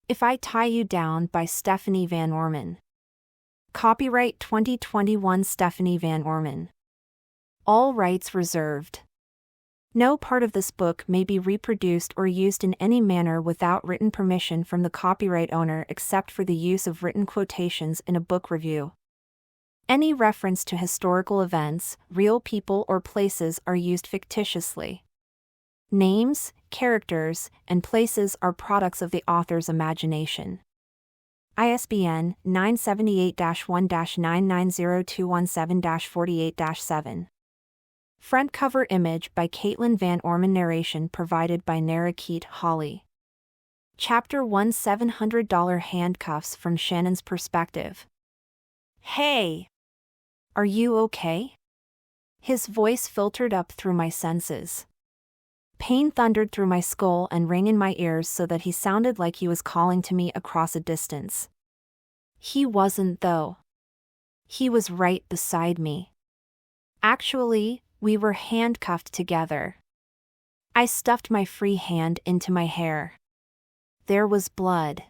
If I Tie You Down by Stephanie Van Orman. Copyright 2021 Stephanie Van Orman. All rights reserved. No part of this book may be reproduced or used in any manner without written permission from the copyright owner except for the use of written quotations in a book review. Any reference to historical events, real people or places are used fictitiously. Names, characters, and places are products of the author's imagination. ISBN 978-1-990217-48-7. Front cover image by Caitlin Van Orman. Narration provided by Narakeet Holly. Chapter 1 $700 Handcuffs from Shannon's perspective. Hey! Are you okay? His voice filtered up through my senses. Pain thundered through my skull and rang in my ears so that he sounded like he was calling to me across a distance. He wasn't, though. He was right beside me. Actually, we were handcuffed together. I stuffed my free hand into my hair. There was blood.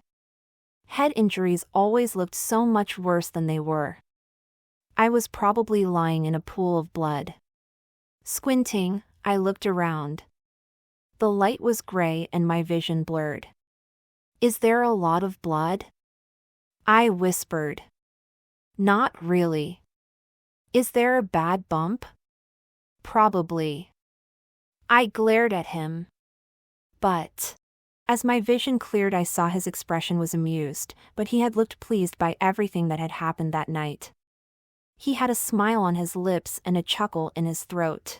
Head injuries always looked so much worse than they were. I was probably lying in a pool of blood. Squinting, I looked around. The light was gray and my vision blurred. Is there a lot of blood? I whispered. Not really. Is there a bad bump? Probably. I glared at him. But. As my vision cleared, I saw his expression was amused, but he had looked pleased by everything that had happened that night. He had a smile on his lips and a chuckle in his throat.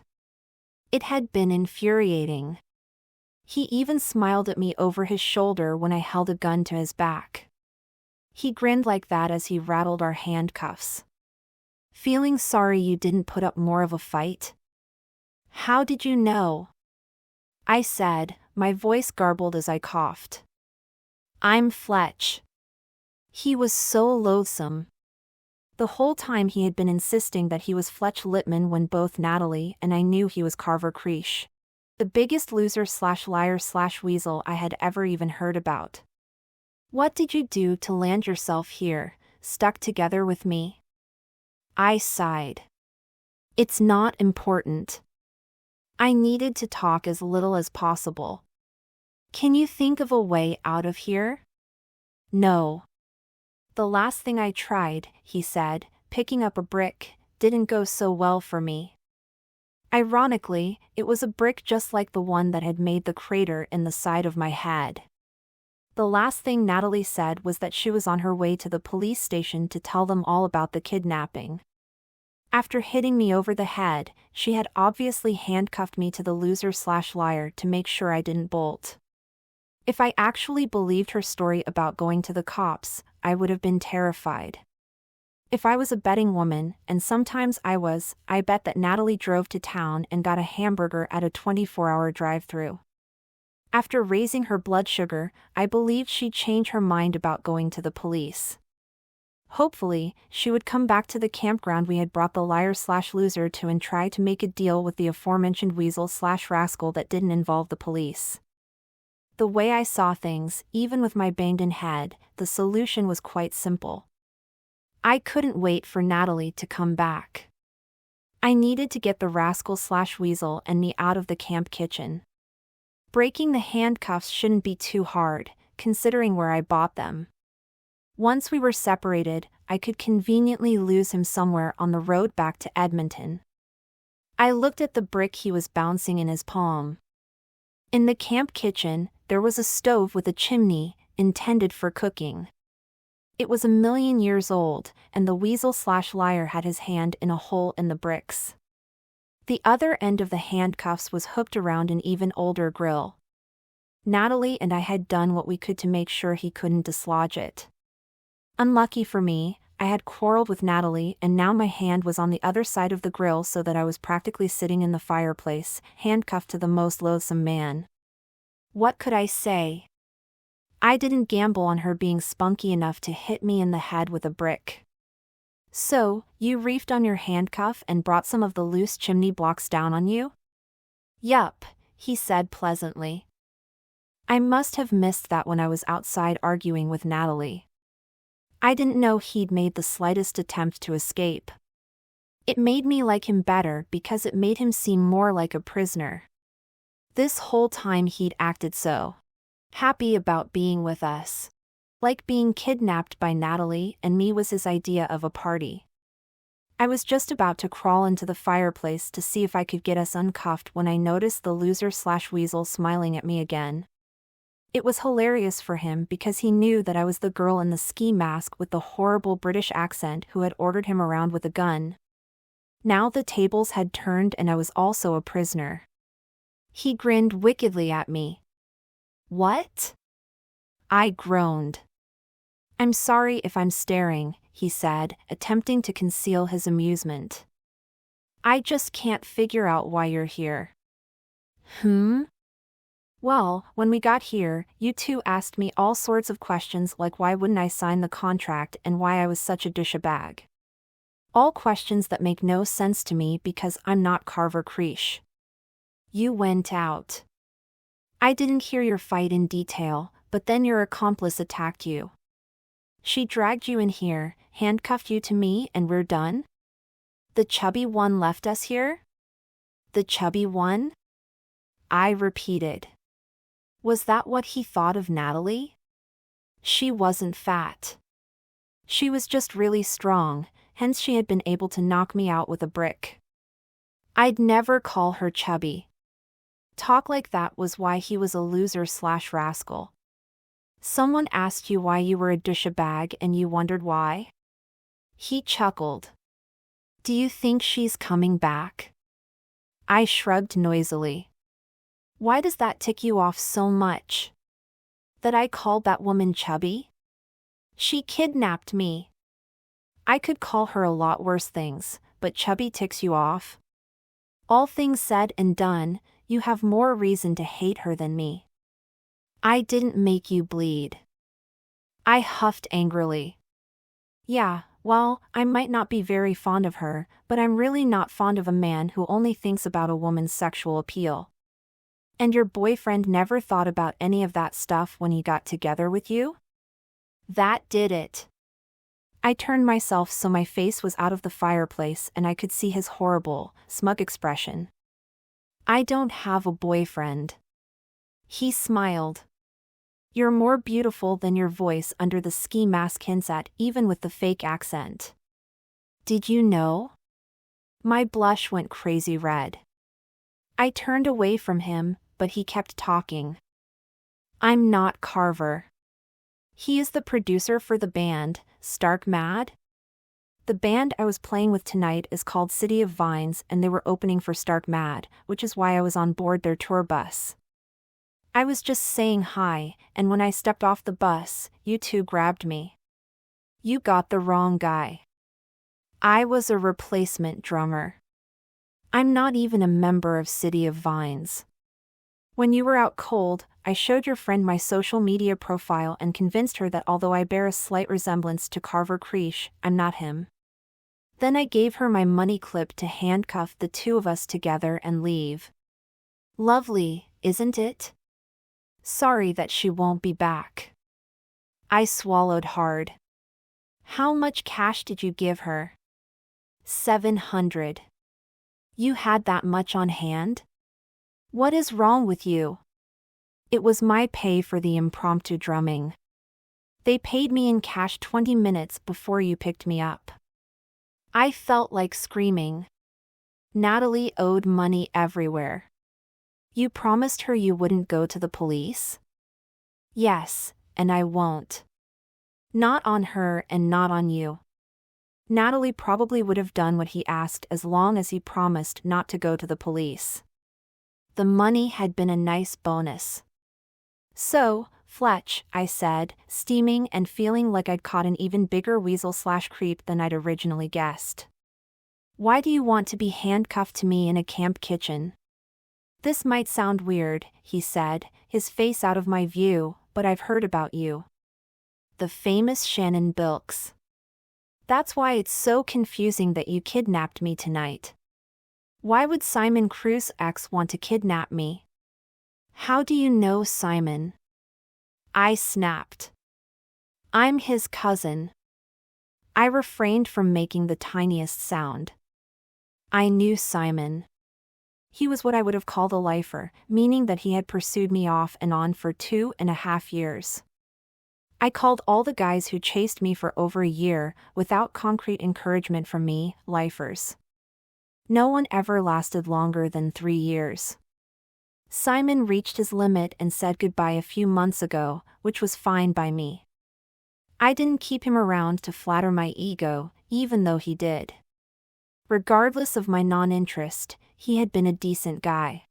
It had been infuriating. He even smiled at me over his shoulder when I held a gun to his back. He grinned like that as he rattled our handcuffs. Feeling sorry you didn't put up more of a fight? How did you know? I said, my voice garbled as I coughed. I'm Fletch. He was so loathsome. The whole time he had been insisting that he was Fletch Littman when both Natalie and I knew he was Carver Creech. The biggest loser/liar/weasel I had ever even heard about. What did you do to land yourself here, stuck together with me? I sighed. It's not important. I needed to talk as little as possible. Can you think of a way out of here? No. The last thing I tried, he said, picking up a brick, didn't go so well for me. Ironically, it was a brick just like the one that had made the crater in the side of my head. The last thing Natalie said was that she was on her way to the police station to tell them all about the kidnapping. After hitting me over the head, she had obviously handcuffed me to the loser/liar to make sure I didn't bolt. If I actually believed her story about going to the cops, I would have been terrified. If I was a betting woman, and sometimes I was, I bet that Natalie drove to town and got a hamburger at a 24-hour drive-thru. After raising her blood sugar, I believed she'd change her mind about going to the police. Hopefully, she would come back to the campground we had brought the liar/loser to and try to make a deal with the aforementioned weasel/rascal that didn't involve the police. The way I saw things, even with my banged-in head, the solution was quite simple. I couldn't wait for Natalie to come back. I needed to get the rascal/weasel and me out of the camp kitchen. Breaking the handcuffs shouldn't be too hard, considering where I bought them. Once we were separated, I could conveniently lose him somewhere on the road back to Edmonton. I looked at the brick he was bouncing in his palm. In the camp kitchen, there was a stove with a chimney, intended for cooking. It was 1,000,000 years old, and the weasel/liar had his hand in a hole in the bricks. The other end of the handcuffs was hooked around an even older grill. Natalie and I had done what we could to make sure he couldn't dislodge it. Unlucky for me, I had quarreled with Natalie and now my hand was on the other side of the grill so that I was practically sitting in the fireplace, handcuffed to the most loathsome man. What could I say? I didn't gamble on her being spunky enough to hit me in the head with a brick. So, you reefed on your handcuff and brought some of the loose chimney blocks down on you? Yup, he said pleasantly. I must have missed that when I was outside arguing with Natalie. I didn't know he'd made the slightest attempt to escape. It made me like him better because it made him seem more like a prisoner. This whole time he'd acted so happy about being with us. Like being kidnapped by Natalie and me was his idea of a party. I was just about to crawl into the fireplace to see if I could get us uncuffed when I noticed the loser/weasel smiling at me again. It was hilarious for him because he knew that I was the girl in the ski mask with the horrible British accent who had ordered him around with a gun. Now the tables had turned and I was also a prisoner. He grinned wickedly at me. "What?" I groaned. "I'm sorry if I'm staring," he said, attempting to conceal his amusement. "I just can't figure out why you're here." Well, when we got here, you two asked me all sorts of questions like why wouldn't I sign the contract and why I was such a douchebag. All questions that make no sense to me because I'm not Carver Creech. You went out. I didn't hear your fight in detail, but then your accomplice attacked you. She dragged you in here, handcuffed you to me, and we're done? The chubby one left us here? The chubby one? I repeated. Was that what he thought of Natalie? She wasn't fat. She was just really strong, hence she had been able to knock me out with a brick. I'd never call her chubby. Talk like that was why he was a loser/rascal. Someone asked you why you were a douchebag and you wondered why? He chuckled. Do you think she's coming back? I shrugged noisily. Why does that tick you off so much? That I called that woman chubby? She kidnapped me. I could call her a lot worse things, but chubby ticks you off? All things said and done, you have more reason to hate her than me. I didn't make you bleed. I huffed angrily. Yeah, well, I might not be very fond of her, but I'm really not fond of a man who only thinks about a woman's sexual appeal. And your boyfriend never thought about any of that stuff when he got together with you? That did it. I turned myself so my face was out of the fireplace and I could see his horrible, smug expression. I don't have a boyfriend. He smiled. You're more beautiful than your voice under the ski mask hints at, even with the fake accent. Did you know? My blush went crazy red. I turned away from him, but he kept talking. I'm not Carver. He is the producer for the band, Stark Mad. The band I was playing with tonight is called City of Vines and they were opening for Stark Mad, which is why I was on board their tour bus. I was just saying hi, and when I stepped off the bus, you two grabbed me. You got the wrong guy. I was a replacement drummer. I'm not even a member of City of Vines. When you were out cold, I showed your friend my social media profile and convinced her that although I bear a slight resemblance to Carver Creech, I'm not him. Then I gave her my money clip to handcuff the two of us together and leave. Lovely, isn't it? Sorry that she won't be back. I swallowed hard. How much cash did you give her? 700. You had that much on hand? What is wrong with you? It was my pay for the impromptu drumming. They paid me in cash 20 minutes before you picked me up. I felt like screaming. Natalie owed money everywhere. You promised her you wouldn't go to the police? Yes, and I won't. Not on her and not on you. Natalie probably would have done what he asked as long as he promised not to go to the police. The money had been a nice bonus. So, Fletch, I said, steaming and feeling like I'd caught an even bigger weasel/creep than I'd originally guessed. Why do you want to be handcuffed to me in a camp kitchen? This might sound weird, he said, his face out of my view, but I've heard about you. The famous Shannon Bilks. That's why it's so confusing that you kidnapped me tonight. Why would Simon Cruz's ex want to kidnap me? How do you know Simon? I snapped. I'm his cousin. I refrained from making the tiniest sound. I knew Simon. He was what I would have called a lifer, meaning that he had pursued me off and on for 2.5 years. I called all the guys who chased me for over a year, without concrete encouragement from me, lifers. No one ever lasted longer than 3 years. Simon reached his limit and said goodbye a few months ago, which was fine by me. I didn't keep him around to flatter my ego, even though he did. Regardless of my non-interest, he had been a decent guy.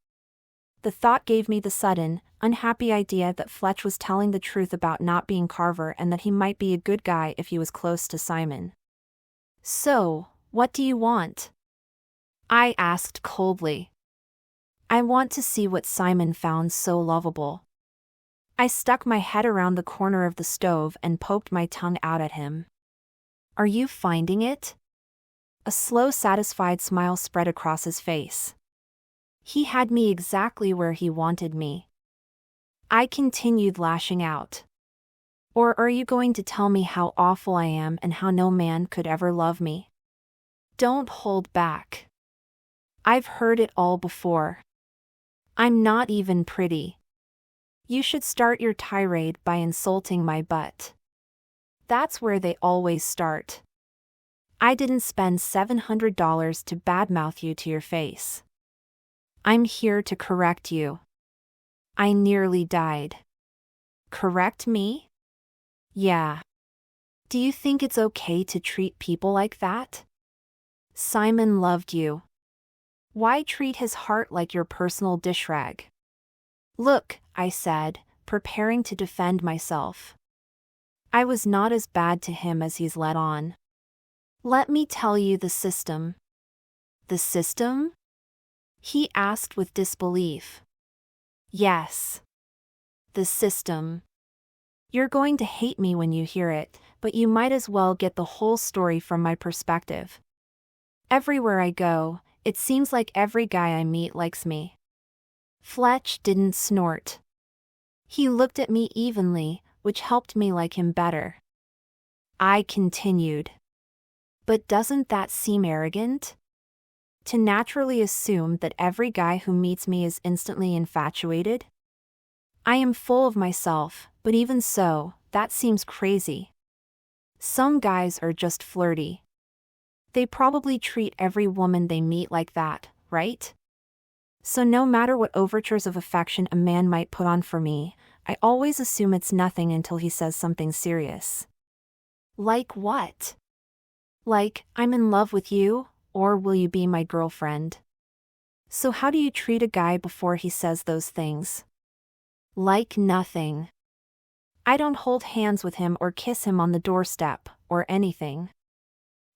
The thought gave me the sudden, unhappy idea that Fletch was telling the truth about not being Carver and that he might be a good guy if he was close to Simon. So, what do you want? I asked coldly. I want to see what Simon found so lovable. I stuck my head around the corner of the stove and poked my tongue out at him. Are you finding it? A slow, satisfied smile spread across his face. He had me exactly where he wanted me. I continued lashing out. Or are you going to tell me how awful I am and how no man could ever love me? Don't hold back. I've heard it all before. I'm not even pretty. You should start your tirade by insulting my butt. That's where they always start. I didn't spend $700 to badmouth you to your face. I'm here to correct you. I nearly died. Correct me? Yeah. Do you think it's okay to treat people like that? Simon loved you. Why treat his heart like your personal dish rag? Look, I said, preparing to defend myself. I was not as bad to him as he's let on. Let me tell you the system. The system? He asked with disbelief. Yes. The system. You're going to hate me when you hear it, but you might as well get the whole story from my perspective. Everywhere I go, it seems like every guy I meet likes me. Fletch didn't snort. He looked at me evenly, which helped me like him better. I continued. But doesn't that seem arrogant? To naturally assume that every guy who meets me is instantly infatuated? I am full of myself, but even so, that seems crazy. Some guys are just flirty. They probably treat every woman they meet like that, right? So no matter what overtures of affection a man might put on for me, I always assume it's nothing until he says something serious. Like what? Like, I'm in love with you, or will you be my girlfriend? So how do you treat a guy before he says those things? Like nothing. I don't hold hands with him or kiss him on the doorstep, or anything.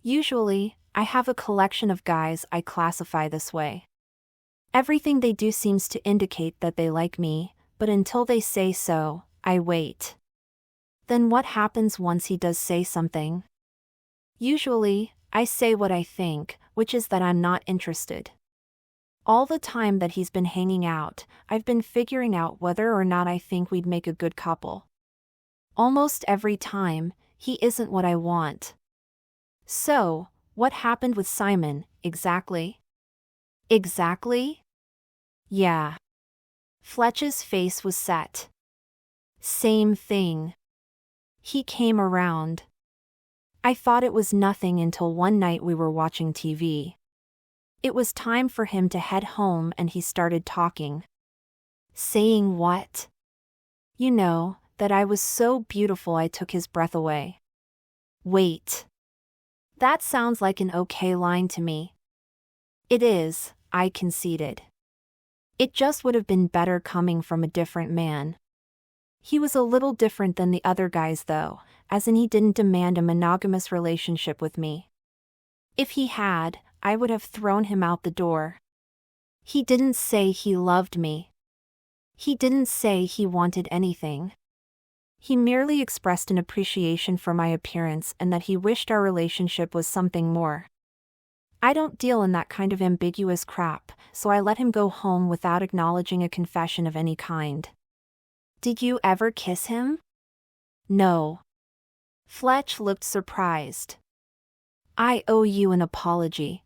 Usually, I have a collection of guys I classify this way. Everything they do seems to indicate that they like me, but until they say so, I wait. Then what happens once he does say something? Usually, I say what I think, which is that I'm not interested. All the time that he's been hanging out, I've been figuring out whether or not I think we'd make a good couple. Almost every time, he isn't what I want. So, what happened with Simon, exactly? Exactly? Yeah. Fletch's face was set. Same thing. He came around. I thought it was nothing until one night we were watching TV. It was time for him to head home and he started talking. Saying what? You know, that I was so beautiful I took his breath away. Wait. That sounds like an okay line to me. It is, I conceded. It just would have been better coming from a different man. He was a little different than the other guys though, as in he didn't demand a monogamous relationship with me. If he had, I would have thrown him out the door. He didn't say he loved me. He didn't say he wanted anything. He merely expressed an appreciation for my appearance and that he wished our relationship was something more. I don't deal in that kind of ambiguous crap, so I let him go home without acknowledging a confession of any kind. Did you ever kiss him? No. Fletch looked surprised. I owe you an apology.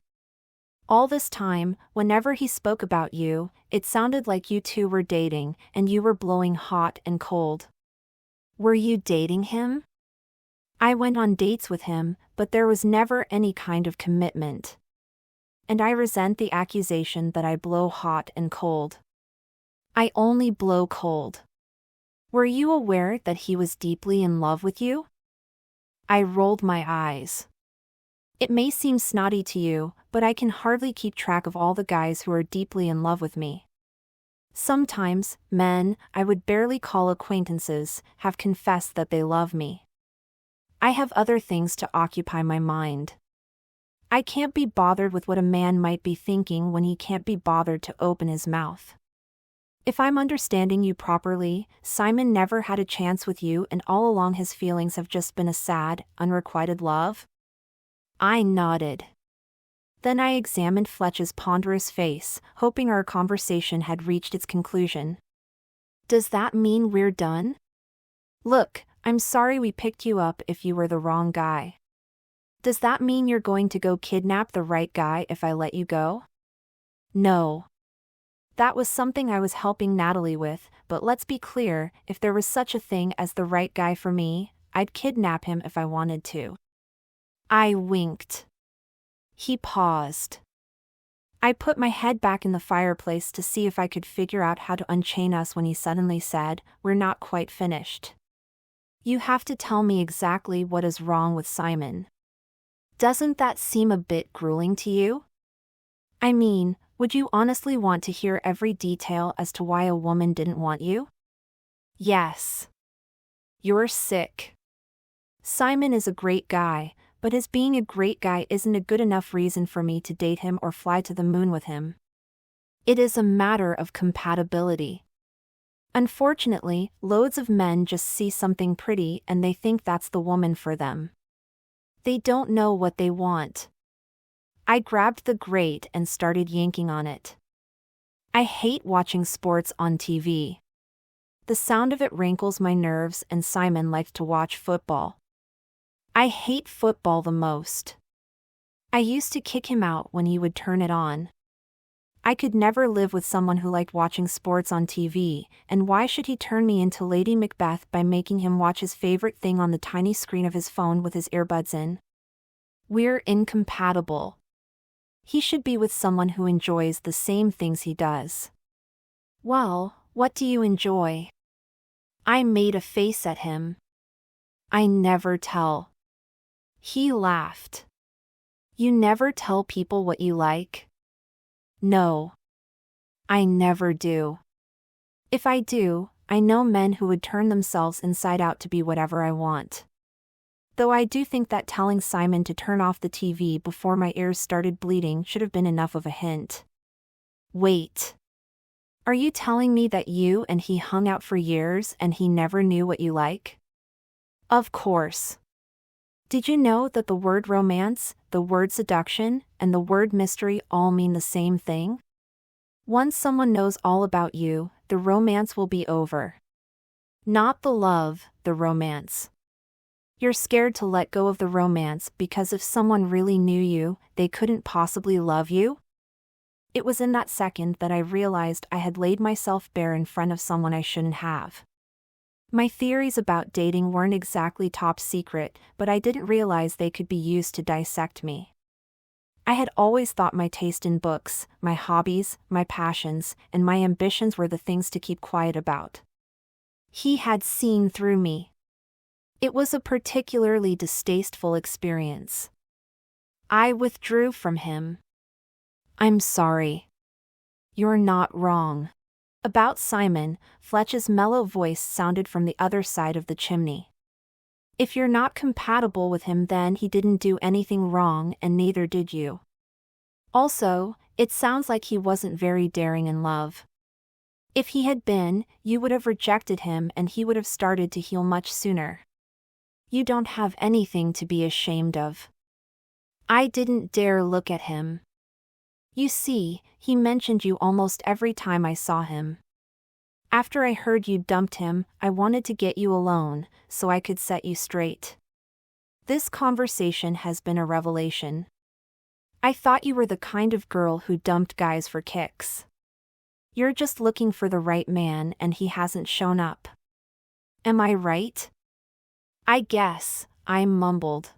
All this time, whenever he spoke about you, it sounded like you two were dating, and you were blowing hot and cold. Were you dating him? I went on dates with him, but there was never any kind of commitment. And I resent the accusation that I blow hot and cold. I only blow cold. Were you aware that he was deeply in love with you? I rolled my eyes. It may seem snotty to you, but I can hardly keep track of all the guys who are deeply in love with me. Sometimes, men I would barely call acquaintances have confessed that they love me. I have other things to occupy my mind. I can't be bothered with what a man might be thinking when he can't be bothered to open his mouth. If I'm understanding you properly, Simon never had a chance with you and all along his feelings have just been a sad, unrequited love? I nodded. Then I examined Fletch's ponderous face, hoping our conversation had reached its conclusion. Does that mean we're done? Look, I'm sorry we picked you up if you were the wrong guy. Does that mean you're going to go kidnap the right guy if I let you go? No. That was something I was helping Natalie with, but let's be clear, if there was such a thing as the right guy for me, I'd kidnap him if I wanted to. I winked. He paused. I put my head back in the fireplace to see if I could figure out how to unchain us when he suddenly said, "We're not quite finished. You have to tell me exactly what is wrong with Simon. Doesn't that seem a bit grueling to you? I mean, would you honestly want to hear every detail as to why a woman didn't want you?" Yes. You're sick. Simon is a great guy, but his being a great guy isn't a good enough reason for me to date him or fly to the moon with him. It is a matter of compatibility. Unfortunately, loads of men just see something pretty and they think that's the woman for them. They don't know what they want. I grabbed the grate and started yanking on it. I hate watching sports on TV. The sound of it rankles my nerves and Simon likes to watch football. I hate football the most. I used to kick him out when he would turn it on. I could never live with someone who liked watching sports on TV, and why should he turn me into Lady Macbeth by making him watch his favorite thing on the tiny screen of his phone with his earbuds in? We're incompatible. He should be with someone who enjoys the same things he does. Well, what do you enjoy? I made a face at him. I never tell. He laughed. You never tell people what you like? No. I never do. If I do, I know men who would turn themselves inside out to be whatever I want. Though I do think that telling Simon to turn off the TV before my ears started bleeding should have been enough of a hint. Wait. Are you telling me that you and he hung out for years and he never knew what you like? Of course. Did you know that the word romance, the word seduction, and the word mystery all mean the same thing? Once someone knows all about you, the romance will be over. Not the love, the romance. You're scared to let go of the romance because if someone really knew you, they couldn't possibly love you? It was in that second that I realized I had laid myself bare in front of someone I shouldn't have. My theories about dating weren't exactly top secret, but I didn't realize they could be used to dissect me. I had always thought my taste in books, my hobbies, my passions, and my ambitions were the things to keep quiet about. He had seen through me. It was a particularly distasteful experience. I withdrew from him. I'm sorry. You're not wrong. About Simon, Fletch's mellow voice sounded from the other side of the chimney. If you're not compatible with him, then he didn't do anything wrong and neither did you. Also, it sounds like he wasn't very daring in love. If he had been, you would have rejected him and he would have started to heal much sooner. You don't have anything to be ashamed of. I didn't dare look at him. You see, he mentioned you almost every time I saw him. After I heard you dumped him, I wanted to get you alone, so I could set you straight. This conversation has been a revelation. I thought you were the kind of girl who dumped guys for kicks. You're just looking for the right man and he hasn't shown up. Am I right? I guess, I mumbled.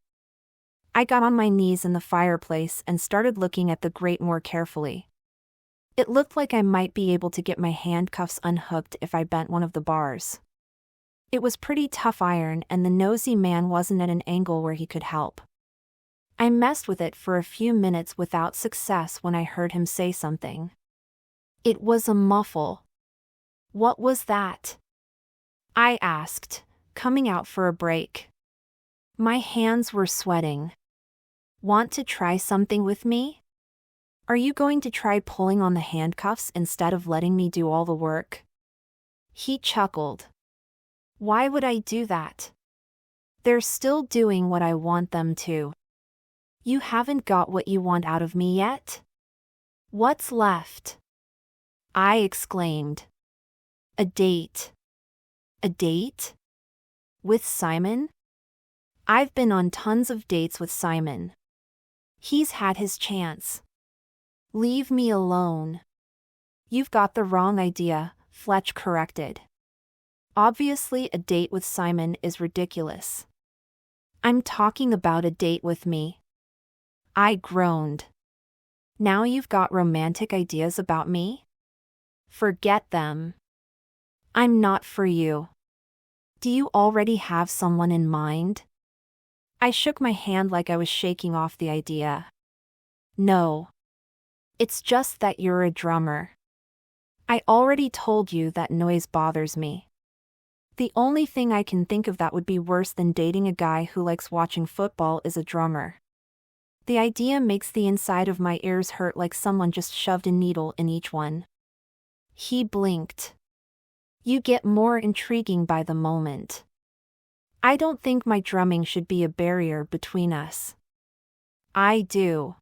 I got on my knees in the fireplace and started looking at the grate more carefully. It looked like I might be able to get my handcuffs unhooked if I bent one of the bars. It was pretty tough iron and the nosy man wasn't at an angle where he could help. I messed with it for a few minutes without success when I heard him say something. It was a muffle. What was that? I asked, coming out for a break. My hands were sweating. Want to try something with me? Are you going to try pulling on the handcuffs instead of letting me do all the work? He chuckled. Why would I do that? They're still doing what I want them to. You haven't got what you want out of me yet? What's left? I exclaimed. A date. A date? With Simon? I've been on tons of dates with Simon. He's had his chance. Leave me alone. You've got the wrong idea, Fletch corrected. Obviously, a date with Simon is ridiculous. I'm talking about a date with me. I groaned. Now you've got romantic ideas about me? Forget them. I'm not for you. Do you already have someone in mind? I shook my hand like I was shaking off the idea. No. It's just that you're a drummer. I already told you that noise bothers me. The only thing I can think of that would be worse than dating a guy who likes watching football is a drummer. The idea makes the inside of my ears hurt like someone just shoved a needle in each one. He blinked. You get more intriguing by the moment. I don't think my drumming should be a barrier between us. I do.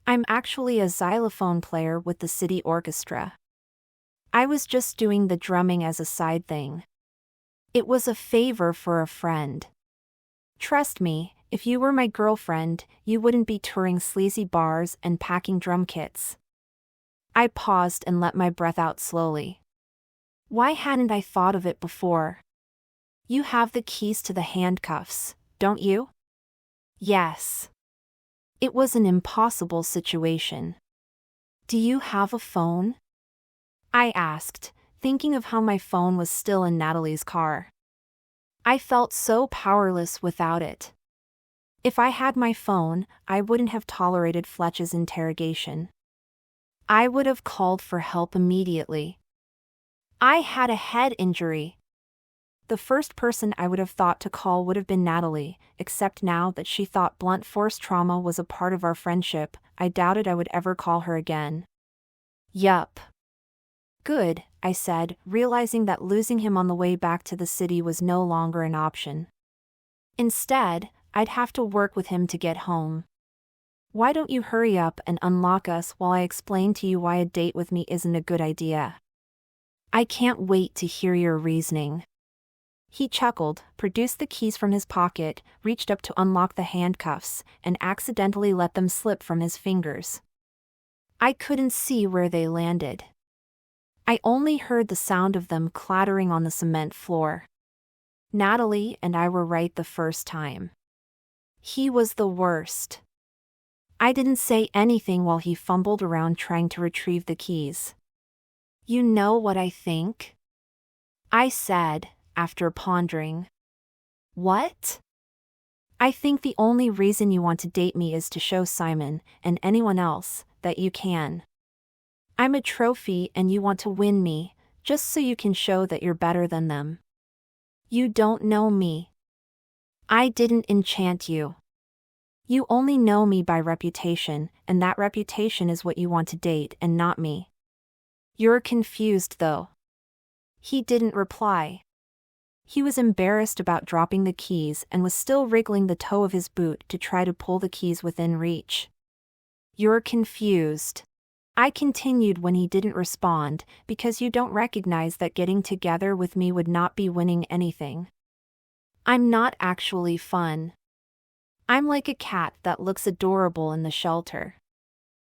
I'm actually a xylophone player with the city orchestra. I was just doing the drumming as a side thing. It was a favor for a friend. Trust me, if you were my girlfriend, you wouldn't be touring sleazy bars and packing drum kits. I paused and let my breath out slowly. Why hadn't I thought of it before? You have the keys to the handcuffs, don't you? Yes. It was an impossible situation. Do you have a phone? I asked, thinking of how my phone was still in Natalie's car. I felt so powerless without it. If I had my phone, I wouldn't have tolerated Fletch's interrogation. I would have called for help immediately. I had a head injury. The first person I would have thought to call would have been Natalie, except now that she thought blunt force trauma was a part of our friendship, I doubted I would ever call her again. Yup. Good, I said, realizing that losing him on the way back to the city was no longer an option. Instead, I'd have to work with him to get home. Why don't you hurry up and unlock us while I explain to you why a date with me isn't a good idea? I can't wait to hear your reasoning. He chuckled, produced the keys from his pocket, reached up to unlock the handcuffs, and accidentally let them slip from his fingers. I couldn't see where they landed. I only heard the sound of them clattering on the cement floor. Natalie and I were right the first time. He was the worst. I didn't say anything while he fumbled around trying to retrieve the keys. You know what I think? I said, after pondering. What? I think the only reason you want to date me is to show Simon, and anyone else, that you can. I'm a trophy and you want to win me, just so you can show that you're better than them. You don't know me. I didn't enchant you. You only know me by reputation, and that reputation is what you want to date and not me. You're confused though. He didn't reply. He was embarrassed about dropping the keys and was still wriggling the toe of his boot to try to pull the keys within reach. "You're confused," I continued when he didn't respond, "because you don't recognize that getting together with me would not be winning anything. I'm not actually fun. I'm like a cat that looks adorable in the shelter.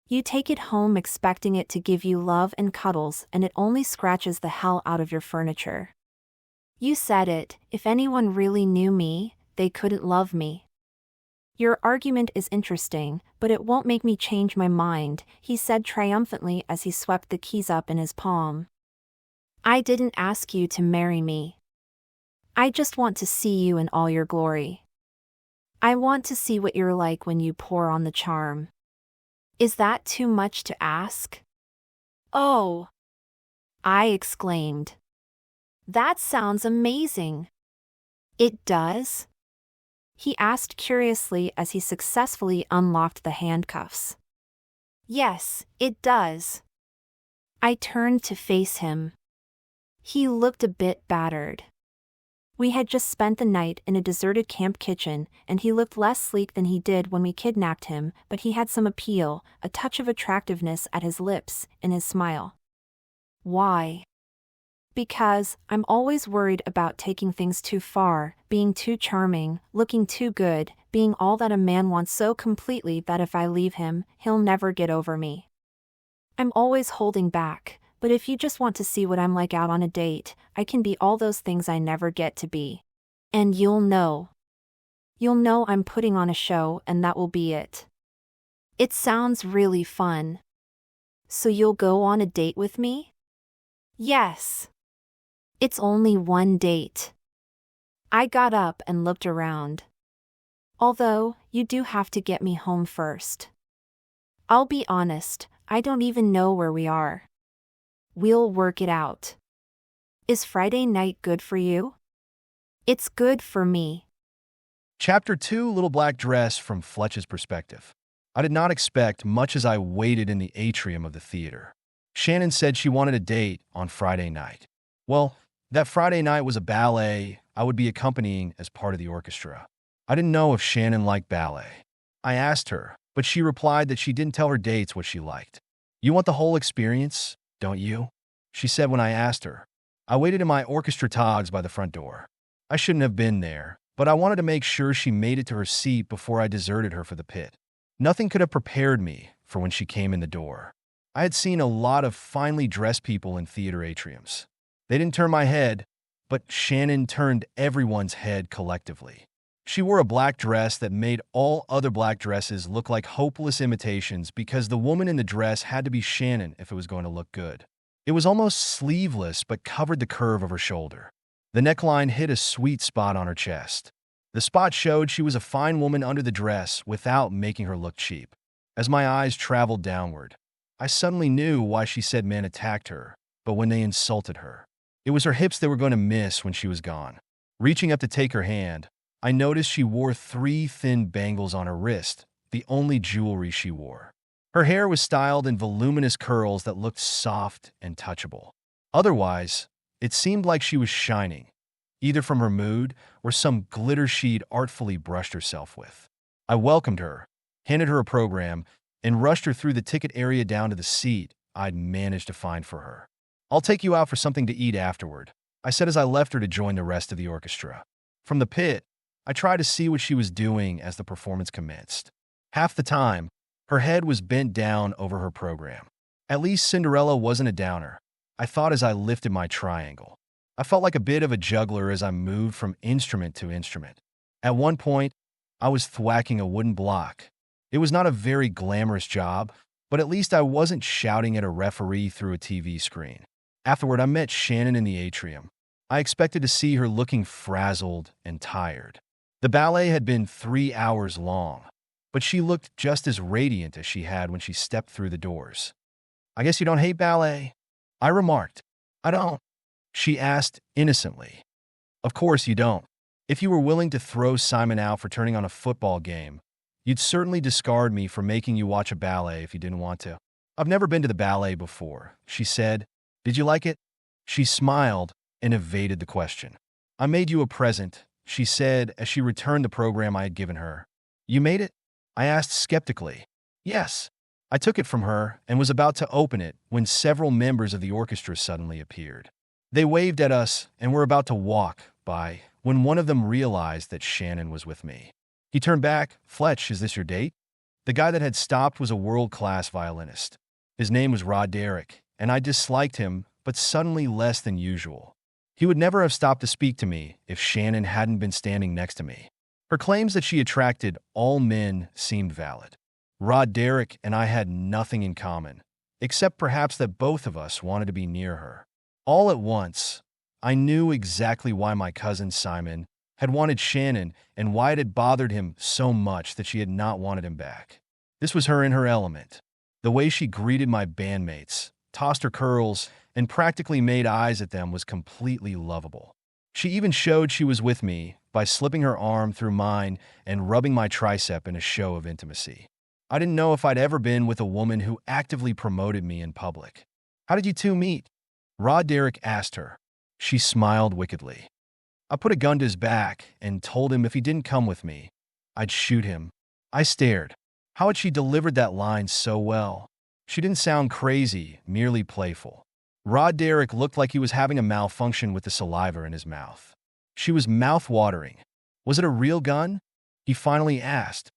You take it home expecting it to give you love and cuddles, and it only scratches the hell out of your furniture. You said it, if anyone really knew me, they couldn't love me." "Your argument is interesting, but it won't make me change my mind," he said triumphantly as he swept the keys up in his palm. "I didn't ask you to marry me. I just want to see you in all your glory. I want to see what you're like when you pour on the charm." "Is that too much to ask?" "Oh!" I exclaimed. "That sounds amazing." "It does?" he asked curiously as he successfully unlocked the handcuffs. "Yes, it does." I turned to face him. He looked a bit battered. We had just spent the night in a deserted camp kitchen, and he looked less sleek than he did when we kidnapped him, but he had some appeal, a touch of attractiveness at his lips, in his smile. "Why?" "Because I'm always worried about taking things too far, being too charming, looking too good, being all that a man wants so completely that if I leave him, he'll never get over me. I'm always holding back, but if you just want to see what I'm like out on a date, I can be all those things I never get to be. And you'll know. You'll know I'm putting on a show, and that will be it." "It sounds really fun. So you'll go on a date with me?" "Yes." "It's only one date." I got up and looked around. "Although, you do have to get me home first. I'll be honest, I don't even know where we are. We'll work it out. Is Friday night good for you?" "It's good for me." Chapter 2, Little Black Dress from Fletch's Perspective. I did not expect much as I waited in the atrium of the theater. Shannon said she wanted a date on Friday night. Well, that Friday night was a ballet I would be accompanying as part of the orchestra. I didn't know if Shannon liked ballet. I asked her, but she replied that she didn't tell her dates what she liked. "You want the whole experience, don't you?" she said when I asked her. I waited in my orchestra togs by the front door. I shouldn't have been there, but I wanted to make sure she made it to her seat before I deserted her for the pit. Nothing could have prepared me for when she came in the door. I had seen a lot of finely dressed people in theater atriums. They didn't turn my head, but Shannon turned everyone's head collectively. She wore a black dress that made all other black dresses look like hopeless imitations because the woman in the dress had to be Shannon if it was going to look good. It was almost sleeveless but covered the curve of her shoulder. The neckline hit a sweet spot on her chest. The spot showed she was a fine woman under the dress without making her look cheap. As my eyes traveled downward, I suddenly knew why she said men attacked her, but when they insulted her. It was her hips they were going to miss when she was gone. Reaching up to take her hand, I noticed she wore 3 thin bangles on her wrist, the only jewelry she wore. Her hair was styled in voluminous curls that looked soft and touchable. Otherwise, it seemed like she was shining, either from her mood or some glitter she'd artfully brushed herself with. I welcomed her, handed her a program, and rushed her through the ticket area down to the seat I'd managed to find for her. "I'll take you out for something to eat afterward," I said as I left her to join the rest of the orchestra. From the pit, I tried to see what she was doing as the performance commenced. Half the time, her head was bent down over her program. At least Cinderella wasn't a downer, I thought as I lifted my triangle. I felt like a bit of a juggler as I moved from instrument to instrument. At one point, I was thwacking a wooden block. It was not a very glamorous job, but at least I wasn't shouting at a referee through a TV screen. Afterward, I met Shannon in the atrium. I expected to see her looking frazzled and tired. The ballet had been 3 hours long, but she looked just as radiant as she had when she stepped through the doors. "I guess you don't hate ballet?" I remarked. "I don't," she asked innocently. "Of course you don't. If you were willing to throw Simon out for turning on a football game, you'd certainly discard me for making you watch a ballet if you didn't want to." "I've never been to the ballet before," she said. "Did you like it?" She smiled and evaded the question. I made you a present, she said as she returned the program I had given her. You made it? I asked skeptically. Yes. I took it from her and was about to open it when several members of the orchestra suddenly appeared. They waved at us and were about to walk by when one of them realized that Shannon was with me. He turned back. Fletch, is this your date? The guy that had stopped was a world-class violinist. His name was Rod Derrick, and I disliked him, but suddenly less than usual. He would never have stopped to speak to me if Shannon hadn't been standing next to me. Her claims that she attracted all men seemed valid. Rod Derrick and I had nothing in common, except perhaps that both of us wanted to be near her. All at once, I knew exactly why my cousin Simon had wanted Shannon and why it had bothered him so much that she had not wanted him back. This was her in her element. The way she greeted my bandmates, tossed her curls, and practically made eyes at them was completely lovable. She even showed she was with me by slipping her arm through mine and rubbing my tricep in a show of intimacy. I didn't know if I'd ever been with a woman who actively promoted me in public. How did you two meet? Rod Derrick asked her. She smiled wickedly. I put a gun to his back and told him if he didn't come with me, I'd shoot him. I stared. How had she delivered that line so well? She didn't sound crazy, merely playful. Rod Derrick looked like he was having a malfunction with the saliva in his mouth. She was mouth-watering. Was it a real gun? He finally asked.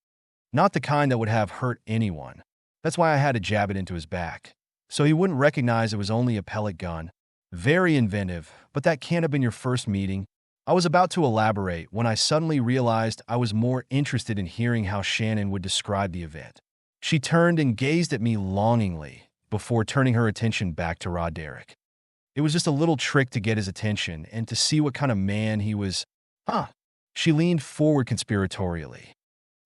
Not the kind that would have hurt anyone. That's why I had to jab it into his back, so he wouldn't recognize it was only a pellet gun. Very inventive, but that can't have been your first meeting. I was about to elaborate when I suddenly realized I was more interested in hearing how Shannon would describe the event. She turned and gazed at me longingly before turning her attention back to Rod Derrick. It was just a little trick to get his attention and to see what kind of man he was. She leaned forward conspiratorially.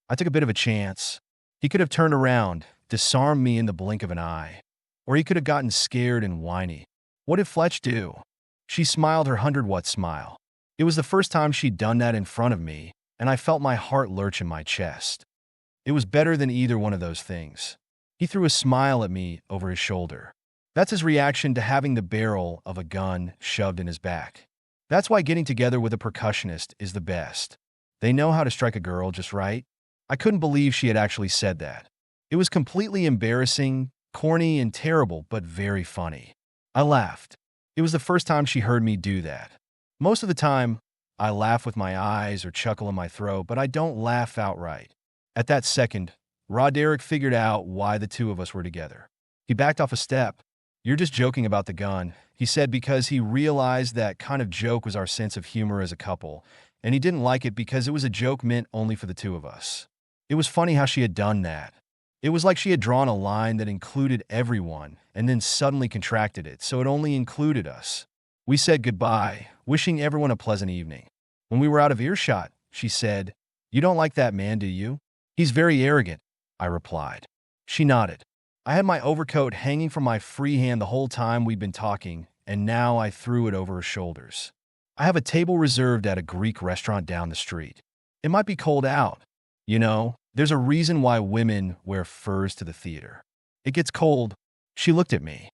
I took a bit of a chance. He could have turned around, disarmed me in the blink of an eye. Or he could have gotten scared and whiny. What did Fletch do? She smiled her 100-watt smile. It was the first time she'd done that in front of me, and I felt my heart lurch in my chest. It was better than either one of those things. He threw a smile at me over his shoulder. That's his reaction to having the barrel of a gun shoved in his back. That's why getting together with a percussionist is the best. They know how to strike a girl just right. I couldn't believe she had actually said that. It was completely embarrassing, corny, and terrible, but very funny. I laughed. It was the first time she heard me do that. Most of the time, I laugh with my eyes or chuckle in my throat, but I don't laugh outright. At that second, Rod Derrick figured out why the two of us were together. He backed off a step. You're just joking about the gun, he said, because he realized that kind of joke was our sense of humor as a couple, and he didn't like it because it was a joke meant only for the two of us. It was funny how she had done that. It was like she had drawn a line that included everyone and then suddenly contracted it, so it only included us. We said goodbye, wishing everyone a pleasant evening. When we were out of earshot, she said, "You don't like that man, do you?" "He's very arrogant," I replied. She nodded. I had my overcoat hanging from my free hand the whole time we'd been talking, and now I threw it over her shoulders. I have a table reserved at a Greek restaurant down the street. It might be cold out. You know, there's a reason why women wear furs to the theater. It gets cold. She looked at me.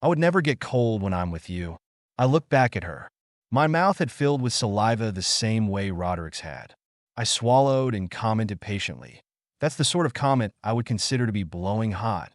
I would never get cold when I'm with you. I looked back at her. My mouth had filled with saliva the same way Roderick's had. I swallowed and commented patiently. That's the sort of comment I would consider to be blowing hot.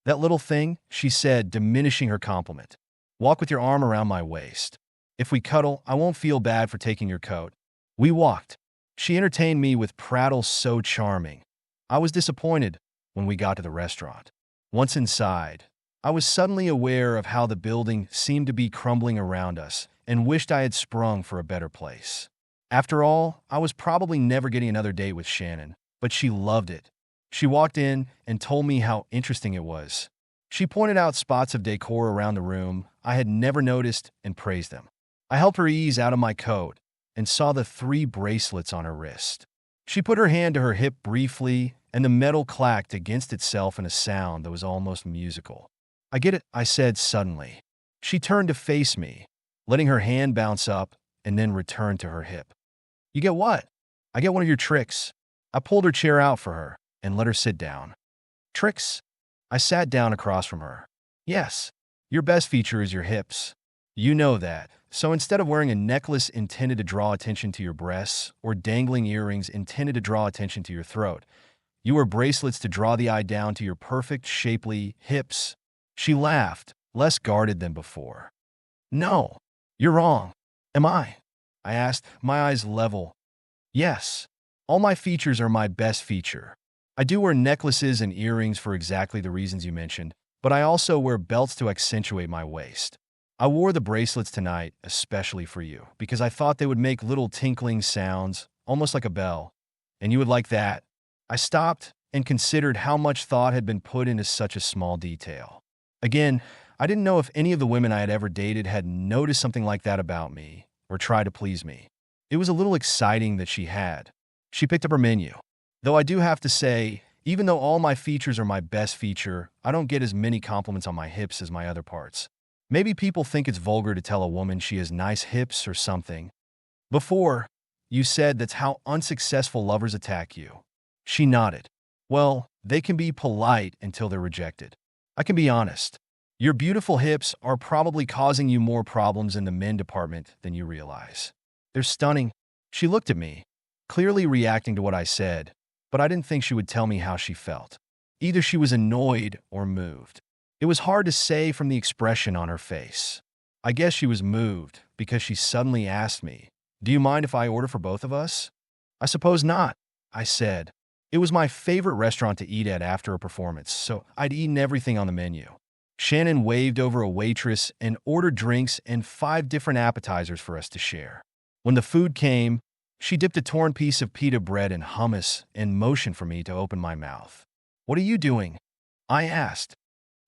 That little thing, she said, diminishing her compliment. Walk with your arm around my waist. If we cuddle, I won't feel bad for taking your coat. We walked. She entertained me with prattle so charming. I was disappointed when we got to the restaurant. Once inside, I was suddenly aware of how the building seemed to be crumbling around us and wished I had sprung for a better place. After all, I was probably never getting another date with Shannon, but she loved it. She walked in and told me how interesting it was. She pointed out spots of decor around the room I had never noticed and praised them. I helped her ease out of my coat and saw the 3 bracelets on her wrist. She put her hand to her hip briefly, and the metal clacked against itself in a sound that was almost musical. I get it, I said suddenly. She turned to face me, letting her hand bounce up and then return to her hip. You get what? I get one of your tricks. I pulled her chair out for her and let her sit down. Tricks? I sat down across from her. Yes, your best feature is your hips. You know that, So instead of wearing a necklace intended to draw attention to your breasts or dangling earrings intended to draw attention to your throat, you wear bracelets to draw the eye down to your perfect, shapely hips. She laughed, less guarded than before. No, you're wrong. Am I? I asked, my eyes level. Yes. All my features are my best feature. I do wear necklaces and earrings for exactly the reasons you mentioned, but I also wear belts to accentuate my waist. I wore the bracelets tonight, especially for you, because I thought they would make little tinkling sounds, almost like a bell, and you would like that. I stopped and considered how much thought had been put into such a small detail. Again, I didn't know if any of the women I had ever dated had noticed something like that about me or tried to please me. It was a little exciting that she had. She picked up her menu. Though I do have to say, even though all my features are my best feature, I don't get as many compliments on my hips as my other parts. Maybe people think it's vulgar to tell a woman she has nice hips or something. Before, you said that's how unsuccessful lovers attack you. She nodded. Well, they can be polite until they're rejected. I can be honest. Your beautiful hips are probably causing you more problems in the men department than you realize. They're stunning. She looked at me, clearly reacting to what I said, but I didn't think she would tell me how she felt. Either she was annoyed or moved. It was hard to say from the expression on her face. I guess she was moved because she suddenly asked me, "Do you mind if I order for both of us?" "I suppose not," I said. It was my favorite restaurant to eat at after a performance, so I'd eaten everything on the menu. Shannon waved over a waitress and ordered drinks and 5 different appetizers for us to share. When the food came, she dipped a torn piece of pita bread in hummus and motioned for me to open my mouth. "What are you doing?" I asked.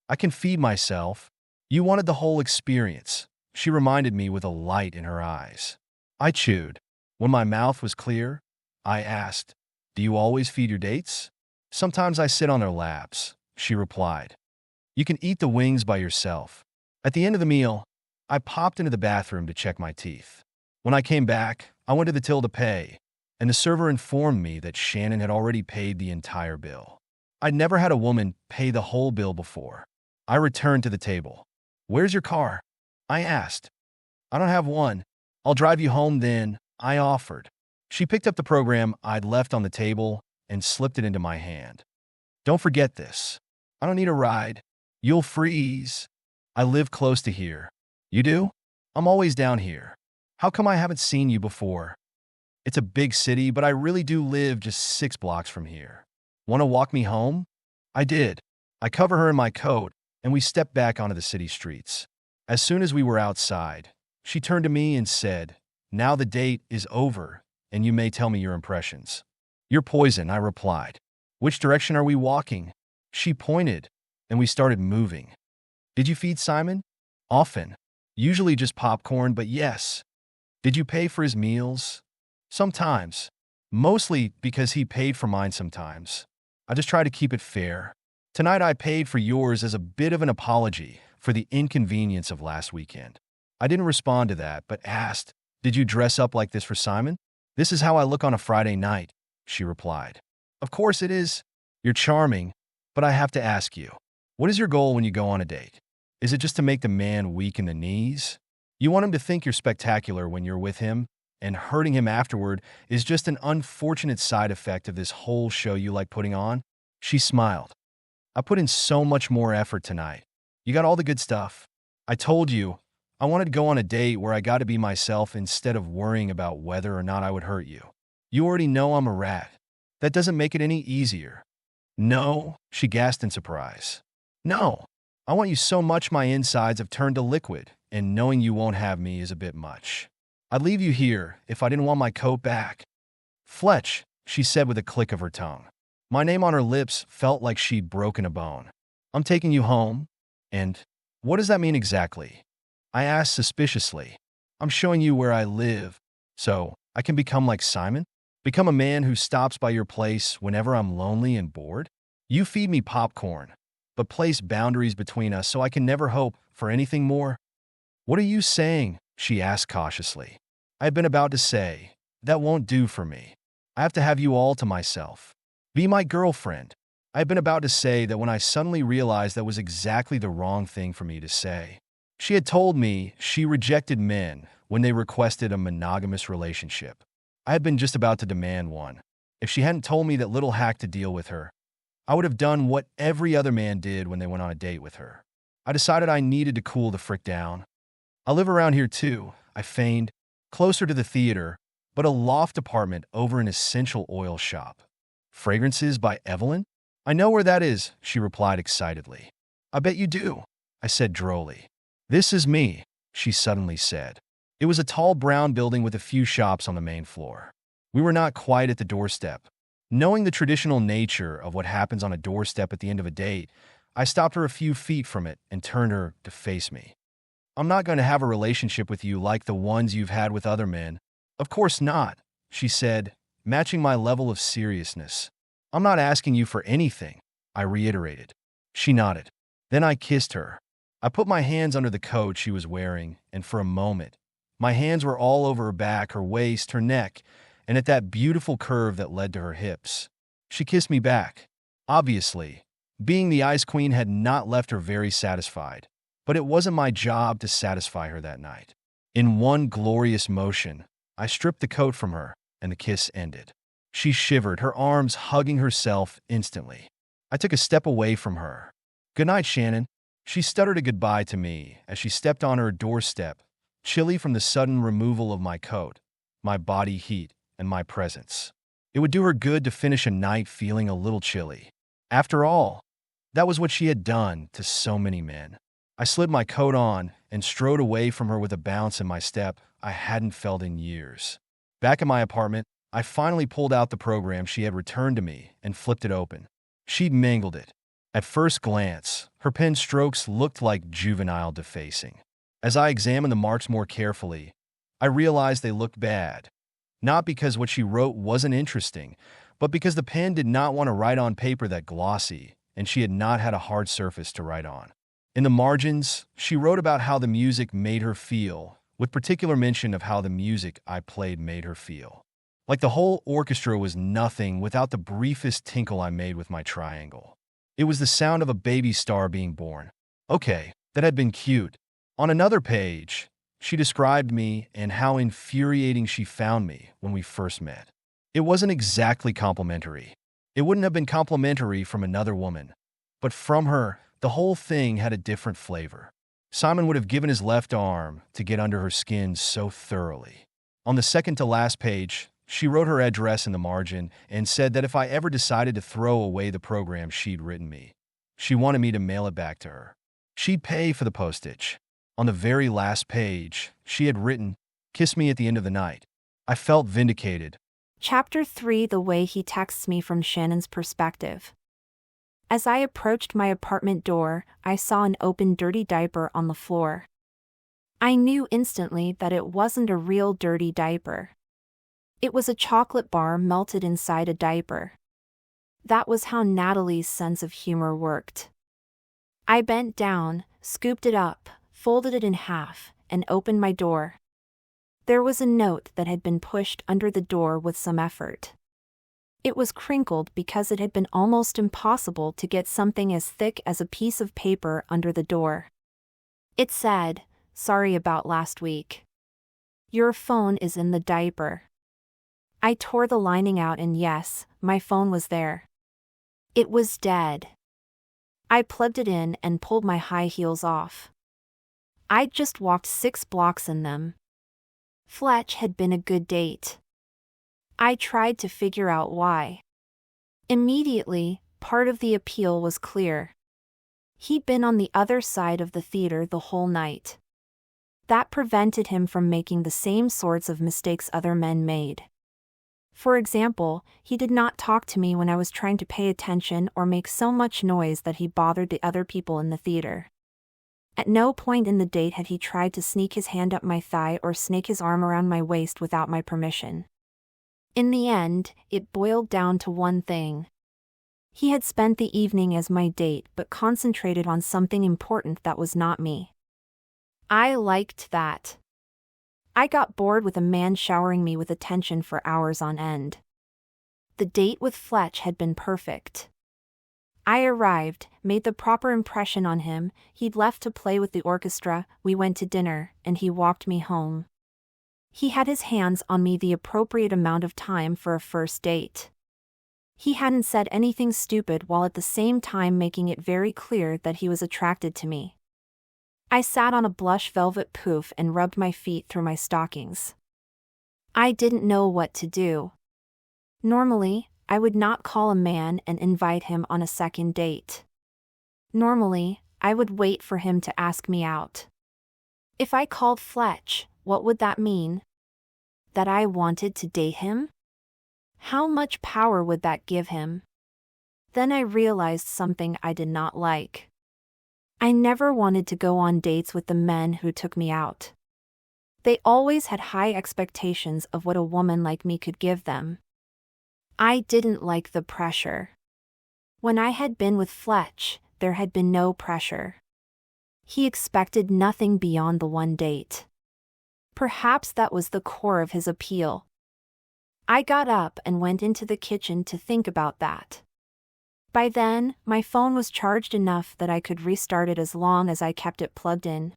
"I can feed myself." "You wanted the whole experience," she reminded me with a light in her eyes. I chewed. When my mouth was clear, I asked, "Do you always feed your dates?" "Sometimes I sit on their laps," she replied. "You can eat the wings by yourself." At the end of the meal, I popped into the bathroom to check my teeth. When I came back, I went to the till to pay, and the server informed me that Shannon had already paid the entire bill. I'd never had a woman pay the whole bill before. I returned to the table. "Where's your car?" I asked. "I don't have one. I'll drive you home then," I offered. She picked up the program I'd left on the table and slipped it into my hand. "Don't forget this." "I don't need a ride. You'll freeze." "I live close to here." "You do?" "I'm always down here." "How come I haven't seen you before?" "It's a big city, but I really do live just 6 blocks from here." "Want to walk me home?" I did. I covered her in my coat, and we stepped back onto the city streets. As soon as we were outside, she turned to me and said, "Now the date is over, and you may tell me your impressions." "You're poison," I replied. "Which direction are we walking?" She pointed, and we started moving. "Did you feed Simon?" "Often. Usually just popcorn, but yes." "Did you pay for his meals?" "Sometimes. Mostly because he paid for mine sometimes. I just try to keep it fair. Tonight I paid for yours as a bit of an apology for the inconvenience of last weekend." I didn't respond to that, but asked, "Did you dress up like this for Simon?" "This is how I look on a Friday night," she replied. "Of course it is. You're charming, but I have to ask you, what is your goal when you go on a date? Is it just to make the man weak in the knees? You want him to think you're spectacular when you're with him, and hurting him afterward is just an unfortunate side effect of this whole show you like putting on?" She smiled. "I put in so much more effort tonight. You got all the good stuff. I told you, I wanted to go on a date where I got to be myself instead of worrying about whether or not I would hurt you. You already know I'm a rat. That doesn't make it any easier." "No," she gasped in surprise. "No. I want you so much my insides have turned to liquid, and knowing you won't have me is a bit much. I'd leave you here if I didn't want my coat back." "Fletch," she said with a click of her tongue. My name on her lips felt like she'd broken a bone. "I'm taking you home." "And what does that mean exactly?" I asked suspiciously. "I'm showing you where I live, so I can become like Simon? Become a man who stops by your place whenever I'm lonely and bored? You feed me popcorn, but place boundaries between us so I can never hope for anything more." "What are you saying?" she asked cautiously. I had been about to say, "That won't do for me. I have to have you all to myself. Be my girlfriend." I had been about to say that when I suddenly realized that was exactly the wrong thing for me to say. She had told me she rejected men when they requested a monogamous relationship. I had been just about to demand one. If she hadn't told me that little hack to deal with her, I would have done what every other man did when they went on a date with her. I decided I needed to cool the frick down. I live around here too, I feigned, closer to the theater, but a loft apartment over an essential oil shop. Fragrances by Evelyn? I know where that is, she replied excitedly. I bet you do, I said drolly. This is me, she suddenly said. It was a tall brown building with a few shops on the main floor. We were not quite at the doorstep. Knowing the traditional nature of what happens on a doorstep at the end of a date, I stopped her a few feet from it and turned her to face me. I'm not going to have a relationship with you like the ones you've had with other men. Of course not, she said, matching my level of seriousness. I'm not asking you for anything, I reiterated. She nodded. Then I kissed her. I put my hands under the coat she was wearing, and for a moment, my hands were all over her back, her waist, her neck, and at that beautiful curve that led to her hips. She kissed me back. Obviously, being the Ice Queen had not left her very satisfied, but it wasn't my job to satisfy her that night. In one glorious motion, I stripped the coat from her, and the kiss ended. She shivered, her arms hugging herself instantly. I took a step away from her. Good night, Shannon. She stuttered a goodbye to me as she stepped on her doorstep, chilly from the sudden removal of my coat, my body heat, and my presence. It would do her good to finish a night feeling a little chilly. After all, that was what she had done to so many men. I slid my coat on and strode away from her with a bounce in my step I hadn't felt in years. Back in my apartment, I finally pulled out the program she had returned to me and flipped it open. She'd mangled it. At first glance, her pen strokes looked like juvenile defacing. As I examined the marks more carefully, I realized they looked bad. Not because what she wrote wasn't interesting, but because the pen did not want to write on paper that glossy, and she had not had a hard surface to write on. In the margins, she wrote about how the music made her feel, with particular mention of how the music I played made her feel. Like the whole orchestra was nothing without the briefest tinkle I made with my triangle. It was the sound of a baby star being born. Okay, that had been cute. On another page, she described me and how infuriating she found me when we first met. It wasn't exactly complimentary. It wouldn't have been complimentary from another woman, but from her, the whole thing had a different flavor. Simon would have given his left arm to get under her skin so thoroughly. On the second to last page, she wrote her address in the margin and said that if I ever decided to throw away the program she'd written me, she wanted me to mail it back to her. She'd pay for the postage. On the very last page, she had written, "Kiss me at the end of the night." I felt vindicated. Chapter 3: The way he texts me from Shannon's perspective. As I approached my apartment door, I saw an open dirty diaper on the floor. I knew instantly that it wasn't a real dirty diaper. It was a chocolate bar melted inside a diaper. That was how Natalie's sense of humor worked. I bent down, scooped it up, folded it in half, and opened my door. There was a note that had been pushed under the door with some effort. It was crinkled because it had been almost impossible to get something as thick as a piece of paper under the door. It said, "Sorry about last week. Your phone is in the diaper." I tore the lining out and yes, my phone was there. It was dead. I plugged it in and pulled my high heels off. I'd just walked 6 blocks in them. Fletch had been a good date. I tried to figure out why. Immediately, part of the appeal was clear. He'd been on the other side of the theater the whole night. That prevented him from making the same sorts of mistakes other men made. For example, he did not talk to me when I was trying to pay attention or make so much noise that he bothered the other people in the theater. At no point in the date had he tried to sneak his hand up my thigh or snake his arm around my waist without my permission. In the end, it boiled down to one thing. He had spent the evening as my date but concentrated on something important that was not me. I liked that. I got bored with a man showering me with attention for hours on end. The date with Fletch had been perfect. I arrived, made the proper impression on him, he'd left to play with the orchestra, we went to dinner, and he walked me home. He had his hands on me the appropriate amount of time for a first date. He hadn't said anything stupid while at the same time making it very clear that he was attracted to me. I sat on a blush velvet poof and rubbed my feet through my stockings. I didn't know what to do. Normally, I would not call a man and invite him on a second date. Normally, I would wait for him to ask me out. If I called Fletch, what would that mean? That I wanted to date him? How much power would that give him? Then I realized something I did not like. I never wanted to go on dates with the men who took me out. They always had high expectations of what a woman like me could give them. I didn't like the pressure. When I had been with Fletch, there had been no pressure. He expected nothing beyond the one date. Perhaps that was the core of his appeal. I got up and went into the kitchen to think about that. By then, my phone was charged enough that I could restart it as long as I kept it plugged in.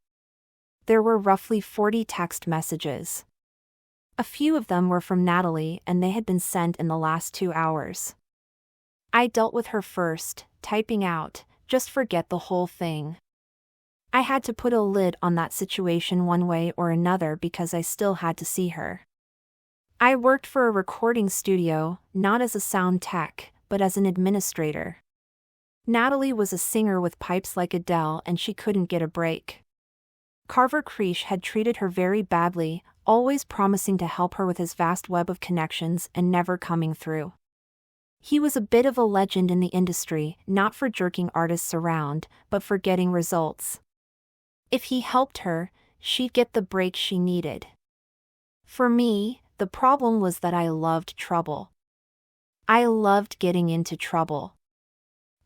There were roughly 40 text messages. A few of them were from Natalie and they had been sent in the last 2 hours. I dealt with her first, typing out, "Just forget the whole thing." I had to put a lid on that situation one way or another because I still had to see her. I worked for a recording studio, not as a sound tech, but as an administrator. Natalie was a singer with pipes like Adele and she couldn't get a break. Carver Creech had treated her very badly, always promising to help her with his vast web of connections and never coming through. He was a bit of a legend in the industry, not for jerking artists around, but for getting results. If he helped her, she'd get the break she needed. For me, the problem was that I loved trouble. I loved getting into trouble.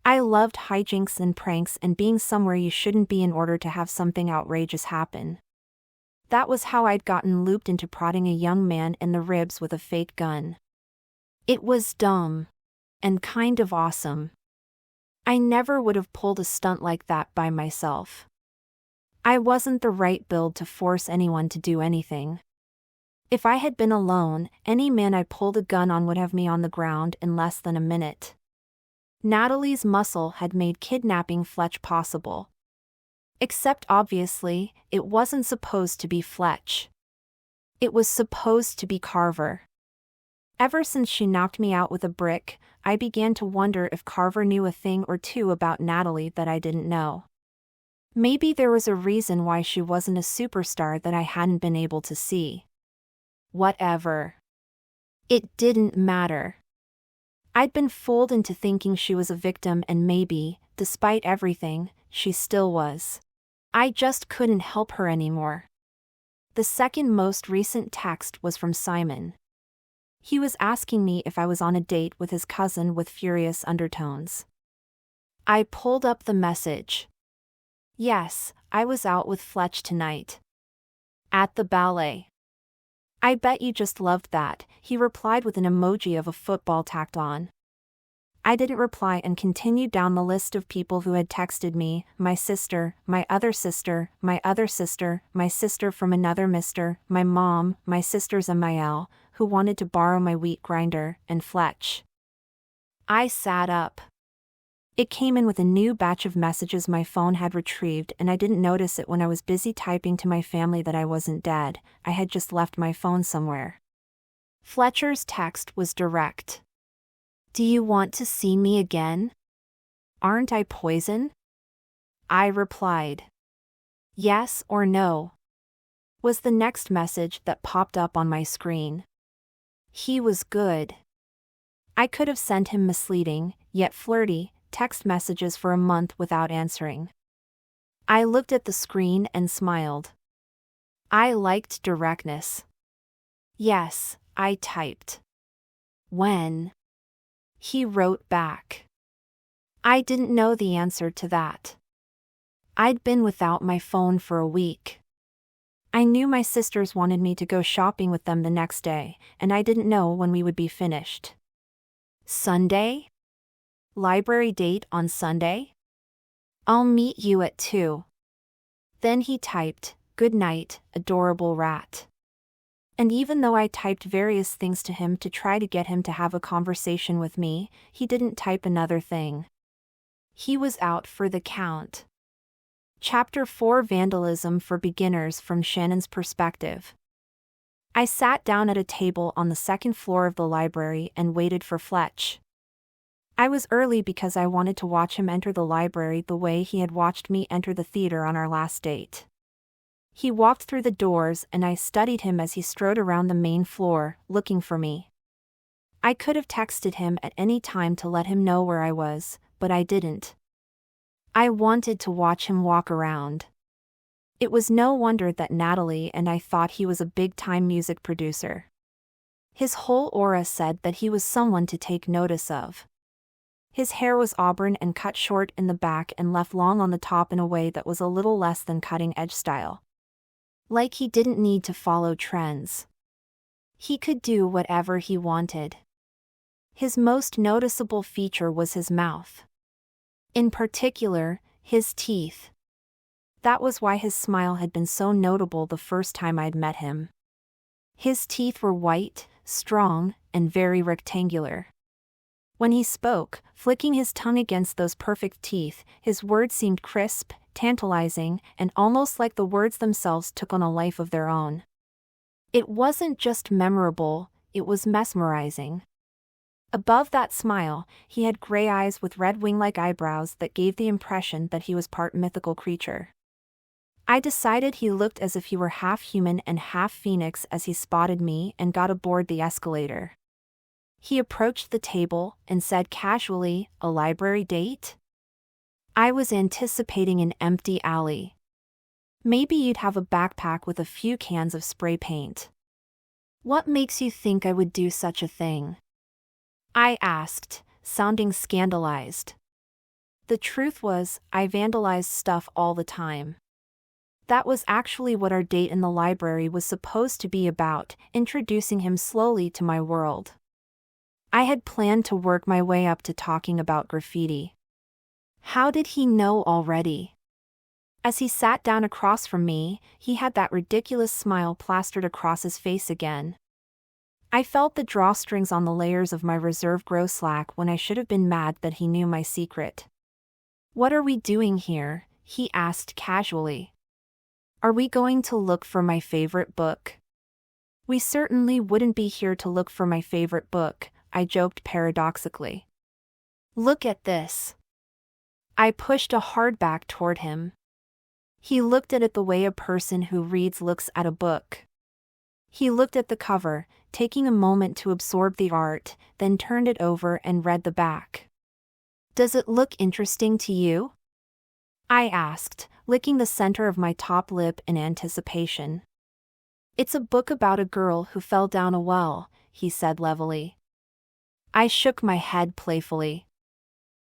I loved hijinks and pranks and being somewhere you shouldn't be in order to have something outrageous happen. That was how I'd gotten looped into prodding a young man in the ribs with a fake gun. It was dumb. And kind of awesome. I never would have pulled a stunt like that by myself. I wasn't the right build to force anyone to do anything. If I had been alone, any man I pulled a gun on would have me on the ground in less than a minute. Natalie's muscle had made kidnapping Fletch possible. Except obviously, it wasn't supposed to be Fletch. It was supposed to be Carver. Ever since she knocked me out with a brick, I began to wonder if Carver knew a thing or two about Natalie that I didn't know. Maybe there was a reason why she wasn't a superstar that I hadn't been able to see. Whatever. It didn't matter. I'd been fooled into thinking she was a victim and maybe, despite everything, she still was. I just couldn't help her anymore. The second most recent text was from Simon. He was asking me if I was on a date with his cousin with furious undertones. I pulled up the message. Yes, I was out with Fletch tonight. At the ballet. I bet you just loved that, he replied with an emoji of a football tacked on. I didn't reply and continued down the list of people who had texted me, my sister, my other sister, my other sister, my sister from another mister, my mom, my sister's MIL, who wanted to borrow my wheat grinder, and Fletch. I sat up. It came in with a new batch of messages my phone had retrieved and I didn't notice it when I was busy typing to my family that I wasn't dead, I had just left my phone somewhere. Fletcher's text was direct. Do you want to see me again? Aren't I poison? I replied. Yes or no? Was the next message that popped up on my screen. He was good. I could have sent him misleading, yet flirty, text messages for a month without answering. I looked at the screen and smiled. I liked directness. Yes, I typed. When? He wrote back. I didn't know the answer to that. I'd been without my phone for a week. I knew my sisters wanted me to go shopping with them the next day, and I didn't know when we would be finished. Sunday? Library date on Sunday? I'll meet you at 2. Then he typed, "Good night, adorable rat." And even though I typed various things to him to try to get him to have a conversation with me, he didn't type another thing. He was out for the count. Chapter 4: Vandalism for Beginners from Shannon's Perspective. I sat down at a table on the second floor of the library and waited for Fletch. I was early because I wanted to watch him enter the library the way he had watched me enter the theater on our last date. He walked through the doors and I studied him as he strode around the main floor, looking for me. I could have texted him at any time to let him know where I was, but I didn't. I wanted to watch him walk around. It was no wonder that Natalie and I thought he was a big-time music producer. His whole aura said that he was someone to take notice of. His hair was auburn and cut short in the back and left long on the top in a way that was a little less than cutting-edge style. Like he didn't need to follow trends. He could do whatever he wanted. His most noticeable feature was his mouth. In particular, his teeth. That was why his smile had been so notable the first time I'd met him. His teeth were white, strong, and very rectangular. When he spoke, flicking his tongue against those perfect teeth, his words seemed crisp, tantalizing, and almost like the words themselves took on a life of their own. It wasn't just memorable, it was mesmerizing. Above that smile, he had gray eyes with red wing-like eyebrows that gave the impression that he was part mythical creature. I decided he looked as if he were half human and half phoenix as he spotted me and got aboard the escalator. He approached the table and said casually, "A library date?" I was anticipating an empty alley. Maybe you'd have a backpack with a few cans of spray paint. "What makes you think I would do such a thing?" I asked, sounding scandalized. The truth was, I vandalized stuff all the time. That was actually what our date in the library was supposed to be about, introducing him slowly to my world. I had planned to work my way up to talking about graffiti. How did he know already? As he sat down across from me, he had that ridiculous smile plastered across his face again. I felt the drawstrings on the layers of my reserve grow slack when I should have been mad that he knew my secret. "What are we doing here?" he asked casually. "Are we going to look for my favorite book?" "We certainly wouldn't be here to look for my favorite book," I joked paradoxically. "Look at this." I pushed a hardback toward him. He looked at it the way a person who reads looks at a book. He looked at the cover, taking a moment to absorb the art, then turned it over and read the back. "Does it look interesting to you?" I asked, licking the center of my top lip in anticipation. "It's a book about a girl who fell down a well," he said levelly. I shook my head playfully.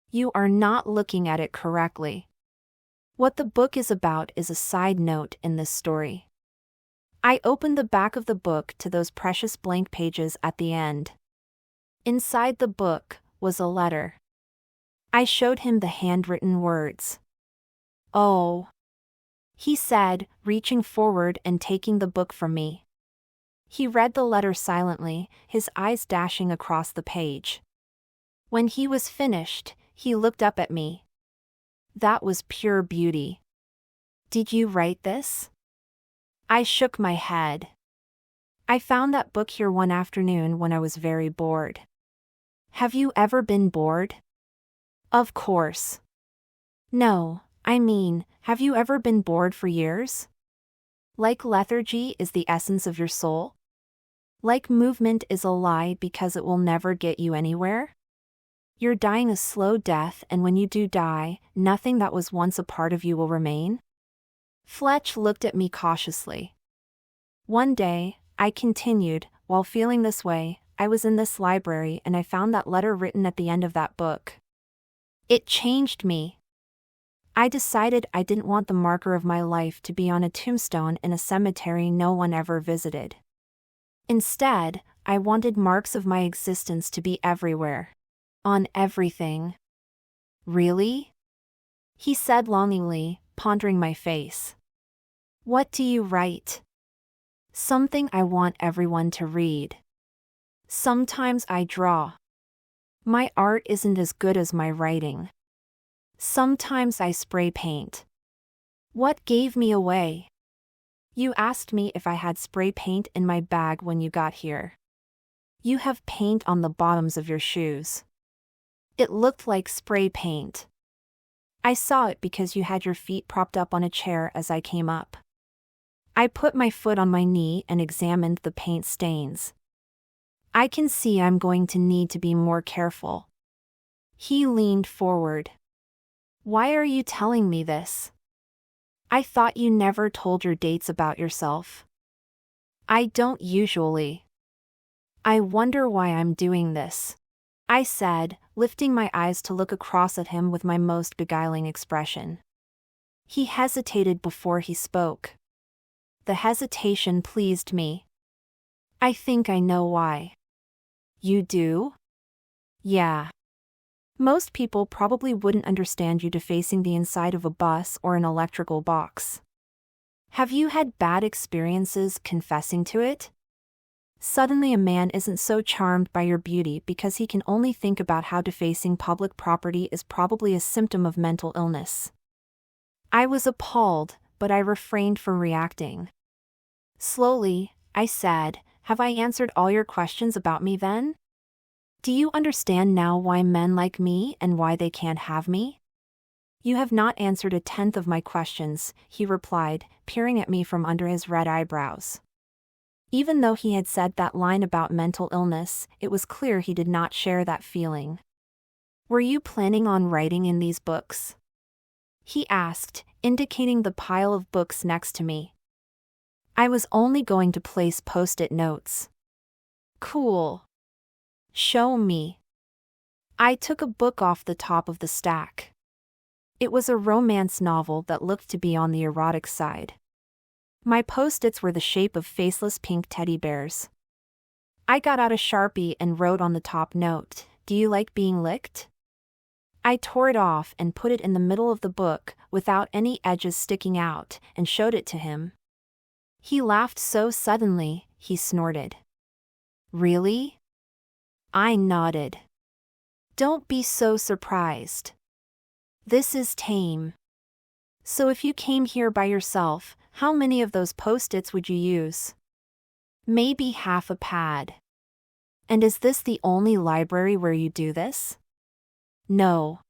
"You are not looking at it correctly. What the book is about is a side note in this story." I opened the back of the book to those precious blank pages at the end. Inside the book was a letter. I showed him the handwritten words. "Oh," he said, reaching forward and taking the book from me. He read the letter silently, his eyes dashing across the page. When he was finished, he looked up at me. That was pure beauty. "Did you write this?" I shook my head. "I found that book here one afternoon when I was very bored." "Have you ever been bored?" "Of course." "No, I mean, have you ever been bored for years? Like lethargy is the essence of your soul? Like movement is a lie because it will never get you anywhere? You're dying a slow death, and when you do die, nothing that was once a part of you will remain?" Fletch looked at me cautiously. "One day," I continued, "while feeling this way, I was in this library and I found that letter written at the end of that book. It changed me. I decided I didn't want the marker of my life to be on a tombstone in a cemetery no one ever visited. Instead, I wanted marks of my existence to be everywhere. On everything. Really? He said longingly, pondering my face. What do you write? Something I want everyone to read. Sometimes I draw. My art isn't as good as my writing. Sometimes I spray paint. What gave me away? You asked me if I had spray paint in my bag when you got here. You have paint on the bottoms of your shoes. It looked like spray paint. I saw it because you had your feet propped up on a chair as I came up. I put my foot on my knee and examined the paint stains. I can see I'm going to need to be more careful. He leaned forward. Why are you telling me this? I thought you never told your dates about yourself. I don't usually. I wonder why I'm doing this, I said, lifting my eyes to look across at him with my most beguiling expression. He hesitated before he spoke. The hesitation pleased me. I think I know why. You do? Yeah. Most people probably wouldn't understand you defacing the inside of a bus or an electrical box. Have you had bad experiences confessing to it? Suddenly a man isn't so charmed by your beauty because he can only think about how defacing public property is probably a symptom of mental illness. I was appalled, but I refrained from reacting. Slowly, I said, have I answered all your questions about me then? Do you understand now why men like me and why they can't have me? You have not answered a tenth of my questions, he replied, peering at me from under his red eyebrows. Even though he had said that line about mental illness, it was clear he did not share that feeling. Were you planning on writing in these books? He asked, indicating the pile of books next to me. I was only going to place post-it notes. Cool. Show me. I took a book off the top of the stack. It was a romance novel that looked to be on the erotic side. My post-its were the shape of faceless pink teddy bears. I got out a Sharpie and wrote on the top note, "Do you like being licked?" I tore it off and put it in the middle of the book, without any edges sticking out, and showed it to him. He laughed so suddenly, he snorted. Really? I nodded. Don't be so surprised. This is tame. So if you came here by yourself, how many of those post-its would you use? Maybe half a pad. And is this the only library where you do this? No.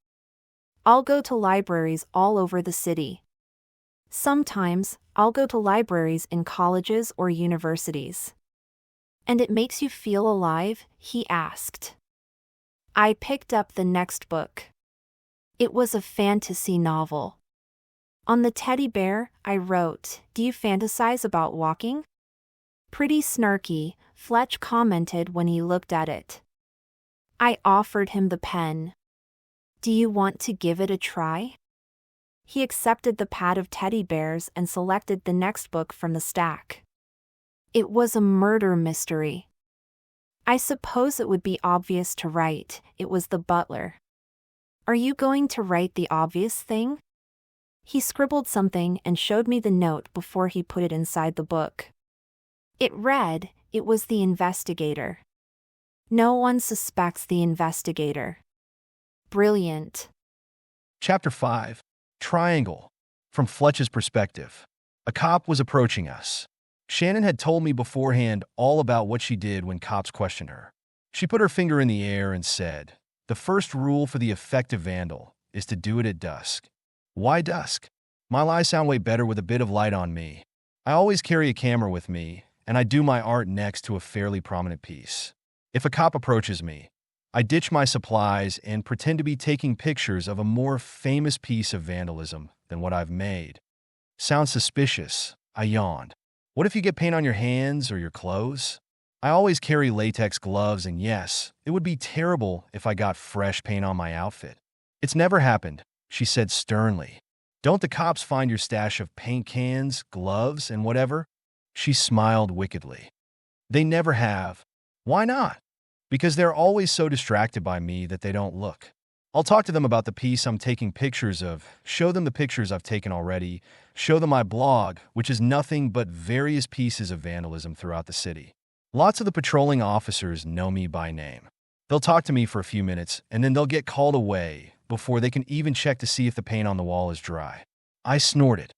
I'll go to libraries all over the city. Sometimes, I'll go to libraries in colleges or universities. And it makes you feel alive? He asked. I picked up the next book. It was a fantasy novel. On the teddy bear, I wrote, "Do you fantasize about walking?" Pretty snarky, Fletch commented when he looked at it. I offered him the pen. Do you want to give it a try? He accepted the pad of teddy bears and selected the next book from the stack. It was a murder mystery. I suppose it would be obvious to write, it was The Butler. Are you going to write the obvious thing? He scribbled something and showed me the note before he put it inside the book. It read, "It was the investigator. No one suspects the investigator." Brilliant. Chapter 5. Triangle. From Fletch's perspective. A cop was approaching us. Shannon had told me beforehand all about what she did when cops questioned her. She put her finger in the air and said, "The first rule for the effective vandal is to do it at dusk." Why dusk? My lies sound way better with a bit of light on me. I always carry a camera with me, and I do my art next to a fairly prominent piece. If a cop approaches me, I ditch my supplies and pretend to be taking pictures of a more famous piece of vandalism than what I've made. Sounds suspicious, I yawned. What if you get paint on your hands or your clothes? I always carry latex gloves, and yes, it would be terrible if I got fresh paint on my outfit. It's never happened, she said sternly. Don't the cops find your stash of paint cans, gloves, and whatever? She smiled wickedly. They never have. Why not? Because they're always so distracted by me that they don't look. I'll talk to them about the piece I'm taking pictures of, show them the pictures I've taken already, show them my blog, which is nothing but various pieces of vandalism throughout the city. Lots of the patrolling officers know me by name. They'll talk to me for a few minutes, and then they'll get called away before they can even check to see if the paint on the wall is dry. I snorted.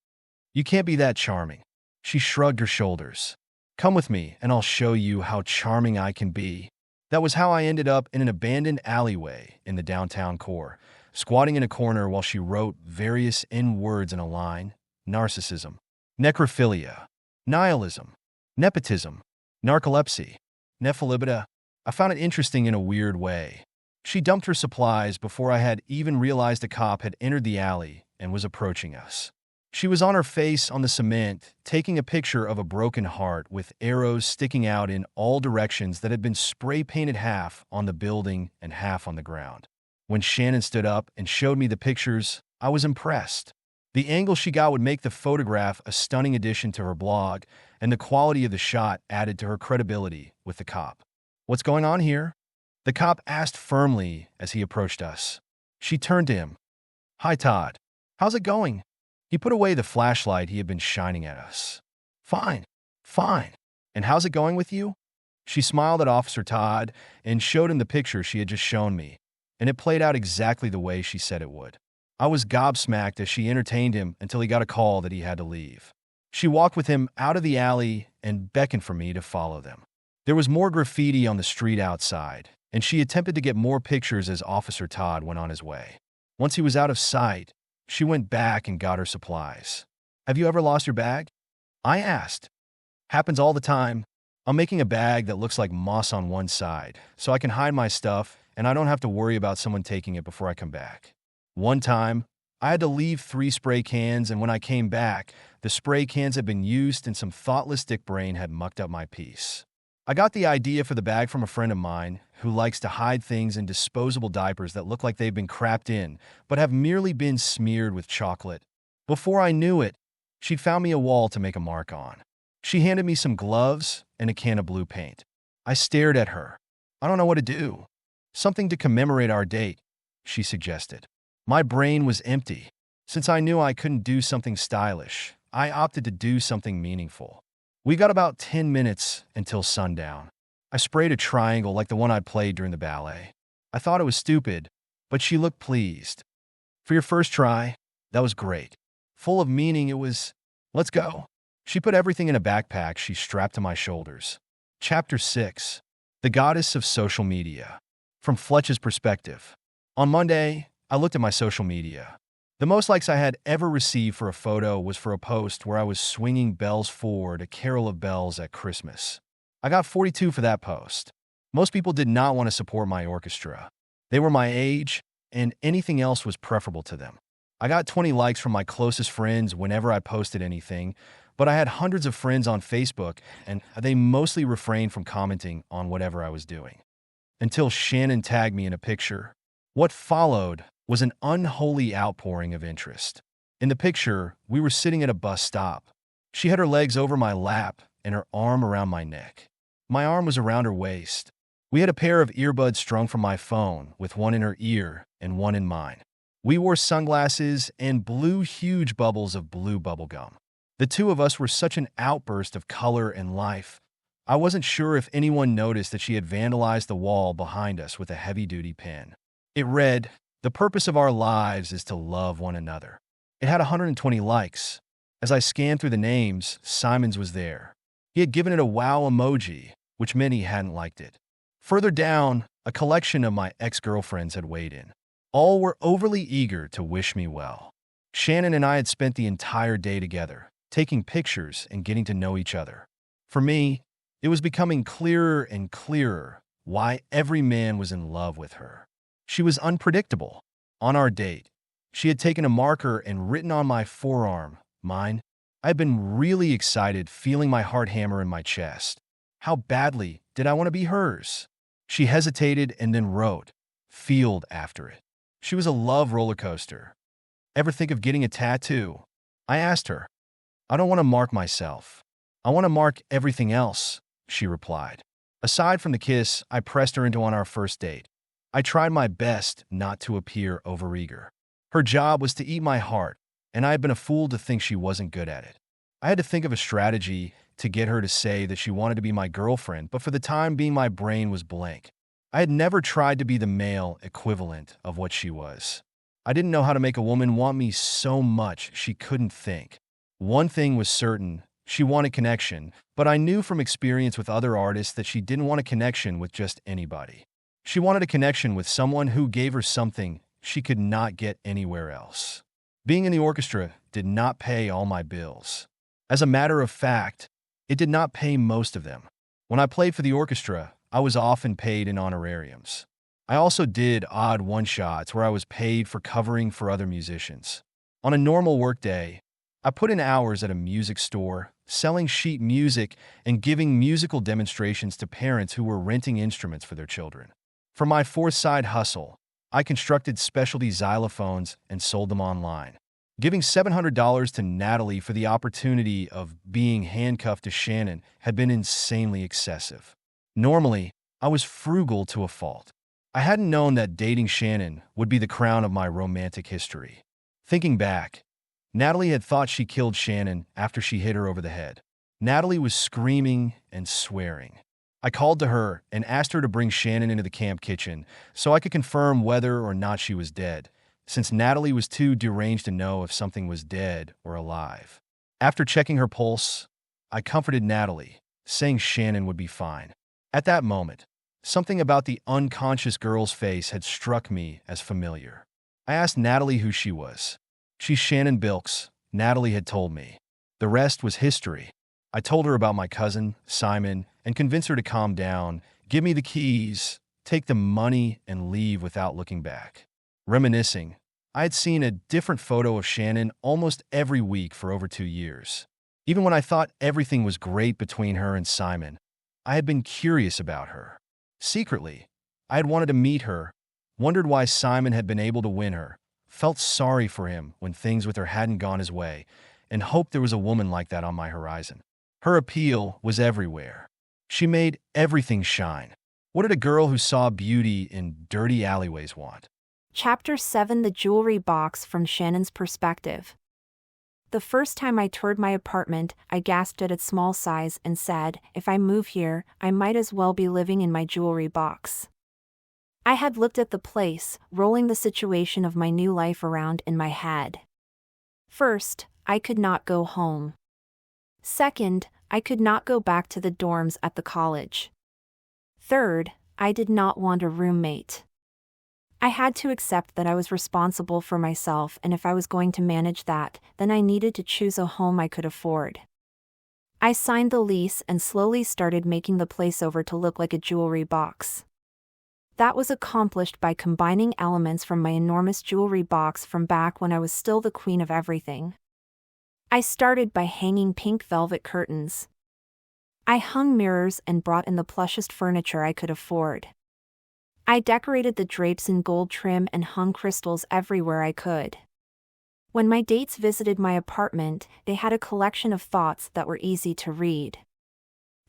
You can't be that charming. She shrugged her shoulders. Come with me, and I'll show you how charming I can be. That was how I ended up in an abandoned alleyway in the downtown core, squatting in a corner while she wrote various N-words in a line: narcissism, necrophilia, nihilism, nepotism, narcolepsy, nephalibida. I found it interesting in a weird way. She dumped her supplies before I had even realized a cop had entered the alley and was approaching us. She was on her face on the cement, taking a picture of a broken heart with arrows sticking out in all directions that had been spray-painted half on the building and half on the ground. When Shannon stood up and showed me the pictures, I was impressed. The angle she got would make the photograph a stunning addition to her blog, and the quality of the shot added to her credibility with the cop. What's going on here? The cop asked firmly as he approached us. She turned to him. Hi, Todd. How's it going? He put away the flashlight he had been shining at us. Fine, fine. And how's it going with you? She smiled at Officer Todd and showed him the picture she had just shown me, and it played out exactly the way she said it would. I was gobsmacked as she entertained him until he got a call that he had to leave. She walked with him out of the alley and beckoned for me to follow them. There was more graffiti on the street outside, and she attempted to get more pictures as Officer Todd went on his way. Once he was out of sight, she went back and got her supplies. Have you ever lost your bag? I asked. Happens all the time. I'm making a bag that looks like moss on one side, so I can hide my stuff and I don't have to worry about someone taking it before I come back. One time, I had to leave 3 spray cans, and when I came back, the spray cans had been used and some thoughtless dick brain had mucked up my piece. I got the idea for the bag from a friend of mine who likes to hide things in disposable diapers that look like they've been crapped in, but have merely been smeared with chocolate. Before I knew it, she'd found me a wall to make a mark on. She handed me some gloves and a can of blue paint. I stared at her. I don't know what to do. Something to commemorate our date, she suggested. My brain was empty. Since I knew I couldn't do something stylish, I opted to do something meaningful. We got about 10 minutes until sundown. I sprayed a triangle like the one I'd played during the ballet. I thought it was stupid, but she looked pleased. For your first try, that was great. Full of meaning, it was, let's go. She put everything in a backpack she strapped to my shoulders. Chapter 6. The Goddess of Social Media. From Fletch's perspective. On Monday, I looked at my social media. The most likes I had ever received for a photo was for a post where I was swinging bells forward, a carol of bells at Christmas. I got 42 for that post. Most people did not want to support my orchestra. They were my age, and anything else was preferable to them. I got 20 likes from my closest friends whenever I posted anything, but I had hundreds of friends on Facebook, and they mostly refrained from commenting on whatever I was doing. Until Shannon tagged me in a picture. What followed was an unholy outpouring of interest. In the picture, we were sitting at a bus stop. She had her legs over my lap and her arm around my neck. My arm was around her waist. We had a pair of earbuds strung from my phone, with one in her ear and one in mine. We wore sunglasses and blew huge bubbles of blue bubblegum. The two of us were such an outburst of color and life. I wasn't sure if anyone noticed that she had vandalized the wall behind us with a heavy-duty pen. It read, "The purpose of our lives is to love one another." It had 120 likes. As I scanned through the names, Simon's was there. He had given it a wow emoji, which meant he hadn't liked it. Further down, a collection of my ex-girlfriends had weighed in. All were overly eager to wish me well. Shannon and I had spent the entire day together, taking pictures and getting to know each other. For me, it was becoming clearer and clearer why every man was in love with her. She was unpredictable. On our date, she had taken a marker and written on my forearm, mine. I had been really excited, feeling my heart hammer in my chest. How badly did I want to be hers? She hesitated and then wrote, "Field" after it. She was a love roller coaster. Ever think of getting a tattoo? I asked her. I don't want to mark myself. I want to mark everything else, she replied. Aside from the kiss I pressed her into on our first date, I tried my best not to appear overeager. Her job was to eat my heart, and I had been a fool to think she wasn't good at it. I had to think of a strategy to get her to say that she wanted to be my girlfriend, but for the time being, my brain was blank. I had never tried to be the male equivalent of what she was. I didn't know how to make a woman want me so much she couldn't think. One thing was certain, she wanted connection, but I knew from experience with other artists that she didn't want a connection with just anybody. She wanted a connection with someone who gave her something she could not get anywhere else. Being in the orchestra did not pay all my bills. As a matter of fact, it did not pay most of them. When I played for the orchestra, I was often paid in honorariums. I also did odd one-shots where I was paid for covering for other musicians. On a normal workday, I put in hours at a music store, selling sheet music and giving musical demonstrations to parents who were renting instruments for their children. For my fourth side hustle, I constructed specialty xylophones and sold them online. Giving $700 to Natalie for the opportunity of being handcuffed to Shannon had been insanely excessive. Normally, I was frugal to a fault. I hadn't known that dating Shannon would be the crown of my romantic history. Thinking back, Natalie had thought she killed Shannon after she hit her over the head. Natalie was screaming and swearing. I called to her and asked her to bring Shannon into the camp kitchen so I could confirm whether or not she was dead, since Natalie was too deranged to know if something was dead or alive. After checking her pulse, I comforted Natalie, saying Shannon would be fine. At that moment, something about the unconscious girl's face had struck me as familiar. I asked Natalie who she was. "She's Shannon Bilks," Natalie had told me. The rest was history. I told her about my cousin, Simon, and convinced her to calm down, give me the keys, take the money, and leave without looking back. Reminiscing, I had seen a different photo of Shannon almost every week for over 2 years. Even when I thought everything was great between her and Simon, I had been curious about her. Secretly, I had wanted to meet her, wondered why Simon had been able to win her, felt sorry for him when things with her hadn't gone his way, and hoped there was a woman like that on my horizon. Her appeal was everywhere. She made everything shine. What did a girl who saw beauty in dirty alleyways want? Chapter 7: The Jewelry Box from Shannon's Perspective. The first time I toured my apartment, I gasped at its small size and said, if I move here, I might as well be living in my jewelry box. I had looked at the place, rolling the situation of my new life around in my head. First, I could not go home. Second, I could not go back to the dorms at the college. Third, I did not want a roommate. I had to accept that I was responsible for myself, and if I was going to manage that, then I needed to choose a home I could afford. I signed the lease and slowly started making the place over to look like a jewelry box. That was accomplished by combining elements from my enormous jewelry box from back when I was still the queen of everything. I started by hanging pink velvet curtains. I hung mirrors and brought in the plushest furniture I could afford. I decorated the drapes in gold trim and hung crystals everywhere I could. When my dates visited my apartment, they had a collection of thoughts that were easy to read.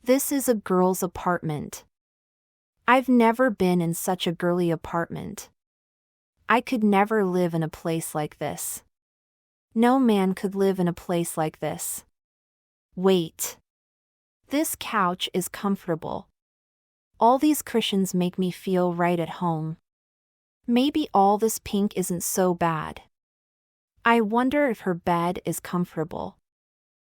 This is a girl's apartment. I've never been in such a girly apartment. I could never live in a place like this. No man could live in a place like this. Wait. This couch is comfortable. All these cushions make me feel right at home. Maybe all this pink isn't so bad. I wonder if her bed is comfortable.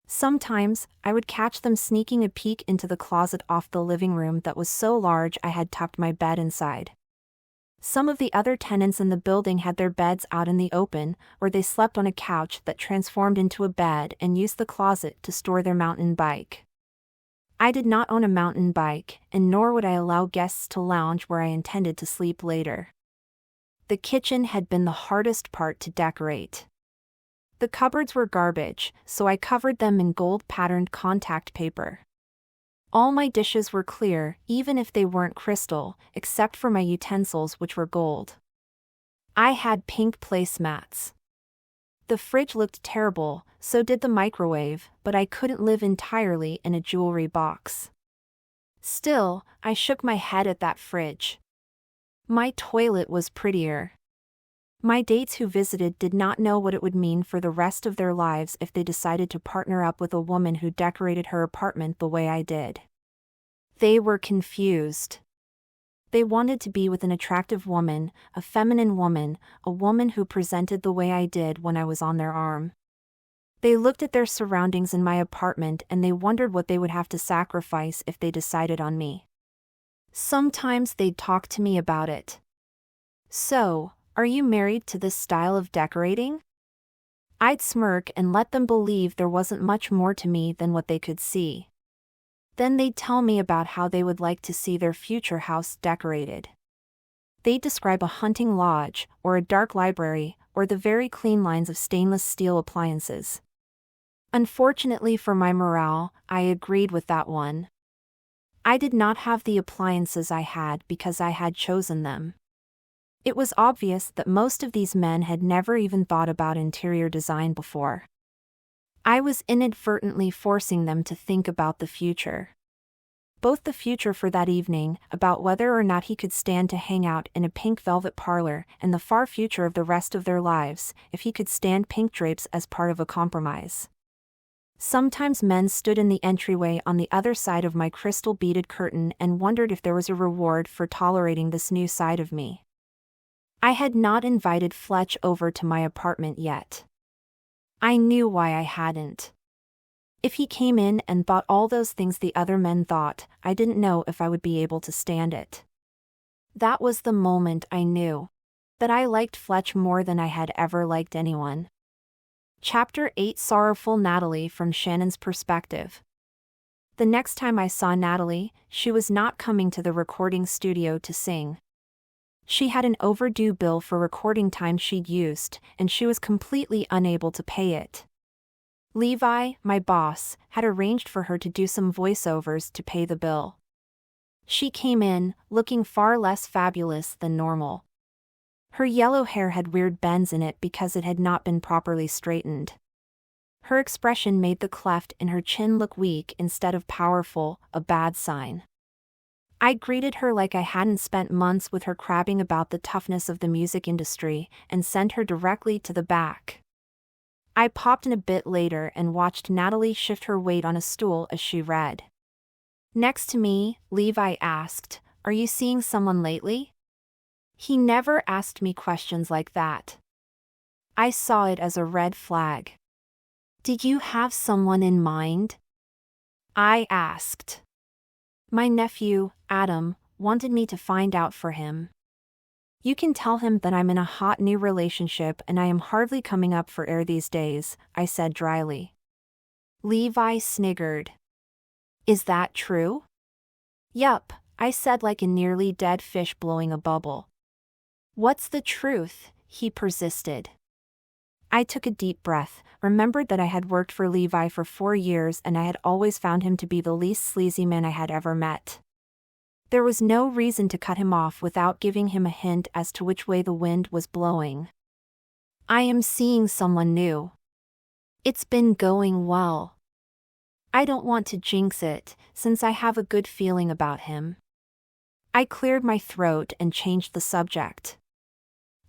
Sometimes, I would catch them sneaking a peek into the closet off the living room that was so large I had tucked my bed inside. Some of the other tenants in the building had their beds out in the open, or they slept on a couch that transformed into a bed and used the closet to store their mountain bike. I did not own a mountain bike, and nor would I allow guests to lounge where I intended to sleep later. The kitchen had been the hardest part to decorate. The cupboards were garbage, so I covered them in gold-patterned contact paper. All my dishes were clear, even if they weren't crystal, except for my utensils, which were gold. I had pink placemats. The fridge looked terrible, so did the microwave, but I couldn't live entirely in a jewelry box. Still, I shook my head at that fridge. My toilet was prettier. My dates who visited did not know what it would mean for the rest of their lives if they decided to partner up with a woman who decorated her apartment the way I did. They were confused. They wanted to be with an attractive woman, a feminine woman, a woman who presented the way I did when I was on their arm. They looked at their surroundings in my apartment and they wondered what they would have to sacrifice if they decided on me. Sometimes they'd talk to me about it. So, are you married to this style of decorating? I'd smirk and let them believe there wasn't much more to me than what they could see. Then they'd tell me about how they would like to see their future house decorated. They'd describe a hunting lodge, or a dark library, or the very clean lines of stainless steel appliances. Unfortunately for my morale, I agreed with that one. I did not have the appliances I had because I had chosen them. It was obvious that most of these men had never even thought about interior design before. I was inadvertently forcing them to think about the future. Both the future for that evening, about whether or not he could stand to hang out in a pink velvet parlor, and the far future of the rest of their lives, if he could stand pink drapes as part of a compromise. Sometimes men stood in the entryway on the other side of my crystal-beaded curtain and wondered if there was a reward for tolerating this new side of me. I had not invited Fletch over to my apartment yet. I knew why I hadn't. If he came in and thought all those things the other men thought, I didn't know if I would be able to stand it. That was the moment I knew that I liked Fletch more than I had ever liked anyone. Chapter 8: Sorrowful Natalie from Shannon's Perspective. The next time I saw Natalie, she was not coming to the recording studio to sing. She had an overdue bill for recording time she'd used, and she was completely unable to pay it. Levi, my boss, had arranged for her to do some voiceovers to pay the bill. She came in, looking far less fabulous than normal. Her yellow hair had weird bends in it because it had not been properly straightened. Her expression made the cleft in her chin look weak instead of powerful, a bad sign. I greeted her like I hadn't spent months with her crabbing about the toughness of the music industry, and sent her directly to the back. I popped in a bit later and watched Natalie shift her weight on a stool as she read. Next to me, Levi asked, "Are you seeing someone lately?" He never asked me questions like that. I saw it as a red flag. "Did you have someone in mind?" I asked. "My nephew, Adam, wanted me to find out for him. You can tell him that I'm in a hot new relationship and I am hardly coming up for air these days," I said dryly. Levi sniggered. "Is that true?" "Yup," I said like a nearly dead fish blowing a bubble. "What's the truth?" he persisted. I took a deep breath, remembered that I had worked for Levi for 4 years and I had always found him to be the least sleazy man I had ever met. There was no reason to cut him off without giving him a hint as to which way the wind was blowing. "I am seeing someone new. It's been going well. I don't want to jinx it, since I have a good feeling about him." I cleared my throat and changed the subject.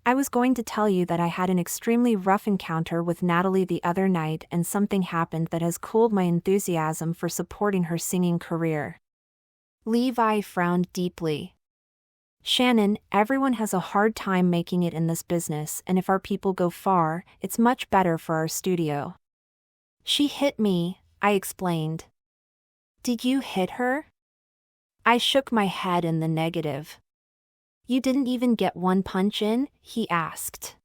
"I was going to tell you that I had an extremely rough encounter with Natalie the other night and something happened that has cooled my enthusiasm for supporting her singing career." Levi frowned deeply. "Shannon, everyone has a hard time making it in this business, and if our people go far, it's much better for our studio." "She hit me," I explained. "Did you hit her?" I shook my head in the negative. "You didn't even get one punch in?" he asked.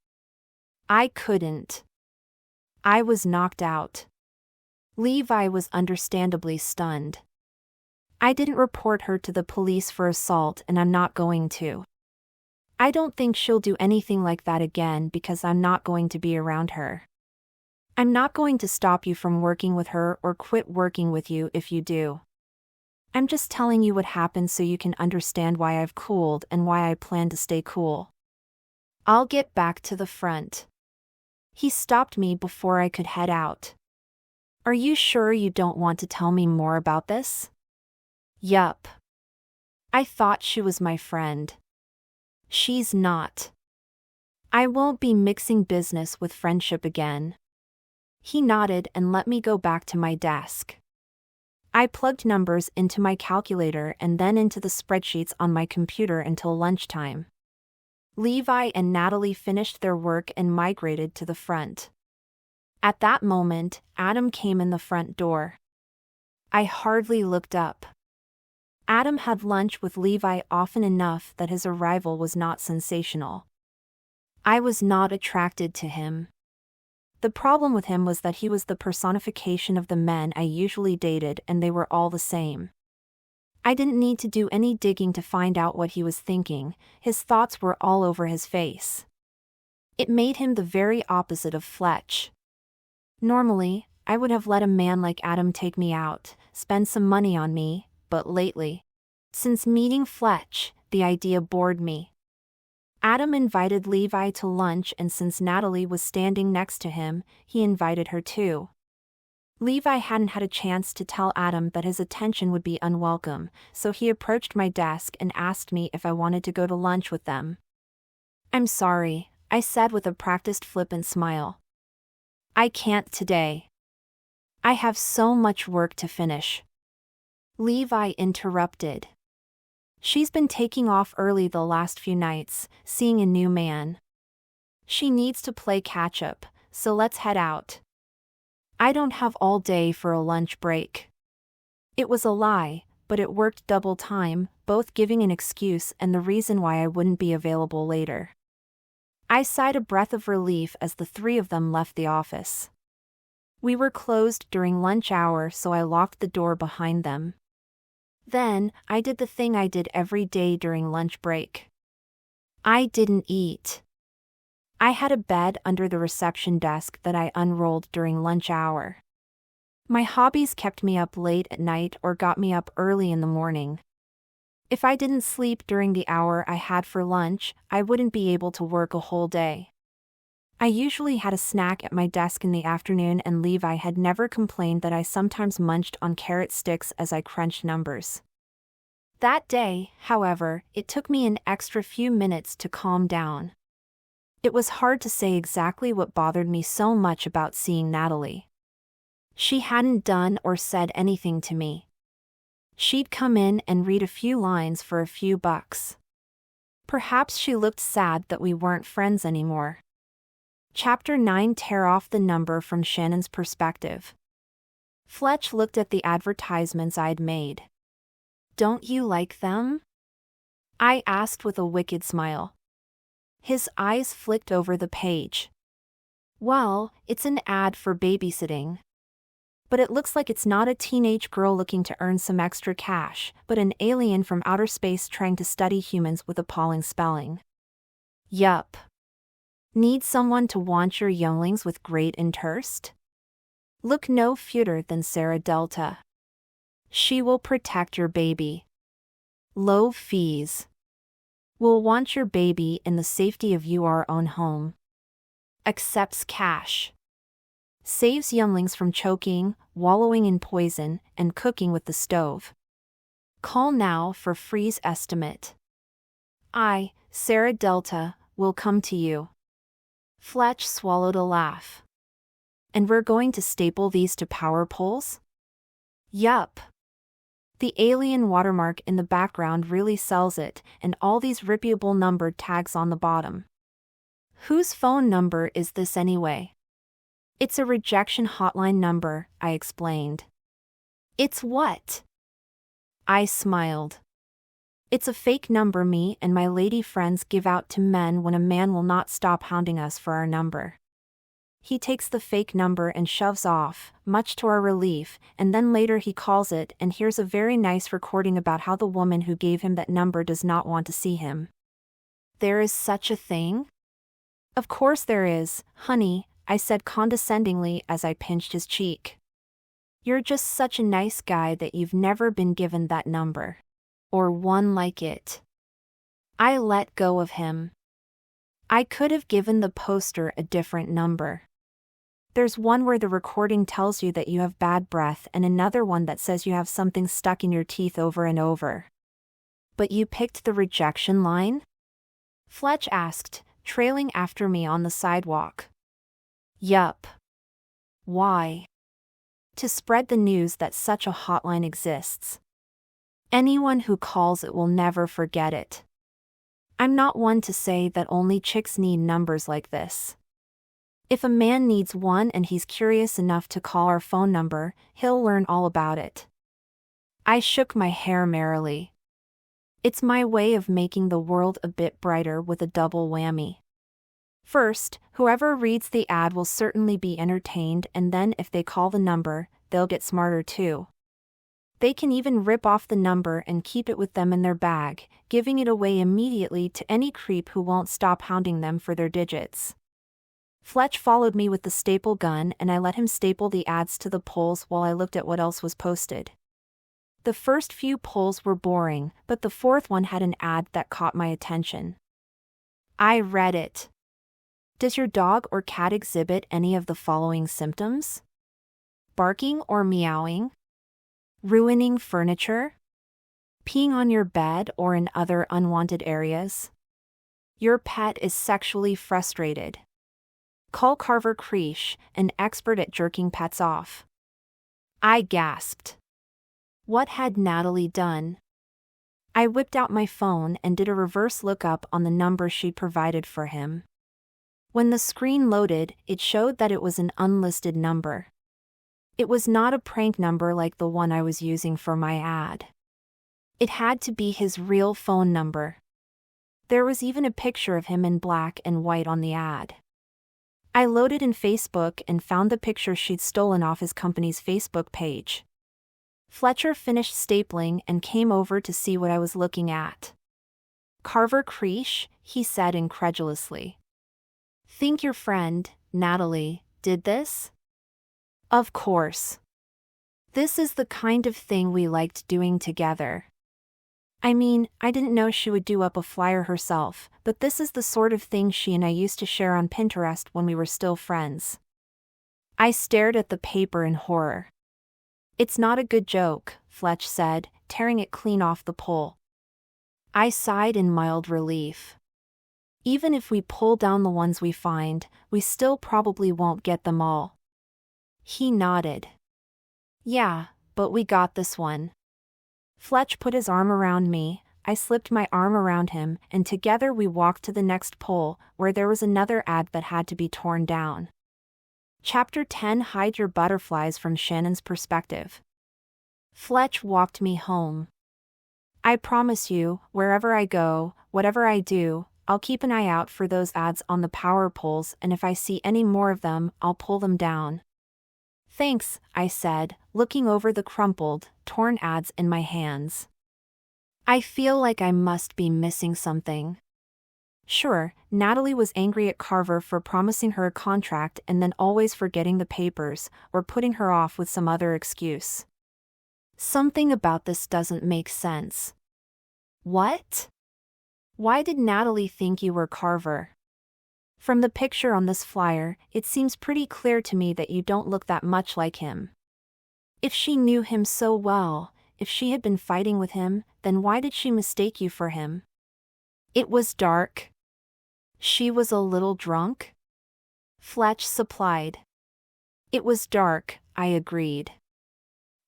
I couldn't. I was knocked out. Levi was understandably stunned. "I didn't report her to the police for assault and I'm not going to. I don't think she'll do anything like that again because I'm not going to be around her. I'm not going to stop you from working with her or quit working with you if you do. I'm just telling you what happened so you can understand why I've cooled and why I plan to stay cool. I'll get back to the front." He stopped me before I could head out. "Are you sure you don't want to tell me more about this?" "Yup." I thought she was my friend. She's not. I won't be mixing business with friendship again. He nodded and let me go back to my desk. I plugged numbers into my calculator and then into the spreadsheets on my computer until lunchtime. Levi and Natalie finished their work and migrated to the front. At that moment, Adam came in the front door. I hardly looked up. Adam had lunch with Levi often enough that his arrival was not sensational. I was not attracted to him. The problem with him was that he was the personification of the men I usually dated, and they were all the same. I didn't need to do any digging to find out what he was thinking. His thoughts were all over his face. It made him the very opposite of Fletch. Normally, I would have let a man like Adam take me out, spend some money on me, but lately, since meeting Fletch, the idea bored me. Adam invited Levi to lunch, and since Natalie was standing next to him, he invited her too. Levi hadn't had a chance to tell Adam that his attention would be unwelcome, so he approached my desk and asked me if I wanted to go to lunch with them. "I'm sorry," I said with a practiced flippant smile. "I can't today. I have so much work to finish." Levi interrupted. "She's been taking off early the last few nights, seeing a new man. She needs to play catch-up, so let's head out. I don't have all day for a lunch break." It was a lie, but it worked double time, both giving an excuse and the reason why I wouldn't be available later. I sighed a breath of relief as the three of them left the office. We were closed during lunch hour, so I locked the door behind them. Then, I did the thing I did every day during lunch break. I didn't eat. I had a bed under the reception desk that I unrolled during lunch hour. My hobbies kept me up late at night or got me up early in the morning. If I didn't sleep during the hour I had for lunch, I wouldn't be able to work a whole day. I usually had a snack at my desk in the afternoon, and Levi had never complained that I sometimes munched on carrot sticks as I crunched numbers. That day, however, it took me an extra few minutes to calm down. It was hard to say exactly what bothered me so much about seeing Natalie. She hadn't done or said anything to me. She'd come in and read a few lines for a few bucks. Perhaps she looked sad that we weren't friends anymore. Chapter 9: Tear off the number from Shannon's perspective. Fletch looked at the advertisements I'd made. "Don't you like them?" I asked with a wicked smile. His eyes flicked over the page. "Well, it's an ad for babysitting. But it looks like it's not a teenage girl looking to earn some extra cash, but an alien from outer space trying to study humans with appalling spelling. Yup. Need someone to want your younglings with great interest? Look no feuder than Sarah Delta. She will protect your baby. Low fees. Will want your baby in the safety of your own home. Accepts cash. Saves younglings from choking, wallowing in poison, and cooking with the stove. Call now for freeze estimate. I, Sarah Delta, will come to you." Fletch swallowed a laugh. "And we're going to staple these to power poles?" "Yup. The alien watermark in the background really sells it, and all these rippable numbered tags on the bottom." "Whose phone number is this anyway?" "It's a rejection hotline number," I explained. "It's what?" I smiled. "It's a fake number me and my lady friends give out to men when a man will not stop hounding us for our number. He takes the fake number and shoves off, much to our relief, and then later he calls it and hears a very nice recording about how the woman who gave him that number does not want to see him." "There is such a thing?" "Of course there is, honey," I said condescendingly as I pinched his cheek. "You're just such a nice guy that you've never been given that number. Or one like it." I let go of him. I could have given the poster a different number. There's one where the recording tells you that you have bad breath and another one that says you have something stuck in your teeth over and over. But you picked the rejection line? Fletch asked, trailing after me on the sidewalk. Yup. Why? To spread the news that such a hotline exists. Anyone who calls it will never forget it. I'm not one to say that only chicks need numbers like this. If a man needs one and he's curious enough to call our phone number, he'll learn all about it. I shook my hair merrily. It's my way of making the world a bit brighter with a double whammy. First, whoever reads the ad will certainly be entertained, and then if they call the number, they'll get smarter too. They can even rip off the number and keep it with them in their bag, giving it away immediately to any creep who won't stop hounding them for their digits. Fletch followed me with the staple gun, and I let him staple the ads to the poles while I looked at what else was posted. The first few poles were boring, but the fourth one had an ad that caught my attention. I read it. Does your dog or cat exhibit any of the following symptoms? Barking or meowing? Ruining furniture? Peeing on your bed or in other unwanted areas? Your pet is sexually frustrated. Call Carver Creesh, an expert at jerking pets off. I gasped. What had Natalie done? I whipped out my phone and did a reverse lookup on the number she'd provided for him. When the screen loaded, it showed that it was an unlisted number. It was not a prank number like the one I was using for my ad. It had to be his real phone number. There was even a picture of him in black and white on the ad. I loaded in Facebook and found the picture she'd stolen off his company's Facebook page. Fletcher finished stapling and came over to see what I was looking at. Carver Creesh, he said incredulously. Think your friend, Natalie, did this? Of course. This is the kind of thing we liked doing together. I mean, I didn't know she would do up a flyer herself, but this is the sort of thing she and I used to share on Pinterest when we were still friends. I stared at the paper in horror. It's not a good joke, Fletch said, tearing it clean off the pole. I sighed in mild relief. Even if we pull down the ones we find, we still probably won't get them all. He nodded. Yeah, but we got this one. Fletch put his arm around me, I slipped my arm around him, and together we walked to the next pole, where there was another ad that had to be torn down. Chapter 10 Hide Your Butterflies from Shannon's Perspective. Fletch walked me home. I promise you, wherever I go, whatever I do, I'll keep an eye out for those ads on the power poles, and if I see any more of them, I'll pull them down. Thanks, I said, looking over the crumpled, torn ads in my hands. I feel like I must be missing something. Sure, Natalie was angry at Carver for promising her a contract and then always forgetting the papers, or putting her off with some other excuse. Something about this doesn't make sense. What? Why did Natalie think you were Carver? From the picture on this flyer, it seems pretty clear to me that you don't look that much like him. If she knew him so well, if she had been fighting with him, then why did she mistake you for him? It was dark. She was a little drunk? Fletch supplied. It was dark, I agreed.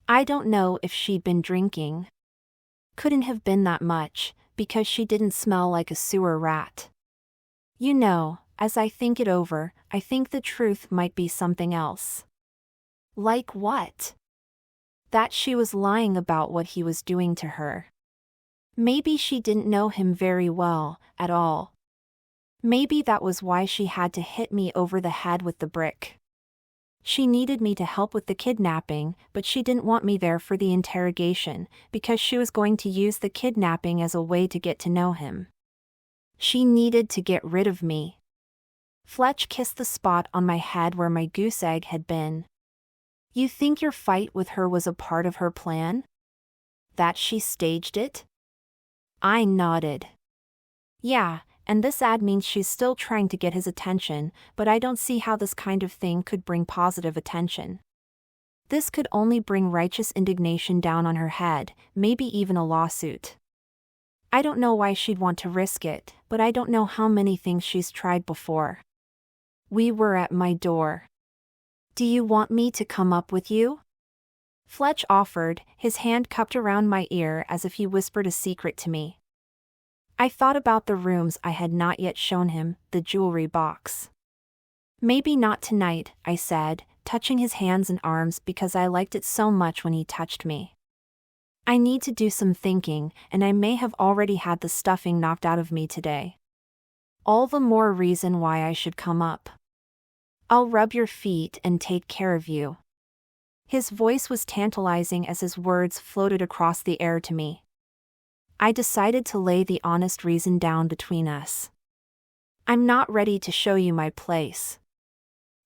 I don't know if she'd been drinking. Couldn't have been that much, because she didn't smell like a sewer rat. You know, as I think it over, I think the truth might be something else. Like what? That she was lying about what he was doing to her. Maybe she didn't know him very well, at all. Maybe that was why she had to hit me over the head with the brick. She needed me to help with the kidnapping, but she didn't want me there for the interrogation, because she was going to use the kidnapping as a way to get to know him. She needed to get rid of me. Fletch kissed the spot on my head where my goose egg had been. You think your fight with her was a part of her plan? That she staged it? I nodded. Yeah, and this ad means she's still trying to get his attention, but I don't see how this kind of thing could bring positive attention. This could only bring righteous indignation down on her head, maybe even a lawsuit. I don't know why she'd want to risk it, but I don't know how many things she's tried before. We were at my door. Do you want me to come up with you? Fletch offered, his hand cupped around my ear as if he whispered a secret to me. I thought about the rooms I had not yet shown him, the jewelry box. Maybe not tonight, I said, touching his hands and arms because I liked it so much when he touched me. I need to do some thinking, and I may have already had the stuffing knocked out of me today. All the more reason why I should come up. I'll rub your feet and take care of you. His voice was tantalizing as his words floated across the air to me. I decided to lay the honest reason down between us. I'm not ready to show you my place.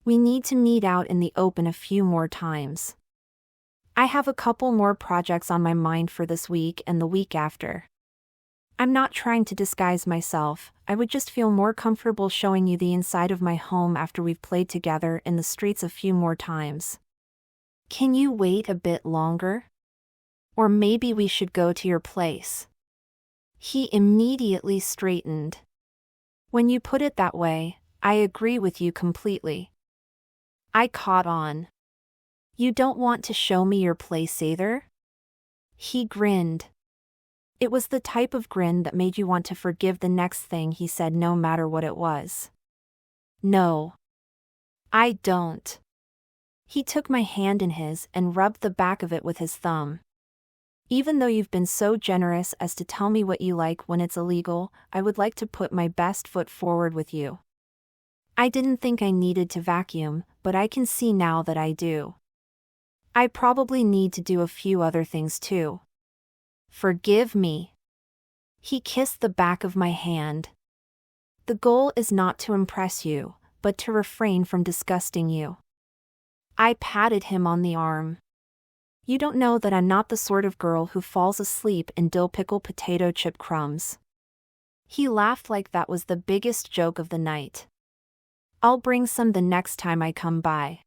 We need to meet out in the open a few more times. I have a couple more projects on my mind for this week and the week after. I'm not trying to disguise myself, I would just feel more comfortable showing you the inside of my home after we've played together in the streets a few more times. Can you wait a bit longer? Or maybe we should go to your place. He immediately straightened. When you put it that way, I agree with you completely. I caught on. You don't want to show me your place either? He grinned. It was the type of grin that made you want to forgive the next thing he said no matter what it was. No. I don't. He took my hand in his and rubbed the back of it with his thumb. Even though you've been so generous as to tell me what you like when it's illegal, I would like to put my best foot forward with you. I didn't think I needed to vacuum, but I can see now that I do. I probably need to do a few other things too. Forgive me. He kissed the back of my hand. The goal is not to impress you, but to refrain from disgusting you. I patted him on the arm. You don't know that I'm not the sort of girl who falls asleep in dill pickle potato chip crumbs. He laughed like that was the biggest joke of the night. I'll bring some the next time I come by.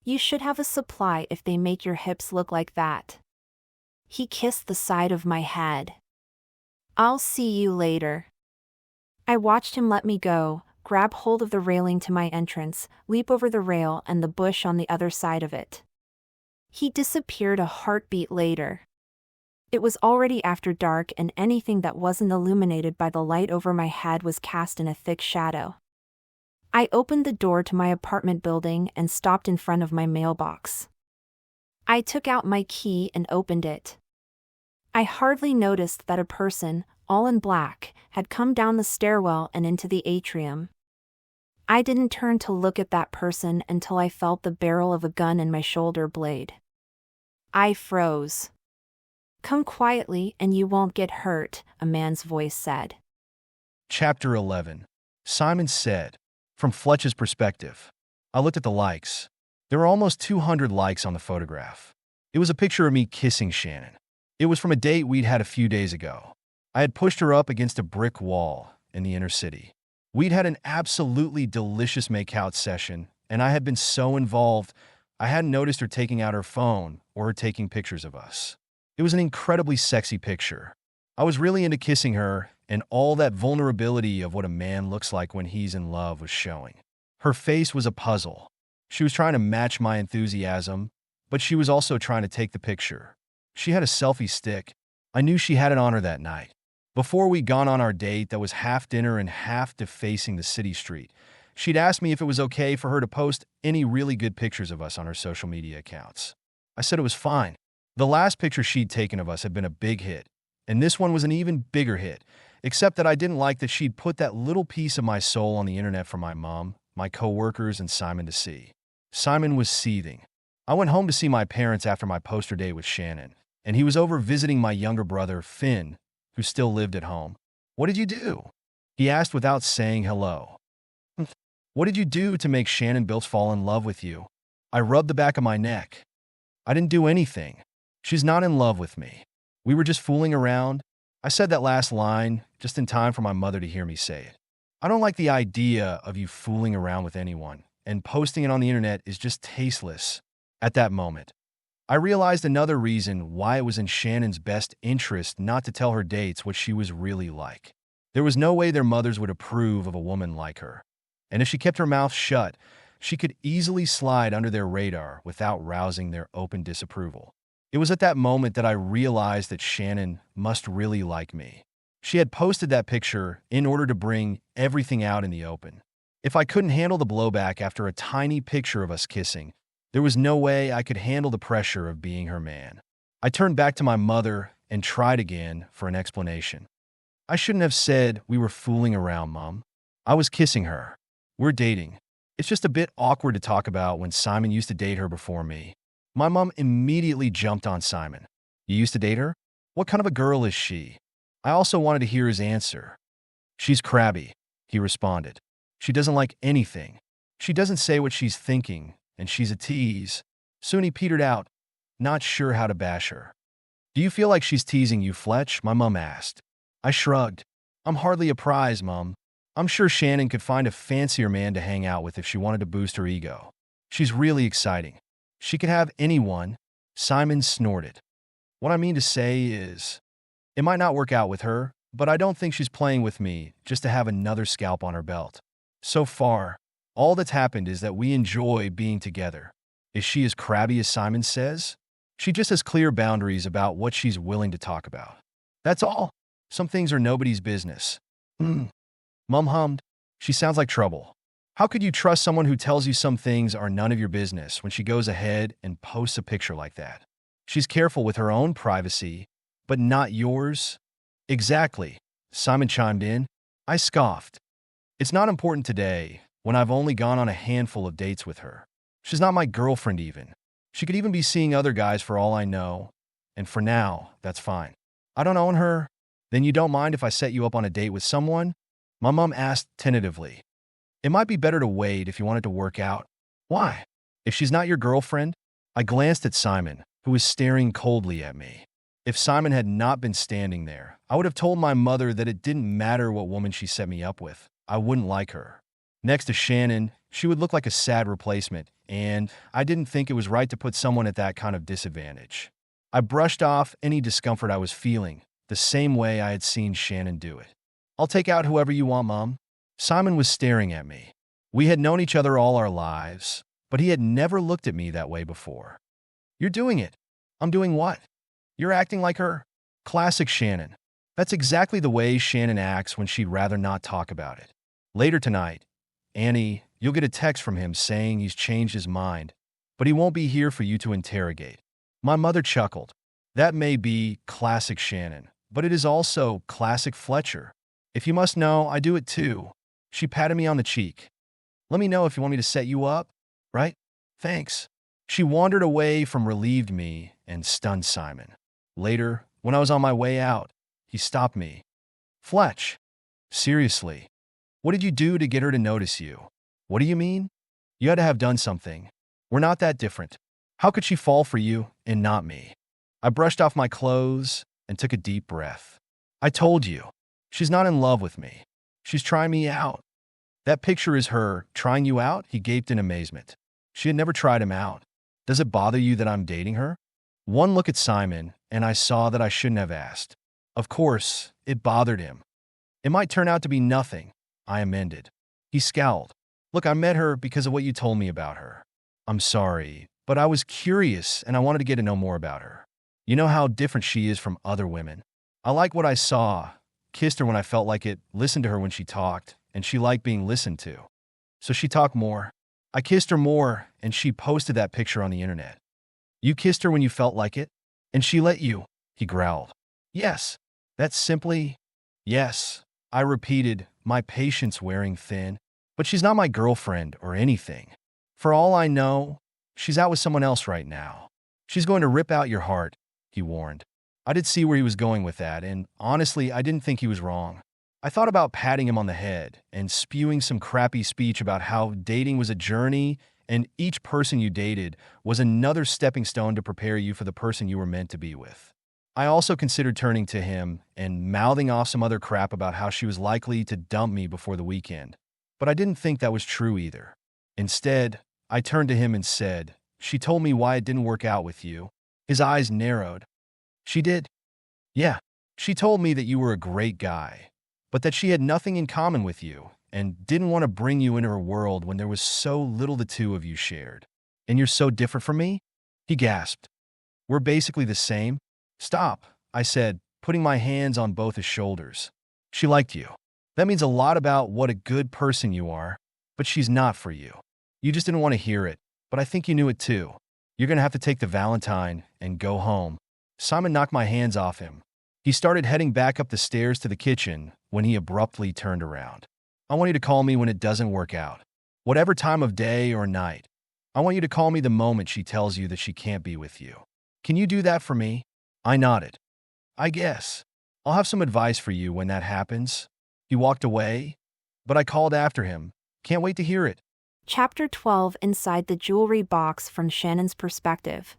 You should have a supply if they make your hips look like that. He kissed the side of my head. I'll see you later. I watched him let me go, grab hold of the railing to my entrance, leap over the rail and the bush on the other side of it. He disappeared a heartbeat later. It was already after dark and anything that wasn't illuminated by the light over my head was cast in a thick shadow. I opened the door to my apartment building and stopped in front of my mailbox. I took out my key and opened it. I hardly noticed that a person, all in black, had come down the stairwell and into the atrium. I didn't turn to look at that person until I felt the barrel of a gun in my shoulder blade. I froze. Come quietly and you won't get hurt, a man's voice said. Chapter 11. Simon said, from Fletch's perspective. I looked at the likes. There were almost 200 likes on the photograph. It was a picture of me kissing Shannon. It was from a date we'd had a few days ago. I had pushed her up against a brick wall in the inner city. We'd had an absolutely delicious make-out session, and I had been so involved, I hadn't noticed her taking out her phone or her taking pictures of us. It was an incredibly sexy picture. I was really into kissing her, and all that vulnerability of what a man looks like when he's in love was showing. Her face was a puzzle. She was trying to match my enthusiasm, but she was also trying to take the picture. She had a selfie stick. I knew she had it on her that night. Before we'd gone on our date that was half dinner and half defacing the city street, she'd asked me if it was okay for her to post any really good pictures of us on her social media accounts. I said it was fine. The last picture she'd taken of us had been a big hit, and this one was an even bigger hit, except that I didn't like that she'd put that little piece of my soul on the internet for my mom, my coworkers, and Simon to see. Simon was seething. I went home to see my parents after my poster date with Shannon, and he was over visiting my younger brother, Finn, who still lived at home. What did you do? He asked without saying hello. What did you do to make Shannon Bills fall in love with you? I rubbed the back of my neck. I didn't do anything. She's not in love with me. We were just fooling around. I said that last line just in time for my mother to hear me say it. I don't like the idea of you fooling around with anyone, and posting it on the internet is just tasteless. At that moment, I realized another reason why it was in Shannon's best interest not to tell her dates what she was really like. There was no way their mothers would approve of a woman like her. And if she kept her mouth shut, she could easily slide under their radar without rousing their open disapproval. It was at that moment that I realized that Shannon must really like me. She had posted that picture in order to bring everything out in the open. If I couldn't handle the blowback after a tiny picture of us kissing, there was no way I could handle the pressure of being her man. I turned back to my mother and tried again for an explanation. I shouldn't have said we were fooling around, Mom. I was kissing her. We're dating. It's just a bit awkward to talk about when Simon used to date her before me. My mom immediately jumped on Simon. You used to date her? What kind of a girl is she? I also wanted to hear his answer. She's crabby, he responded. She doesn't like anything. She doesn't say what she's thinking, and she's a tease. Soon he petered out, not sure how to bash her. Do you feel like she's teasing you, Fletch? My mom asked. I shrugged. I'm hardly a prize, Mom. I'm sure Shannon could find a fancier man to hang out with if she wanted to boost her ego. She's really exciting. She could have anyone. Simon snorted. What I mean to say is, it might not work out with her, but I don't think she's playing with me just to have another scalp on her belt. So far, all that's happened is that we enjoy being together. Is she as crabby as Simon says? She just has clear boundaries about what she's willing to talk about. That's all. Some things are nobody's business. Mum hummed. She sounds like trouble. How could you trust someone who tells you some things are none of your business when she goes ahead and posts a picture like that? She's careful with her own privacy, but not yours? Exactly, Simon chimed in. I scoffed. It's not important today, when I've only gone on a handful of dates with her. She's not my girlfriend even. She could even be seeing other guys for all I know, and for now, that's fine. I don't own her. Then you don't mind if I set you up on a date with someone? My mom asked tentatively. It might be better to wait if you want it to work out. Why? If she's not your girlfriend? I glanced at Simon, who was staring coldly at me. If Simon had not been standing there, I would have told my mother that it didn't matter what woman she set me up with. I wouldn't like her. Next to Shannon, she would look like a sad replacement, and I didn't think it was right to put someone at that kind of disadvantage. I brushed off any discomfort I was feeling, the same way I had seen Shannon do it. I'll take out whoever you want, Mom. Simon was staring at me. We had known each other all our lives, but he had never looked at me that way before. You're doing it. I'm doing what? You're acting like her? Classic Shannon. That's exactly the way Shannon acts when she'd rather not talk about it. Later tonight, Annie, you'll get a text from him saying he's changed his mind, but he won't be here for you to interrogate. My mother chuckled. That may be classic Shannon, but it is also classic Fletcher. If you must know, I do it too. She patted me on the cheek. Let me know if you want me to set you up, right? Thanks. She wandered away from relieved me and stunned Simon. Later, when I was on my way out, he stopped me. Fletch, seriously, what did you do to get her to notice you? What do you mean? You had to have done something. We're not that different. How could she fall for you and not me? I brushed off my clothes and took a deep breath. I told you, she's not in love with me. She's trying me out. That picture is her trying you out? He gaped in amazement. She had never tried him out. Does it bother you that I'm dating her? One look at Simon, and I saw that I shouldn't have asked. Of course, it bothered him. It might turn out to be nothing, I amended. He scowled. Look, I met her because of what you told me about her. I'm sorry, but I was curious and I wanted to get to know more about her. You know how different she is from other women. I like what I saw, kissed her when I felt like it, listened to her when she talked, and she liked being listened to. So she talked more. I kissed her more, and she posted that picture on the internet. You kissed her when you felt like it? And she let you, he growled. Yes, that's simply, yes, I repeated, my patience wearing thin. But she's not my girlfriend or anything. For all I know, she's out with someone else right now. She's going to rip out your heart, he warned. I did see where he was going with that, and honestly, I didn't think he was wrong. I thought about patting him on the head and spewing some crappy speech about how dating was a journey and each person you dated was another stepping stone to prepare you for the person you were meant to be with. I also considered turning to him and mouthing off some other crap about how she was likely to dump me before the weekend. But I didn't think that was true either. Instead, I turned to him and said, she told me why it didn't work out with you, His eyes narrowed. She did? Yeah. She told me that you were a great guy, but that she had nothing in common with you and didn't want to bring you into her world when there was so little the two of you shared. And you're so different from me? He gasped. We're basically the same. Stop, I said, putting my hands on both his shoulders. She liked you. That means a lot about what a good person you are, but she's not for you. You just didn't want to hear it, but I think you knew it too. You're going to have to take the Valentine and go home. Simon knocked my hands off him. He started heading back up the stairs to the kitchen when he abruptly turned around. I want you to call me when it doesn't work out. Whatever time of day or night. I want you to call me the moment she tells you that she can't be with you. Can you do that for me? I nodded. I guess. I'll have some advice for you when that happens. He walked away, but I called after him. Can't wait to hear it. Chapter 12 Inside the Jewelry Box from Shannon's Perspective.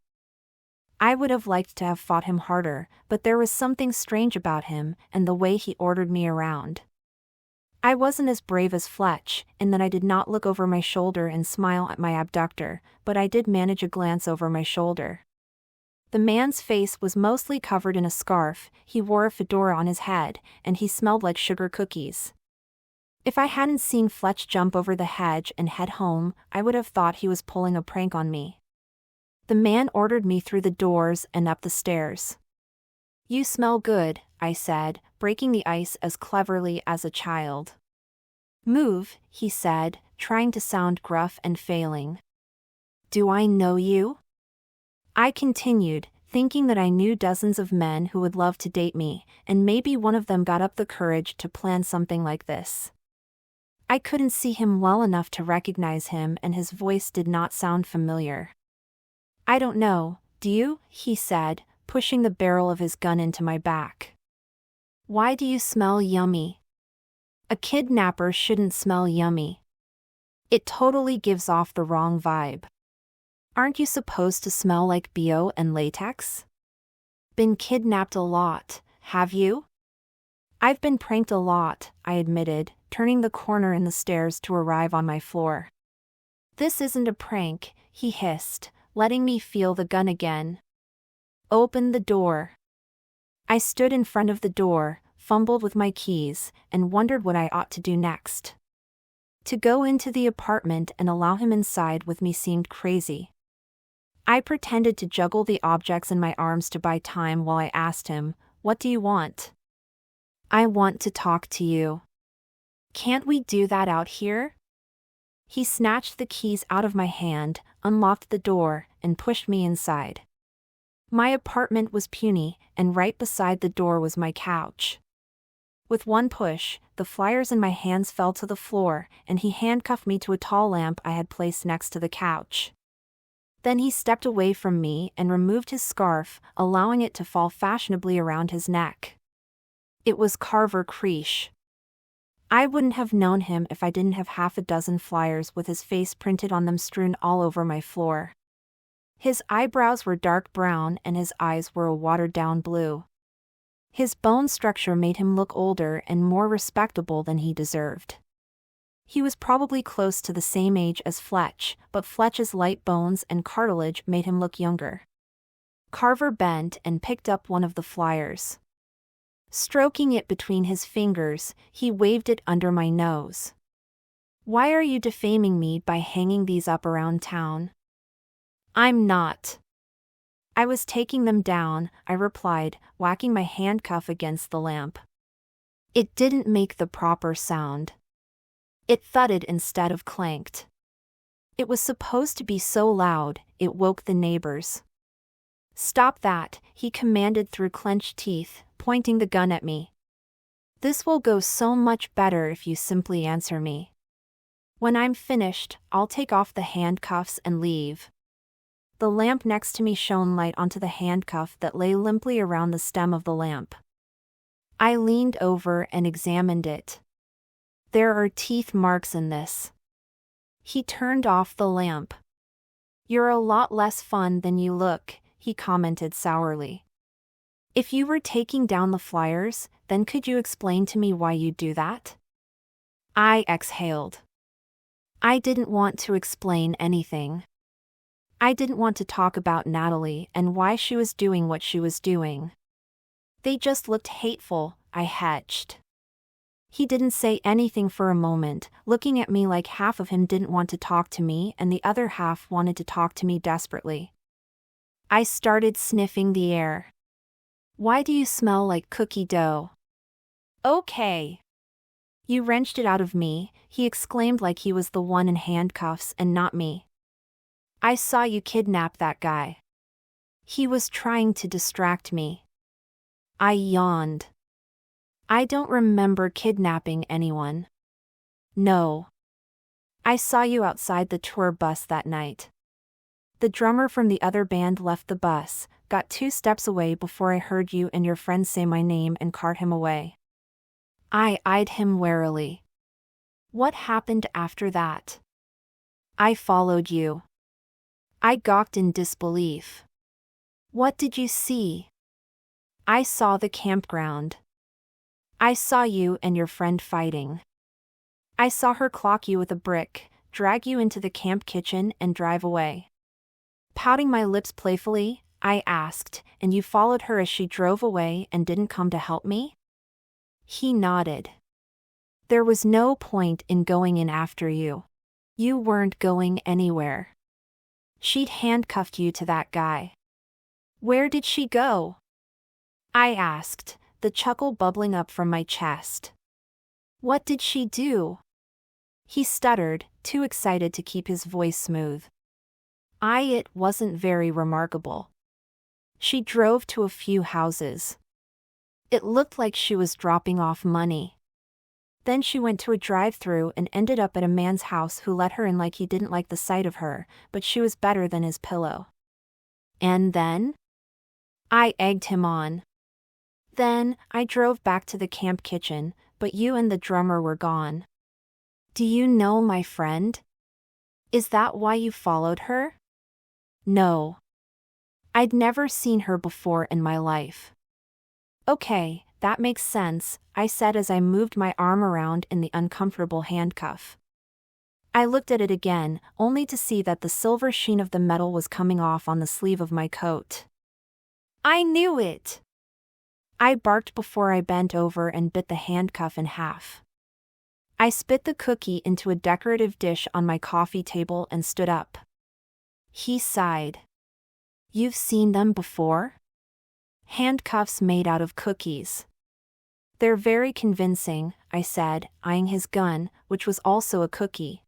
I would have liked to have fought him harder, but there was something strange about him and the way he ordered me around. I wasn't as brave as Fletch, in that I did not look over my shoulder and smile at my abductor, but I did manage a glance over my shoulder. The man's face was mostly covered in a scarf, he wore a fedora on his head, and he smelled like sugar cookies. If I hadn't seen Fletch jump over the hedge and head home, I would have thought he was pulling a prank on me. The man ordered me through the doors and up the stairs. You smell good, I said, breaking the ice as cleverly as a child. Move, he said, trying to sound gruff and failing. Do I know you? I continued, thinking that I knew dozens of men who would love to date me, and maybe one of them got up the courage to plan something like this. I couldn't see him well enough to recognize him, and his voice did not sound familiar. I don't know, do you? He said, pushing the barrel of his gun into my back. Why do you smell yummy? A kidnapper shouldn't smell yummy. It totally gives off the wrong vibe. Aren't you supposed to smell like BO and latex? Been kidnapped a lot, have you? I've been pranked a lot, I admitted, turning the corner in the stairs to arrive on my floor. This isn't a prank, he hissed, letting me feel the gun again. Open the door. I stood in front of the door, fumbled with my keys, and wondered what I ought to do next. To go into the apartment and allow him inside with me seemed crazy. I pretended to juggle the objects in my arms to buy time while I asked him, "What do you want?" "I want to talk to you." "Can't we do that out here?" He snatched the keys out of my hand, unlocked the door, and pushed me inside. My apartment was puny, and right beside the door was my couch. With one push, the flyers in my hands fell to the floor, and he handcuffed me to a tall lamp I had placed next to the couch. Then he stepped away from me and removed his scarf, allowing it to fall fashionably around his neck. It was Carver Creech. I wouldn't have known him if I didn't have half a dozen flyers with his face printed on them strewn all over my floor. His eyebrows were dark brown and his eyes were a watered-down blue. His bone structure made him look older and more respectable than he deserved. He was probably close to the same age as Fletch, but Fletch's light bones and cartilage made him look younger. Carver bent and picked up one of the flyers. Stroking it between his fingers, he waved it under my nose. "Why are you defaming me by hanging these up around town?" "I'm not." "I was taking them down," I replied, whacking my handcuff against the lamp. It didn't make the proper sound. It thudded instead of clanked. It was supposed to be so loud, it woke the neighbors. "Stop that," he commanded through clenched teeth, pointing the gun at me. "This will go so much better if you simply answer me. When I'm finished, I'll take off the handcuffs and leave." The lamp next to me shone light onto the handcuff that lay limply around the stem of the lamp. I leaned over and examined it. "There are teeth marks in this." He turned off the lamp. "You're a lot less fun than you look," he commented sourly. "If you were taking down the flyers, then could you explain to me why you do that?" I exhaled. I didn't want to explain anything. I didn't want to talk about Natalie and why she was doing what she was doing. They just looked hateful, I hedged. He didn't say anything for a moment, looking at me like half of him didn't want to talk to me and the other half wanted to talk to me desperately. I started sniffing the air. Why do you smell like cookie dough? Okay. You wrenched it out of me, he exclaimed like he was the one in handcuffs and not me. I saw you kidnap that guy. He was trying to distract me. I yawned. I don't remember kidnapping anyone. No. I saw you outside the tour bus that night. The drummer from the other band left the bus, got 2 steps away before I heard you and your friend say my name and cart him away. I eyed him warily. What happened after that? I followed you. I gawked in disbelief. What did you see? I saw the campground. I saw you and your friend fighting. I saw her clock you with a brick, drag you into the camp kitchen and drive away. Pouting my lips playfully, I asked, and you followed her as she drove away and didn't come to help me? He nodded. There was no point in going in after you. You weren't going anywhere. She'd handcuffed you to that guy. Where did she go? I asked, the chuckle bubbling up from my chest. What did she do? He stuttered, too excited to keep his voice smooth. It wasn't very remarkable. She drove to a few houses. It looked like she was dropping off money. Then she went to a drive-thru and ended up at a man's house who let her in like he didn't like the sight of her, but she was better than his pillow. And then? I egged him on. Then, I drove back to the camp kitchen, but you and the drummer were gone. Do you know my friend? Is that why you followed her? No. I'd never seen her before in my life. Okay, that makes sense, I said as I moved my arm around in the uncomfortable handcuff. I looked at it again, only to see that the silver sheen of the metal was coming off on the sleeve of my coat. I knew it! I barked before I bent over and bit the handcuff in half. I spit the cookie into a decorative dish on my coffee table and stood up. He sighed. You've seen them before? Handcuffs made out of cookies. They're very convincing, I said, eyeing his gun, which was also a cookie.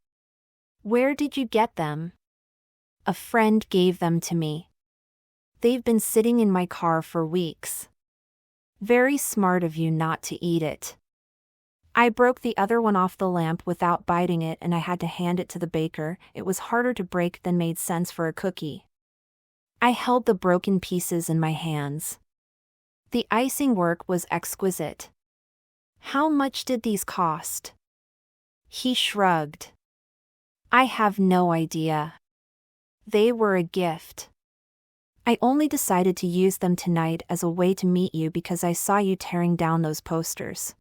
Where did you get them? A friend gave them to me. They've been sitting in my car for weeks. Very smart of you not to eat it. I broke the other one off the lamp without biting it and I had to hand it to the baker. It was harder to break than made sense for a cookie. I held the broken pieces in my hands. The icing work was exquisite. How much did these cost? He shrugged. I have no idea. They were a gift. I only decided to use them tonight as a way to meet you because I saw you tearing down those posters.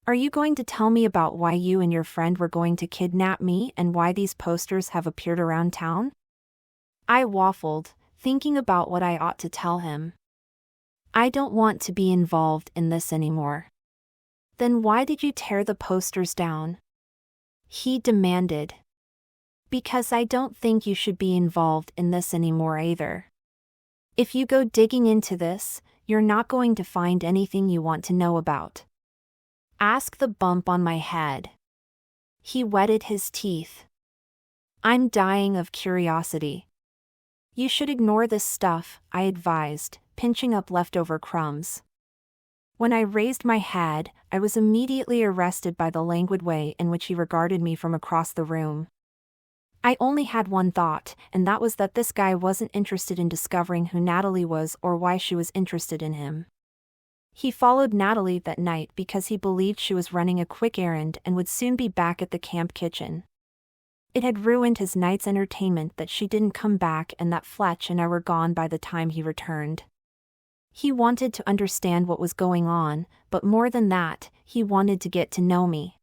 Are you going to tell me about why you and your friend were going to kidnap me and why these posters have appeared around town? I waffled, thinking about what I ought to tell him. I don't want to be involved in this anymore. Then why did you tear the posters down? He demanded. Because I don't think you should be involved in this anymore either. If you go digging into this, you're not going to find anything you want to know about. Ask the bump on my head. He wetted his teeth. I'm dying of curiosity. You should ignore this stuff, I advised, pinching up leftover crumbs. When I raised my head, I was immediately arrested by the languid way in which he regarded me from across the room. I only had one thought, and that was that this guy wasn't interested in discovering who Natalie was or why she was interested in him. He followed Natalie that night because he believed she was running a quick errand and would soon be back at the camp kitchen. It had ruined his night's entertainment that she didn't come back and that Fletch and I were gone by the time he returned. He wanted to understand what was going on, but more than that, he wanted to get to know me.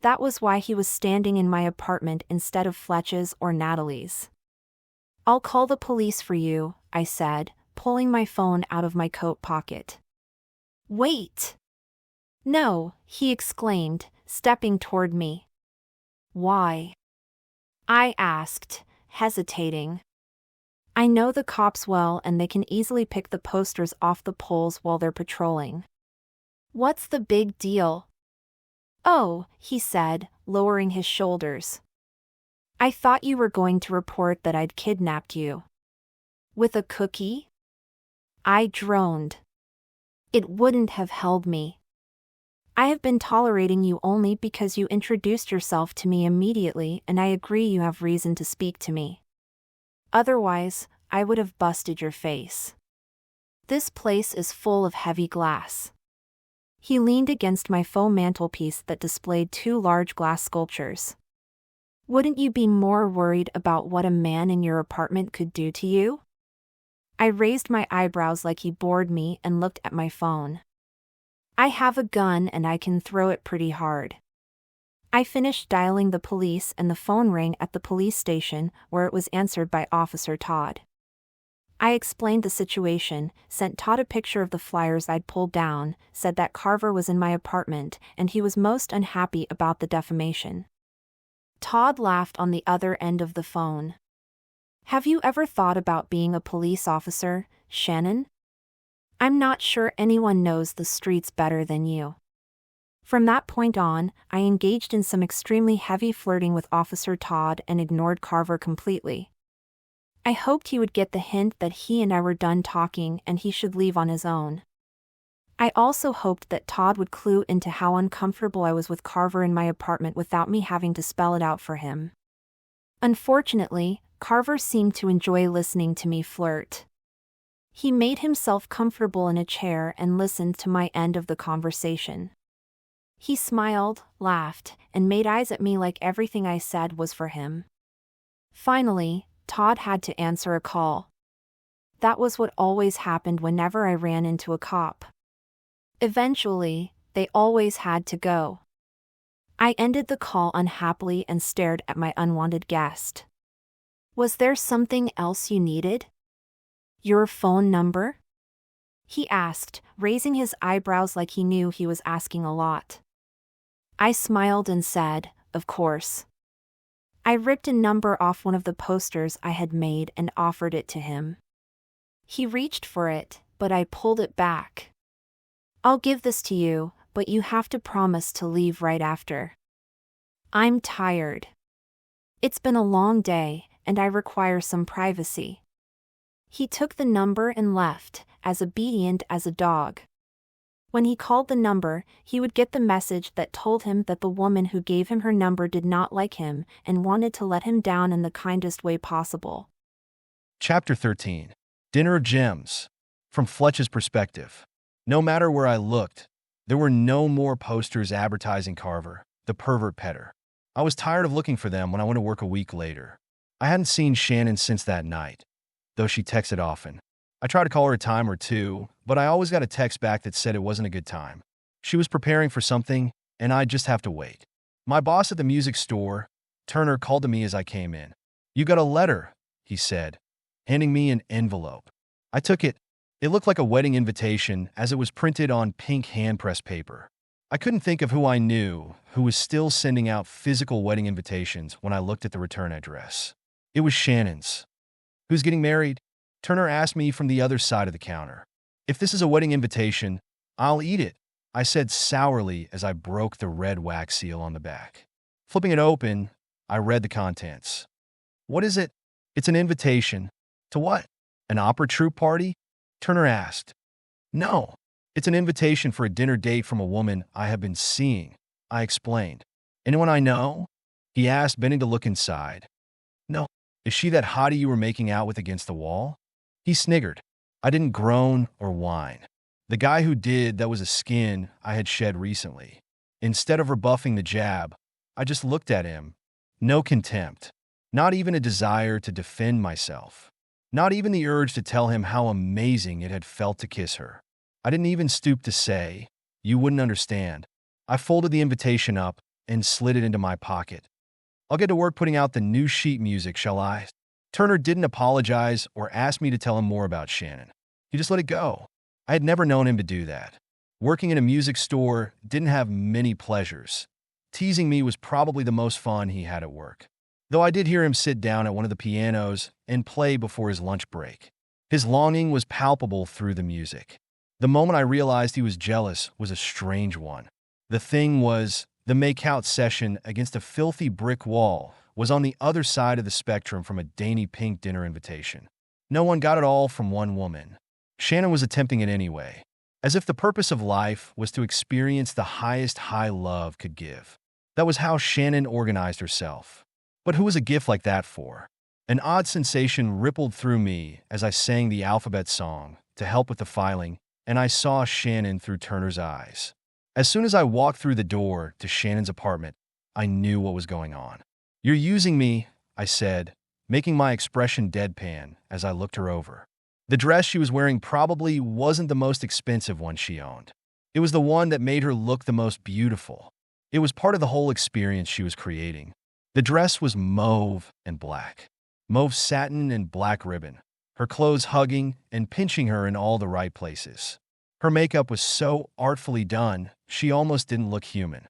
That was why he was standing in my apartment instead of Fletch's or Natalie's. I'll call the police for you, I said, pulling my phone out of my coat pocket. Wait! No, he exclaimed, stepping toward me. Why? I asked, hesitating. I know the cops well and they can easily pick the posters off the poles while they're patrolling. What's the big deal? Oh, he said, lowering his shoulders. I thought you were going to report that I'd kidnapped you. With a cookie? I droned. It wouldn't have held me. I have been tolerating you only because you introduced yourself to me immediately and I agree you have reason to speak to me. Otherwise, I would have busted your face. This place is full of heavy glass. He leaned against my faux mantelpiece that displayed two large glass sculptures. Wouldn't you be more worried about what a man in your apartment could do to you? I raised my eyebrows like he bored me and looked at my phone. I have a gun and I can throw it pretty hard. I finished dialing the police and the phone rang at the police station where it was answered by Officer Todd. I explained the situation, sent Todd a picture of the flyers I'd pulled down, said that Carver was in my apartment and he was most unhappy about the defamation. Todd laughed on the other end of the phone. Have you ever thought about being a police officer, Shannon? I'm not sure anyone knows the streets better than you. From that point on, I engaged in some extremely heavy flirting with Officer Todd and ignored Carver completely. I hoped he would get the hint that he and I were done talking and he should leave on his own. I also hoped that Todd would clue into how uncomfortable I was with Carver in my apartment without me having to spell it out for him. Unfortunately, Carver seemed to enjoy listening to me flirt. He made himself comfortable in a chair and listened to my end of the conversation. He smiled, laughed, and made eyes at me like everything I said was for him. Finally, Todd had to answer a call. That was what always happened whenever I ran into a cop. Eventually, they always had to go. I ended the call unhappily and stared at my unwanted guest. Was there something else you needed? Your phone number? He asked, raising his eyebrows like he knew he was asking a lot. I smiled and said, of course. I ripped a number off one of the posters I had made and offered it to him. He reached for it, but I pulled it back. I'll give this to you, but you have to promise to leave right after. I'm tired. It's been a long day, and I require some privacy. He took the number and left, as obedient as a dog. When he called the number, he would get the message that told him that the woman who gave him her number did not like him and wanted to let him down in the kindest way possible. Chapter 13. Dinner of Gems. From Fletch's perspective. No matter where I looked, there were no more posters advertising Carver, the pervert petter. I was tired of looking for them when I went to work a week later. I hadn't seen Shannon since that night, though she texted often. I tried to call her a time or two, but I always got a text back that said it wasn't a good time. She was preparing for something, and I'd just have to wait. My boss at the music store, Turner, called to me as I came in. "You got a letter," he said, handing me an envelope. I took it. It looked like a wedding invitation as it was printed on pink hand-pressed paper. I couldn't think of who I knew who was still sending out physical wedding invitations when I looked at the return address. It was Shannon's. "Who's getting married?" Turner asked me from the other side of the counter. "If this is a wedding invitation, I'll eat it," I said sourly as I broke the red wax seal on the back. Flipping it open, I read the contents. "What is it?" "It's an invitation." "To what? An opera troupe party?" Turner asked. "No, it's an invitation for a dinner date from a woman I have been seeing," I explained. "Anyone I know?" he asked, bending to look inside. "No." "Is she that hottie you were making out with against the wall?" He sniggered. I didn't groan or whine. The guy who did, that was a skin I had shed recently. Instead of rebuffing the jab, I just looked at him. No contempt. Not even a desire to defend myself. Not even the urge to tell him how amazing it had felt to kiss her. I didn't even stoop to say, "You wouldn't understand." I folded the invitation up and slid it into my pocket. "I'll get to work putting out the new sheet music, shall I?" Turner didn't apologize or ask me to tell him more about Shannon. He just let it go. I had never known him to do that. Working in a music store didn't have many pleasures. Teasing me was probably the most fun he had at work. Though I did hear him sit down at one of the pianos and play before his lunch break. His longing was palpable through the music. The moment I realized he was jealous was a strange one. The thing was, the make-out session against a filthy brick wall was on the other side of the spectrum from a dainty pink dinner invitation. No one got it all from one woman. Shannon was attempting it anyway, as if the purpose of life was to experience the highest high love could give. That was how Shannon organized herself. But who was a gift like that for? An odd sensation rippled through me as I sang the alphabet song to help with the filing, and I saw Shannon through Turner's eyes. As soon as I walked through the door to Shannon's apartment, I knew what was going on. "You're using me," I said, making my expression deadpan as I looked her over. The dress she was wearing probably wasn't the most expensive one she owned. It was the one that made her look the most beautiful. It was part of the whole experience she was creating. The dress was mauve and black. Mauve satin and black ribbon. Her clothes hugging and pinching her in all the right places. Her makeup was so artfully done, she almost didn't look human.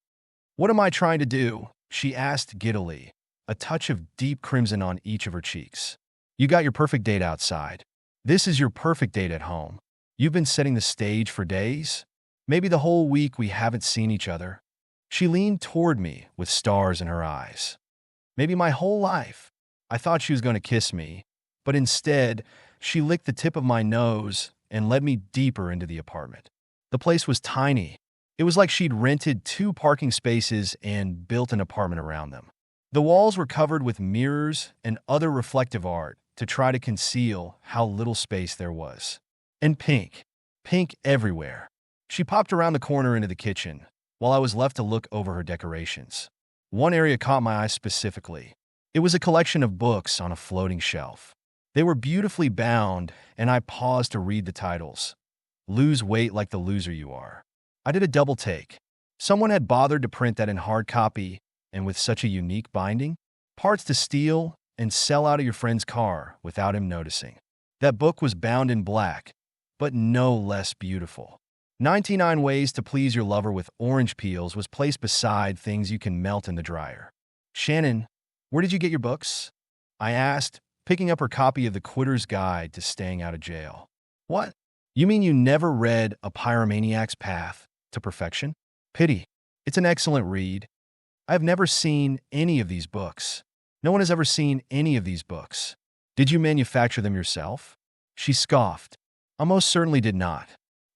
"What am I trying to do?" she asked giddily, a touch of deep crimson on each of her cheeks. "You got your perfect date outside. This is your perfect date at home. You've been setting the stage for days? Maybe the whole week we haven't seen each other." She leaned toward me with stars in her eyes. "Maybe my whole life." I thought she was going to kiss me, but instead, she licked the tip of my nose and led me deeper into the apartment. The place was tiny. It was like she'd rented 2 parking spaces and built an apartment around them. The walls were covered with mirrors and other reflective art to try to conceal how little space there was. And pink. Pink everywhere. She popped around the corner into the kitchen, while I was left to look over her decorations. One area caught my eye specifically. It was a collection of books on a floating shelf. They were beautifully bound, and I paused to read the titles. "Lose Weight Like the Loser You Are." I did a double take. Someone had bothered to print that in hard copy, and with such a unique binding? Parts to steal and sell out of your friend's car without him noticing. That book was bound in black, but no less beautiful. 99 Ways to Please Your Lover with Orange Peels was placed beside things you can melt in the dryer. "Shannon, where did you get your books?" I asked, picking up her copy of The Quitter's Guide to Staying Out of Jail. "What? You mean you never read A Pyromaniac's Path to Perfection?" "Pity. It's an excellent read. I have never seen any of these books. No one has ever seen any of these books. Did you manufacture them yourself?" She scoffed. "I most certainly did not.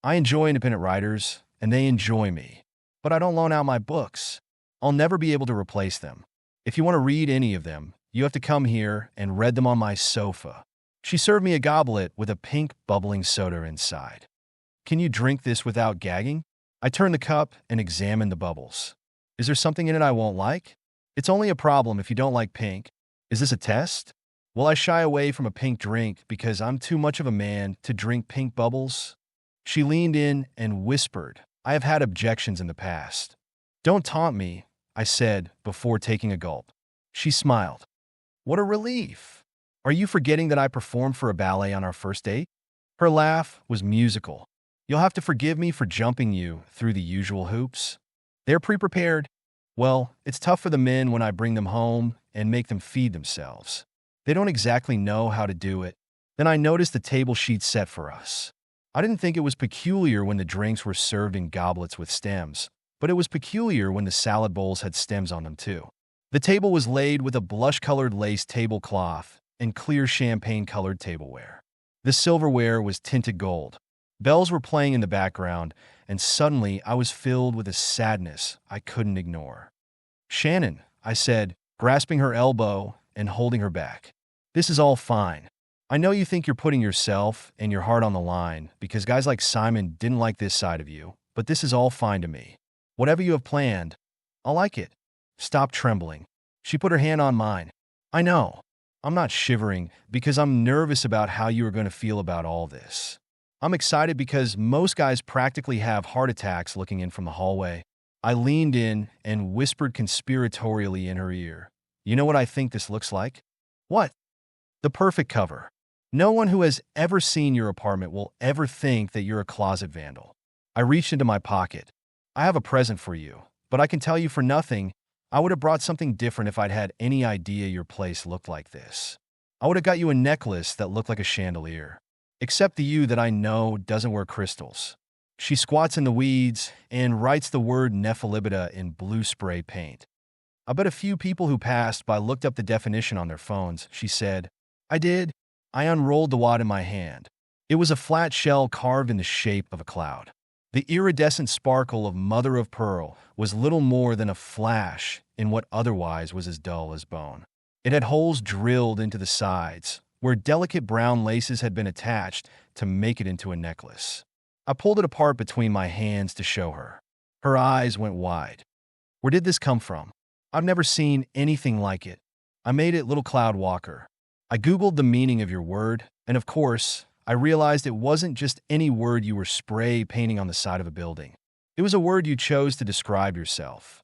I enjoy independent writers, and they enjoy me. But I don't loan out my books. I'll never be able to replace them. If you want to read any of them, you have to come here and read them on my sofa." She served me a goblet with a pink bubbling soda inside. "Can you drink this without gagging?" I turned the cup and examined the bubbles. "Is there something in it I won't like?" "It's only a problem if you don't like pink. Is this a test? Will I shy away from a pink drink because I'm too much of a man to drink pink bubbles?" She leaned in and whispered, "I have had objections in the past." "Don't taunt me," I said before taking a gulp. She smiled. "What a relief. Are you forgetting that I performed for a ballet on our first date?" Her laugh was musical. "You'll have to forgive me for jumping you through the usual hoops. They're pre-prepared. Well, it's tough for the men when I bring them home and make them feed themselves. They don't exactly know how to do it." Then I noticed the table sheet set for us. I didn't think it was peculiar when the drinks were served in goblets with stems, but it was peculiar when the salad bowls had stems on them too. The table was laid with a blush-colored lace tablecloth and clear champagne-colored tableware. The silverware was tinted gold. Bells were playing in the background, and suddenly I was filled with a sadness I couldn't ignore. "Shannon," I said, grasping her elbow and holding her back. "This is all fine. I know you think you're putting yourself and your heart on the line because guys like Simon didn't like this side of you, but this is all fine to me. Whatever you have planned, I'll like it. Stop trembling." She put her hand on mine. "I know. I'm not shivering because I'm nervous about how you are going to feel about all this. I'm excited because most guys practically have heart attacks looking in from the hallway." I leaned in and whispered conspiratorially in her ear, "You know what I think this looks like?" "What?" The perfect cover. No one who has ever seen your apartment will ever think that you're a closet vandal. I reached into my pocket. I have a present for you, but I can tell you for nothing, I would have brought something different if I'd had any idea your place looked like this. I would have got you a necklace that looked like a chandelier. Except the you that I know doesn't wear crystals. She squats in the weeds and writes the word Nephelibida in blue spray paint. I bet a few people who passed by looked up the definition on their phones, she said. I did. I unrolled the wad in my hand. It was a flat shell carved in the shape of a cloud. The iridescent sparkle of mother of pearl was little more than a flash in what otherwise was as dull as bone. It had holes drilled into the sides, where delicate brown laces had been attached to make it into a necklace. I pulled it apart between my hands to show her. Her eyes went wide. Where did this come from? I've never seen anything like it. I made it Little Cloud Walker. I Googled the meaning of your word, and of course, I realized it wasn't just any word you were spray painting on the side of a building. It was a word you chose to describe yourself.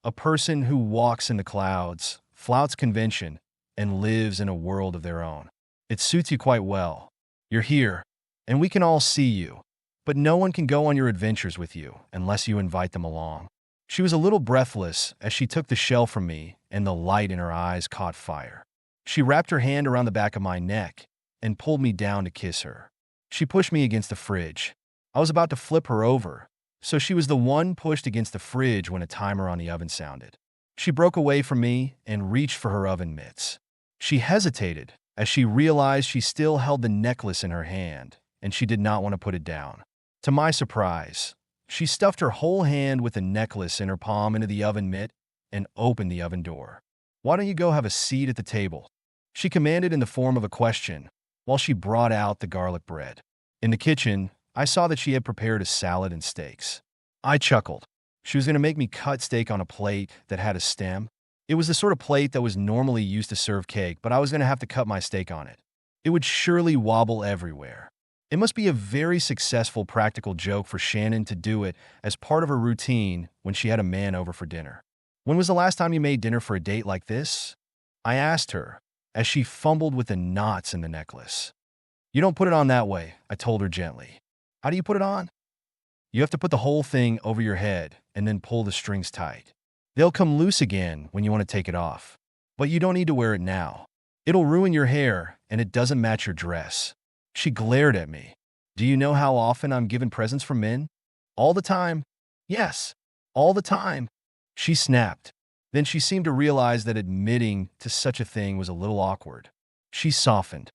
A person who walks in the clouds, flouts convention, and lives in a world of their own. It suits you quite well. You're here, and we can all see you, but no one can go on your adventures with you unless you invite them along. She was a little breathless as she took the shell from me, and the light in her eyes caught fire. She wrapped her hand around the back of my neck and pulled me down to kiss her. She pushed me against the fridge. I was about to flip her over, so she was the one pushed against the fridge when a timer on the oven sounded. She broke away from me and reached for her oven mitts. She hesitated as she realized she still held the necklace in her hand, and she did not want to put it down. To my surprise, she stuffed her whole hand with the necklace in her palm into the oven mitt and opened the oven door. Why don't you go have a seat at the table? She commanded in the form of a question, while she brought out the garlic bread. In the kitchen, I saw that she had prepared a salad and steaks. I chuckled. She was going to make me cut steak on a plate that had a stem. It was the sort of plate that was normally used to serve cake, but I was going to have to cut my steak on it. It would surely wobble everywhere. It must be a very successful practical joke for Shannon to do it as part of her routine when she had a man over for dinner. When was the last time you made dinner for a date like this? I asked her, as she fumbled with the knots in the necklace. You don't put it on that way, I told her gently. How do you put it on? You have to put the whole thing over your head and then pull the strings tight. They'll come loose again when you want to take it off. But you don't need to wear it now. It'll ruin your hair and it doesn't match your dress. She glared at me. Do you know how often I'm given presents from men? All the time. Yes, all the time. She snapped. Then she seemed to realize that admitting to such a thing was a little awkward. She softened.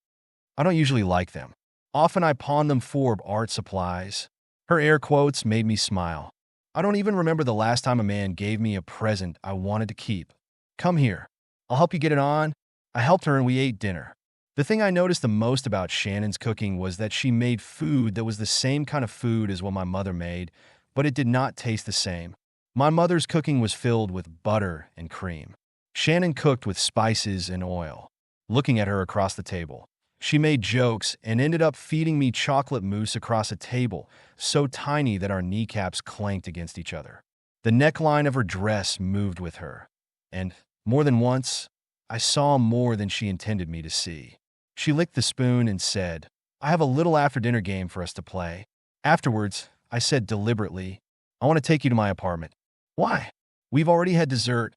I don't usually like them. Often I pawn them for art supplies. Her air quotes made me smile. I don't even remember the last time a man gave me a present I wanted to keep. Come here. I'll help you get it on. I helped her and we ate dinner. The thing I noticed the most about Shannon's cooking was that she made food that was the same kind of food as what my mother made, but it did not taste the same. My mother's cooking was filled with butter and cream. Shannon cooked with spices and oil. Looking at her across the table, she made jokes and ended up feeding me chocolate mousse across a table so tiny that our kneecaps clanked against each other. The neckline of her dress moved with her, and, more than once, I saw more than she intended me to see. She licked the spoon and said, I have a little after-dinner game for us to play. Afterwards, I said deliberately, I want to take you to my apartment. Why? We've already had dessert.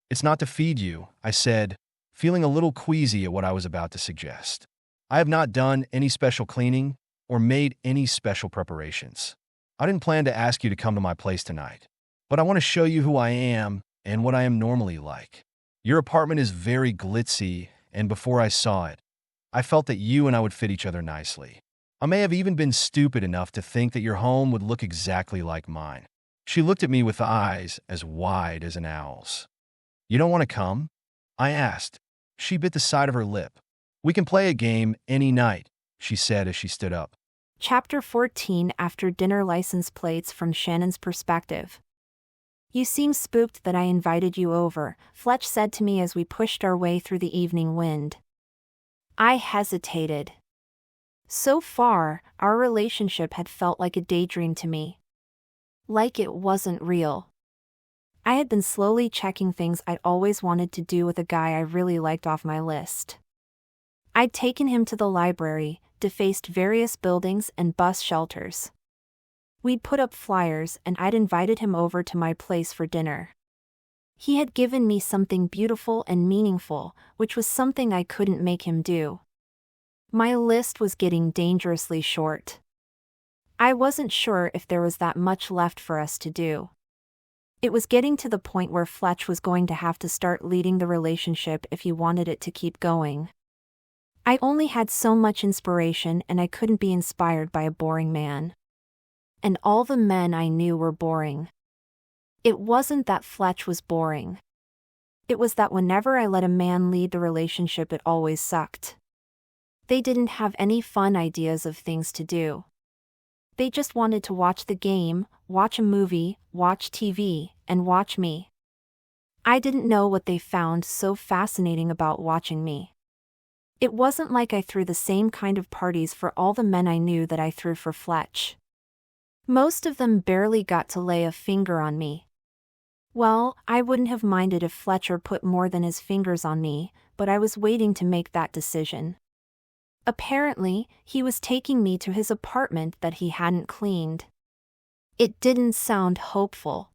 It's not to feed you, I said, feeling a little queasy at what I was about to suggest. I have not done any special cleaning or made any special preparations. I didn't plan to ask you to come to my place tonight, but I want to show you who I am and what I am normally like. Your apartment is very glitzy, and before I saw it, I felt that you and I would fit each other nicely. I may have even been stupid enough to think that your home would look exactly like mine. She looked at me with eyes as wide as an owl's. You don't want to come? I asked. She bit the side of her lip. We can play a game any night, she said as she stood up. Chapter 14 After Dinner License Plates from Shannon's Perspective. You seem spooked that I invited you over, Fletch said to me as we pushed our way through the evening wind. I hesitated. So far, our relationship had felt like a daydream to me. Like it wasn't real. I had been slowly checking things I'd always wanted to do with a guy I really liked off my list. I'd taken him to the library, defaced various buildings and bus shelters. We'd put up flyers and I'd invited him over to my place for dinner. He had given me something beautiful and meaningful, which was something I couldn't make him do. My list was getting dangerously short. I wasn't sure if there was that much left for us to do. It was getting to the point where Fletch was going to have to start leading the relationship if he wanted it to keep going. I only had so much inspiration and I couldn't be inspired by a boring man. And all the men I knew were boring. It wasn't that Fletch was boring. It was that whenever I let a man lead the relationship it always sucked. They didn't have any fun ideas of things to do. They just wanted to watch the game, watch a movie, watch TV, and watch me. I didn't know what they found so fascinating about watching me. It wasn't like I threw the same kind of parties for all the men I knew that I threw for Fletch. Most of them barely got to lay a finger on me. Well, I wouldn't have minded if Fletcher put more than his fingers on me, but I was waiting to make that decision. Apparently, he was taking me to his apartment that he hadn't cleaned. It didn't sound hopeful.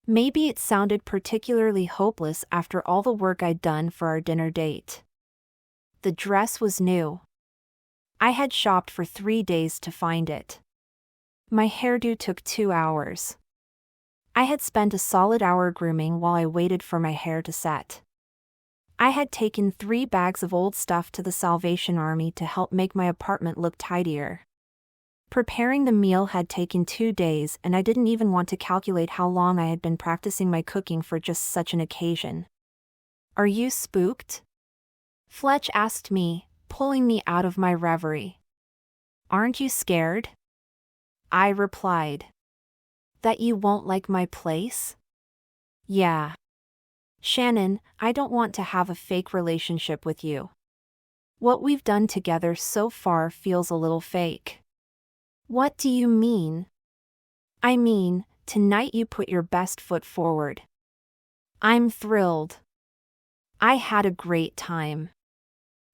Maybe it sounded particularly hopeless after all the work I'd done for our dinner date. The dress was new. I had shopped for 3 days to find it. My hairdo took 2 hours. I had spent a solid hour grooming while I waited for my hair to set. I had taken 3 bags of old stuff to the Salvation Army to help make my apartment look tidier. Preparing the meal had taken 2 days and I didn't even want to calculate how long I had been practicing my cooking for just such an occasion. "Are you spooked?" Fletch asked me, pulling me out of my reverie. "Aren't you scared?" I replied. "That you won't like my place?" "Yeah. Shannon, I don't want to have a fake relationship with you. What we've done together so far feels a little fake." "What do you mean?" "I mean, tonight you put your best foot forward." "I'm thrilled. I had a great time.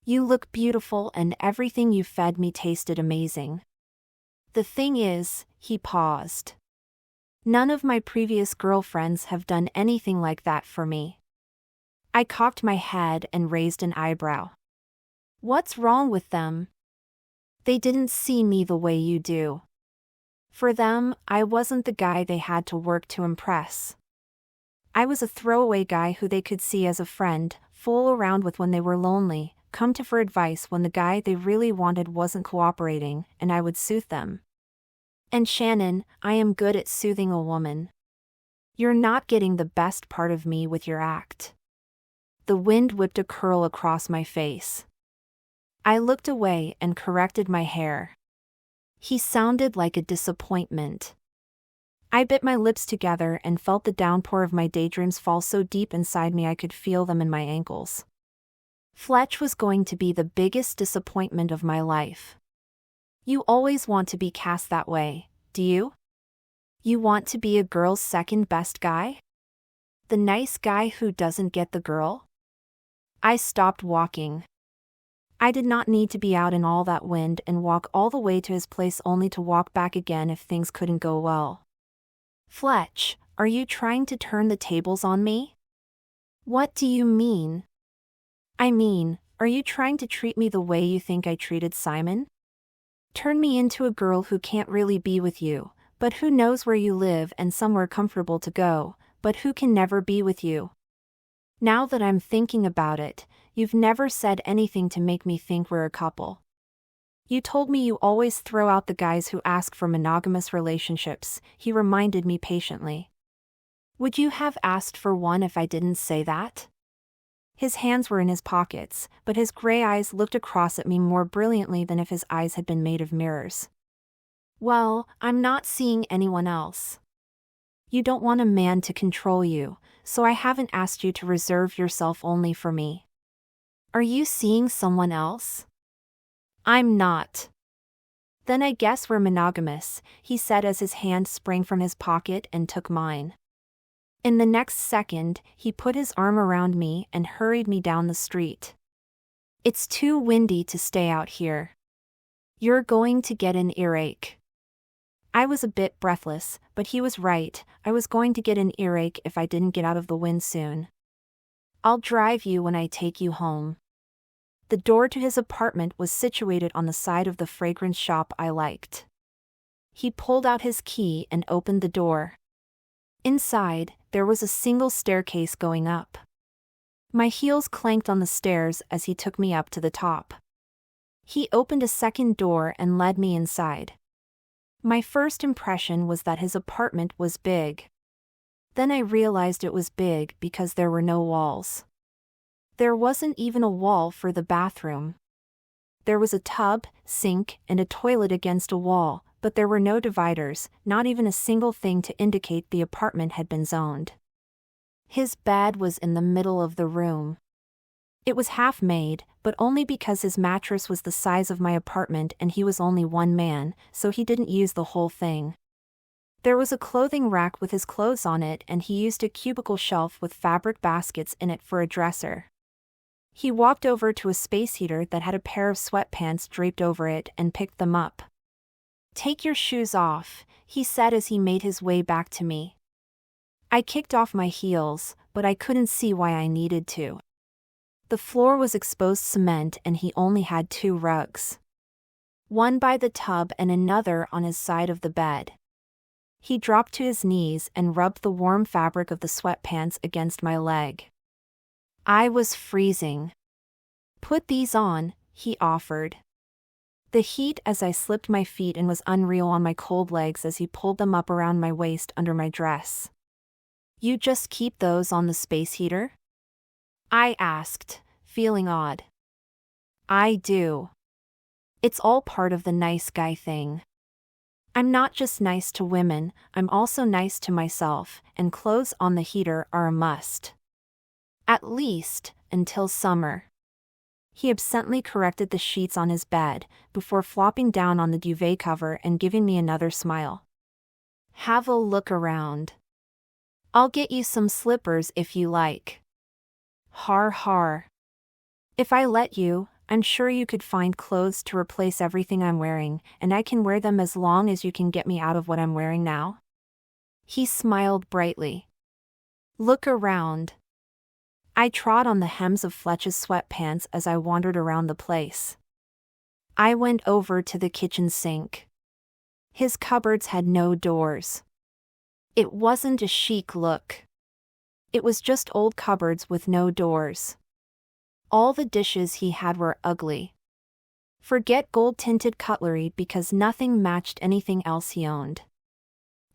You look beautiful and everything you fed me tasted amazing. The thing is," he paused, "none of my previous girlfriends have done anything like that for me." I cocked my head and raised an eyebrow. "What's wrong with them?" "They didn't see me the way you do. For them, I wasn't the guy they had to work to impress. I was a throwaway guy who they could see as a friend, fool around with when they were lonely, come to for advice when the guy they really wanted wasn't cooperating, and I would soothe them. And Shannon, I am good at soothing a woman. You're not getting the best part of me with your act." The wind whipped a curl across my face. I looked away and corrected my hair. He sounded like a disappointment. I bit my lips together and felt the downpour of my daydreams fall so deep inside me I could feel them in my ankles. Fletch was going to be the biggest disappointment of my life. You always want to be cast that way, do you? You want to be a girl's second best guy? The nice guy who doesn't get the girl? I stopped walking. I did not need to be out in all that wind and walk all the way to his place only to walk back again if things couldn't go well. "Fletch, are you trying to turn the tables on me?" "What do you mean?" "I mean, are you trying to treat me the way you think I treated Simon? Turn me into a girl who can't really be with you, but who knows where you live and somewhere comfortable to go, but who can never be with you? Now that I'm thinking about it, you've never said anything to make me think we're a couple. You told me you always throw out the guys who ask for monogamous relationships," he reminded me patiently. "Would you have asked for one if I didn't say that?" His hands were in his pockets, but his gray eyes looked across at me more brilliantly than if his eyes had been made of mirrors. "Well, I'm not seeing anyone else. You don't want a man to control you, so I haven't asked you to reserve yourself only for me. Are you seeing someone else?" "I'm not." "Then I guess we're monogamous," he said as his hand sprang from his pocket and took mine. In the next second, he put his arm around me and hurried me down the street. It's too windy to stay out here. You're going to get an earache. I was a bit breathless, but he was right. I was going to get an earache if I didn't get out of the wind soon. I'll drive you when I take you home. The door to his apartment was situated on the side of the fragrance shop I liked. He pulled out his key and opened the door. Inside, there was a single staircase going up. My heels clanked on the stairs as he took me up to the top. He opened a second door and led me inside. My first impression was that his apartment was big. Then I realized it was big because there were no walls. There wasn't even a wall for the bathroom. There was a tub, sink, and a toilet against a wall, but there were no dividers, not even a single thing to indicate the apartment had been zoned. His bed was in the middle of the room. It was half-made, but only because his mattress was the size of my apartment and he was only one man, so he didn't use the whole thing. There was a clothing rack with his clothes on it and he used a cubicle shelf with fabric baskets in it for a dresser. He walked over to a space heater that had a pair of sweatpants draped over it and picked them up. "Take your shoes off," he said as he made his way back to me. I kicked off my heels, but I couldn't see why I needed to. The floor was exposed cement and he only had 2 rugs. One by the tub and another on his side of the bed. He dropped to his knees and rubbed the warm fabric of the sweatpants against my leg. I was freezing. "Put these on," he offered. The heat as I slipped my feet in was unreal on my cold legs as he pulled them up around my waist under my dress. "You just keep those on the space heater?" I asked, feeling odd. "I do. It's all part of the nice guy thing. I'm not just nice to women, I'm also nice to myself, and clothes on the heater are a must. At least, until summer." He absently corrected the sheets on his bed, before flopping down on the duvet cover and giving me another smile. "Have a look around. I'll get you some slippers if you like." Har har. "If I let you, I'm sure you could find clothes to replace everything I'm wearing, and I can wear them as long as you can get me out of what I'm wearing now." He smiled brightly. "Look around." I trod on the hems of Fletch's sweatpants as I wandered around the place. I went over to the kitchen sink. His cupboards had no doors. It wasn't a chic look. It was just old cupboards with no doors. All the dishes he had were ugly. Forget gold-tinted cutlery because nothing matched anything else he owned.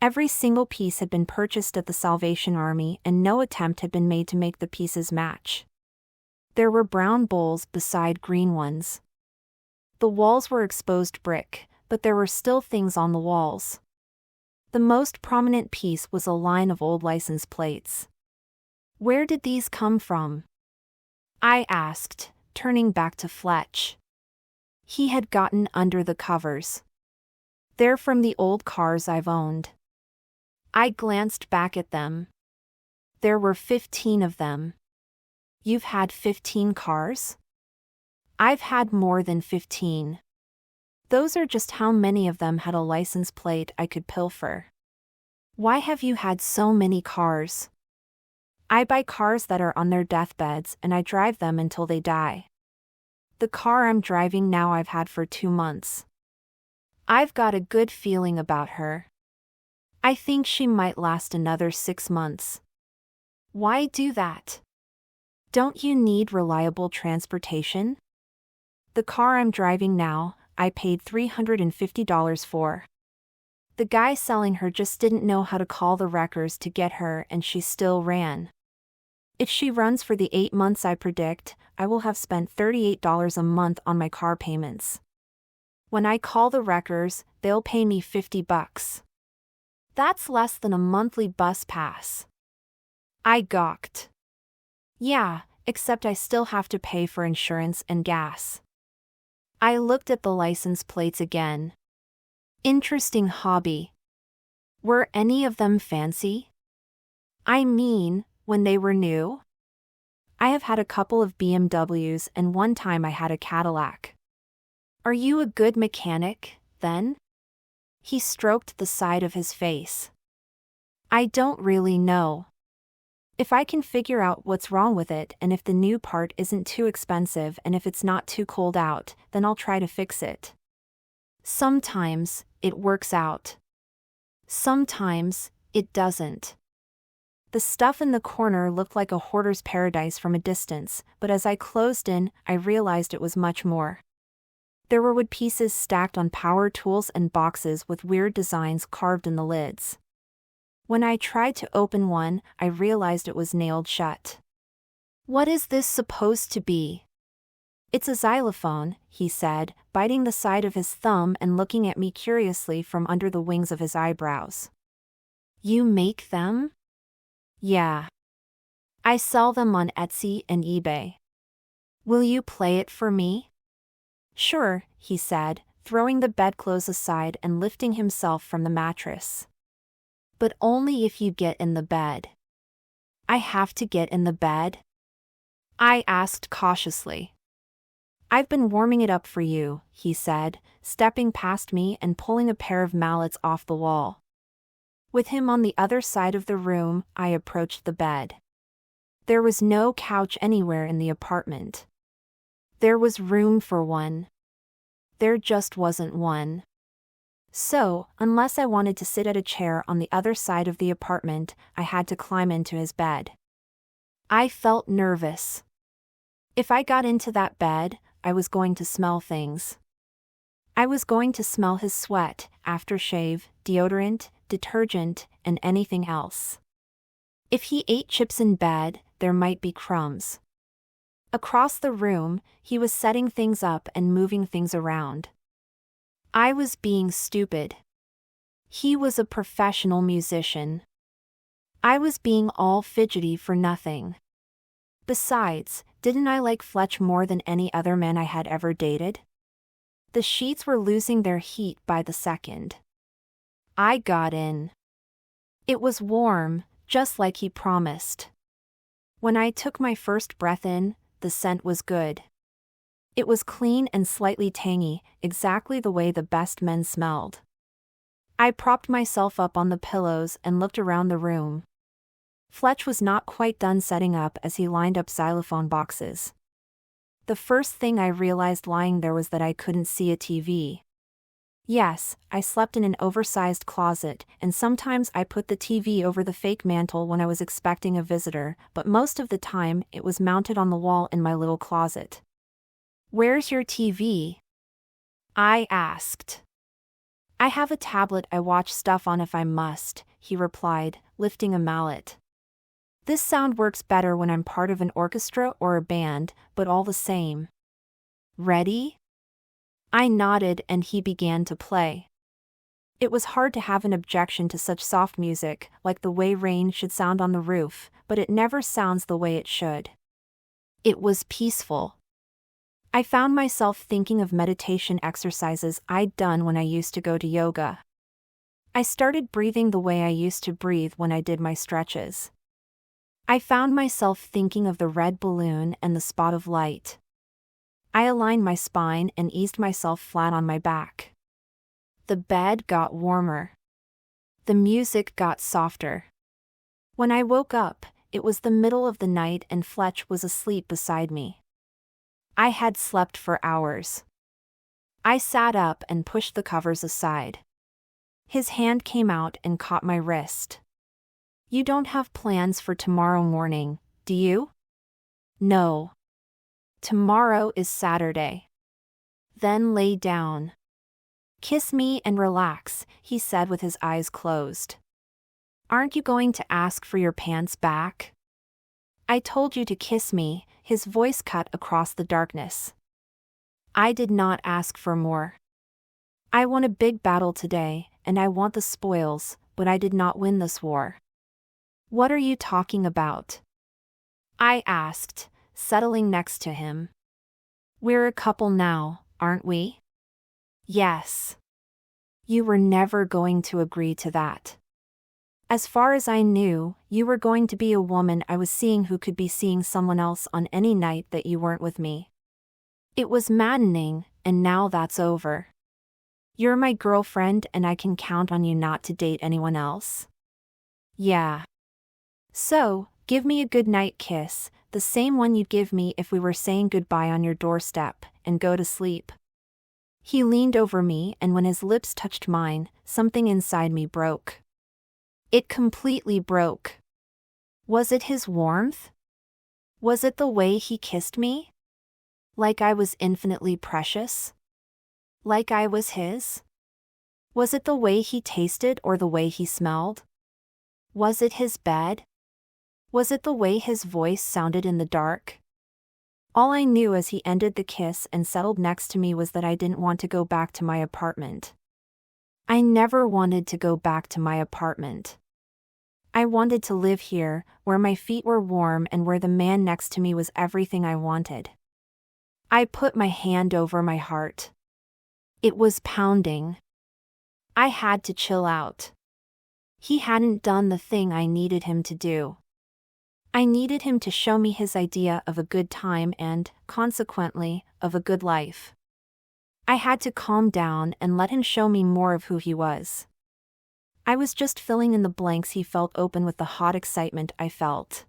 Every single piece had been purchased at the Salvation Army and no attempt had been made to make the pieces match. There were brown bowls beside green ones. The walls were exposed brick, but there were still things on the walls. The most prominent piece was a line of old license plates. "Where did these come from?" I asked, turning back to Fletch. He had gotten under the covers. "They're from the old cars I've owned." I glanced back at them. There were 15 of them. "You've had 15 cars?" "I've had more than 15. Those are just how many of them had a license plate I could pilfer." "Why have you had so many cars?" "I buy cars that are on their deathbeds and I drive them until they die. The car I'm driving now I've had for 2 months. I've got a good feeling about her. I think she might last another 6 months." "Why do that? Don't you need reliable transportation?" "The car I'm driving now, I paid $350 for. The guy selling her just didn't know how to call the wreckers to get her and she still ran. If she runs for the 8 months I predict, I will have spent $38 a month on my car payments. When I call the wreckers, they'll pay me $50. That's less than a monthly bus pass." I gawked. "Yeah, except I still have to pay for insurance and gas." I looked at the license plates again. Interesting hobby. Were any of them fancy? I mean, when they were new? I have had a couple of BMWs and one time I had a Cadillac. Are you a good mechanic, then? He stroked the side of his face. I don't really know. If I can figure out what's wrong with it and if the new part isn't too expensive and if it's not too cold out, then I'll try to fix it. Sometimes, it works out. Sometimes, it doesn't. The stuff in the corner looked like a hoarder's paradise from a distance, but as I closed in, I realized it was much more. There were wood pieces stacked on power tools and boxes with weird designs carved in the lids. When I tried to open one, I realized it was nailed shut. What is this supposed to be? It's a xylophone, he said, biting the side of his thumb and looking at me curiously from under the wings of his eyebrows. You make them? Yeah. I sell them on Etsy and eBay. Will you play it for me? Sure, he said, throwing the bedclothes aside and lifting himself from the mattress. But only if you get in the bed. I have to get in the bed? I asked cautiously. I've been warming it up for you, he said, stepping past me and pulling a pair of mallets off the wall. With him on the other side of the room, I approached the bed. There was no couch anywhere in the apartment. There was room for one. There just wasn't one. So, unless I wanted to sit at a chair on the other side of the apartment, I had to climb into his bed. I felt nervous. If I got into that bed, I was going to smell things. I was going to smell his sweat, aftershave, deodorant, detergent, and anything else. If he ate chips in bed, there might be crumbs. Across the room, he was setting things up and moving things around. I was being stupid. He was a professional musician. I was being all fidgety for nothing. Besides, didn't I like Fletch more than any other man I had ever dated? The sheets were losing their heat by the second. I got in. It was warm, just like he promised. When I took my first breath in, the scent was good. It was clean and slightly tangy, exactly the way the best men smelled. I propped myself up on the pillows and looked around the room. Fletch was not quite done setting up as he lined up xylophone boxes. The first thing I realized lying there was that I couldn't see a TV. Yes, I slept in an oversized closet, and sometimes I put the TV over the fake mantle when I was expecting a visitor, but most of the time it was mounted on the wall in my little closet. Where's your TV? I asked. I have a tablet I watch stuff on if I must, he replied, lifting a mallet. This sound works better when I'm part of an orchestra or a band, but all the same. Ready? I nodded and he began to play. It was hard to have an objection to such soft music, like the way rain should sound on the roof, but it never sounds the way it should. It was peaceful. I found myself thinking of meditation exercises I'd done when I used to go to yoga. I started breathing the way I used to breathe when I did my stretches. I found myself thinking of the red balloon and the spot of light. I aligned my spine and eased myself flat on my back. The bed got warmer. The music got softer. When I woke up, it was the middle of the night and Fletch was asleep beside me. I had slept for hours. I sat up and pushed the covers aside. His hand came out and caught my wrist. You don't have plans for tomorrow morning, do you? No. Tomorrow is Saturday. Then lay down. Kiss me and relax, he said with his eyes closed. Aren't you going to ask for your pants back? I told you to kiss me, his voice cut across the darkness. I did not ask for more. I won a big battle today, and I want the spoils, but I did not win this war. What are you talking about? I asked, settling next to him. We're a couple now, aren't we? Yes. You were never going to agree to that. As far as I knew, you were going to be a woman I was seeing who could be seeing someone else on any night that you weren't with me. It was maddening, and now that's over. You're my girlfriend and I can count on you not to date anyone else. Yeah. So, give me a goodnight kiss, the same one you'd give me if we were saying goodbye on your doorstep, and go to sleep. He leaned over me, and when his lips touched mine, something inside me broke. It completely broke. Was it his warmth? Was it the way he kissed me? Like I was infinitely precious? Like I was his? Was it the way he tasted or the way he smelled? Was it his bed? Was it the way his voice sounded in the dark? All I knew as he ended the kiss and settled next to me was that I didn't want to go back to my apartment. I never wanted to go back to my apartment. I wanted to live here, where my feet were warm and where the man next to me was everything I wanted. I put my hand over my heart. It was pounding. I had to chill out. He hadn't done the thing I needed him to do. I needed him to show me his idea of a good time and, consequently, of a good life. I had to calm down and let him show me more of who he was. I was just filling in the blanks he felt open with the hot excitement I felt.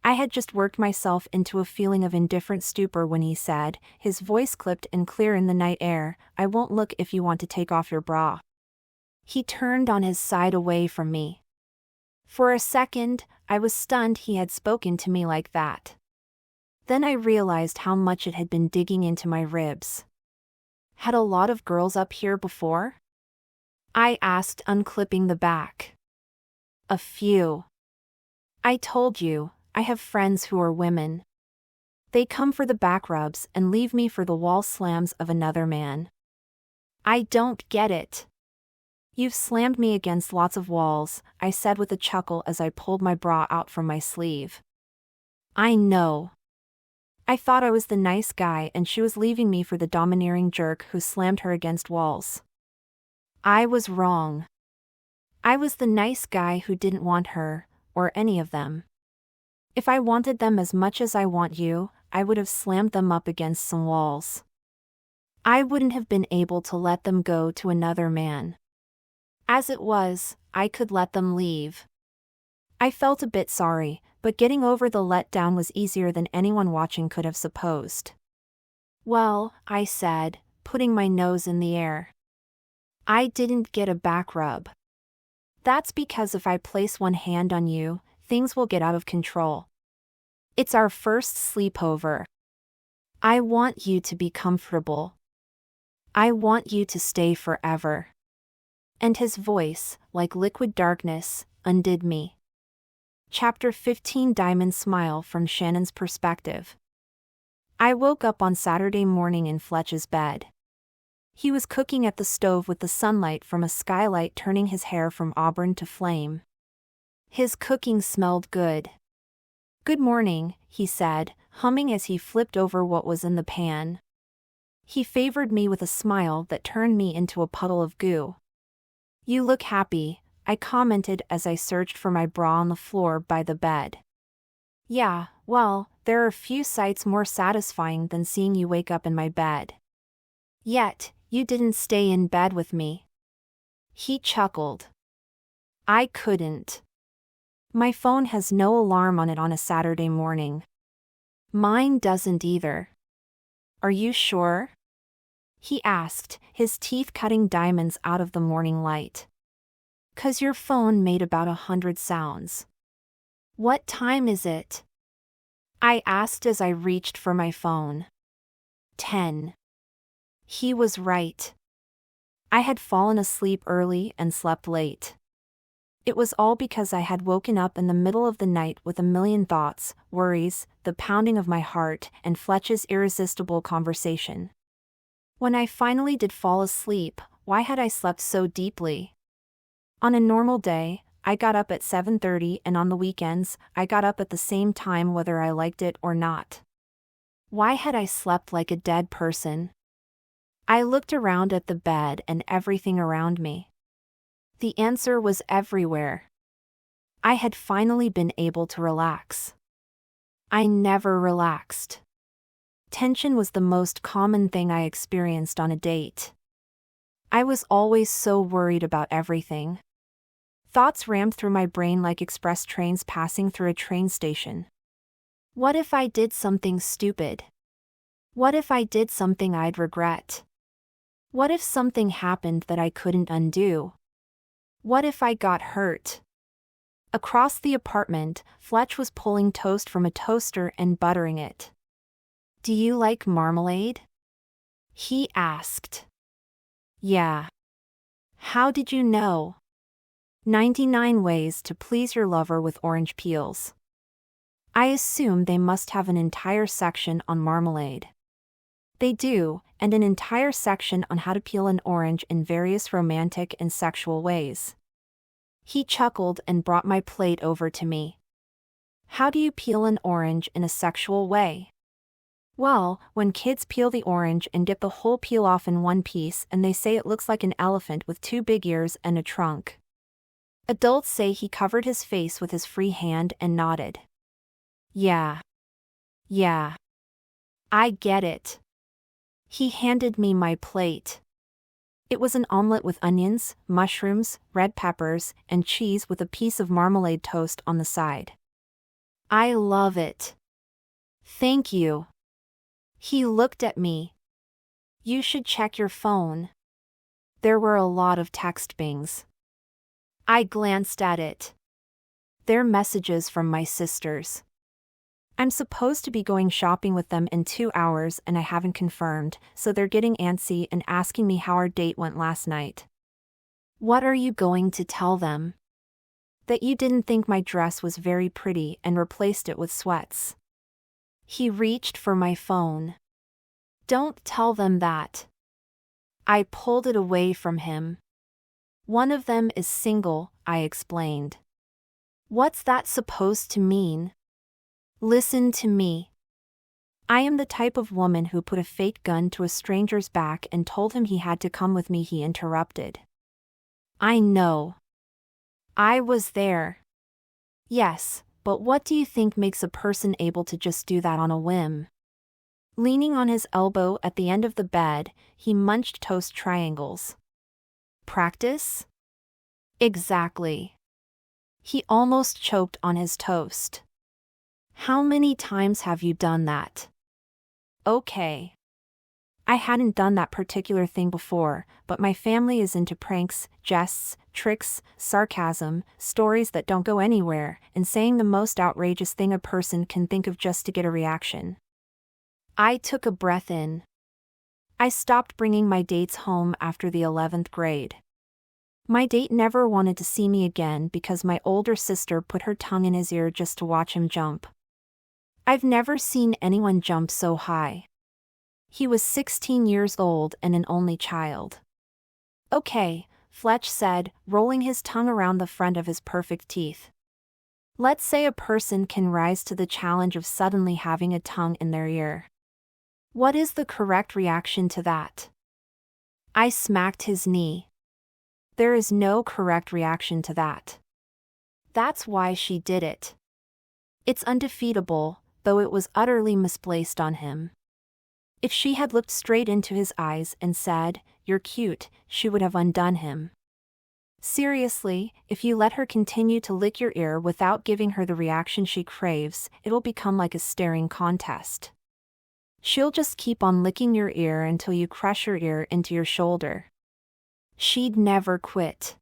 I had just worked myself into a feeling of indifferent stupor when he said, his voice clipped and clear in the night air, "I won't look if you want to take off your bra." He turned on his side away from me. For a second, I was stunned he had spoken to me like that. Then I realized how much it had been digging into my ribs. Had a lot of girls up here before? I asked, unclipping the back. A few. I told you, I have friends who are women. They come for the back rubs and leave me for the wall slams of another man. I don't get it. You've slammed me against lots of walls, I said with a chuckle as I pulled my bra out from my sleeve. I know. I thought I was the nice guy and she was leaving me for the domineering jerk who slammed her against walls. I was wrong. I was the nice guy who didn't want her, or any of them. If I wanted them as much as I want you, I would have slammed them up against some walls. I wouldn't have been able to let them go to another man. As it was, I could let them leave. I felt a bit sorry, but getting over the letdown was easier than anyone watching could have supposed. Well, I said, putting my nose in the air. I didn't get a back rub. That's because if I place one hand on you, things will get out of control. It's our first sleepover. I want you to be comfortable. I want you to stay forever. And his voice, like liquid darkness, undid me. Chapter 15 Diamond Smile from Shannon's Perspective. I woke up on Saturday morning in Fletch's bed. He was cooking at the stove with the sunlight from a skylight turning his hair from auburn to flame. His cooking smelled good. "Good morning," he said, humming as he flipped over what was in the pan. He favored me with a smile that turned me into a puddle of goo. "You look happy," I commented as I searched for my bra on the floor by the bed. "Yeah, well, there are few sights more satisfying than seeing you wake up in my bed. Yet, you didn't stay in bed with me." He chuckled. I couldn't. My phone has no alarm on it on a Saturday morning. Mine doesn't either. "Are you sure?" he asked, his teeth cutting diamonds out of the morning light. "'Cause your phone made about 100 sounds." "What time is it?" I asked as I reached for my phone. 10. He was right. I had fallen asleep early and slept late. It was all because I had woken up in the middle of the night with a million thoughts, worries, the pounding of my heart, and Fletch's irresistible conversation. When I finally did fall asleep, why had I slept so deeply? On a normal day, I got up at 7:30 and on the weekends, I got up at the same time whether I liked it or not. Why had I slept like a dead person? I looked around at the bed and everything around me. The answer was everywhere. I had finally been able to relax. I never relaxed. Tension was the most common thing I experienced on a date. I was always so worried about everything. Thoughts rammed through my brain like express trains passing through a train station. What if I did something stupid? What if I did something I'd regret? What if something happened that I couldn't undo? What if I got hurt? Across the apartment, Fletch was pulling toast from a toaster and buttering it. "Do you like marmalade?" he asked. "Yeah." "How did you know?" 99 Ways to Please Your Lover with Orange Peels. I assume they must have an entire section on marmalade. They do, and an entire section on how to peel an orange in various romantic and sexual ways. He chuckled and brought my plate over to me. "How do you peel an orange in a sexual way?" "Well, when kids peel the orange and get the whole peel off in one piece and they say it looks like an elephant with 2 big ears and a trunk." Adults say he covered his face with his free hand and nodded. Yeah. I get it." He handed me my plate. It was an omelette with onions, mushrooms, red peppers, and cheese with a piece of marmalade toast on the side. "I love it." "Thank you." He looked at me. "You should check your phone." There were a lot of text bings. I glanced at it. They're messages from my sisters. I'm supposed to be going shopping with them in 2 hours and I haven't confirmed, so they're getting antsy and asking me how our date went last night. "What are you going to tell them?" "That you didn't think my dress was very pretty and replaced it with sweats." He reached for my phone. "Don't tell them that." I pulled it away from him. "One of them is single," I explained. "What's that supposed to mean?" "Listen to me. I am the type of woman who put a fake gun to a stranger's back and told him he had to come with me." He interrupted. "I know. I was there." "Yes, but what do you think makes a person able to just do that on a whim?" Leaning on his elbow at the end of the bed, he munched toast triangles. "Practice?" "Exactly." He almost choked on his toast. "How many times have you done that?" "Okay." I hadn't done that particular thing before, but my family is into pranks, jests, tricks, sarcasm, stories that don't go anywhere, and saying the most outrageous thing a person can think of just to get a reaction. I took a breath in. I stopped bringing my dates home after the 11th grade. My date never wanted to see me again because my older sister put her tongue in his ear just to watch him jump. I've never seen anyone jump so high. He was 16 years old and an only child. "Okay," Fletch said, rolling his tongue around the front of his perfect teeth. "Let's say a person can rise to the challenge of suddenly having a tongue in their ear. What is the correct reaction to that?" I smacked his knee. "There is no correct reaction to that. That's why she did it. It's undefeatable, though it was utterly misplaced on him. If she had looked straight into his eyes and said, 'You're cute,' she would have undone him. Seriously, if you let her continue to lick your ear without giving her the reaction she craves, it'll become like a staring contest. She'll just keep on licking your ear until you crush her ear into your shoulder. She'd never quit.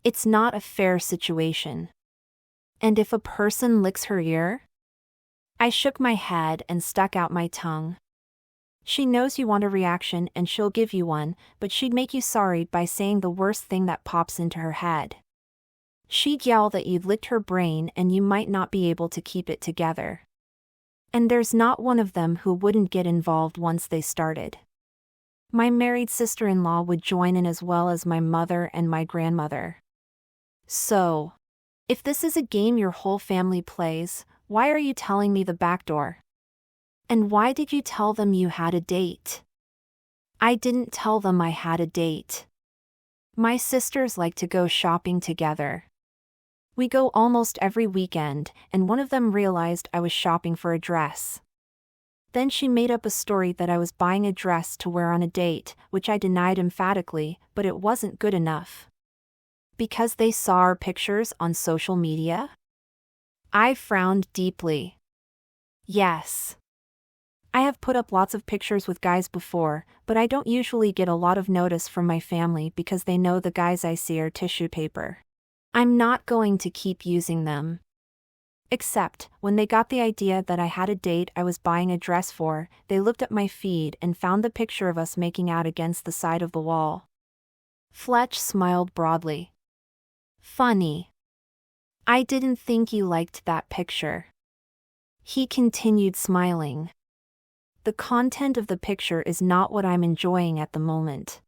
It's not a fair situation. And if a person licks her ear?" I shook my head and stuck out my tongue. "She knows you want a reaction and she'll give you one, but she'd make you sorry by saying the worst thing that pops into her head. She'd yell that you'd licked her brain and you might not be able to keep it together. And there's not one of them who wouldn't get involved once they started. My married sister-in-law would join in as well as my mother and my grandmother. So, if this is a game your whole family plays, why are you telling me the back door? And why did you tell them you had a date?" "I didn't tell them I had a date. My sisters like to go shopping together." We go almost every weekend, and one of them realized I was shopping for a dress. Then she made up a story that I was buying a dress to wear on a date, which I denied emphatically, but it wasn't good enough. Because they saw our pictures on social media? I frowned deeply. Yes. I have put up lots of pictures with guys before, but I don't usually get a lot of notice from my family because they know the guys I see are tissue paper. I'm not going to keep using them. Except, when they got the idea that I had a date I was buying a dress for, they looked at my feed and found the picture of us making out against the side of the wall. Fletch smiled broadly. Funny. I didn't think you liked that picture. He continued smiling. The content of the picture is not what I'm enjoying at the moment.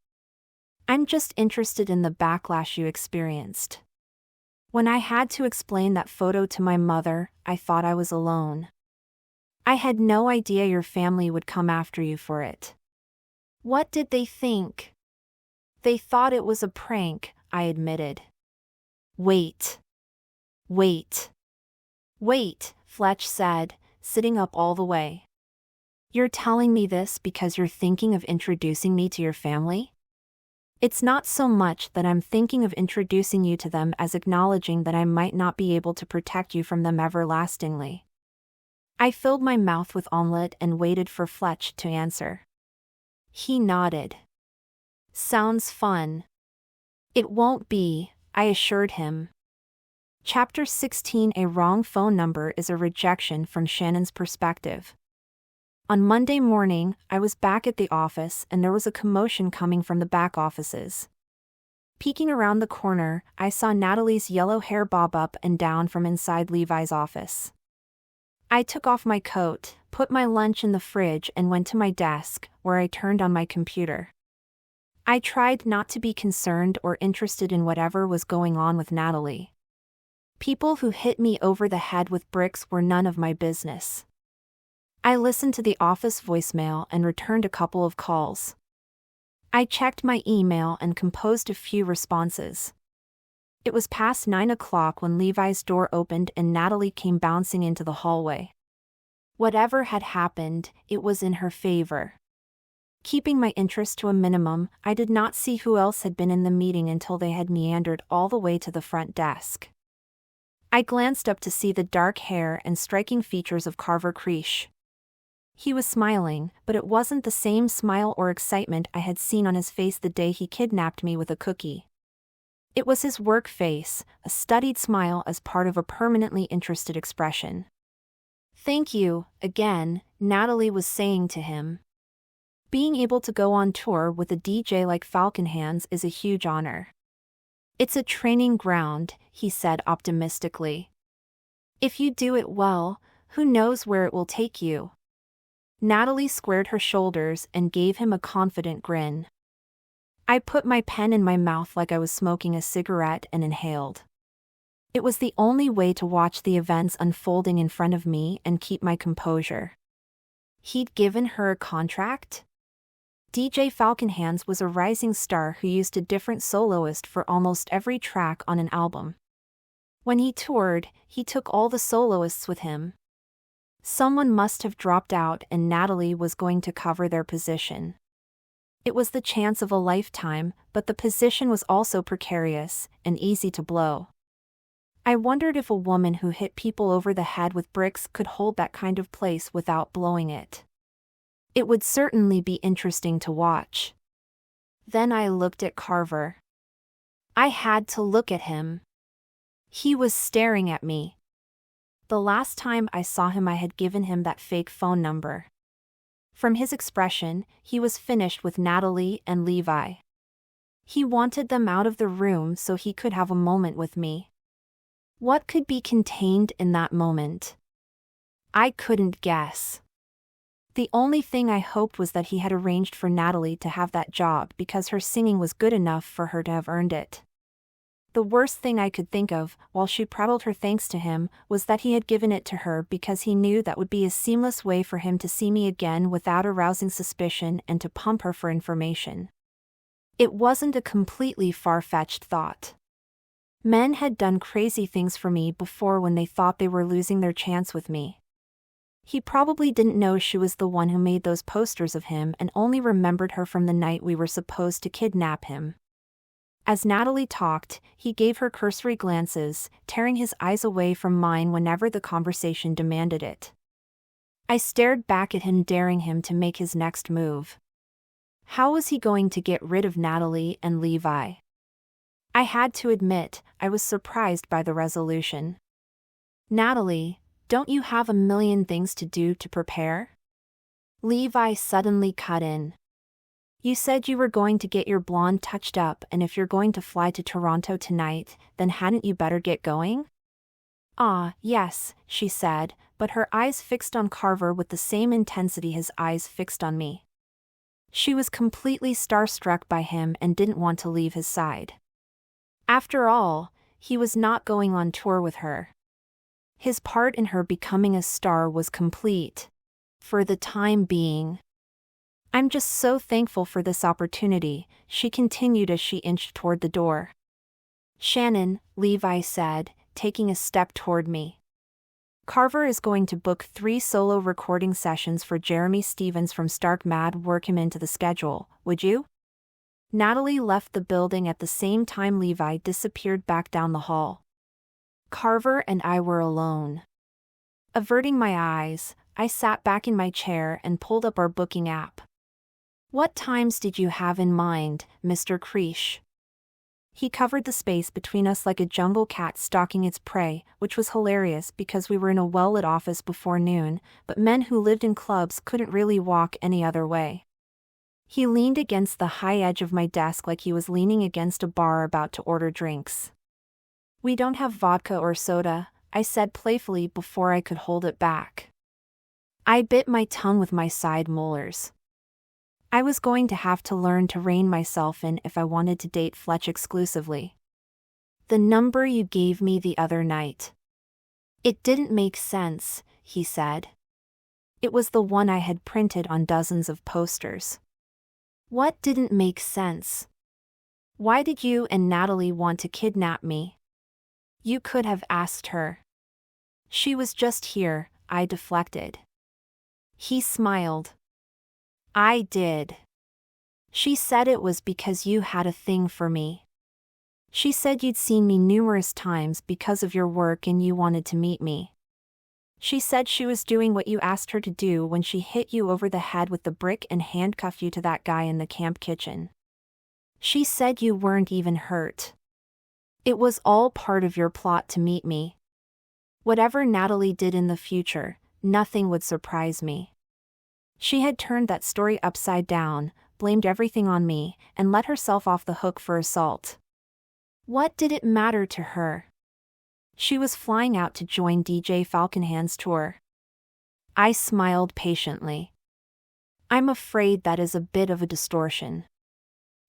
I'm just interested in the backlash you experienced. When I had to explain that photo to my mother, I thought I was alone. I had no idea your family would come after you for it. What did they think? They thought it was a prank, I admitted. Wait. Wait. Wait, Fletch said, sitting up all the way. You're telling me this because you're thinking of introducing me to your family? It's not so much that I'm thinking of introducing you to them as acknowledging that I might not be able to protect you from them everlastingly. I filled my mouth with omelette and waited for Fletch to answer. He nodded. Sounds fun. It won't be, I assured him. Chapter 16. A wrong phone number is a rejection from Shannon's perspective. On Monday morning, I was back at the office and there was a commotion coming from the back offices. Peeking around the corner, I saw Natalie's yellow hair bob up and down from inside Levi's office. I took off my coat, put my lunch in the fridge and went to my desk, where I turned on my computer. I tried not to be concerned or interested in whatever was going on with Natalie. People who hit me over the head with bricks were none of my business. I listened to the office voicemail and returned a couple of calls. I checked my email and composed a few responses. It was past 9 o'clock when Levi's door opened and Natalie came bouncing into the hallway. Whatever had happened, it was in her favor. Keeping my interest to a minimum, I did not see who else had been in the meeting until they had meandered all the way to the front desk. I glanced up to see the dark hair and striking features of Carver Creech. He was smiling, but it wasn't the same smile or excitement I had seen on his face the day he kidnapped me with a cookie. It was his work face, a studied smile as part of a permanently interested expression. Thank you, again, Natalie was saying to him. Being able to go on tour with a DJ like Falcon Hands is a huge honor. It's a training ground, he said optimistically. If you do it well, who knows where it will take you? Natalie squared her shoulders and gave him a confident grin. I put my pen in my mouth like I was smoking a cigarette and inhaled. It was the only way to watch the events unfolding in front of me and keep my composure. He'd given her a contract? DJ Falcon Hands was a rising star who used a different soloist for almost every track on an album. When he toured, he took all the soloists with him. Someone must have dropped out and Natalie was going to cover their position. It was the chance of a lifetime, but the position was also precarious and easy to blow. I wondered if a woman who hit people over the head with bricks could hold that kind of place without blowing it. It would certainly be interesting to watch. Then I looked at Carver. I had to look at him. He was staring at me. The last time I saw him I had given him that fake phone number. From his expression, he was finished with Natalie and Levi. He wanted them out of the room so he could have a moment with me. What could be contained in that moment? I couldn't guess. The only thing I hoped was that he had arranged for Natalie to have that job because her singing was good enough for her to have earned it. The worst thing I could think of, while she prattled her thanks to him, was that he had given it to her because he knew that would be a seamless way for him to see me again without arousing suspicion and to pump her for information. It wasn't a completely far-fetched thought. Men had done crazy things for me before when they thought they were losing their chance with me. He probably didn't know she was the one who made those posters of him and only remembered her from the night we were supposed to kidnap him. As Natalie talked, he gave her cursory glances, tearing his eyes away from mine whenever the conversation demanded it. I stared back at him, daring him to make his next move. How was he going to get rid of Natalie and Levi? I had to admit, I was surprised by the resolution. Natalie, don't you have a million things to do to prepare? Levi suddenly cut in. You said you were going to get your blonde touched up, and if you're going to fly to Toronto tonight, then hadn't you better get going? Ah, yes, she said, but her eyes fixed on Carver with the same intensity his eyes fixed on me. She was completely starstruck by him and didn't want to leave his side. After all, he was not going on tour with her. His part in her becoming a star was complete. For the time being. I'm just so thankful for this opportunity, she continued as she inched toward the door. Shannon, Levi said, taking a step toward me. Carver is going to book 3 solo recording sessions for Jeremy Stevens from Stark Mad. Work him into the schedule, would you? Natalie left the building at the same time Levi disappeared back down the hall. Carver and I were alone. Averting my eyes, I sat back in my chair and pulled up our booking app. What times did you have in mind, Mr. Creesh? He covered the space between us like a jungle cat stalking its prey, which was hilarious because we were in a well-lit office before noon, but men who lived in clubs couldn't really walk any other way. He leaned against the high edge of my desk like he was leaning against a bar about to order drinks. We don't have vodka or soda, I said playfully before I could hold it back. I bit my tongue with my side molars. I was going to have to learn to rein myself in if I wanted to date Fletch exclusively. The number you gave me the other night. It didn't make sense, he said. It was the one I had printed on dozens of posters. What didn't make sense? Why did you and Natalie want to kidnap me? You could have asked her. She was just here, I deflected. He smiled. I did. She said it was because you had a thing for me. She said you'd seen me numerous times because of your work and you wanted to meet me. She said she was doing what you asked her to do when she hit you over the head with the brick and handcuffed you to that guy in the camp kitchen. She said you weren't even hurt. It was all part of your plot to meet me. Whatever Natalie did in the future, nothing would surprise me. She had turned that story upside down, blamed everything on me, and let herself off the hook for assault. What did it matter to her? She was flying out to join DJ Falconhand's tour. I smiled patiently. I'm afraid that is a bit of a distortion.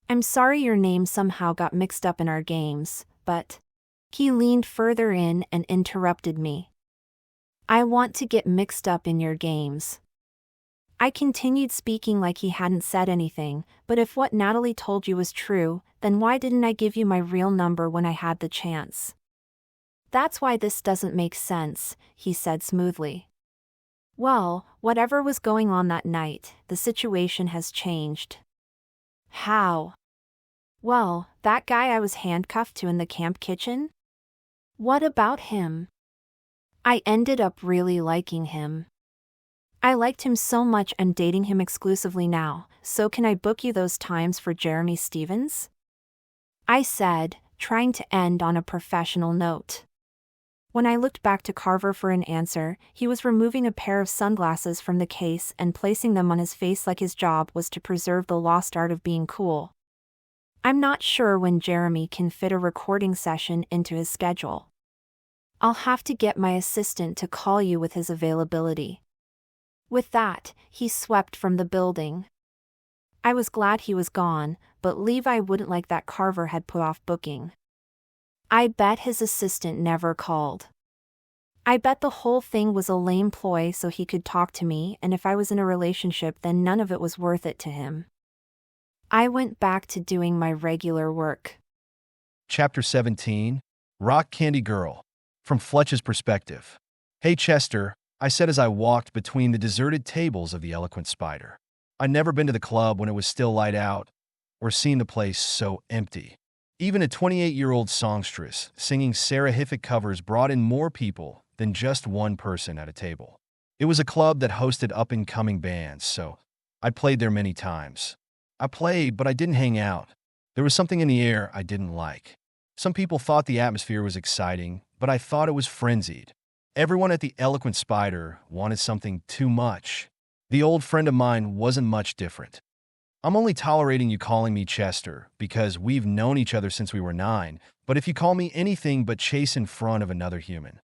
I'm sorry your name somehow got mixed up in our games, but... He leaned further in and interrupted me. I want to get mixed up in your games. I continued speaking like he hadn't said anything, but if what Natalie told you was true, then why didn't I give you my real number when I had the chance? That's why this doesn't make sense, he said smoothly. Well, whatever was going on that night, the situation has changed. How? Well, that guy I was handcuffed to in the camp kitchen? What about him? I ended up really liking him. I liked him so much I'm dating him exclusively now, so can I book you those times for Jeremy Stevens? I said, trying to end on a professional note. When I looked back to Carver for an answer, he was removing a pair of sunglasses from the case and placing them on his face like his job was to preserve the lost art of being cool. I'm not sure when Jeremy can fit a recording session into his schedule. I'll have to get my assistant to call you with his availability. With that, he swept from the building. I was glad he was gone, but Levi wouldn't like that Carver had put off booking. I bet his assistant never called. I bet the whole thing was a lame ploy so he could talk to me, and if I was in a relationship then none of it was worth it to him. I went back to doing my regular work. Chapter 17. Rock Candy Girl. From Fletch's perspective. Hey Chester, I said as I walked between the deserted tables of the Eloquent Spider. I'd never been to the club when it was still light out, or seen the place so empty. Even a 28-year-old songstress singing seraphic covers brought in more people than just one person at a table. It was a club that hosted up-and-coming bands, so I'd played there many times. I played, but I didn't hang out. There was something in the air I didn't like. Some people thought the atmosphere was exciting, but I thought it was frenzied. Everyone at the Eloquent Spider wanted something too much. The old friend of mine wasn't much different. I'm only tolerating you calling me Chester because we've known each other since we were 9, but if you call me anything but Chase in front of another human.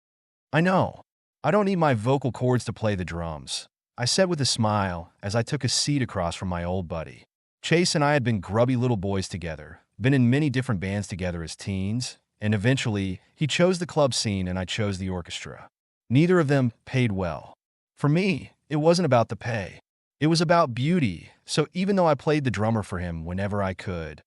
I know. I don't need my vocal cords to play the drums, I said with a smile as I took a seat across from my old buddy. Chase and I had been grubby little boys together, been in many different bands together as teens, and eventually he chose the club scene and I chose the orchestra. Neither of them paid well. For me, it wasn't about the pay. It was about beauty, so even though I played the drummer for him whenever I could,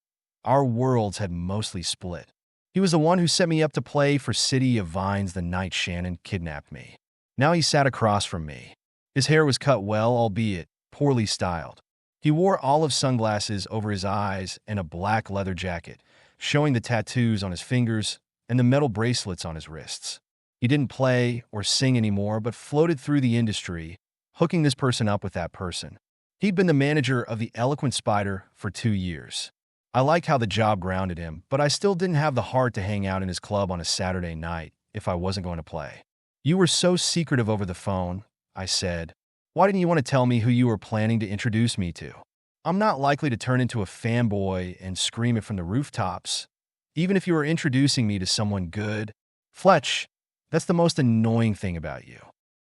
our worlds had mostly split. He was the one who set me up to play for City of Vines the night Shannon kidnapped me. Now he sat across from me. His hair was cut well, albeit poorly styled. He wore olive sunglasses over his eyes and a black leather jacket, showing the tattoos on his fingers and the metal bracelets on his wrists. He didn't play or sing anymore, but floated through the industry, hooking this person up with that person. He'd been the manager of the Eloquent Spider for 2 years. I liked how the job grounded him, but I still didn't have the heart to hang out in his club on a Saturday night if I wasn't going to play. You were so secretive over the phone, I said. Why didn't you want to tell me who you were planning to introduce me to? I'm not likely to turn into a fanboy and scream it from the rooftops, even if you were introducing me to someone good. Fletch, that's the most annoying thing about you.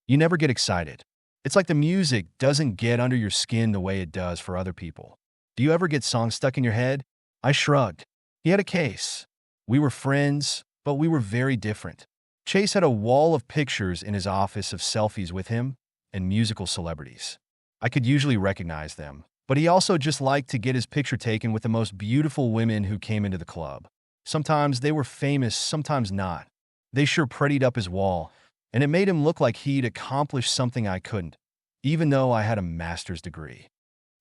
You never get excited. It's like the music doesn't get under your skin the way it does for other people. Do you ever get songs stuck in your head? I shrugged. He had a case. We were friends, but we were very different. Chase had a wall of pictures in his office of selfies with him and musical celebrities. I could usually recognize them, but he also just liked to get his picture taken with the most beautiful women who came into the club. Sometimes they were famous, sometimes not. They sure prettied up his wall, and it made him look like he'd accomplished something I couldn't, even though I had a master's degree.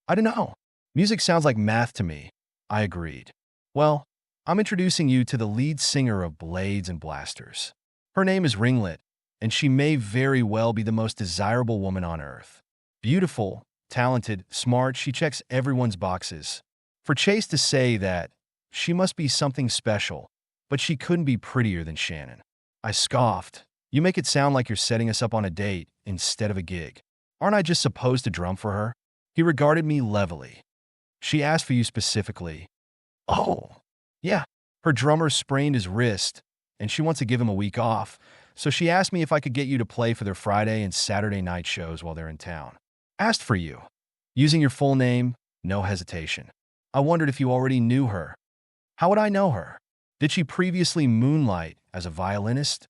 I don't know. Music sounds like math to me, I agreed. Well, I'm introducing you to the lead singer of Blades and Blasters. Her name is Ringlet, and she may very well be the most desirable woman on earth. Beautiful, talented, smart, she checks everyone's boxes. For Chase to say that, she must be something special, but she couldn't be prettier than Shannon. I scoffed. You make it sound like you're setting us up on a date instead of a gig. Aren't I just supposed to drum for her? He regarded me levelly. She asked for you specifically. Oh, yeah. Her drummer sprained his wrist, and she wants to give him a week off, so she asked me if I could get you to play for their Friday and Saturday night shows while they're in town. Asked for you. Using your full name, no hesitation. I wondered if you already knew her. How would I know her? Did she previously moonlight as a violinist?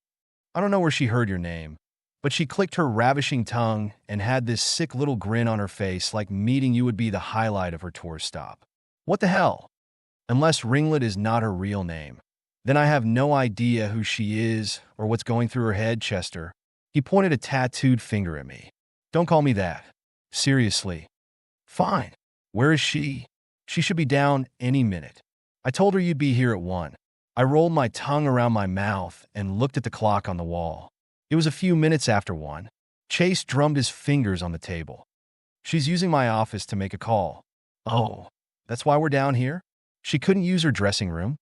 I don't know where she heard your name, but she clicked her ravishing tongue and had this sick little grin on her face like meeting you would be the highlight of her tour stop. What the hell? Unless Ringlet is not her real name. Then I have no idea who she is or what's going through her head, Chester. He pointed a tattooed finger at me. Don't call me that. Seriously. Fine. Where is she? She should be down any minute. I told her you'd be here at 1. I rolled my tongue around my mouth and looked at the clock on the wall. It was a few minutes after 1. Chase drummed his fingers on the table. She's using my office to make a call. Oh, that's why we're down here? She couldn't use her dressing room?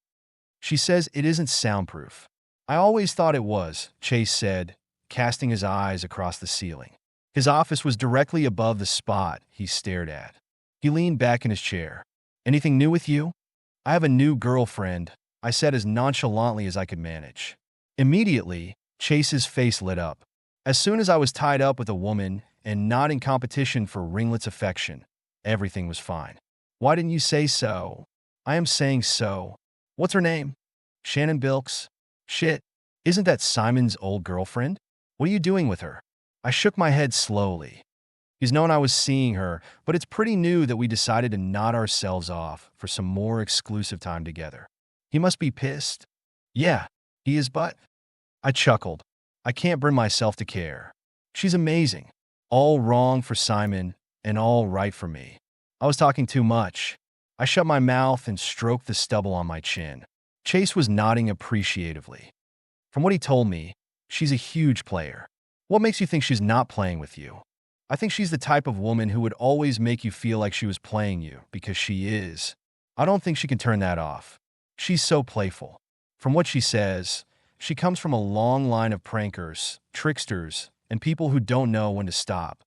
She says it isn't soundproof. I always thought it was, Chase said, casting his eyes across the ceiling. His office was directly above the spot he stared at. He leaned back in his chair. Anything new with you? I have a new girlfriend, I said as nonchalantly as I could manage. Immediately, Chase's face lit up. As soon as I was tied up with a woman and not in competition for Ringlet's affection, everything was fine. Why didn't you say so? I am saying so. What's her name? Shannon Bilks? Shit, isn't that Simon's old girlfriend? What are you doing with her? I shook my head slowly. He's known I was seeing her, but it's pretty new that we decided to nod ourselves off for some more exclusive time together. He must be pissed. Yeah, He is, but I chuckled. I can't bring myself to care. She's amazing. All wrong for Simon and all right for me. I was talking too much. I shut my mouth and stroked the stubble on my chin. Chase was nodding appreciatively. From what he told me, she's a huge player. What makes you think she's not playing with you? I think she's the type of woman who would always make you feel like she was playing you, because she is. I don't think she can turn that off. She's so playful. From what she says, she comes from a long line of prankers, tricksters, and people who don't know when to stop.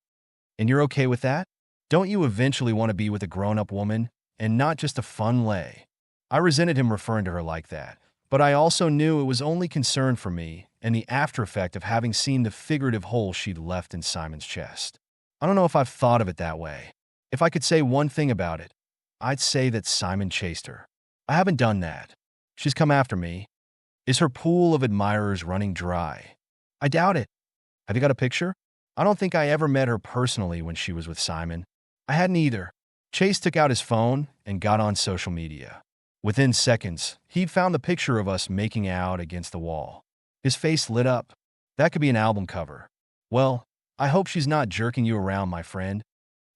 And you're okay with that? Don't you eventually want to be with a grown-up woman, and not just a fun lay? I resented him referring to her like that, but I also knew it was only concern for me and the after effect of having seen the figurative hole she'd left in Simon's chest. I don't know if I've thought of it that way. If I could say one thing about it, I'd say that Simon chased her. I haven't done that. She's come after me. Is her pool of admirers running dry? I doubt it. Have you got a picture? I don't think I ever met her personally when she was with Simon. I hadn't either. Chase took out his phone and got on social media. Within seconds, he'd found the picture of us making out against the wall. His face lit up. That could be an album cover. Well, I hope she's not jerking you around, my friend.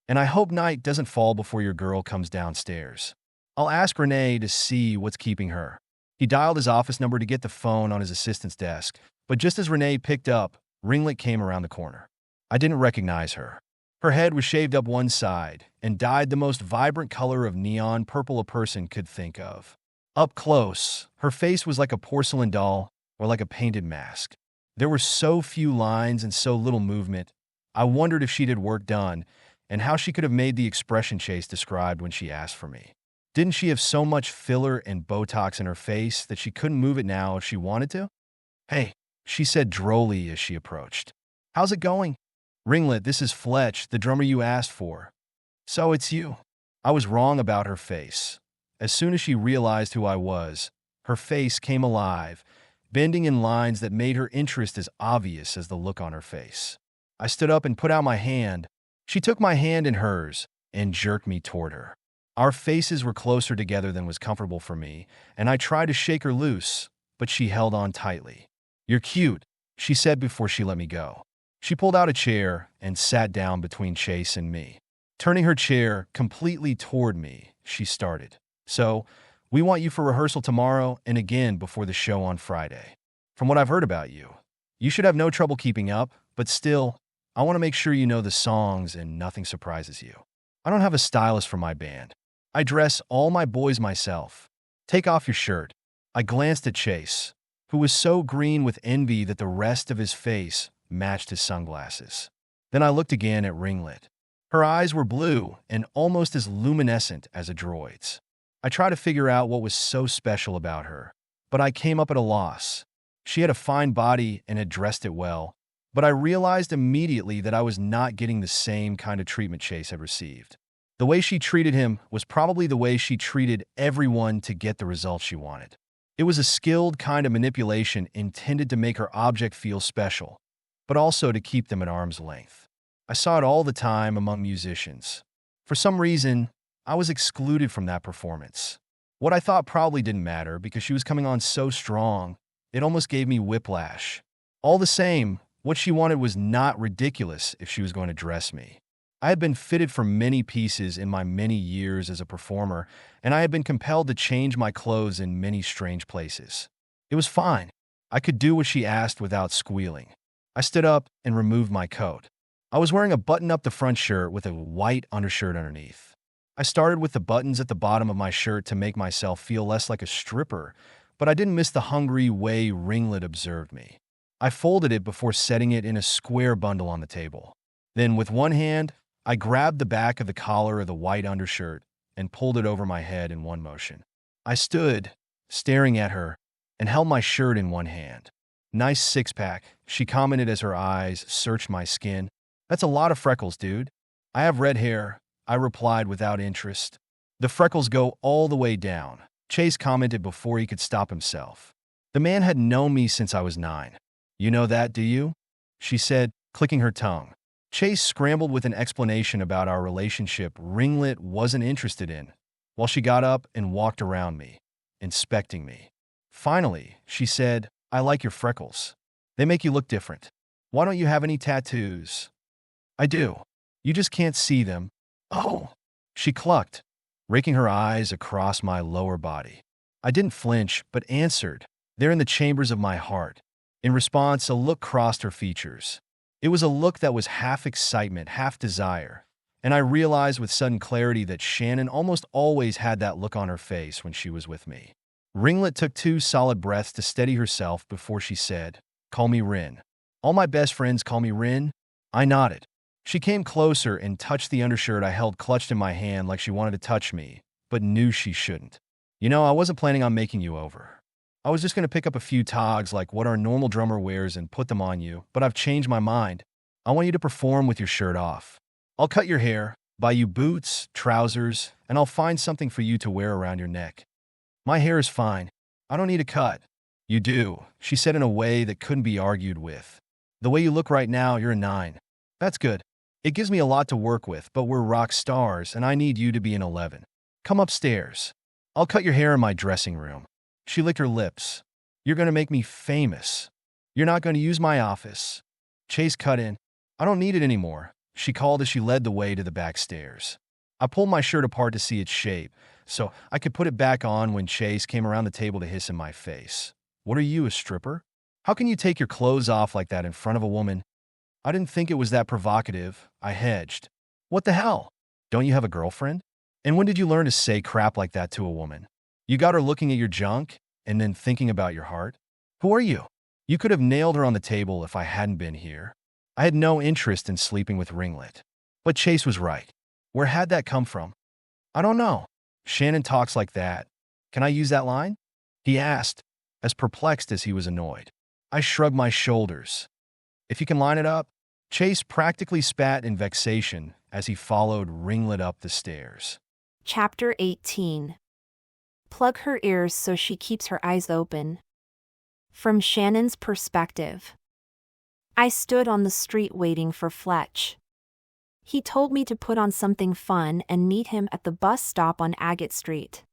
And I hope night doesn't fall before your girl comes downstairs. I'll ask Renee to see what's keeping her. He dialed his office number to get the phone on his assistant's desk, but just as Renee picked up, Ringlet came around the corner. I didn't recognize her. Her head was shaved up one side and dyed the most vibrant color of neon purple a person could think of. Up close, her face was like a porcelain doll or like a painted mask. There were so few lines and so little movement. I wondered if she'd had work done and how she could have made the expression Chase described when she asked for me. Didn't she have so much filler and Botox in her face that she couldn't move it now if she wanted to? Hey, she said drolly as she approached. How's it going? Ringlet, this is Fletch, the drummer you asked for. So it's you. I was wrong about her face. As soon as she realized who I was, her face came alive, bending in lines that made her interest as obvious as the look on her face. I stood up and put out my hand. She took my hand in hers and jerked me toward her. Our faces were closer together than was comfortable for me, and I tried to shake her loose, but she held on tightly. You're cute, she said before she let me go. She pulled out a chair and sat down between Chase and me. Turning her chair completely toward me, she started. So, we want you for rehearsal tomorrow and again before the show on Friday. From what I've heard about you, you should have no trouble keeping up, but still, I want to make sure you know the songs and nothing surprises you. I don't have a stylist for my band. I dress all my boys myself. Take off your shirt. I glanced at Chase, who was so green with envy that the rest of his face matched his sunglasses. Then I looked again at Ringlet. Her eyes were blue and almost as luminescent as a droid's. I tried to figure out what was so special about her, but I came up at a loss. She had a fine body and had dressed it well, but I realized immediately that I was not getting the same kind of treatment Chase had received. The way she treated him was probably the way she treated everyone to get the results she wanted. It was a skilled kind of manipulation intended to make her object feel special, but also to keep them at arm's length. I saw it all the time among musicians. For some reason, I was excluded from that performance. What I thought probably didn't matter because she was coming on so strong, it almost gave me whiplash. All the same, what she wanted was not ridiculous if she was going to dress me. I had been fitted for many pieces in my many years as a performer, and I had been compelled to change my clothes in many strange places. It was fine. I could do what she asked without squealing. I stood up and removed my coat. I was wearing a button-up-the-front shirt with a white undershirt underneath. I started with the buttons at the bottom of my shirt to make myself feel less like a stripper, but I didn't miss the hungry way Ringlet observed me. I folded it before setting it in a square bundle on the table. Then, with one hand, I grabbed the back of the collar of the white undershirt and pulled it over my head in one motion. I stood, staring at her, and held my shirt in one hand. Nice six-pack, she commented as her eyes searched my skin. That's a lot of freckles, dude. I have red hair, I replied without interest. The freckles go all the way down, Chase commented before he could stop himself. The man had known me since I was 9. You know that, do you? She said, clicking her tongue. Chase scrambled with an explanation about our relationship Ringlet wasn't interested in, while she got up and walked around me, inspecting me. Finally, she said, I like your freckles. They make you look different. Why don't you have any tattoos? I do. You just can't see them. Oh, she clucked, raking her eyes across my lower body. I didn't flinch, but answered, "They're in the chambers of my heart." In response, a look crossed her features. It was a look that was half excitement, half desire, and I realized with sudden clarity that Shannon almost always had that look on her face when she was with me. Ringlet took 2 solid breaths to steady herself before she said, "Call me Rin. All my best friends call me Rin." I nodded. She came closer and touched the undershirt I held clutched in my hand like she wanted to touch me, but knew she shouldn't. "You know, I wasn't planning on making you over. I was just going to pick up a few togs like what our normal drummer wears and put them on you, but I've changed my mind. I want you to perform with your shirt off. I'll cut your hair, buy you boots, trousers, and I'll find something for you to wear around your neck. My hair is fine. I don't need a cut." "You do," she said in a way that couldn't be argued with. "The way you look right now, you're a 9. That's good. It gives me a lot to work with, but we're rock stars and I need you to be an 11. Come upstairs. I'll cut your hair in my dressing room." She licked her lips. "You're going to make me famous. You're not going to use my office." Chase cut in. "I don't need it anymore," she called as she led the way to the back stairs. I pulled my shirt apart to see its shape, so I could put it back on when Chase came around the table to hiss in my face. "What are you, a stripper? How can you take your clothes off like that in front of a woman?" I didn't think it was that provocative. I hedged. "What the hell? Don't you have a girlfriend? And when did you learn to say crap like that to a woman? You got her looking at your junk and then thinking about your heart? Who are you?" You could have nailed her on the table if I hadn't been here. I had no interest in sleeping with Ringlet. But Chase was right. Where had that come from? "I don't know. Shannon talks like that. Can I use that line?" he asked, as perplexed as he was annoyed. I shrugged my shoulders. "If you can line it up." Chase practically spat in vexation as he followed Ringlet up the stairs. Chapter 18. Plug her ears so she keeps her eyes open. From Shannon's perspective. I stood on the street waiting for Fletch. He told me to put on something fun and meet him at the bus stop on Agate Street.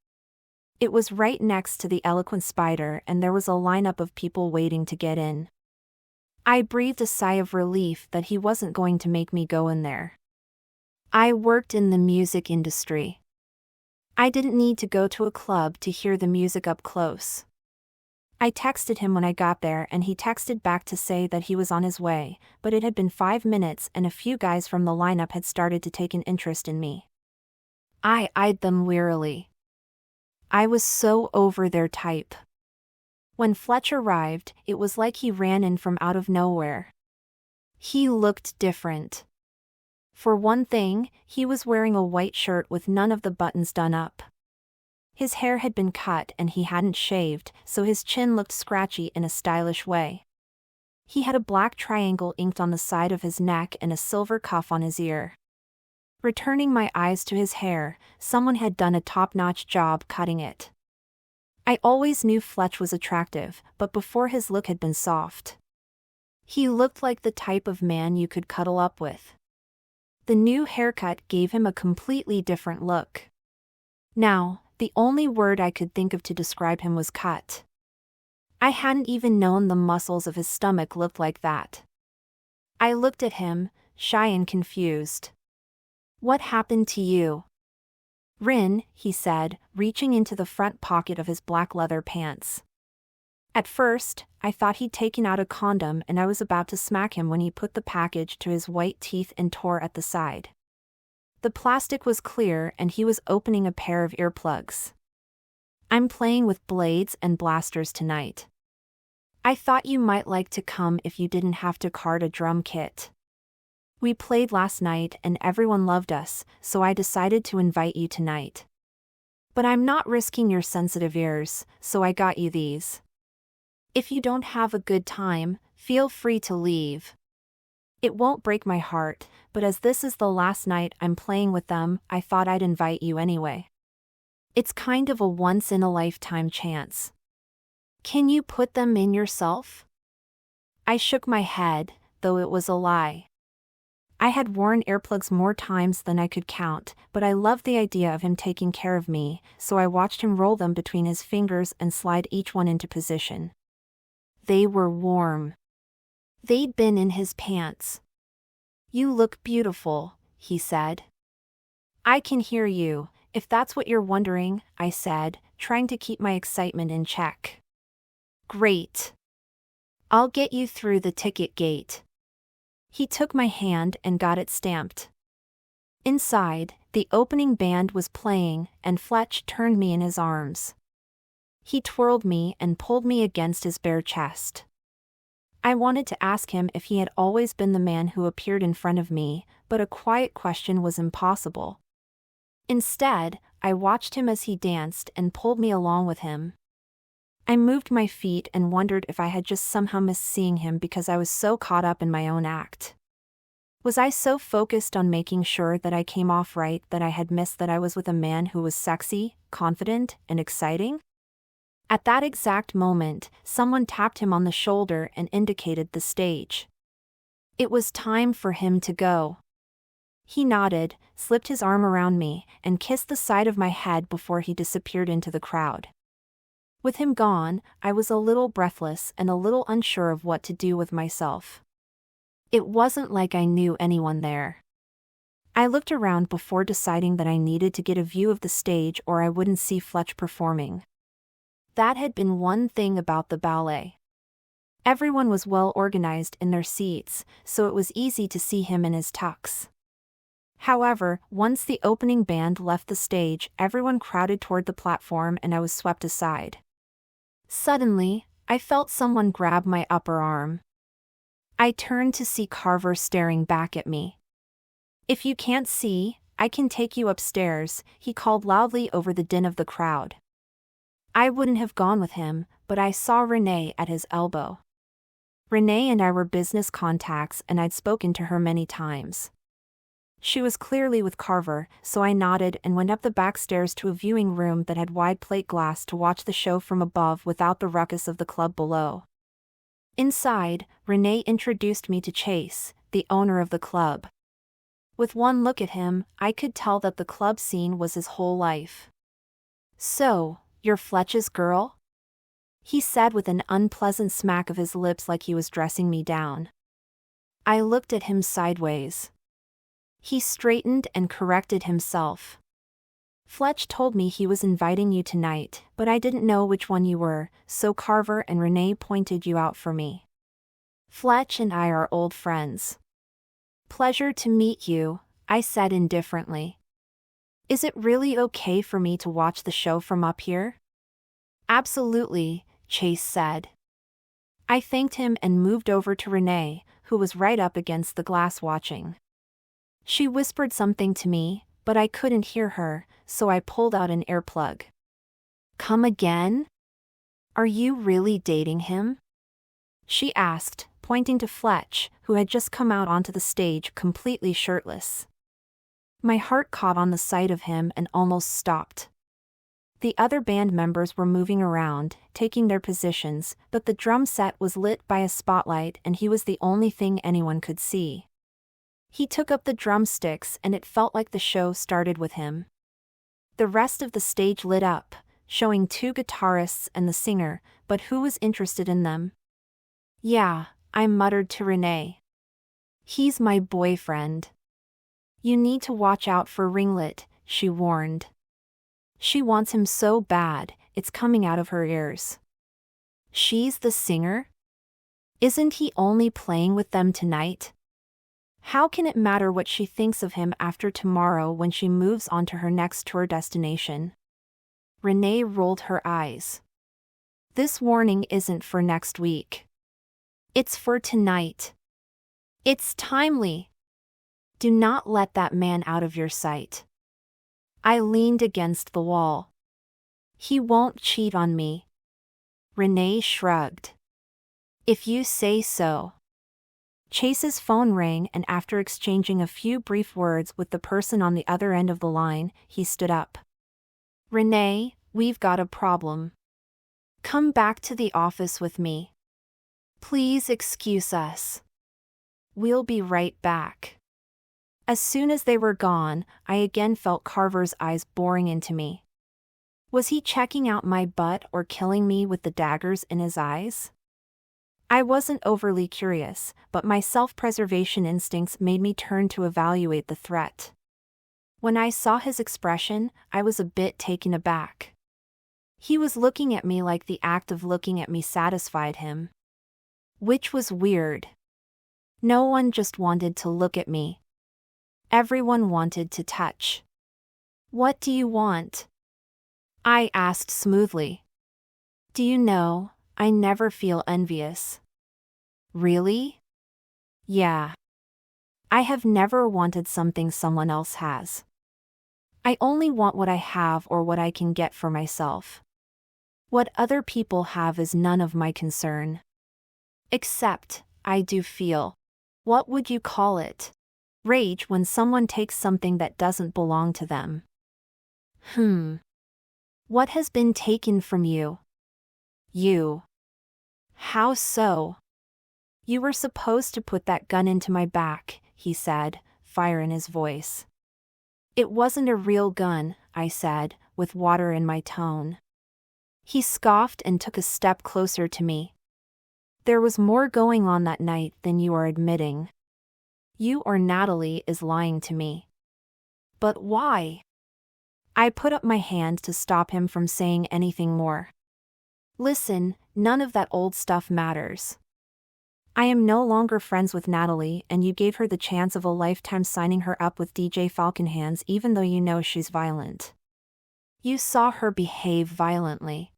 It was right next to the Eloquent Spider and there was a lineup of people waiting to get in. I breathed a sigh of relief that he wasn't going to make me go in there. I worked in the music industry. I didn't need to go to a club to hear the music up close. I texted him when I got there and he texted back to say that he was on his way, but it had been 5 minutes and a few guys from the lineup had started to take an interest in me. I eyed them wearily. I was so over their type. When Fletch arrived, it was like he ran in from out of nowhere. He looked different. For one thing, he was wearing a white shirt with none of the buttons done up. His hair had been cut and he hadn't shaved, so his chin looked scratchy in a stylish way. He had a black triangle inked on the side of his neck and a silver cuff on his ear. Returning my eyes to his hair, someone had done a top-notch job cutting it. I always knew Fletch was attractive, but before his look had been soft. He looked like the type of man you could cuddle up with. The new haircut gave him a completely different look. Now, the only word I could think of to describe him was cut. I hadn't even known the muscles of his stomach looked like that. I looked at him, shy and confused. "What happened to you?" "Rin," he said, reaching into the front pocket of his black leather pants. At first, I thought he'd taken out a condom and I was about to smack him when he put the package to his white teeth and tore at the side. The plastic was clear and he was opening a pair of earplugs. "I'm playing with blades and blasters tonight. I thought you might like to come if you didn't have to cart a drum kit. We played last night and everyone loved us, so I decided to invite you tonight. But I'm not risking your sensitive ears, so I got you these. If you don't have a good time, feel free to leave. It won't break my heart, but as this is the last night I'm playing with them, I thought I'd invite you anyway. It's kind of a once-in-a-lifetime chance. Can you put them in yourself?" I shook my head, though it was a lie. I had worn earplugs more times than I could count, but I loved the idea of him taking care of me, so I watched him roll them between his fingers and slide each one into position. They were warm. They'd been in his pants. "You look beautiful," he said. "I can hear you, if that's what you're wondering," I said, trying to keep my excitement in check. "Great. I'll get you through the ticket gate." He took my hand and got it stamped. Inside, the opening band was playing, and Fletch turned me in his arms. He twirled me and pulled me against his bare chest. I wanted to ask him if he had always been the man who appeared in front of me, but a quiet question was impossible. Instead, I watched him as he danced and pulled me along with him. I moved my feet and wondered if I had just somehow missed seeing him because I was so caught up in my own act. Was I so focused on making sure that I came off right that I had missed that I was with a man who was sexy, confident, and exciting? At that exact moment, someone tapped him on the shoulder and indicated the stage. It was time for him to go. He nodded, slipped his arm around me, and kissed the side of my head before he disappeared into the crowd. With him gone, I was a little breathless and a little unsure of what to do with myself. It wasn't like I knew anyone there. I looked around before deciding that I needed to get a view of the stage or I wouldn't see Fletch performing. That had been one thing about the ballet. Everyone was well organized in their seats, so it was easy to see him in his tux. However, once the opening band left the stage, everyone crowded toward the platform and I was swept aside. Suddenly, I felt someone grab my upper arm. I turned to see Carver staring back at me. "If you can't see, I can take you upstairs," he called loudly over the din of the crowd. I wouldn't have gone with him, but I saw Renee at his elbow. Renee and I were business contacts and I'd spoken to her many times. She was clearly with Carver, so I nodded and went up the back stairs to a viewing room that had wide plate glass to watch the show from above without the ruckus of the club below. Inside, Renee introduced me to Chase, the owner of the club. With one look at him, I could tell that the club scene was his whole life. "So, you're Fletch's girl?" he said with an unpleasant smack of his lips like he was dressing me down. I looked at him sideways. He straightened and corrected himself. "Fletch told me he was inviting you tonight, but I didn't know which one you were, so Carver and Renee pointed you out for me. Fletch and I are old friends." "Pleasure to meet you," I said indifferently. "Is it really okay for me to watch the show from up here?" "Absolutely," Chase said. I thanked him and moved over to Renee, who was right up against the glass watching. She whispered something to me, but I couldn't hear her, so I pulled out an earplug. "Come again? Are you really dating him?" she asked, pointing to Fletch, who had just come out onto the stage completely shirtless. My heart caught on the sight of him and almost stopped. The other band members were moving around, taking their positions, but the drum set was lit by a spotlight and he was the only thing anyone could see. He took up the drumsticks and it felt like the show started with him. The rest of the stage lit up, showing two guitarists and the singer, but who was interested in them? "Yeah," I muttered to Renee. "He's my boyfriend." "You need to watch out for Ringlet," she warned. "She wants him so bad, it's coming out of her ears." "She's the singer? Isn't he only playing with them tonight? How can it matter what she thinks of him after tomorrow when she moves on to her next tour destination?" Renee rolled her eyes. "This warning isn't for next week. It's for tonight. It's timely. Do not let that man out of your sight." I leaned against the wall. "He won't cheat on me." Renee shrugged. "If you say so." Chase's phone rang and after exchanging a few brief words with the person on the other end of the line, he stood up. "Renee, we've got a problem. Come back to the office with me. Please excuse us. We'll be right back." As soon as they were gone, I again felt Carver's eyes boring into me. Was he checking out my butt or killing me with the daggers in his eyes? I wasn't overly curious, but my self-preservation instincts made me turn to evaluate the threat. When I saw his expression, I was a bit taken aback. He was looking at me like the act of looking at me satisfied him. Which was weird. No one just wanted to look at me. Everyone wanted to touch. "What do you want?" I asked smoothly. "Do you know, I never feel envious." "Really?" "Yeah. I have never wanted something someone else has. I only want what I have or what I can get for myself. What other people have is none of my concern. Except, I do feel, what would you call it? Rage when someone takes something that doesn't belong to them." What has been taken from you?" "You." "How so?" "You were supposed to put that gun into my back," he said, fire in his voice. "It wasn't a real gun," I said, with water in my tone. He scoffed and took a step closer to me. "There was more going on that night than you are admitting. You or Natalie is lying to me." "But why?" I put up my hand to stop him from saying anything more. "Listen, none of that old stuff matters. I am no longer friends with Natalie, and you gave her the chance of a lifetime signing her up with DJ Falconhands even though you know she's violent. You saw her behave violently.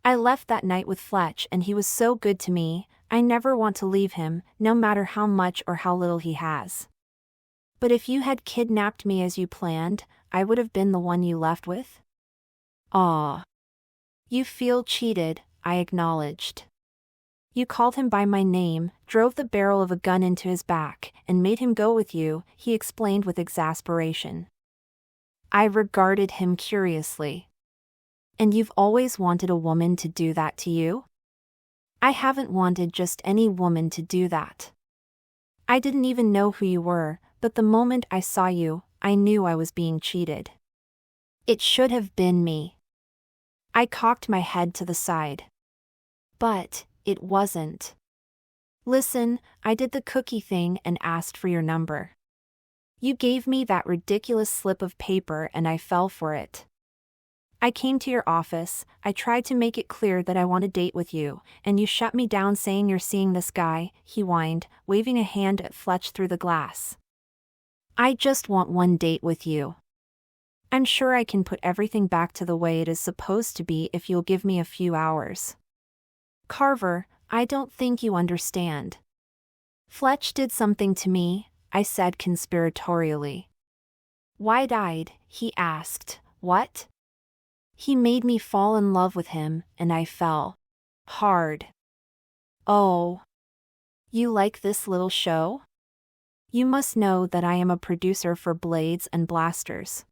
I left that night with Fletch and he was so good to me, I never want to leave him, no matter how much or how little he has. But if you had kidnapped me as you planned, I would have been the one you left with?" "Aw. You feel cheated," I acknowledged. "You called him by my name, drove the barrel of a gun into his back, and made him go with you," he explained with exasperation. I regarded him curiously. "And you've always wanted a woman to do that to you?" "I haven't wanted just any woman to do that. I didn't even know who you were, but the moment I saw you, I knew I was being cheated. It should have been me." I cocked my head to the side. "But it wasn't. Listen, I did the cookie thing and asked for your number. You gave me that ridiculous slip of paper and I fell for it. I came to your office, I tried to make it clear that I want a date with you, and you shut me down saying you're seeing this guy," he whined, waving a hand at Fletch through the glass. "I just want one date with you. I'm sure I can put everything back to the way it is supposed to be if you'll give me a few hours." "Carver, I don't think you understand. Fletch did something to me," I said conspiratorially. Wide-eyed, he asked, "What?" "He made me fall in love with him, and I fell. Hard." "Oh. You like this little show? You must know that I am a producer for Blades and Blasters.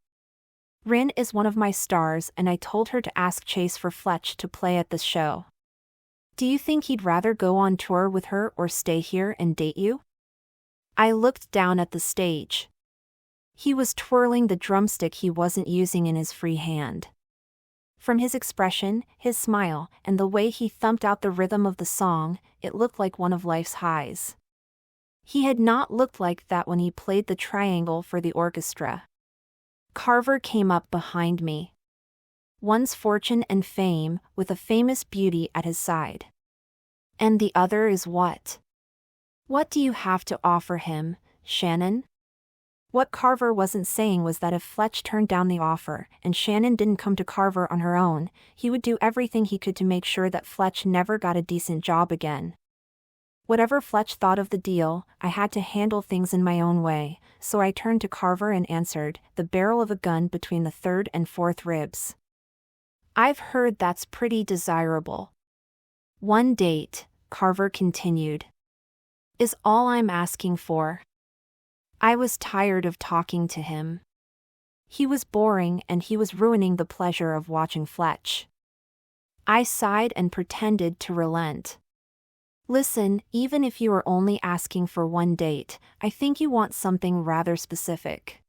Rin is one of my stars and I told her to ask Chase for Fletch to play at this show. Do you think he'd rather go on tour with her or stay here and date you?" I looked down at the stage. He was twirling the drumstick he wasn't using in his free hand. From his expression, his smile, and the way he thumped out the rhythm of the song, it looked like one of life's highs. He had not looked like that when he played the triangle for the orchestra. Carver came up behind me. One's fortune and fame, with a famous beauty at his side. And the other is what? What do you have to offer him, Shannon? What Carver wasn't saying was that if Fletch turned down the offer, and Shannon didn't come to Carver on her own, he would do everything he could to make sure that Fletch never got a decent job again. Whatever Fletch thought of the deal, I had to handle things in my own way, so I turned to Carver and answered, the barrel of a gun between the third and fourth ribs. "I've heard that's pretty desirable." "One date," Carver continued, "is all I'm asking for." I was tired of talking to him. He was boring and he was ruining the pleasure of watching Fletch. I sighed and pretended to relent. "Listen, even if you are only asking for one date, I think you want something rather specific.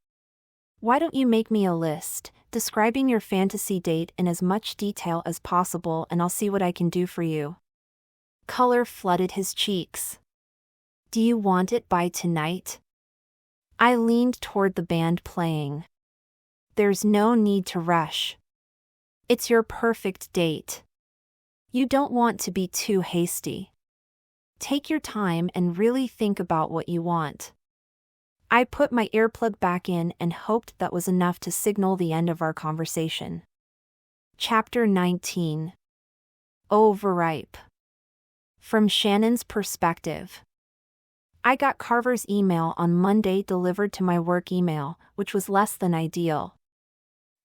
Why don't you make me a list, describing your fantasy date in as much detail as possible and I'll see what I can do for you." Color flooded his cheeks. Do you want it by tonight? I leaned toward the band playing. There's no need to rush. It's your perfect date. You don't want to be too hasty. Take your time and really think about what you want. I put my earplug back in and hoped that was enough to signal the end of our conversation. Chapter 19. Overripe. From Shannon's perspective. I got Carver's email on Monday delivered to my work email, which was less than ideal.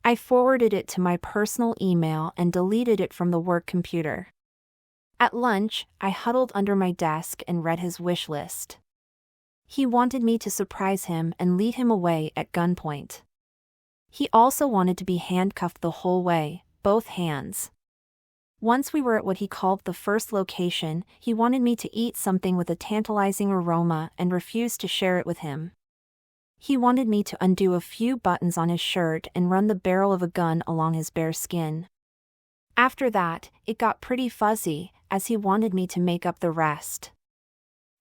I forwarded it to my personal email and deleted it from the work computer. At lunch, I huddled under my desk and read his wish list. He wanted me to surprise him and lead him away at gunpoint. He also wanted to be handcuffed the whole way, both hands. Once we were at what he called the first location, he wanted me to eat something with a tantalizing aroma and refused to share it with him. He wanted me to undo a few buttons on his shirt and run the barrel of a gun along his bare skin. After that, it got pretty fuzzy, as he wanted me to make up the rest.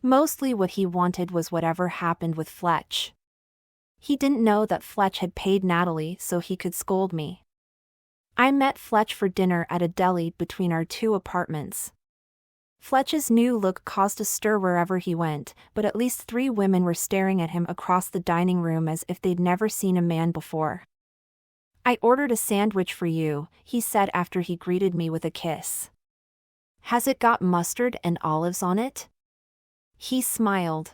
Mostly what he wanted was whatever happened with Fletch. He didn't know that Fletch had paid Natalie so he could scold me. I met Fletch for dinner at a deli between our two apartments. Fletch's new look caused a stir wherever he went, but at least 3 women were staring at him across the dining room as if they'd never seen a man before. I ordered a sandwich for you, he said after he greeted me with a kiss. Has it got mustard and olives on it? He smiled.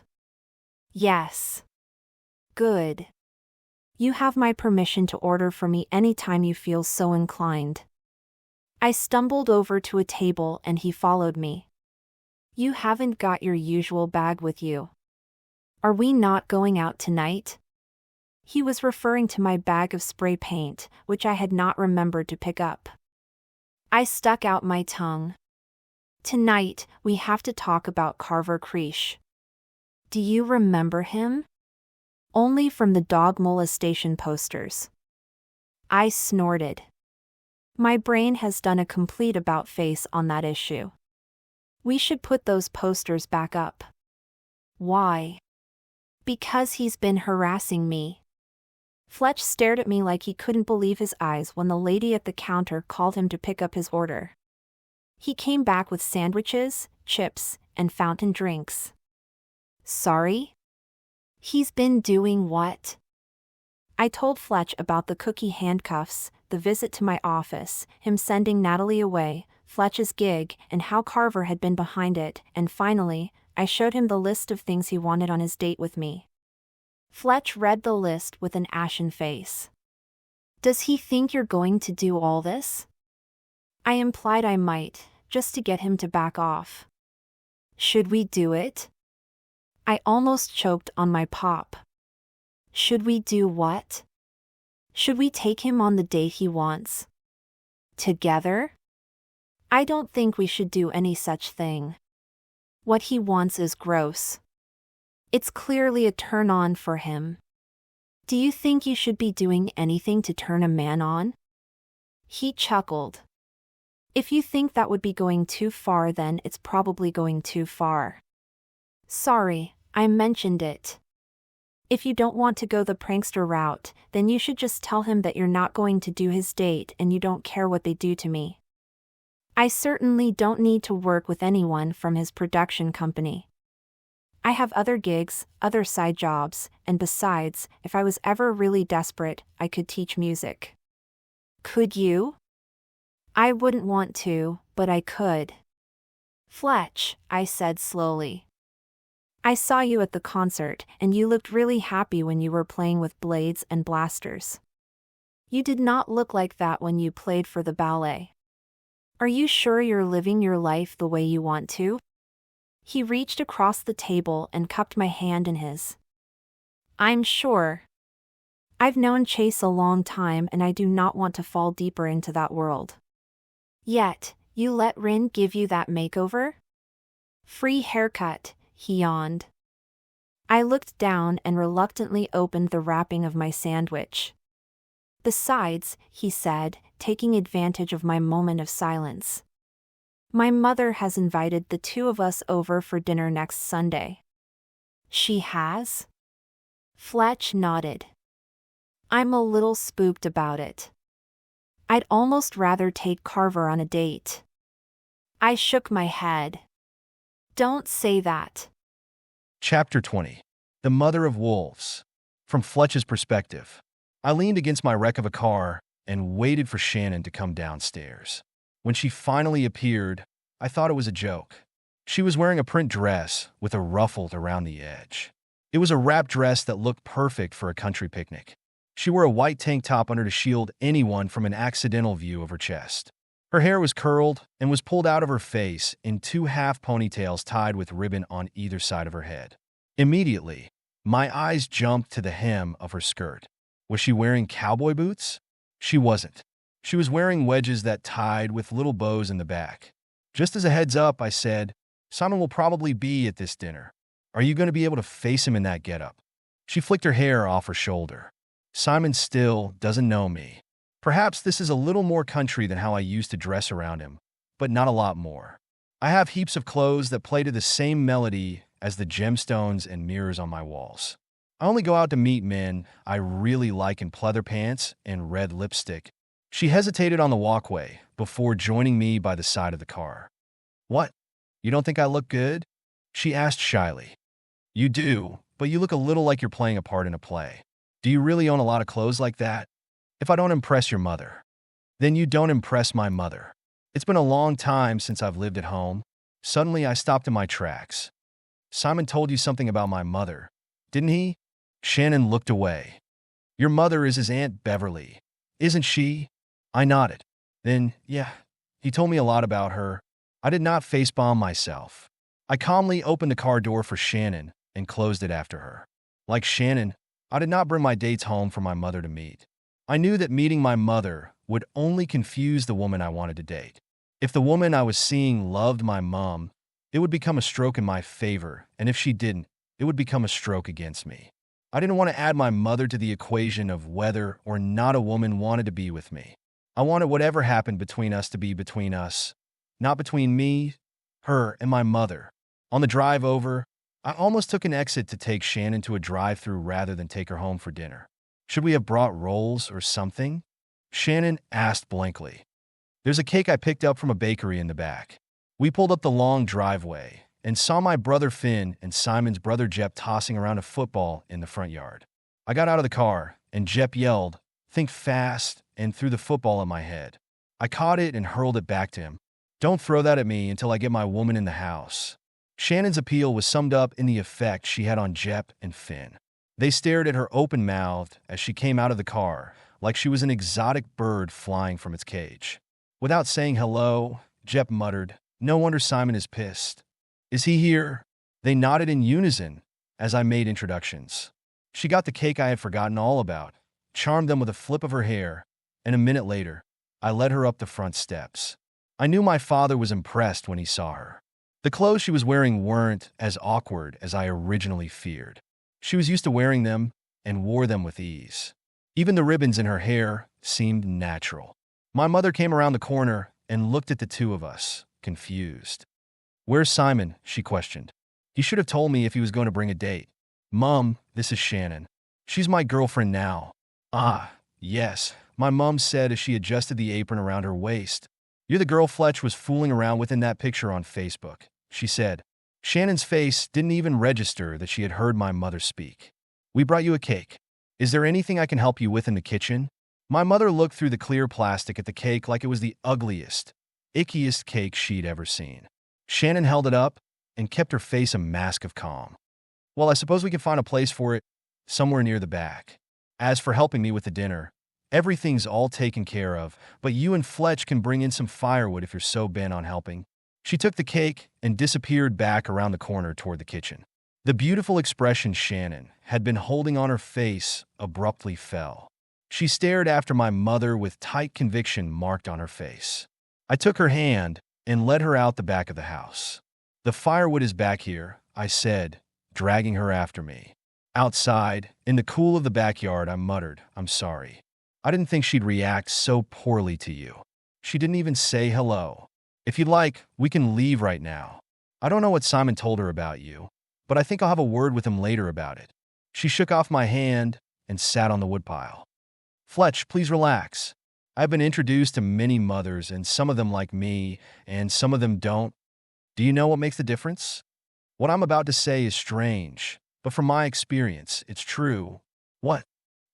Yes. Good. You have my permission to order for me anytime you feel so inclined. I stumbled over to a table and he followed me. You haven't got your usual bag with you. Are we not going out tonight? He was referring to my bag of spray paint, which I had not remembered to pick up. I stuck out my tongue. Tonight, we have to talk about Carver Creech. Do you remember him? Only from the dog molestation posters. I snorted. My brain has done a complete about-face on that issue. We should put those posters back up. Why? Because he's been harassing me. Fletch stared at me like he couldn't believe his eyes when the lady at the counter called him to pick up his order. He came back with sandwiches, chips, and fountain drinks. Sorry? He's been doing what? I told Fletch about the cookie handcuffs, the visit to my office, him sending Natalie away, Fletch's gig, and how Carver had been behind it, and finally, I showed him the list of things he wanted on his date with me. Fletch read the list with an ashen face. Does he think you're going to do all this? I implied I might, just to get him to back off. Should we do it? I almost choked on my pop. Should we do what? Should we take him on the date he wants? Together? I don't think we should do any such thing. What he wants is gross. It's clearly a turn-on for him. Do you think you should be doing anything to turn a man on? He chuckled. If you think that would be going too far, then it's probably going too far. Sorry, I mentioned it. If you don't want to go the prankster route, then you should just tell him that you're not going to do his date and you don't care what they do to me. I certainly don't need to work with anyone from his production company. I have other gigs, other side jobs, and besides, if I was ever really desperate, I could teach music. Could you? I wouldn't want to, but I could. Fletch, I said slowly. I saw you at the concert, and you looked really happy when you were playing with blades and blasters. You did not look like that when you played for the ballet. Are you sure you're living your life the way you want to? He reached across the table and cupped my hand in his. I'm sure. I've known Chase a long time and I do not want to fall deeper into that world. Yet, you let Rin give you that makeover? Free haircut, he yawned. I looked down and reluctantly opened the wrapping of my sandwich. Besides, he said, taking advantage of my moment of silence. My mother has invited the two of us over for dinner next Sunday. She has? Fletch nodded. I'm a little spooked about it. I'd almost rather take Carver on a date. I shook my head. Don't say that. Chapter 20. The Mother of Wolves. From Fletch's perspective. I leaned against my wreck of a car and waited for Shannon to come downstairs. When she finally appeared, I thought it was a joke. She was wearing a print dress with a ruffle around the edge. It was a wrap dress that looked perfect for a country picnic. She wore a white tank top under to shield anyone from an accidental view of her chest. Her hair was curled and was pulled out of her face in two half ponytails tied with ribbon on either side of her head. Immediately, my eyes jumped to the hem of her skirt. Was she wearing cowboy boots? She wasn't. She was wearing wedges that tied with little bows in the back. Just as a heads up, I said, Simon will probably be at this dinner. Are you going to be able to face him in that getup? She flicked her hair off her shoulder. Simon still doesn't know me. Perhaps this is a little more country than how I used to dress around him, but not a lot more. I have heaps of clothes that play to the same melody as the gemstones and mirrors on my walls. I only go out to meet men I really like in pleather pants and red lipstick. She hesitated on the walkway before joining me by the side of the car. What? You don't think I look good? She asked shyly. You do, but you look a little like you're playing a part in a play. Do you really own a lot of clothes like that? If I don't impress your mother, then you don't impress my mother. It's been a long time since I've lived at home. Suddenly I stopped in my tracks. Simon told you something about my mother, didn't he? Shannon looked away. Your mother is his Aunt Beverly, isn't she? I nodded. Then, yeah, he told me a lot about her. I did not facepalm myself. I calmly opened the car door for Shannon and closed it after her. Like Shannon, I did not bring my dates home for my mother to meet. I knew that meeting my mother would only confuse the woman I wanted to date. If the woman I was seeing loved my mom, it would become a stroke in my favor, and if she didn't, it would become a stroke against me. I didn't want to add my mother to the equation of whether or not a woman wanted to be with me. I wanted whatever happened between us to be between us, not between me, her, and my mother. On the drive over, I almost took an exit to take Shannon to a drive-thru rather than take her home for dinner. Should we have brought rolls or something? Shannon asked blankly. There's a cake I picked up from a bakery in the back. We pulled up the long driveway and saw my brother Finn and Simon's brother Jep tossing around a football in the front yard. I got out of the car, and Jep yelled, "Think fast," and threw the football at my head. I caught it and hurled it back to him. Don't throw that at me until I get my woman in the house. Shannon's appeal was summed up in the effect she had on Jep and Finn. They stared at her open-mouthed as she came out of the car, like she was an exotic bird flying from its cage. Without saying hello, Jep muttered, "No wonder Simon is pissed. Is he here?" They nodded in unison as I made introductions. She got the cake I had forgotten all about, charmed them with a flip of her hair, and a minute later, I led her up the front steps. I knew my father was impressed when he saw her. The clothes she was wearing weren't as awkward as I originally feared. She was used to wearing them and wore them with ease. Even the ribbons in her hair seemed natural. My mother came around the corner and looked at the two of us, confused. "Where's Simon?" she questioned. "He should have told me if he was going to bring a date." "Mom, this is Shannon. She's my girlfriend now." "Ah, yes," my mom said as she adjusted the apron around her waist. "You're the girl Fletch was fooling around with in that picture on Facebook," she said. Shannon's face didn't even register that she had heard my mother speak. "We brought you a cake. Is there anything I can help you with in the kitchen?" My mother looked through the clear plastic at the cake like it was the ugliest, ickiest cake she'd ever seen. Shannon held it up and kept her face a mask of calm. "Well, I suppose we can find a place for it somewhere near the back. As for helping me with the dinner, everything's all taken care of, but you and Fletch can bring in some firewood if you're so bent on helping." She took the cake and disappeared back around the corner toward the kitchen. The beautiful expression Shannon had been holding on her face abruptly fell. She stared after my mother with tight conviction marked on her face. I took her hand and led her out the back of the house. "The firewood is back here," I said, dragging her after me. Outside, in the cool of the backyard, I muttered, "I'm sorry. I didn't think she'd react so poorly to you. She didn't even say hello." If you'd like, we can leave right now. I don't know what Simon told her about you, but I think I'll have a word with him later about it. She shook off my hand and sat on the woodpile. Fletch, please relax. I've been introduced to many mothers, and some of them like me, and some of them don't. Do you know what makes the difference? What I'm about to say is strange, but from my experience, it's true. What?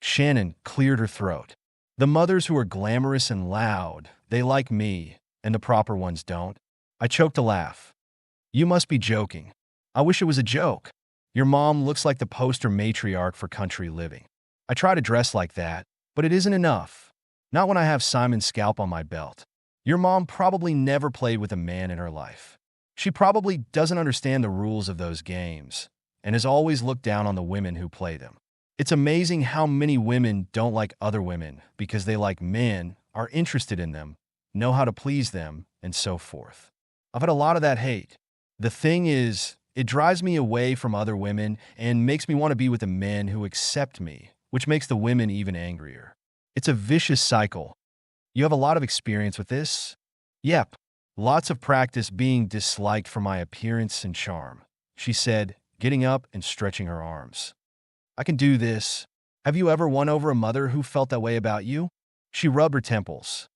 Shannon cleared her throat. The mothers who are glamorous and loud, they like me, and the proper ones don't. I choked a laugh. You must be joking. I wish it was a joke. Your mom looks like the poster matriarch for country living. I try to dress like that, but it isn't enough. Not when I have Simon's scalp on my belt. Your mom probably never played with a man in her life. She probably doesn't understand the rules of those games, and has always looked down on the women who play them. It's amazing how many women don't like other women because they like men, are interested in them, know how to please them, and so forth. I've had a lot of that hate. The thing is, it drives me away from other women and makes me want to be with the men who accept me, which makes the women even angrier. It's a vicious cycle. You have a lot of experience with this? Yep. Lots of practice being disliked for my appearance and charm, she said, getting up and stretching her arms. I can do this. Have you ever won over a mother who felt that way about you? She rubbed her temples.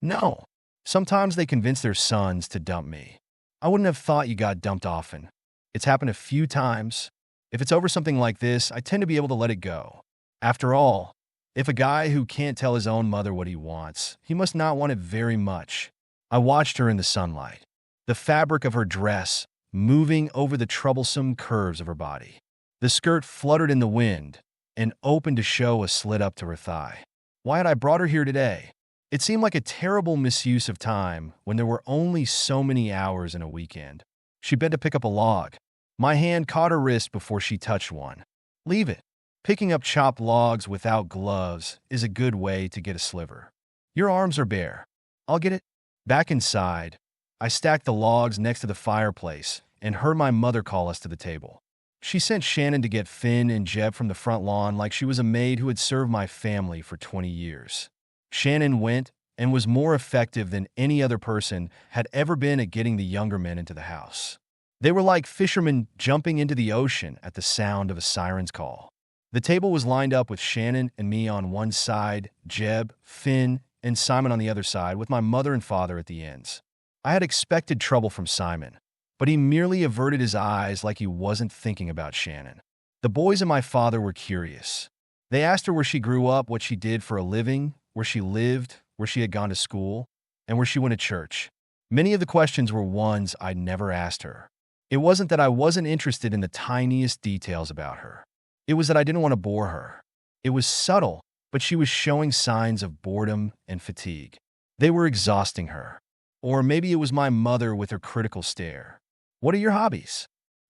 No. Sometimes they convince their sons to dump me. I wouldn't have thought you got dumped often. It's happened a few times. If it's over something like this, I tend to be able to let it go. After all, if a guy who can't tell his own mother what he wants, he must not want it very much. I watched her in the sunlight, the fabric of her dress moving over the troublesome curves of her body. The skirt fluttered in the wind and opened to show a slit up to her thigh. Why had I brought her here today? It seemed like a terrible misuse of time when there were only so many hours in a weekend. She bent to pick up a log. My hand caught her wrist before she touched one. Leave it. Picking up chopped logs without gloves is a good way to get a sliver. Your arms are bare. I'll get it. Back inside, I stacked the logs next to the fireplace and heard my mother call us to the table. She sent Shannon to get Finn and Jeb from the front lawn like she was a maid who had served my family for 20 years. Shannon went and was more effective than any other person had ever been at getting the younger men into the house. They were like fishermen jumping into the ocean at the sound of a siren's call. The table was lined up with Shannon and me on one side, Jeb, Finn, and Simon on the other side, with my mother and father at the ends. I had expected trouble from Simon, but he merely averted his eyes like he wasn't thinking about Shannon. The boys and my father were curious. They asked her where she grew up, what she did for a living, where she lived, where she had gone to school, and where she went to church. Many of the questions were ones I'd never asked her. It wasn't that I wasn't interested in the tiniest details about her. It was that I didn't want to bore her. It was subtle, but she was showing signs of boredom and fatigue. They were exhausting her. Or maybe it was my mother with her critical stare. What are your hobbies?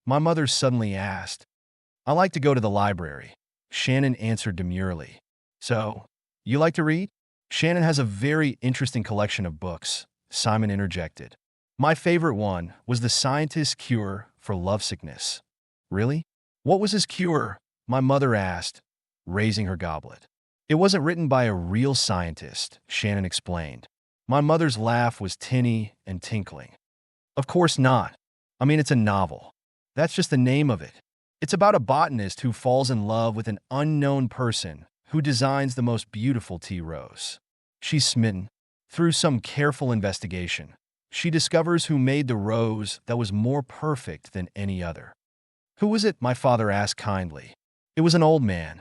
My mother suddenly asked. I like to go to the library. Shannon answered demurely. So, you like to read? Shannon has a very interesting collection of books, Simon interjected. My favorite one was The Scientist's Cure for Lovesickness. Really? What was his cure? My mother asked, raising her goblet. It wasn't written by a real scientist, Shannon explained. My mother's laugh was tinny and tinkling. Of course not. I mean, it's a novel. That's just the name of it. It's about a botanist who falls in love with an unknown person who designs the most beautiful tea rose. She's smitten. Through some careful investigation, she discovers who made the rose that was more perfect than any other. Who was it? My father asked kindly. It was an old man.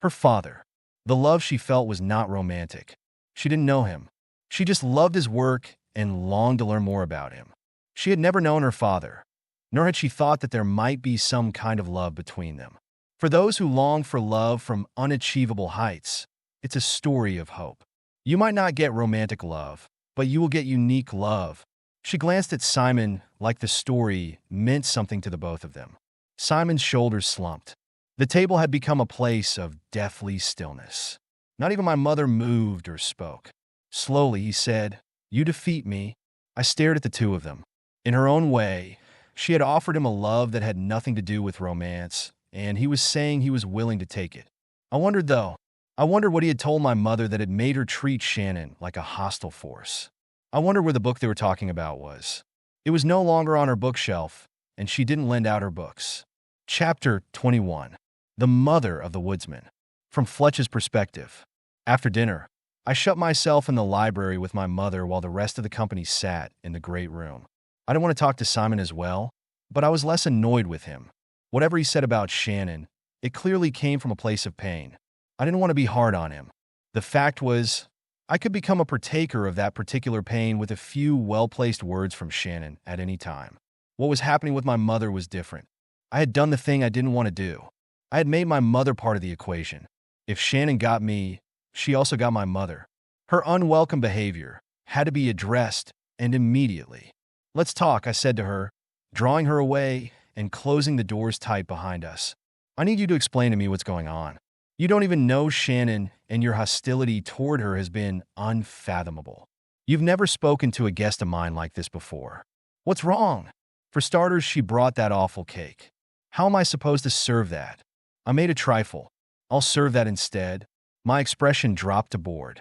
Her father. The love she felt was not romantic. She didn't know him. She just loved his work and longed to learn more about him. She had never known her father, nor had she thought that there might be some kind of love between them. For those who long for love from unachievable heights, it's a story of hope. You might not get romantic love, but you will get unique love. She glanced at Simon like the story meant something to the both of them. Simon's shoulders slumped. The table had become a place of deathly stillness. Not even my mother moved or spoke. Slowly, he said, "You defeat me." I stared at the two of them. In her own way, she had offered him a love that had nothing to do with romance, and he was saying he was willing to take it. I wondered what he had told my mother that had made her treat Shannon like a hostile force. I wondered where the book they were talking about was. It was no longer on her bookshelf, and she didn't lend out her books. Chapter 21. The Mother of the Woodsman. From Fletch's perspective. After dinner, I shut myself in the library with my mother while the rest of the company sat in the great room. I didn't want to talk to Simon as well, but I was less annoyed with him. Whatever he said about Shannon, it clearly came from a place of pain. I didn't want to be hard on him. The fact was, I could become a partaker of that particular pain with a few well-placed words from Shannon at any time. What was happening with my mother was different. I had done the thing I didn't want to do. I had made my mother part of the equation. If Shannon got me, she also got my mother. Her unwelcome behavior had to be addressed, and immediately. "Let's talk," I said to her, drawing her away and closing the doors tight behind us. "I need you to explain to me what's going on. You don't even know Shannon, and your hostility toward her has been unfathomable. You've never spoken to a guest of mine like this before. What's wrong?" For starters, she brought that awful cake. How am I supposed to serve that? I made a trifle. I'll serve that instead. My expression dropped to bored.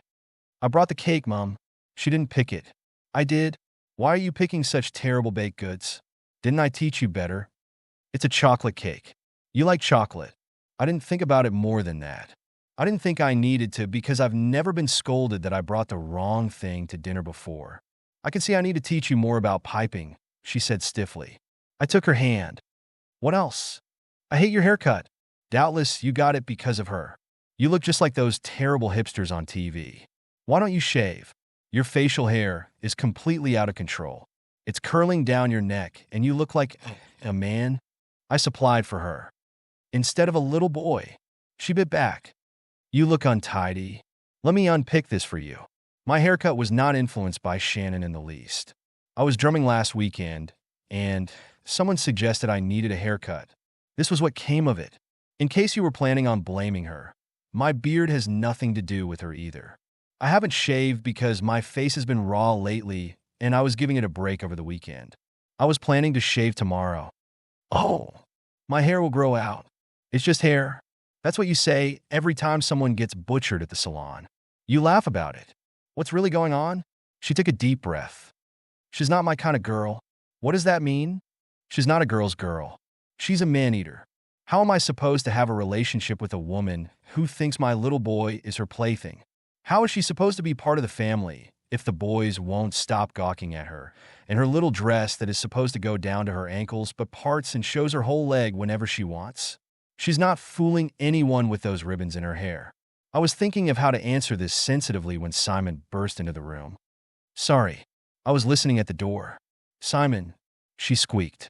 "I brought the cake, Mum." She didn't pick it. I did. "Why are you picking such terrible baked goods? Didn't I teach you better? It's a chocolate cake. You like chocolate." I didn't think about it more than that. I didn't think I needed to because I've never been scolded that I brought the wrong thing to dinner before. "I can see I need to teach you more about piping," she said stiffly. I took her hand. "What else?" "I hate your haircut." "Doubtless you got it because of her. You look just like those terrible hipsters on TV. Why don't you shave? Your facial hair is completely out of control. It's curling down your neck, and you look like a man." I supplied for her. "Instead of a little boy." She bit back. "You look untidy. Let me unpick this for you." My haircut was not influenced by Shannon in the least. I was drumming last weekend, and someone suggested I needed a haircut. This was what came of it. In case you were planning on blaming her, my beard has nothing to do with her either. I haven't shaved because my face has been raw lately, and I was giving it a break over the weekend. I was planning to shave tomorrow. "Oh, my hair will grow out. It's just hair." That's what you say every time someone gets butchered at the salon. You laugh about it. What's really going on? She took a deep breath. "She's not my kind of girl." What does that mean? She's not a girl's girl. She's a man-eater. How am I supposed to have a relationship with a woman who thinks my little boy is her plaything? How is she supposed to be part of the family if the boys won't stop gawking at her, and her little dress that is supposed to go down to her ankles but parts and shows her whole leg whenever she wants? She's not fooling anyone with those ribbons in her hair. I was thinking of how to answer this sensitively when Simon burst into the room. "Sorry, I was listening at the door." "Simon," she squeaked.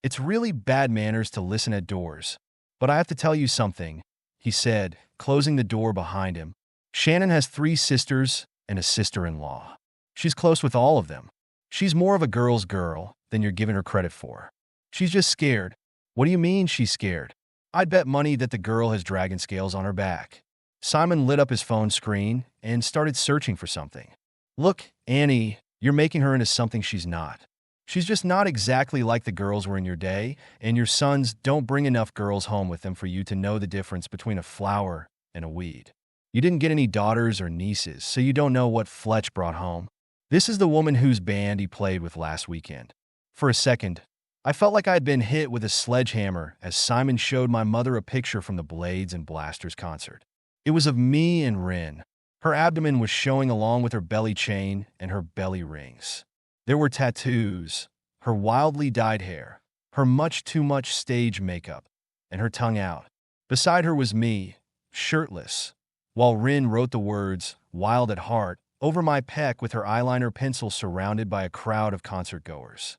"It's really bad manners to listen at doors. But I have to tell you something," he said, closing the door behind him. "Shannon has 3 sisters and a sister-in-law. She's close with all of them. She's more of a girl's girl than you're giving her credit for. She's just scared." "What do you mean she's scared?" "I'd bet money that the girl has dragon scales on her back." Simon lit up his phone screen and started searching for something. "Look, Annie, you're making her into something she's not. She's just not exactly like the girls were in your day, and your sons don't bring enough girls home with them for you to know the difference between a flower and a weed. You didn't get any daughters or nieces, so you don't know what Fletch brought home. This is the woman whose band he played with last weekend." For a second, I felt like I had been hit with a sledgehammer as Simon showed my mother a picture from the Blades and Blasters concert. It was of me and Rin. Her abdomen was showing along with her belly chain and her belly rings. There were tattoos, her wildly dyed hair, her much too much stage makeup, and her tongue out. Beside her was me, shirtless, while Rin wrote the words, "Wild at Heart," over my pec with her eyeliner pencil surrounded by a crowd of concertgoers.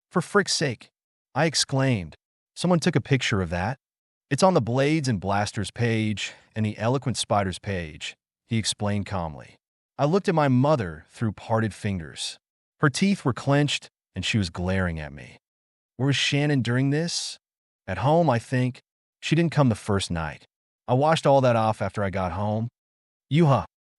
"For frick's sake," I exclaimed. "Someone took a picture of that?" "It's on the Blades and Blasters page and the Eloquent Spiders page," he explained calmly. I looked at my mother through parted fingers. Her teeth were clenched, and she was glaring at me. Where was Shannon during this? At home, I think. She didn't come the first night. I washed all that off after I got home. You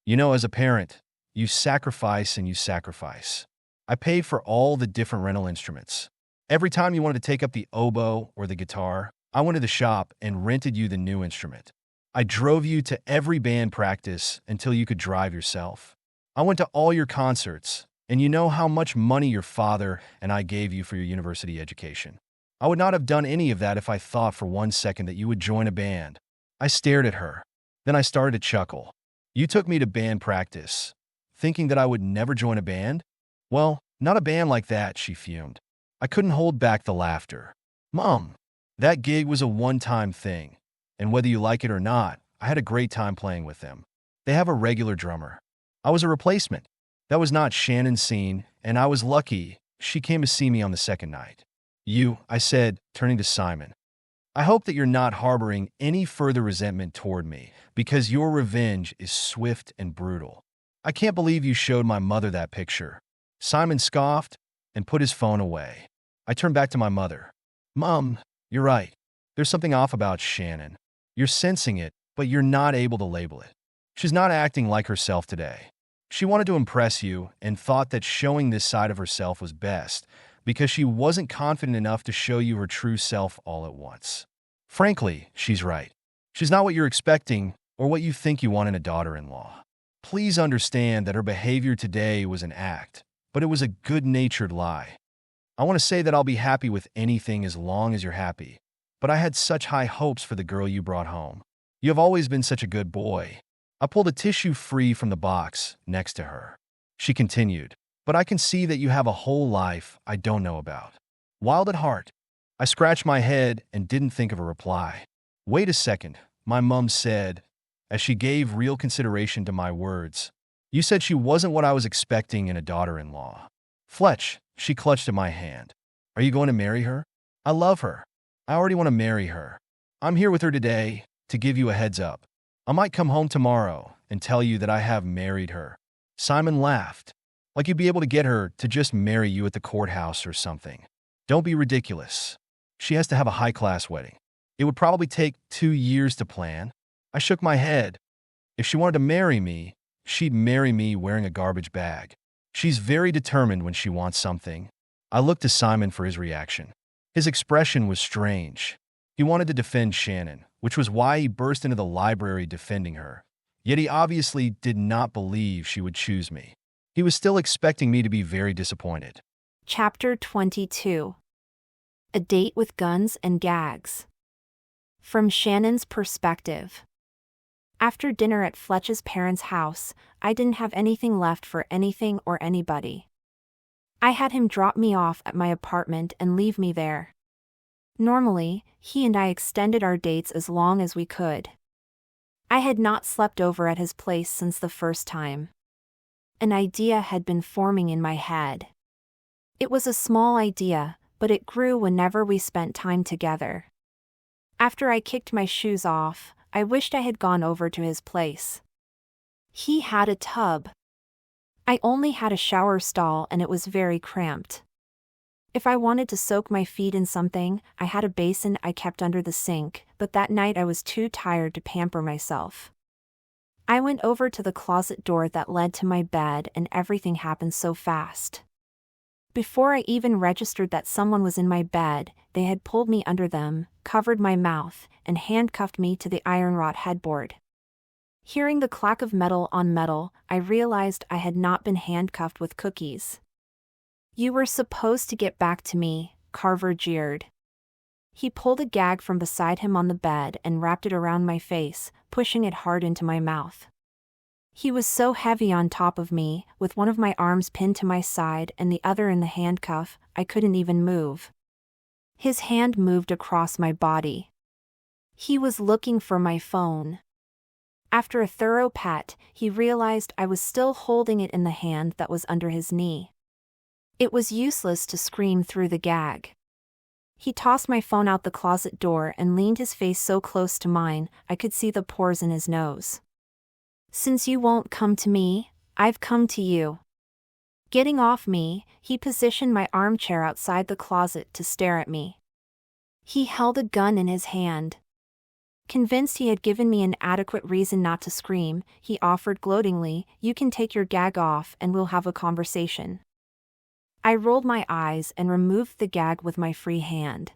know, as a parent, you sacrifice and you sacrifice. I paid for all the different rental instruments. Every time you wanted to take up the oboe or the guitar, I went to the shop and rented you the new instrument. I drove you to every band practice until you could drive yourself. I went to all your concerts, And you know how much money your father and I gave you for your university education. I would not have done any of that if I thought for 1 second that you would join a band. I stared at her. Then I started to chuckle. You took me to band practice, thinking that I would never join a band? Well, not a band like that, she fumed. I couldn't hold back the laughter. Mom, that gig was a one-time thing, and whether you like it or not, I had a great time playing with them. They have a regular drummer. I was a replacement. That was not Shannon's scene, and I was lucky she came to see me on the second night. I said, turning to Simon. I hope that you're not harboring any further resentment toward me, because your revenge is swift and brutal. I can't believe you showed my mother that picture. Simon scoffed and put his phone away. I turned back to my mother. Mom, you're right. There's something off about Shannon. You're sensing it, but you're not able to label it. She's not acting like herself today. She wanted to impress you and thought that showing this side of herself was best, because she wasn't confident enough to show you her true self all at once. Frankly, she's right. She's not what you're expecting or what you think you want in a daughter-in-law. Please understand that her behavior today was an act, but it was a good-natured lie. I want to say that I'll be happy with anything as long as you're happy, but I had such high hopes for the girl you brought home. You have always been such a good boy. I pulled a tissue free from the box next to her. She continued, but I can see that you have a whole life I don't know about. Wild at heart. I scratched my head and didn't think of a reply. Wait a second, my mom said, as she gave real consideration to my words. You said she wasn't what I was expecting in a daughter-in-law. Fletch, she clutched at my hand. Are you going to marry her? I love her. I already want to marry her. I'm here with her today to give you a heads up. I might come home tomorrow and tell you that I have married her. Simon laughed. Like you'd be able to get her to just marry you at the courthouse or something. Don't be ridiculous. She has to have a high-class wedding. It would probably take 2 years to plan. I shook my head. If she wanted to marry me, she'd marry me wearing a garbage bag. She's very determined when she wants something. I looked to Simon for his reaction. His expression was strange. He wanted to defend Shannon, which was why he burst into the library defending her. Yet he obviously did not believe she would choose me. He was still expecting me to be very disappointed. Chapter 22. A Date with Guns and Gags. From Shannon's perspective. After dinner at Fletch's parents' house, I didn't have anything left for anything or anybody. I had him drop me off at my apartment and leave me there. Normally, he and I extended our dates as long as we could. I had not slept over at his place since the first time. An idea had been forming in my head. It was a small idea, but it grew whenever we spent time together. After I kicked my shoes off, I wished I had gone over to his place. He had a tub. I only had a shower stall and it was very cramped. If I wanted to soak my feet in something, I had a basin I kept under the sink, but that night I was too tired to pamper myself. I went over to the closet door that led to my bed and everything happened so fast. Before I even registered that someone was in my bed, they had pulled me under them, covered my mouth, and handcuffed me to the iron rod headboard. Hearing the clack of metal on metal, I realized I had not been handcuffed with cookies. You were supposed to get back to me, Carver jeered. He pulled a gag from beside him on the bed and wrapped it around my face, pushing it hard into my mouth. He was so heavy on top of me, with one of my arms pinned to my side and the other in the handcuff, I couldn't even move. His hand moved across my body. He was looking for my phone. After a thorough pat, he realized I was still holding it in the hand that was under his knee. It was useless to scream through the gag. He tossed my phone out the closet door and leaned his face so close to mine, I could see the pores in his nose. Since you won't come to me, I've come to you. Getting off me, he positioned my armchair outside the closet to stare at me. He held a gun in his hand. Convinced he had given me an adequate reason not to scream, he offered gloatingly, "You can take your gag off and we'll have a conversation." I rolled my eyes and removed the gag with my free hand.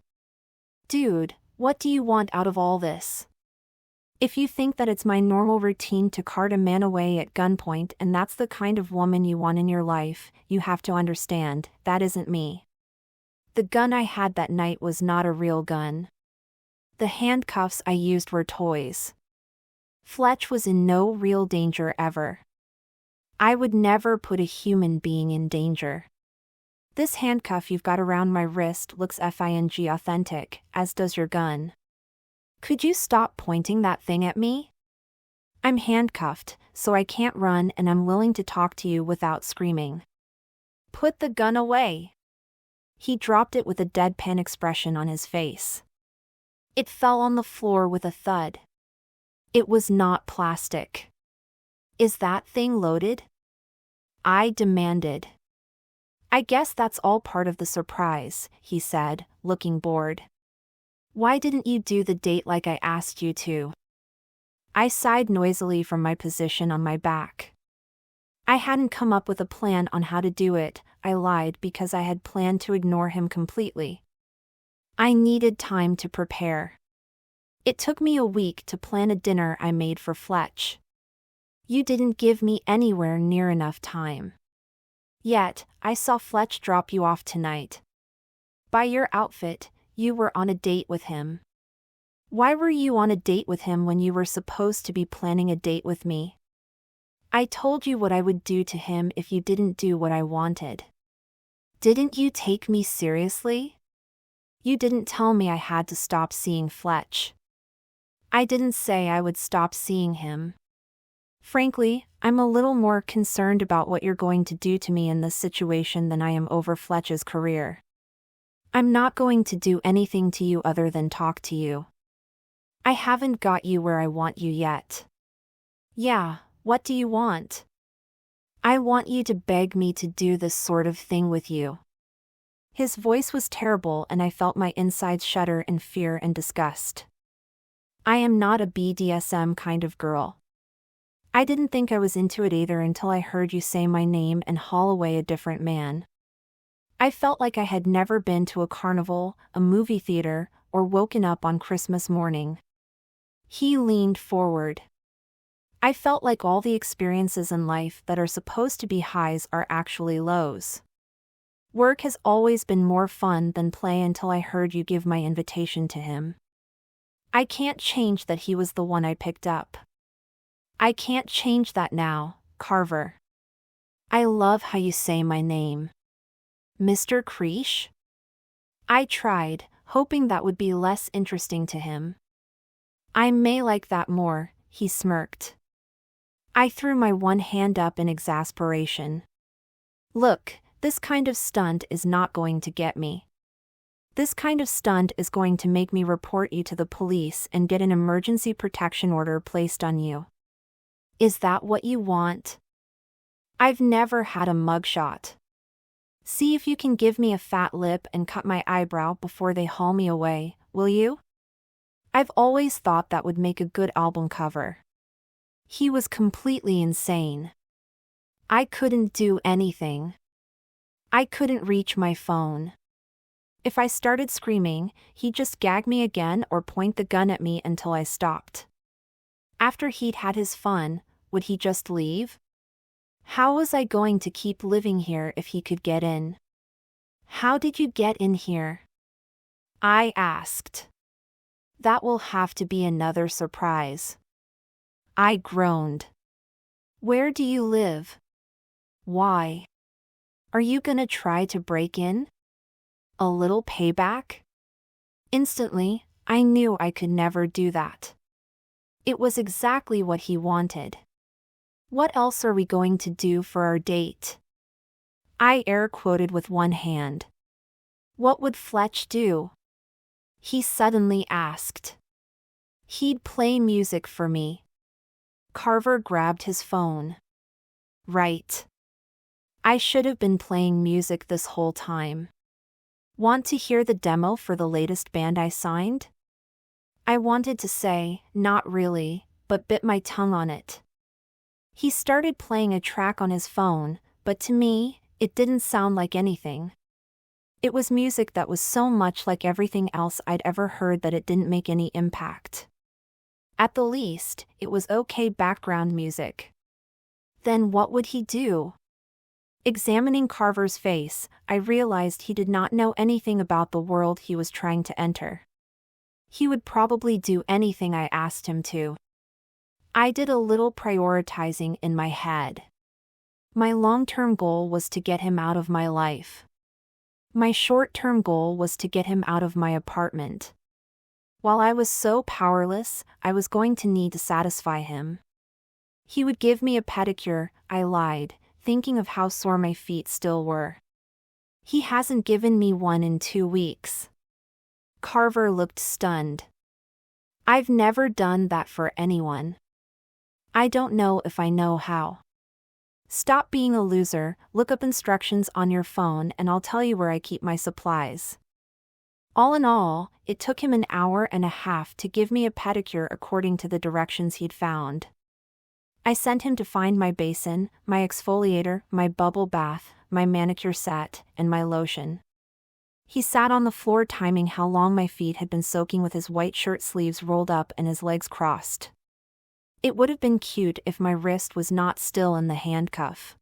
Dude, what do you want out of all this? If you think that it's my normal routine to cart a man away at gunpoint and that's the kind of woman you want in your life, you have to understand, that isn't me. The gun I had that night was not a real gun. The handcuffs I used were toys. Fletch was in no real danger ever. I would never put a human being in danger. This handcuff you've got around my wrist looks FING authentic, as does your gun. Could you stop pointing that thing at me? I'm handcuffed, so I can't run and I'm willing to talk to you without screaming. Put the gun away. He dropped it with a deadpan expression on his face. It fell on the floor with a thud. It was not plastic. Is that thing loaded? I demanded. I guess that's all part of the surprise, he said, looking bored. Why didn't you do the date like I asked you to? I sighed noisily from my position on my back. I hadn't come up with a plan on how to do it, I lied because I had planned to ignore him completely. I needed time to prepare. It took me a week to plan a dinner I made for Fletch. You didn't give me anywhere near enough time. Yet, I saw Fletch drop you off tonight. By your outfit, you were on a date with him. Why were you on a date with him when you were supposed to be planning a date with me? I told you what I would do to him if you didn't do what I wanted. Didn't you take me seriously? You didn't tell me I had to stop seeing Fletch. I didn't say I would stop seeing him. Frankly, I'm a little more concerned about what you're going to do to me in this situation than I am over Fletch's career. I'm not going to do anything to you other than talk to you. I haven't got you where I want you yet. Yeah, what do you want? I want you to beg me to do this sort of thing with you. His voice was terrible and I felt my insides shudder in fear and disgust. I am not a BDSM kind of girl. I didn't think I was into it either until I heard you say my name and haul away a different man. I felt like I had never been to a carnival, a movie theater, or woken up on Christmas morning. He leaned forward. I felt like all the experiences in life that are supposed to be highs are actually lows. Work has always been more fun than play until I heard you give my invitation to him. I can't change that he was the one I picked up. I can't change that now, Carver. I love how you say my name. Mr. Creesh? I tried, hoping that would be less interesting to him. I may like that more, he smirked. I threw my one hand up in exasperation. Look, this kind of stunt is not going to get me. This kind of stunt is going to make me report you to the police and get an emergency protection order placed on you. Is that what you want? I've never had a mugshot. See if you can give me a fat lip and cut my eyebrow before they haul me away, will you? I've always thought that would make a good album cover. He was completely insane. I couldn't do anything. I couldn't reach my phone. If I started screaming, he'd just gag me again or point the gun at me until I stopped. After he'd had his fun, would he just leave? How was I going to keep living here if he could get in? How did you get in here? I asked. That will have to be another surprise. I groaned. Where do you live? Why? Are you gonna try to break in? A little payback? Instantly, I knew I could never do that. It was exactly what he wanted. What else are we going to do for our date? I air quoted with one hand. What would Fletch do? He suddenly asked. He'd play music for me. Carver grabbed his phone. Right. I should have been playing music this whole time. Want to hear the demo for the latest band I signed? I wanted to say, not really, but bit my tongue on it. He started playing a track on his phone, but to me, it didn't sound like anything. It was music that was so much like everything else I'd ever heard that it didn't make any impact. At the least, it was okay background music. Then what would he do? Examining Carver's face, I realized he did not know anything about the world he was trying to enter. He would probably do anything I asked him to. I did a little prioritizing in my head. My long-term goal was to get him out of my life. My short-term goal was to get him out of my apartment. While I was so powerless, I was going to need to satisfy him. He would give me a pedicure, I lied, thinking of how sore my feet still were. He hasn't given me one in 2 weeks. Carver looked stunned. I've never done that for anyone. I don't know if I know how. Stop being a loser, look up instructions on your phone and I'll tell you where I keep my supplies. All in all, it took him 1.5 hours to give me a pedicure according to the directions he'd found. I sent him to find my basin, my exfoliator, my bubble bath, my manicure set, and my lotion. He sat on the floor timing how long my feet had been soaking with his white shirt sleeves rolled up and his legs crossed. It would have been cute if my wrist was not still in the handcuff.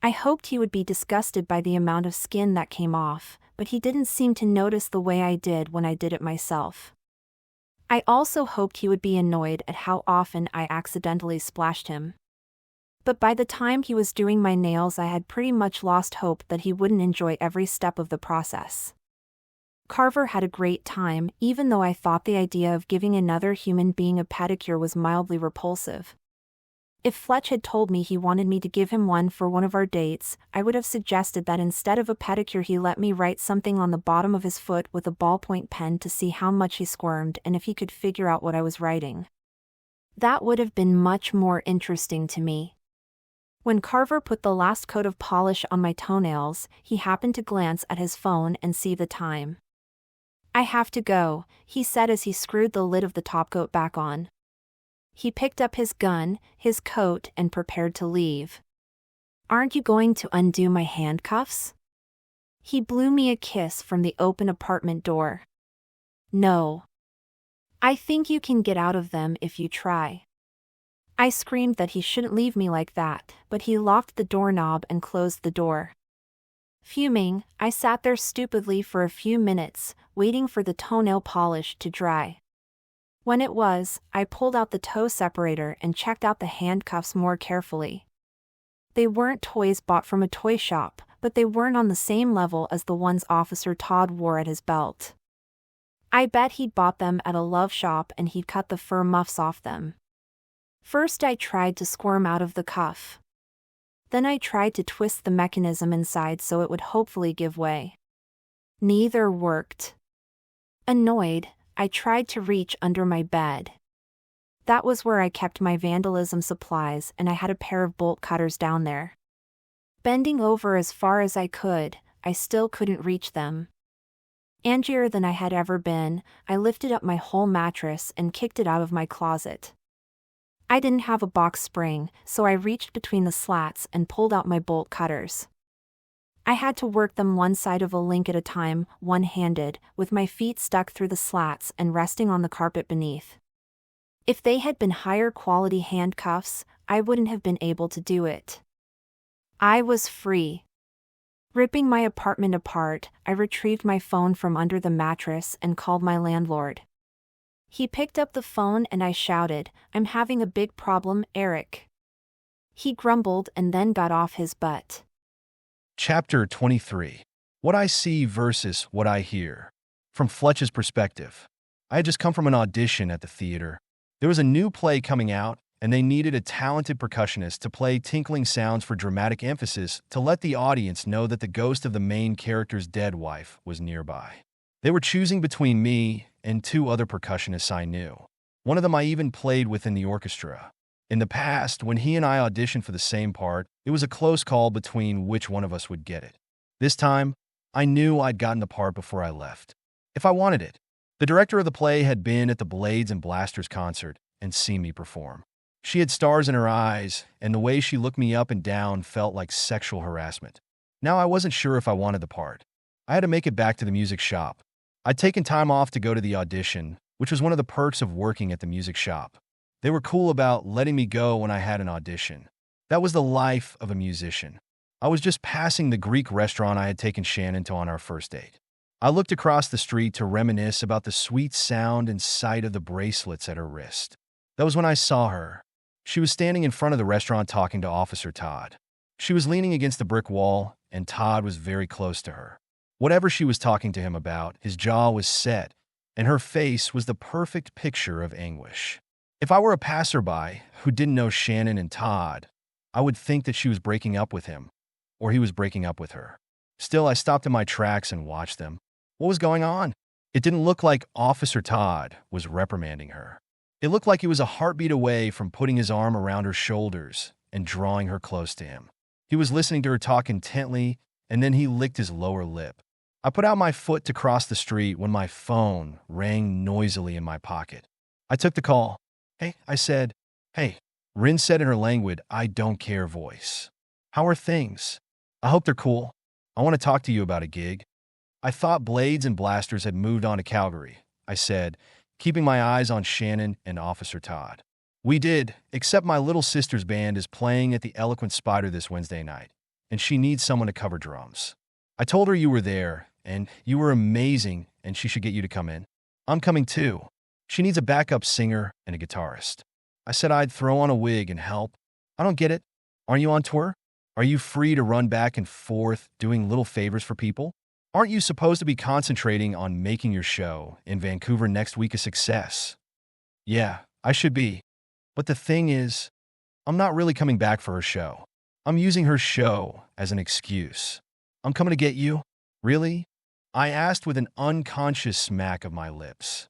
I hoped he would be disgusted by the amount of skin that came off, but he didn't seem to notice the way I did when I did it myself. I also hoped he would be annoyed at how often I accidentally splashed him. But by the time he was doing my nails, I had pretty much lost hope that he wouldn't enjoy every step of the process. Carver had a great time, even though I thought the idea of giving another human being a pedicure was mildly repulsive. If Fletch had told me he wanted me to give him one for one of our dates, I would have suggested that instead of a pedicure he let me write something on the bottom of his foot with a ballpoint pen to see how much he squirmed and if he could figure out what I was writing. That would have been much more interesting to me. When Carver put the last coat of polish on my toenails, he happened to glance at his phone and see the time. I have to go, he said as he screwed the lid of the topcoat back on. He picked up his gun, his coat, and prepared to leave. Aren't you going to undo my handcuffs? He blew me a kiss from the open apartment door. No. I think you can get out of them if you try. I screamed that he shouldn't leave me like that, but he locked the doorknob and closed the door. Fuming, I sat there stupidly for a few minutes, waiting for the toenail polish to dry. When it was, I pulled out the toe separator and checked out the handcuffs more carefully. They weren't toys bought from a toy shop, but they weren't on the same level as the ones Officer Todd wore at his belt. I bet he'd bought them at a love shop and he'd cut the fur muffs off them. First I tried to squirm out of the cuff. Then I tried to twist the mechanism inside so it would hopefully give way. Neither worked. Annoyed, I tried to reach under my bed. That was where I kept my vandalism supplies and I had a pair of bolt cutters down there. Bending over as far as I could, I still couldn't reach them. Angier than I had ever been, I lifted up my whole mattress and kicked it out of my closet. I didn't have a box spring, so I reached between the slats and pulled out my bolt cutters. I had to work them one side of a link at a time, one-handed, with my feet stuck through the slats and resting on the carpet beneath. If they had been higher quality handcuffs, I wouldn't have been able to do it. I was free. Ripping my apartment apart, I retrieved my phone from under the mattress and called my landlord. He picked up the phone and I shouted, "I'm having a big problem, Eric." He grumbled and then got off his butt. Chapter 23. What I see versus what I hear. From Fletch's perspective. I had just come from an audition at the theater. There was a new play coming out, and they needed a talented percussionist to play tinkling sounds for dramatic emphasis to let the audience know that the ghost of the main character's dead wife was nearby. They were choosing between me and 2 other percussionists I knew. One of them I even played with in the orchestra. In the past, when he and I auditioned for the same part, it was a close call between which one of us would get it. This time, I knew I'd gotten the part before I left, if I wanted it. The director of the play had been at the Blades and Blasters concert and seen me perform. She had stars in her eyes, and the way she looked me up and down felt like sexual harassment. Now I wasn't sure if I wanted the part. I had to make it back to the music shop. I'd taken time off to go to the audition, which was one of the perks of working at the music shop. They were cool about letting me go when I had an audition. That was the life of a musician. I was just passing the Greek restaurant I had taken Shannon to on our first date. I looked across the street to reminisce about the sweet sound and sight of the bracelets at her wrist. That was when I saw her. She was standing in front of the restaurant talking to Officer Todd. She was leaning against the brick wall, and Todd was very close to her. Whatever she was talking to him about, his jaw was set, and her face was the perfect picture of anguish. If I were a passerby who didn't know Shannon and Todd, I would think that she was breaking up with him, or he was breaking up with her. Still, I stopped in my tracks and watched them. What was going on? It didn't look like Officer Todd was reprimanding her. It looked like he was a heartbeat away from putting his arm around her shoulders and drawing her close to him. He was listening to her talk intently, and then he licked his lower lip. I put out my foot to cross the street when my phone rang noisily in my pocket. I took the call. "Hey," I said. "Hey," Rin said in her languid, "I don't care" voice. "How are things?" "I hope they're cool. I want to talk to you about a gig." I thought Blades and Blasters had moved on to Calgary, I said, keeping my eyes on Shannon and Officer Todd. "We did, except my little sister's band is playing at the Eloquent Spider this Wednesday night, and she needs someone to cover drums. I told her you were there, and you were amazing, and she should get you to come in. I'm coming too. She needs a backup singer and a guitarist." I said I'd throw on a wig and help. "I don't get it. Aren't you on tour? Are you free to run back and forth doing little favors for people? Aren't you supposed to be concentrating on making your show in Vancouver next week a success?" "Yeah, I should be. But the thing is, I'm not really coming back for her show. I'm using her show as an excuse. I'm coming to get you." "Really?" I asked with an unconscious smack of my lips.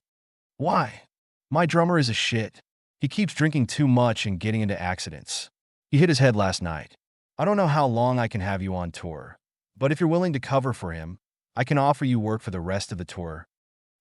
"Why?" "My drummer is a shit. He keeps drinking too much and getting into accidents. He hit his head last night. I don't know how long I can have you on tour, but if you're willing to cover for him, I can offer you work for the rest of the tour.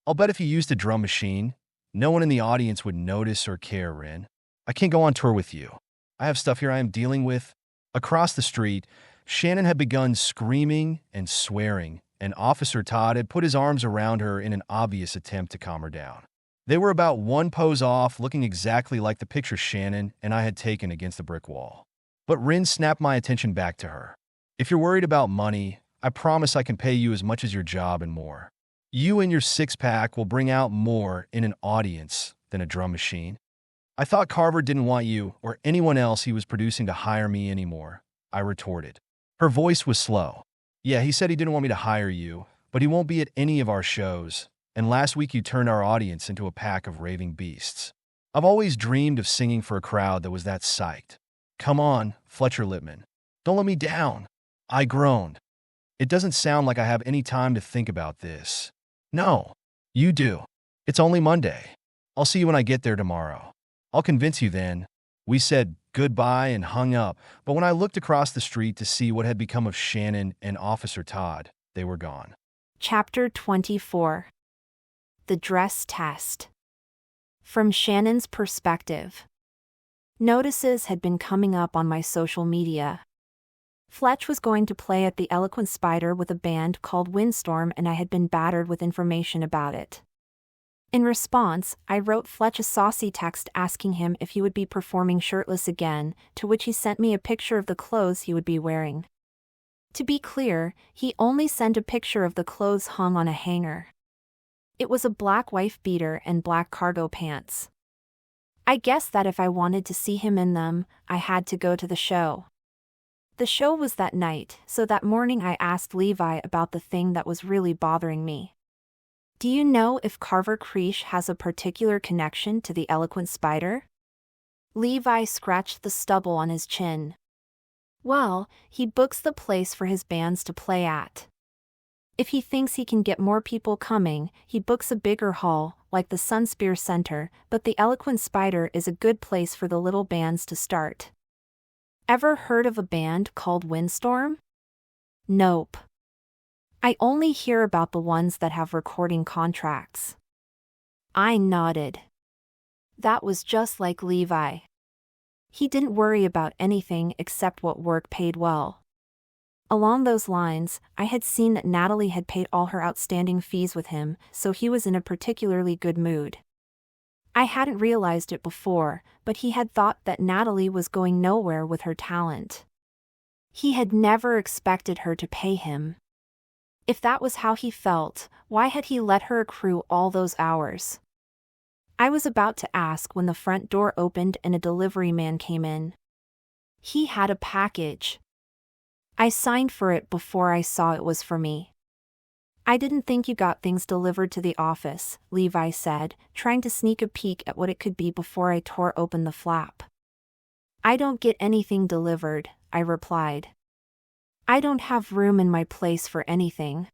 I'll bet if you used a drum machine, no one in the audience would notice or care, Rin. I can't go on tour with you. I have stuff here I am dealing with." Across the street, Shannon had begun screaming and swearing, and Officer Todd had put his arms around her in an obvious attempt to calm her down. They were about one pose off, looking exactly like the picture Shannon and I had taken against the brick wall. But Rin snapped my attention back to her. "If you're worried about money, I promise I can pay you as much as your job and more. You and your six-pack will bring out more in an audience than a drum machine." "I thought Carver didn't want you or anyone else he was producing to hire me anymore," I retorted. Her voice was slow. "Yeah, he said he didn't want me to hire you, but he won't be at any of our shows. And last week you turned our audience into a pack of raving beasts. I've always dreamed of singing for a crowd that was that psyched." "Come on, Fletcher Lippman. Don't let me down." I groaned. "It doesn't sound like I have any time to think about this." "No, you do. It's only Monday. I'll see you when I get there tomorrow. I'll convince you then." We said goodbye and hung up, but when I looked across the street to see what had become of Shannon and Officer Todd, they were gone. Chapter 24. The Dress Test. From Shannon's perspective. Notices had been coming up on my social media. Fletch was going to play at the Eloquent Spider with a band called Windstorm, and I had been battered with information about it. In response, I wrote Fletch a saucy text asking him if he would be performing shirtless again, to which he sent me a picture of the clothes he would be wearing. To be clear, he only sent a picture of the clothes hung on a hanger. It was a black wife beater and black cargo pants. I guessed that if I wanted to see him in them, I had to go to the show. The show was that night, so that morning I asked Levi about the thing that was really bothering me. "Do you know if Carver Creech has a particular connection to the Eloquent Spider?" Levi scratched the stubble on his chin. "Well, he books the place for his bands to play at. If he thinks he can get more people coming, he books a bigger hall, like the Sunspear Center, but the Eloquent Spider is a good place for the little bands to start." "Ever heard of a band called Windstorm?" "Nope. I only hear about the ones that have recording contracts." I nodded. That was just like Levi. He didn't worry about anything except what work paid well. Along those lines, I had seen that Natalie had paid all her outstanding fees with him, so he was in a particularly good mood. I hadn't realized it before, but he had thought that Natalie was going nowhere with her talent. He had never expected her to pay him. If that was how he felt, why had he let her accrue all those hours? I was about to ask when the front door opened and a delivery man came in. He had a package. I signed for it before I saw it was for me. I didn't think you got things delivered to the office, Levi said, trying to sneak a peek at what it could be before I tore open the flap. I don't get anything delivered, I replied. I don't have room in my place for anything.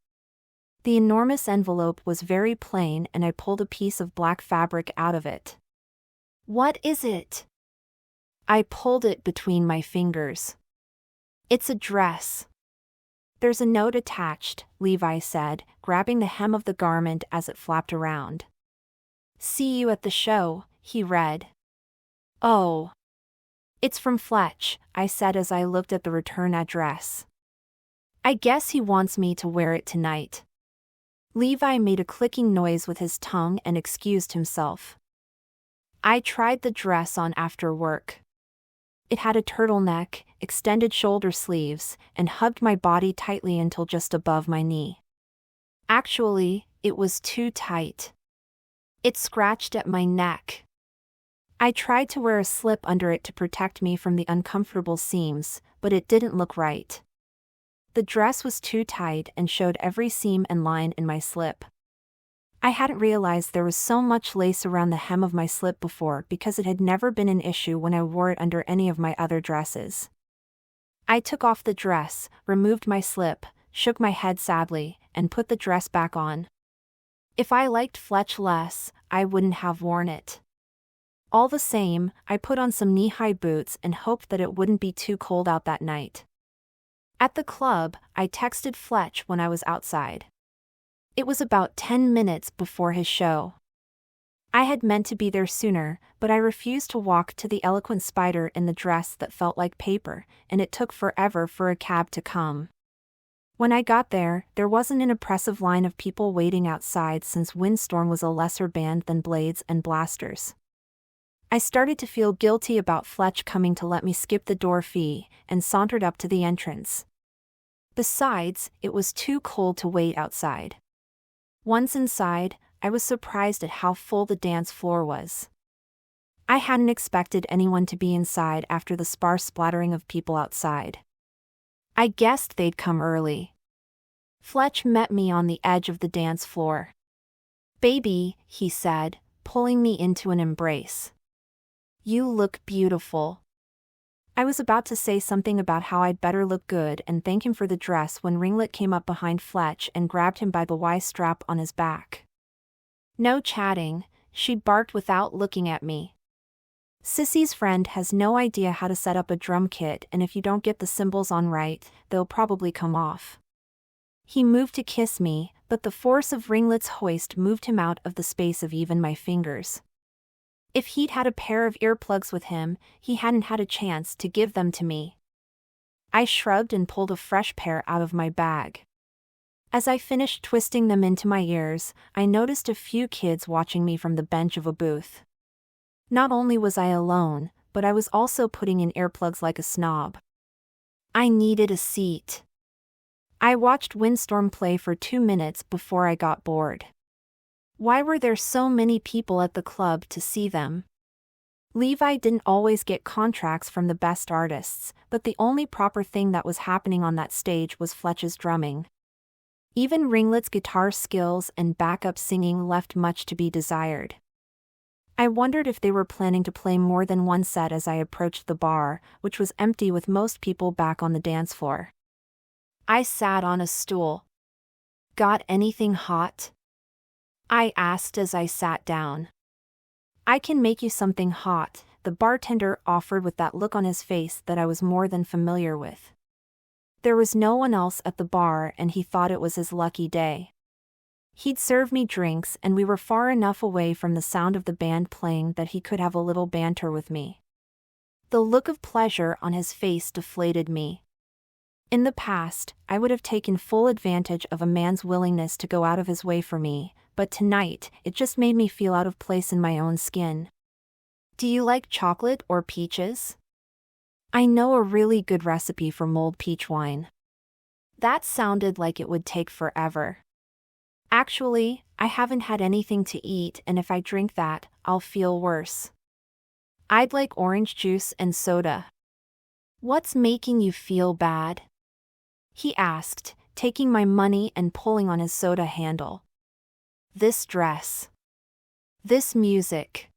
The enormous envelope was very plain and I pulled a piece of black fabric out of it. What is it? I pulled it between my fingers. It's a dress. There's a note attached, Levi said, grabbing the hem of the garment as it flapped around. See you at the show, he read. Oh. It's from Fletch, I said as I looked at the return address. I guess he wants me to wear it tonight. Levi made a clicking noise with his tongue and excused himself. I tried the dress on after work. It had a turtleneck, extended shoulder sleeves, and hugged my body tightly until just above my knee. Actually, it was too tight. It scratched at my neck. I tried to wear a slip under it to protect me from the uncomfortable seams, but it didn't look right. The dress was too tight and showed every seam and line in my slip. I hadn't realized there was so much lace around the hem of my slip before because it had never been an issue when I wore it under any of my other dresses. I took off the dress, removed my slip, shook my head sadly, and put the dress back on. If I liked Fletch less, I wouldn't have worn it. All the same, I put on some knee-high boots and hoped that it wouldn't be too cold out that night. At the club, I texted Fletch when I was outside. It was about 10 minutes before his show. I had meant to be there sooner, but I refused to walk to the eloquent spider in the dress that felt like paper, and it took forever for a cab to come. When I got there wasn't an oppressive line of people waiting outside since Windstorm was a lesser band than Blades and Blasters. I started to feel guilty about Fletch coming to let me skip the door fee, and sauntered up to the entrance. Besides, it was too cold to wait outside. Once inside, I was surprised at how full the dance floor was. I hadn't expected anyone to be inside after the sparse splattering of people outside. I guessed they'd come early. Fletch met me on the edge of the dance floor. "Baby," he said, pulling me into an embrace. "You look beautiful." I was about to say something about how I'd better look good and thank him for the dress when Ringlet came up behind Fletch and grabbed him by the Y strap on his back. "No chatting," she barked without looking at me. "Sissy's friend has no idea how to set up a drum kit, and if you don't get the cymbals on right, they'll probably come off." He moved to kiss me, but the force of Ringlet's hoist moved him out of the space of even my fingers. If he'd had a pair of earplugs with him, he hadn't had a chance to give them to me. I shrugged and pulled a fresh pair out of my bag. As I finished twisting them into my ears, I noticed a few kids watching me from the bench of a booth. Not only was I alone, but I was also putting in earplugs like a snob. I needed a seat. I watched Windstorm play for 2 minutes before I got bored. Why were there so many people at the club to see them? Levi didn't always get contracts from the best artists, but the only proper thing that was happening on that stage was Fletch's drumming. Even Ringlet's guitar skills and backup singing left much to be desired. I wondered if they were planning to play more than one set as I approached the bar, which was empty with most people back on the dance floor. I sat on a stool. "Got anything hot?" I asked as I sat down. "I can make you something hot," the bartender offered with that look on his face that I was more than familiar with. There was no one else at the bar and he thought it was his lucky day. He'd serve me drinks and we were far enough away from the sound of the band playing that he could have a little banter with me. The look of pleasure on his face deflated me. In the past, I would have taken full advantage of a man's willingness to go out of his way for me, but tonight, it just made me feel out of place in my own skin. Do you like chocolate or peaches? I know a really good recipe for mulled peach wine. That sounded like it would take forever. Actually, I haven't had anything to eat, and if I drink that, I'll feel worse. I'd like orange juice and soda. What's making you feel bad? He asked, taking my money and pulling on his soda handle. This dress. This music.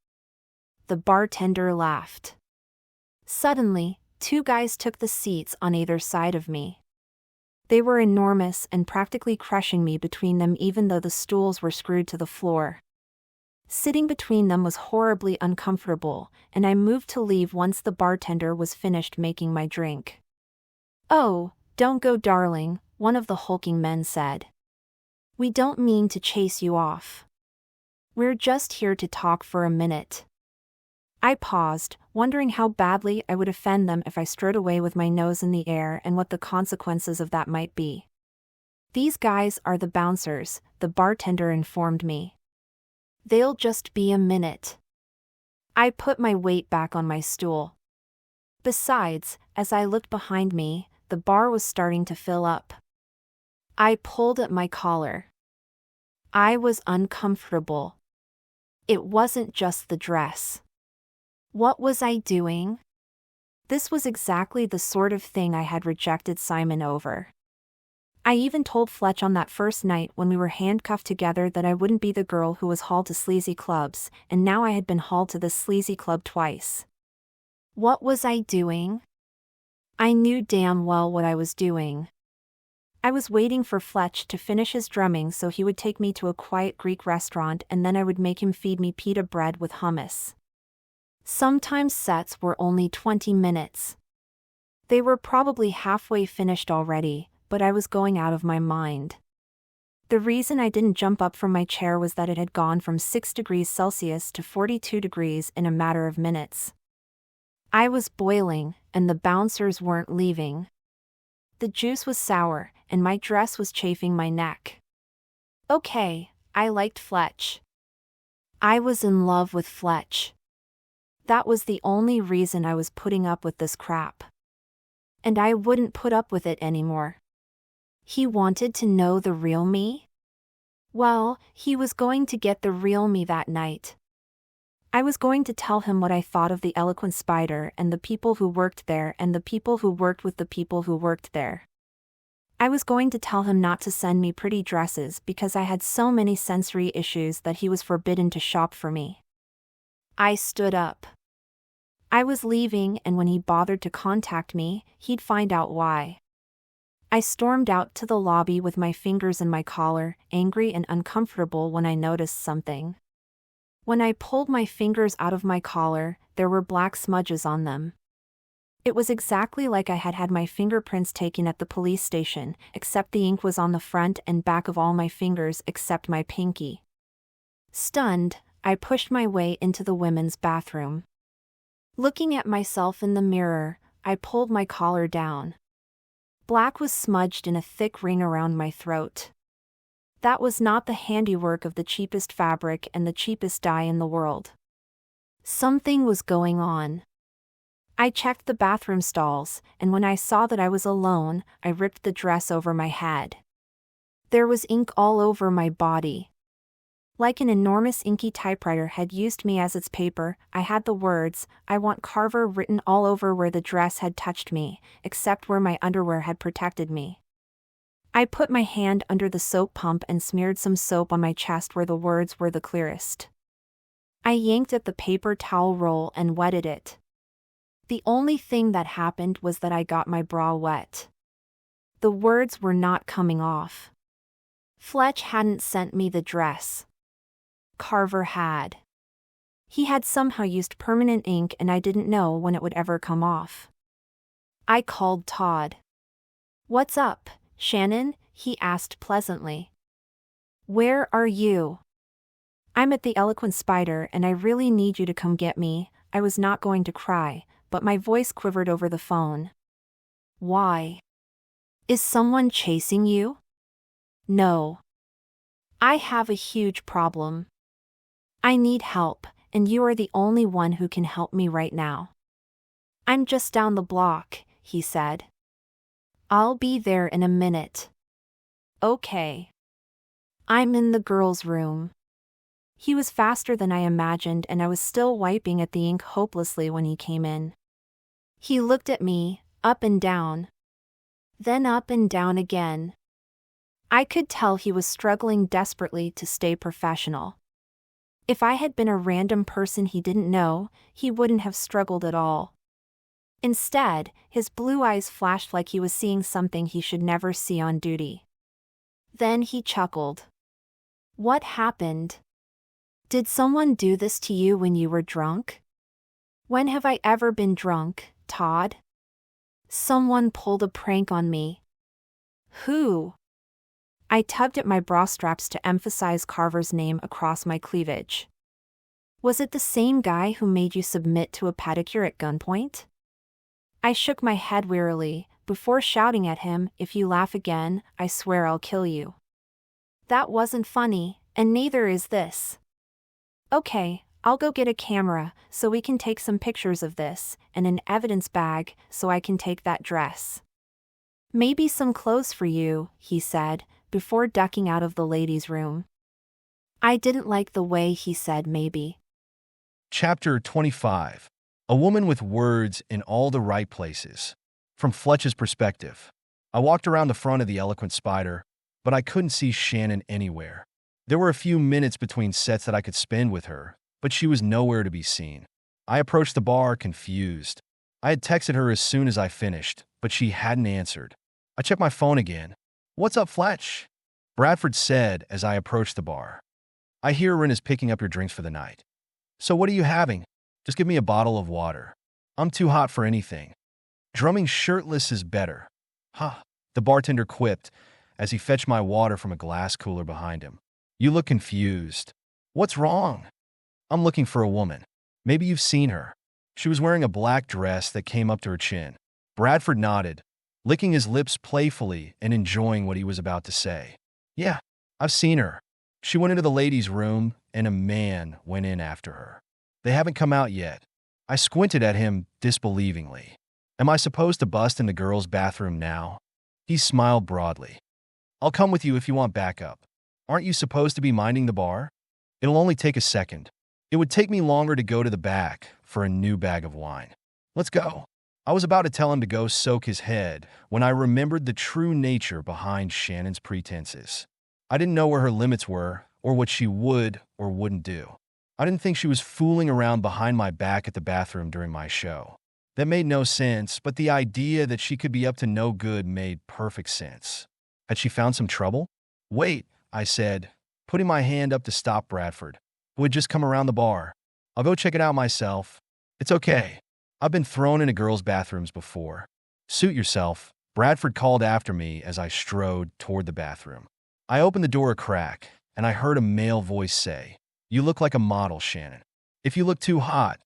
The bartender laughed. Suddenly, two guys took the seats on either side of me. They were enormous and practically crushing me between them, even though the stools were screwed to the floor. Sitting between them was horribly uncomfortable, and I moved to leave once the bartender was finished making my drink. "Oh, don't go, darling," one of the hulking men said. "We don't mean to chase you off. We're just here to talk for a minute." I paused, wondering how badly I would offend them if I strode away with my nose in the air and what the consequences of that might be. "These guys are the bouncers," the bartender informed me. "They'll just be a minute." I put my weight back on my stool. Besides, as I looked behind me, the bar was starting to fill up. I pulled at my collar. I was uncomfortable. It wasn't just the dress. What was I doing? This was exactly the sort of thing I had rejected Simon over. I even told Fletch on that first night when we were handcuffed together that I wouldn't be the girl who was hauled to sleazy clubs, and now I had been hauled to this sleazy club twice. What was I doing? I knew damn well what I was doing. I was waiting for Fletch to finish his drumming so he would take me to a quiet Greek restaurant, and then I would make him feed me pita bread with hummus. Sometimes sets were only 20 minutes. They were probably halfway finished already, but I was going out of my mind. The reason I didn't jump up from my chair was that it had gone from 6 degrees Celsius to 42 degrees in a matter of minutes. I was boiling, and the bouncers weren't leaving. The juice was sour, and my dress was chafing my neck. Okay, I liked Fletch. I was in love with Fletch. That was the only reason I was putting up with this crap. And I wouldn't put up with it anymore. He wanted to know the real me? Well, he was going to get the real me that night. I was going to tell him what I thought of the Eloquent Spider and the people who worked there and the people who worked with the people who worked there. I was going to tell him not to send me pretty dresses because I had so many sensory issues that he was forbidden to shop for me. I stood up. I was leaving, and when he bothered to contact me, he'd find out why. I stormed out to the lobby with my fingers in my collar, angry and uncomfortable when I noticed something. When I pulled my fingers out of my collar, there were black smudges on them. It was exactly like I had had my fingerprints taken at the police station, except the ink was on the front and back of all my fingers except my pinky. Stunned, I pushed my way into the women's bathroom. Looking at myself in the mirror, I pulled my collar down. Black was smudged in a thick ring around my throat. That was not the handiwork of the cheapest fabric and the cheapest dye in the world. Something was going on. I checked the bathroom stalls, and when I saw that I was alone, I ripped the dress over my head. There was ink all over my body. Like an enormous inky typewriter had used me as its paper, I had the words, "I want Carver," written all over where the dress had touched me, except where my underwear had protected me. I put my hand under the soap pump and smeared some soap on my chest where the words were the clearest. I yanked at the paper towel roll and wetted it. The only thing that happened was that I got my bra wet. The words were not coming off. Fletch hadn't sent me the dress. Carver had. He had somehow used permanent ink, and I didn't know when it would ever come off. I called Todd. "What's up, Shannon?" he asked pleasantly. "Where are you?" "I'm at the Eloquent Spider, and I really need you to come get me." I was not going to cry, but my voice quivered over the phone. "Why? Is someone chasing you?" "No. I have a huge problem. I need help, and you are the only one who can help me right now. I'm just down the block, he said. I'll be there in a minute. Okay. I'm in the girls' room. He was faster than I imagined, and I was still wiping at the ink hopelessly when he came in. He looked at me, up and down. Then up and down again. I could tell he was struggling desperately to stay professional. If I had been a random person he didn't know, he wouldn't have struggled at all. Instead, his blue eyes flashed like he was seeing something he should never see on duty. Then he chuckled. What happened? Did someone do this to you when you were drunk? When have I ever been drunk, Todd? Someone pulled a prank on me. Who? I tugged at my bra straps to emphasize Carver's name across my cleavage. Was it the same guy who made you submit to a pedicure at gunpoint? I shook my head wearily, before shouting at him, if you laugh again, I swear I'll kill you. That wasn't funny, and neither is this. Okay, I'll go get a camera, so we can take some pictures of this, and an evidence bag, so I can take that dress. Maybe some clothes for you, he said, before ducking out of the ladies' room. I didn't like the way he said maybe. Chapter 25. A woman with words in all the right places. From Fletch's perspective. I walked around the front of the eloquent spider, but I couldn't see Shannon anywhere. There were a few minutes between sets that I could spend with her, but she was nowhere to be seen. I approached the bar, confused. I had texted her as soon as I finished, but she hadn't answered. I checked my phone again. What's up, Fletch? Bradford said as I approached the bar. I hear Ren is picking up your drinks for the night. So what are you having? Just give me a bottle of water. I'm too hot for anything. Drumming shirtless is better. Huh, the bartender quipped as he fetched my water from a glass cooler behind him. You look confused. What's wrong? I'm looking for a woman. Maybe you've seen her. She was wearing a black dress that came up to her chin. Bradford nodded, licking his lips playfully and enjoying what he was about to say. Yeah, I've seen her. She went into the ladies' room, and a man went in after her. They haven't come out yet. I squinted at him disbelievingly. Am I supposed to bust in the girls' bathroom now? He smiled broadly. I'll come with you if you want backup. Aren't you supposed to be minding the bar? It'll only take a second. It would take me longer to go to the back for a new bag of wine. Let's go. I was about to tell him to go soak his head when I remembered the true nature behind Shannon's pretenses. I didn't know where her limits were or what she would or wouldn't do. I didn't think she was fooling around behind my back at the bathroom during my show. That made no sense, but the idea that she could be up to no good made perfect sense. Had she found some trouble? Wait, I said, putting my hand up to stop Bradford, who had just come around the bar. I'll go check it out myself. It's okay. I've been thrown into girls' bathrooms before. Suit yourself, Bradford called after me as I strode toward the bathroom. I opened the door a crack, and I heard a male voice say, You look like a model, Shannon. If you look too hot,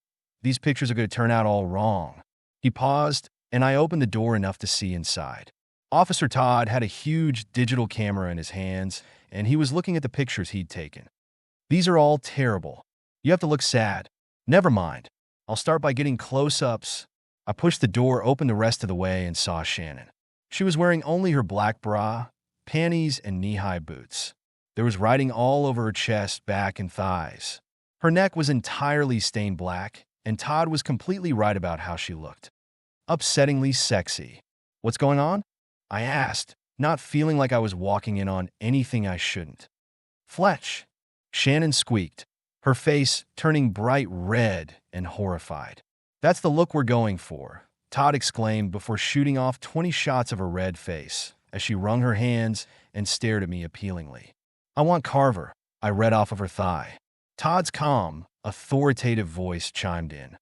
these pictures are going to turn out all wrong. He paused, and I opened the door enough to see inside. Officer Todd had a huge digital camera in his hands, and he was looking at the pictures he'd taken. These are all terrible. You have to look sad. Never mind. I'll start by getting close-ups. I pushed the door open the rest of the way and saw Shannon. She was wearing only her black bra, panties, and knee-high boots. There was writing all over her chest, back, and thighs. Her neck was entirely stained black, and Todd was completely right about how she looked. Upsettingly sexy. What's going on? I asked, not feeling like I was walking in on anything I shouldn't. Fletch, Shannon squeaked, her face turning bright red and horrified. That's the look we're going for, Todd exclaimed before shooting off 20 shots of her red face as she wrung her hands and stared at me appealingly. I want Carver, I read off of her thigh. Todd's calm, authoritative voice chimed in.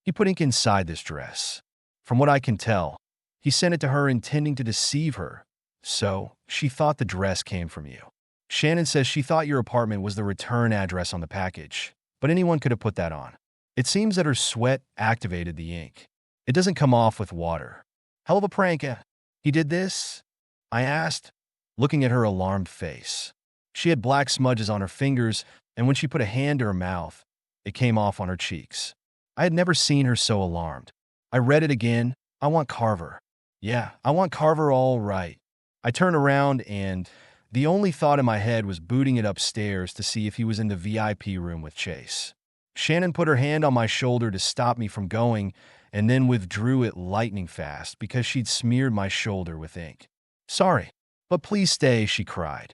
He put ink inside this dress. From what I can tell, he sent it to her intending to deceive her, so she thought the dress came from you. Shannon says she thought your apartment was the return address on the package, but anyone could have put that on. It seems that her sweat activated the ink. It doesn't come off with water. Hell of a prank, eh? He did this? I asked, looking at her alarmed face. She had black smudges on her fingers, and when she put a hand to her mouth, it came off on her cheeks. I had never seen her so alarmed. I read it again. I want Carver. Yeah, I want Carver all right. I turned around and the only thought in my head was booting it upstairs to see if he was in the VIP room with Chase. Shannon put her hand on my shoulder to stop me from going and then withdrew it lightning fast because she'd smeared my shoulder with ink. Sorry, but please stay, she cried.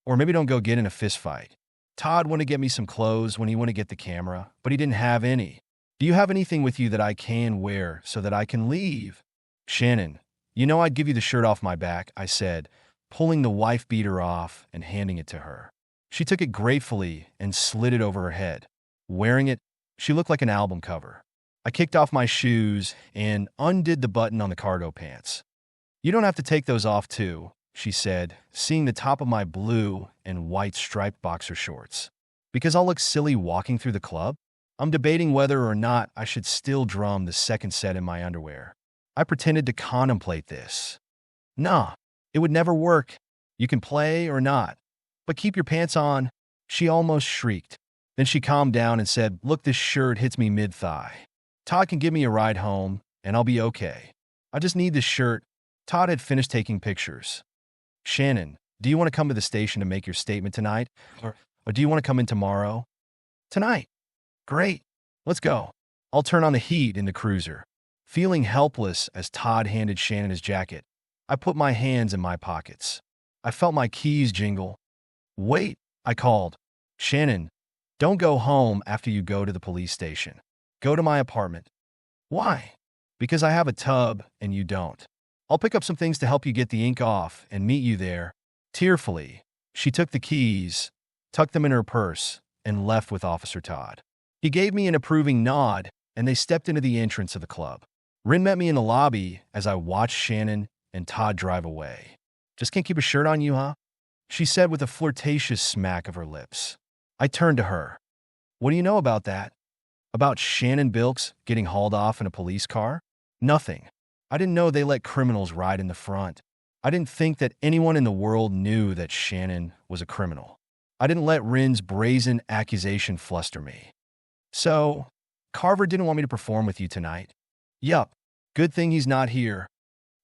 Or maybe don't go get in a fist fight. Todd wanted to get me some clothes when he wanted to get the camera, but he didn't have any. Do you have anything with you that I can wear so that I can leave? Shannon, you know I'd give you the shirt off my back, I said, pulling the wife beater off and handing it to her. She took it gratefully and slid it over her head. Wearing it, she looked like an album cover. I kicked off my shoes and undid the button on the cargo pants. You don't have to take those off too, she said, seeing the top of my blue and white striped boxer shorts. Because I'll look silly walking through the club? I'm debating whether or not I should still drum the second set in my underwear. I pretended to contemplate this. Nah, it would never work. You can play or not. But keep your pants on, she almost shrieked. Then she calmed down and said, look, this shirt hits me mid-thigh. Todd can give me a ride home, and I'll be okay. I just need this shirt. Todd had finished taking pictures. Shannon, do you want to come to the station to make your statement tonight? Or do you want to come in tomorrow? Tonight. Great. Let's go. I'll turn on the heat in the cruiser. Feeling helpless as Todd handed Shannon his jacket, I put my hands in my pockets. I felt my keys jingle. Wait, I called. Shannon, don't go home after you go to the police station. Go to my apartment. Why? Because I have a tub and you don't. I'll pick up some things to help you get the ink off and meet you there. Tearfully, she took the keys, tucked them in her purse, and left with Officer Todd. He gave me an approving nod, and they stepped into the entrance of the club. Rin met me in the lobby as I watched Shannon and Todd drive away. Just can't keep a shirt on you, huh? She said with a flirtatious smack of her lips. I turned to her. What do you know about that? About Shannon Bilks getting hauled off in a police car? Nothing. I didn't know they let criminals ride in the front. I didn't think that anyone in the world knew that Shannon was a criminal. I didn't let Rin's brazen accusation fluster me. So, Carver didn't want me to perform with you tonight? Yup. Good thing he's not here.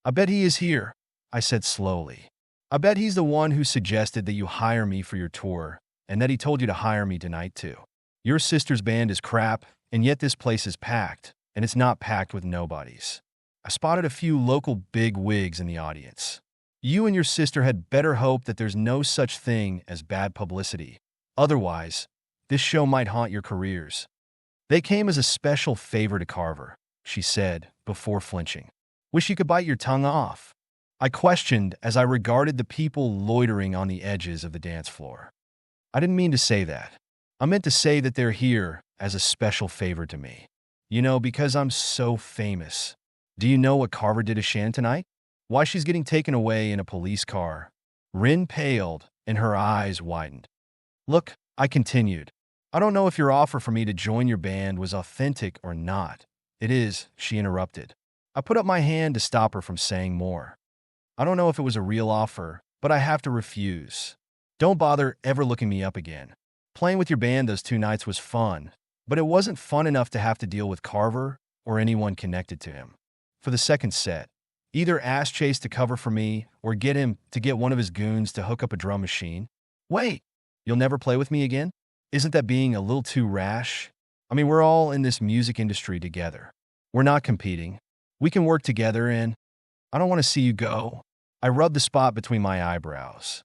I bet he is here, I said slowly. I bet he's the one who suggested that you hire me for your tour, and that he told you to hire me tonight too. Your sister's band is crap, and yet this place is packed, and it's not packed with nobodies. I spotted a few local big wigs in the audience. You and your sister had better hope that there's no such thing as bad publicity. Otherwise, this show might haunt your careers. They came as a special favor to Carver, she said, before flinching. Wish you could bite your tongue off. I questioned as I regarded the people loitering on the edges of the dance floor. I didn't mean to say that. I meant to say that they're here as a special favor to me. You know, because I'm so famous. Do you know what Carver did to Shan tonight? Why she's getting taken away in a police car? Rin paled and her eyes widened. Look, I continued. I don't know if your offer for me to join your band was authentic or not. It is, she interrupted. I put up my hand to stop her from saying more. I don't know if it was a real offer, but I have to refuse. Don't bother ever looking me up again. Playing with your band those 2 nights was fun, but it wasn't fun enough to have to deal with Carver or anyone connected to him. For the second set, either ask Chase to cover for me or get him to get one of his goons to hook up a drum machine. Wait, you'll never play with me again? Isn't that being a little too rash? I mean, we're all in this music industry together. We're not competing. We can work together and I don't want to see you go. I rubbed the spot between my eyebrows.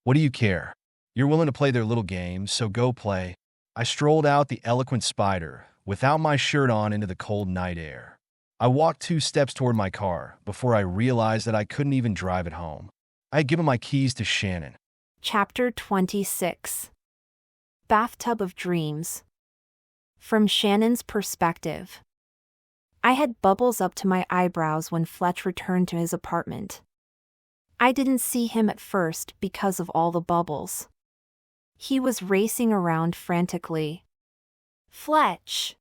What do you care? You're willing to play their little game, so go play. I strolled out the eloquent spider without my shirt on into the cold night air. I walked 2 steps toward my car before I realized that I couldn't even drive it home. I had given my keys to Shannon. Chapter 26. Bathtub of Dreams. From Shannon's perspective. I had bubbles up to my eyebrows when Fletch returned to his apartment. I didn't see him at first because of all the bubbles. He was racing around frantically. Fletch!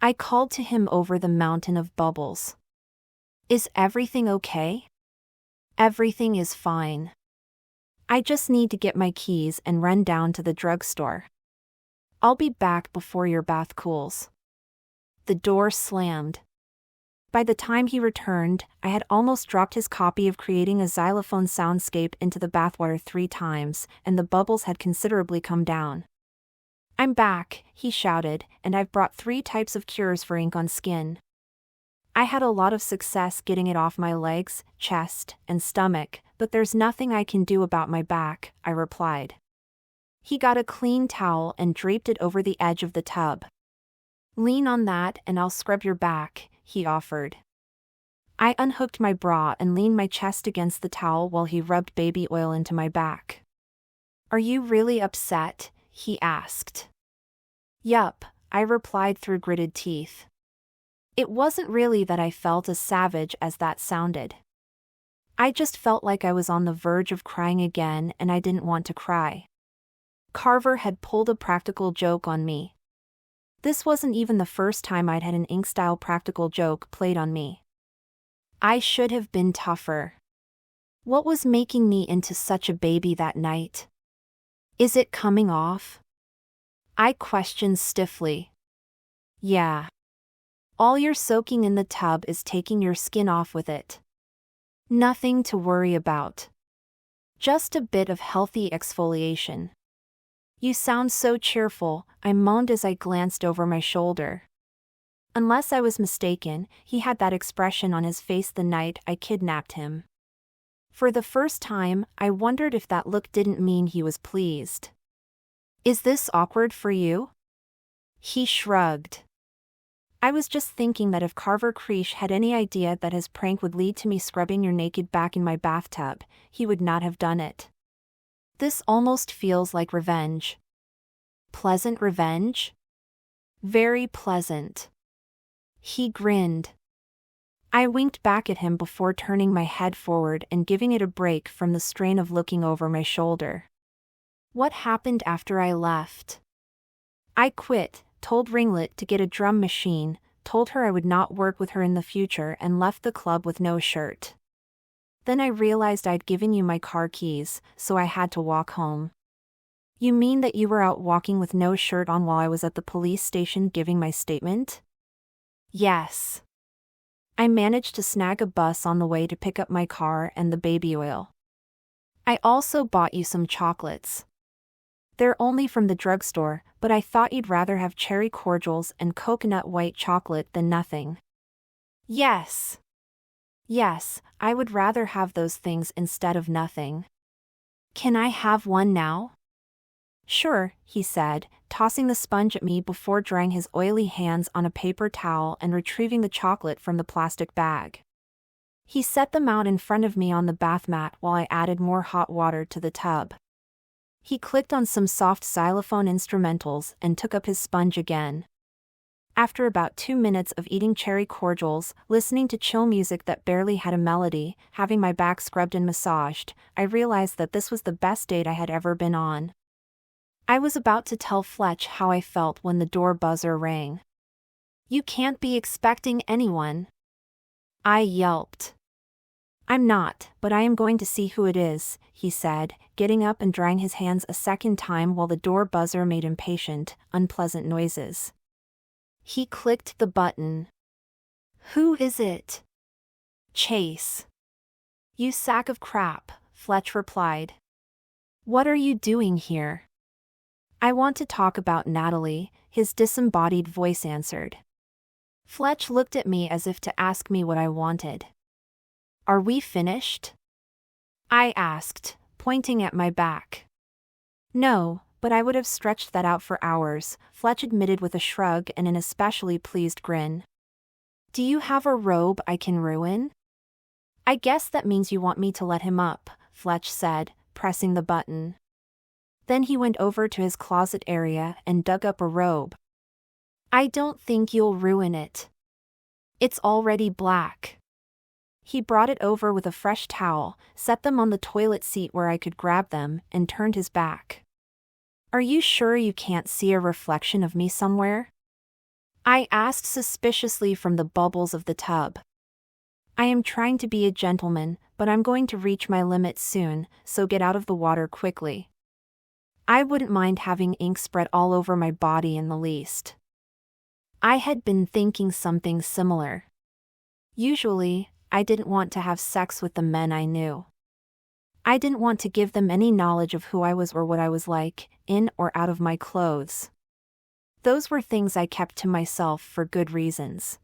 I called to him over the mountain of bubbles. Is everything okay? Everything is fine. I just need to get my keys and run down to the drugstore. I'll be back before your bath cools. The door slammed. By the time he returned, I had almost dropped his copy of Creating a Xylophone Soundscape into the bathwater 3 times, and the bubbles had considerably come down. I'm back, he shouted, and I've brought 3 types of cures for ink on skin. I had a lot of success getting it off my legs, chest, and stomach, but there's nothing I can do about my back, I replied. He got a clean towel and draped it over the edge of the tub. Lean on that and I'll scrub your back, he offered. I unhooked my bra and leaned my chest against the towel while he rubbed baby oil into my back. Are you really upset? He asked. Yup, I replied through gritted teeth. It wasn't really that I felt as savage as that sounded. I just felt like I was on the verge of crying again and I didn't want to cry. Carver had pulled a practical joke on me. This wasn't even the first time I'd had an ink-style practical joke played on me. I should have been tougher. What was making me into such a baby that night? Is it coming off? I questioned stiffly. Yeah. All you're soaking in the tub is taking your skin off with it. Nothing to worry about. Just a bit of healthy exfoliation. You sound so cheerful, I moaned as I glanced over my shoulder. Unless I was mistaken, he had that expression on his face the night I kidnapped him. For the first time, I wondered if that look didn't mean he was pleased. Is this awkward for you? He shrugged. I was just thinking that if Carver Creech had any idea that his prank would lead to me scrubbing your naked back in my bathtub, he would not have done it. This almost feels like revenge. Pleasant revenge? Very pleasant. He grinned. I winked back at him before turning my head forward and giving it a break from the strain of looking over my shoulder. What happened after I left? I quit, told Ringlet to get a drum machine, told her I would not work with her in the future and left the club with no shirt. Then I realized I'd given you my car keys, so I had to walk home. You mean that you were out walking with no shirt on while I was at the police station giving my statement? Yes. I managed to snag a bus on the way to pick up my car and the baby oil. I also bought you some chocolates. They're only from the drugstore, but I thought you'd rather have cherry cordials and coconut white chocolate than nothing. Yes. Yes, I would rather have those things instead of nothing. Can I have one now? Sure, he said, tossing the sponge at me before drying his oily hands on a paper towel and retrieving the chocolate from the plastic bag. He set them out in front of me on the bath mat while I added more hot water to the tub. He clicked on some soft xylophone instrumentals and took up his sponge again. After about 2 minutes of eating cherry cordials, listening to chill music that barely had a melody, having my back scrubbed and massaged, I realized that this was the best date I had ever been on. I was about to tell Fletch how I felt when the door buzzer rang. You can't be expecting anyone. I yelped. I'm not, but I am going to see who it is, he said, getting up and drying his hands a second time while the door buzzer made impatient, unpleasant noises. He clicked the button. Who is it? Chase. You sack of crap, Fletch replied. What are you doing here? I want to talk about Natalie, his disembodied voice answered. Fletch looked at me as if to ask me what I wanted. Are we finished? I asked, pointing at my back. No, but I would have stretched that out for hours, Fletch admitted with a shrug and an especially pleased grin. Do you have a robe I can ruin? I guess that means you want me to let him up, Fletch said, pressing the button. Then he went over to his closet area and dug up a robe. I don't think you'll ruin it. It's already black. He brought it over with a fresh towel, set them on the toilet seat where I could grab them, and turned his back. Are you sure you can't see a reflection of me somewhere? I asked suspiciously from the bubbles of the tub. I am trying to be a gentleman, but I'm going to reach my limit soon, so get out of the water quickly. I wouldn't mind having ink spread all over my body in the least. I had been thinking something similar. Usually, I didn't want to have sex with the men I knew. I didn't want to give them any knowledge of who I was or what I was like, in or out of my clothes. Those were things I kept to myself for good reasons.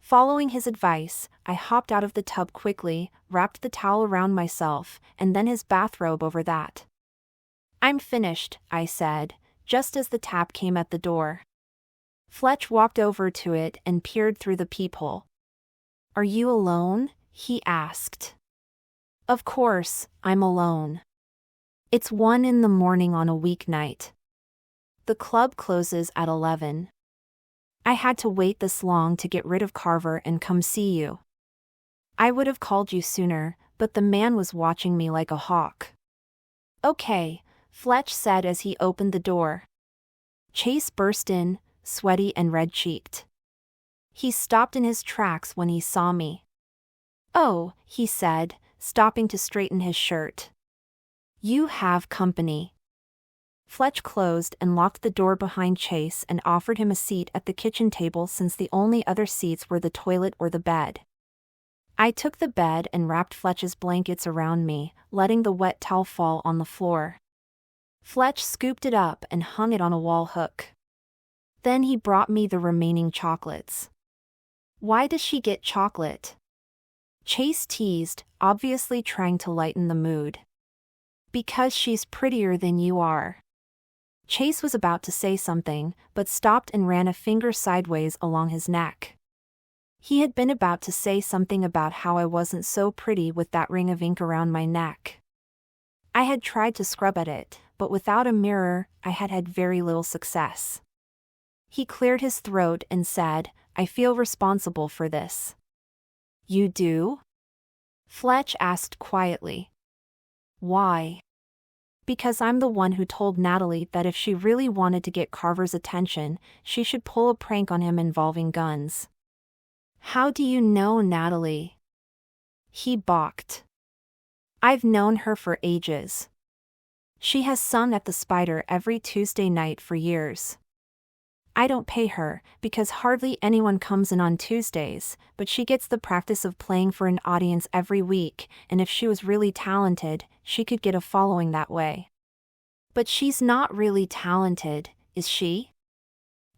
Following his advice, I hopped out of the tub quickly, wrapped the towel around myself, and then his bathrobe over that. "I'm finished," I said, just as the tap came at the door. Fletch walked over to it and peered through the peephole. "Are you alone?" he asked. "Of course, I'm alone. It's 1 in the morning on a weeknight. The club closes at 11. I had to wait this long to get rid of Carver and come see you. I would have called you sooner, but the man was watching me like a hawk." "Okay," Fletch said as he opened the door. Chase burst in, sweaty and red-cheeked. He stopped in his tracks when he saw me. "Oh," he said, stopping to straighten his shirt. "You have company." Fletch closed and locked the door behind Chase and offered him a seat at the kitchen table since the only other seats were the toilet or the bed. I took the bed and wrapped Fletch's blankets around me, letting the wet towel fall on the floor. Fletch scooped it up and hung it on a wall hook. Then he brought me the remaining chocolates. "Why does she get chocolate?" Chase teased, obviously trying to lighten the mood. "Because she's prettier than you are." Chase was about to say something, but stopped and ran a finger sideways along his neck. He had been about to say something about how I wasn't so pretty with that ring of ink around my neck. I had tried to scrub at it, but without a mirror, I had had very little success. He cleared his throat and said, "I feel responsible for this." "You do?" Fletch asked quietly. "Why?" "Because I'm the one who told Natalie that if she really wanted to get Carver's attention, she should pull a prank on him involving guns." "How do you know Natalie?" He balked. "I've known her for ages. She has sung at the Spider every Tuesday night for years. I don't pay her, because hardly anyone comes in on Tuesdays, but she gets the practice of playing for an audience every week, and if she was really talented, she could get a following that way." "But she's not really talented, is she?"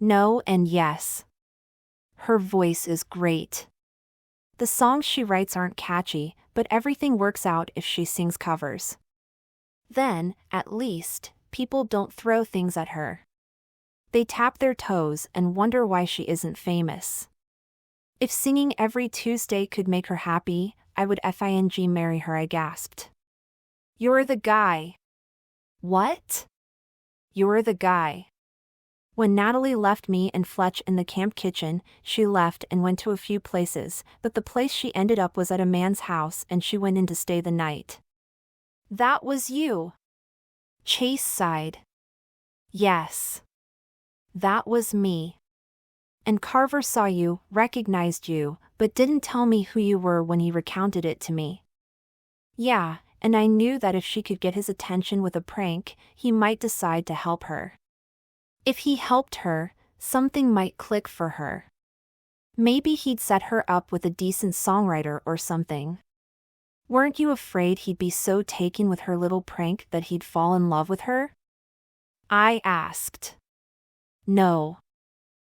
"No and yes. Her voice is great. The songs she writes aren't catchy, but everything works out if she sings covers. Then, at least, people don't throw things at her. They tap their toes and wonder why she isn't famous. If singing every Tuesday could make her happy, I would fing marry her," I gasped. "You're the guy." "What?" "You're the guy." When Natalie left me and Fletch in the camp kitchen, she left and went to a few places, but the place she ended up was at a man's house and she went in to stay the night. "That was you." Chase sighed. "Yes. That was me. And Carver saw you, recognized you, but didn't tell me who you were when he recounted it to me." "Yeah, and I knew that if she could get his attention with a prank, he might decide to help her. If he helped her, something might click for her. Maybe he'd set her up with a decent songwriter or something. Weren't you afraid he'd be so taken with her little prank that he'd fall in love with her?" I asked. "No."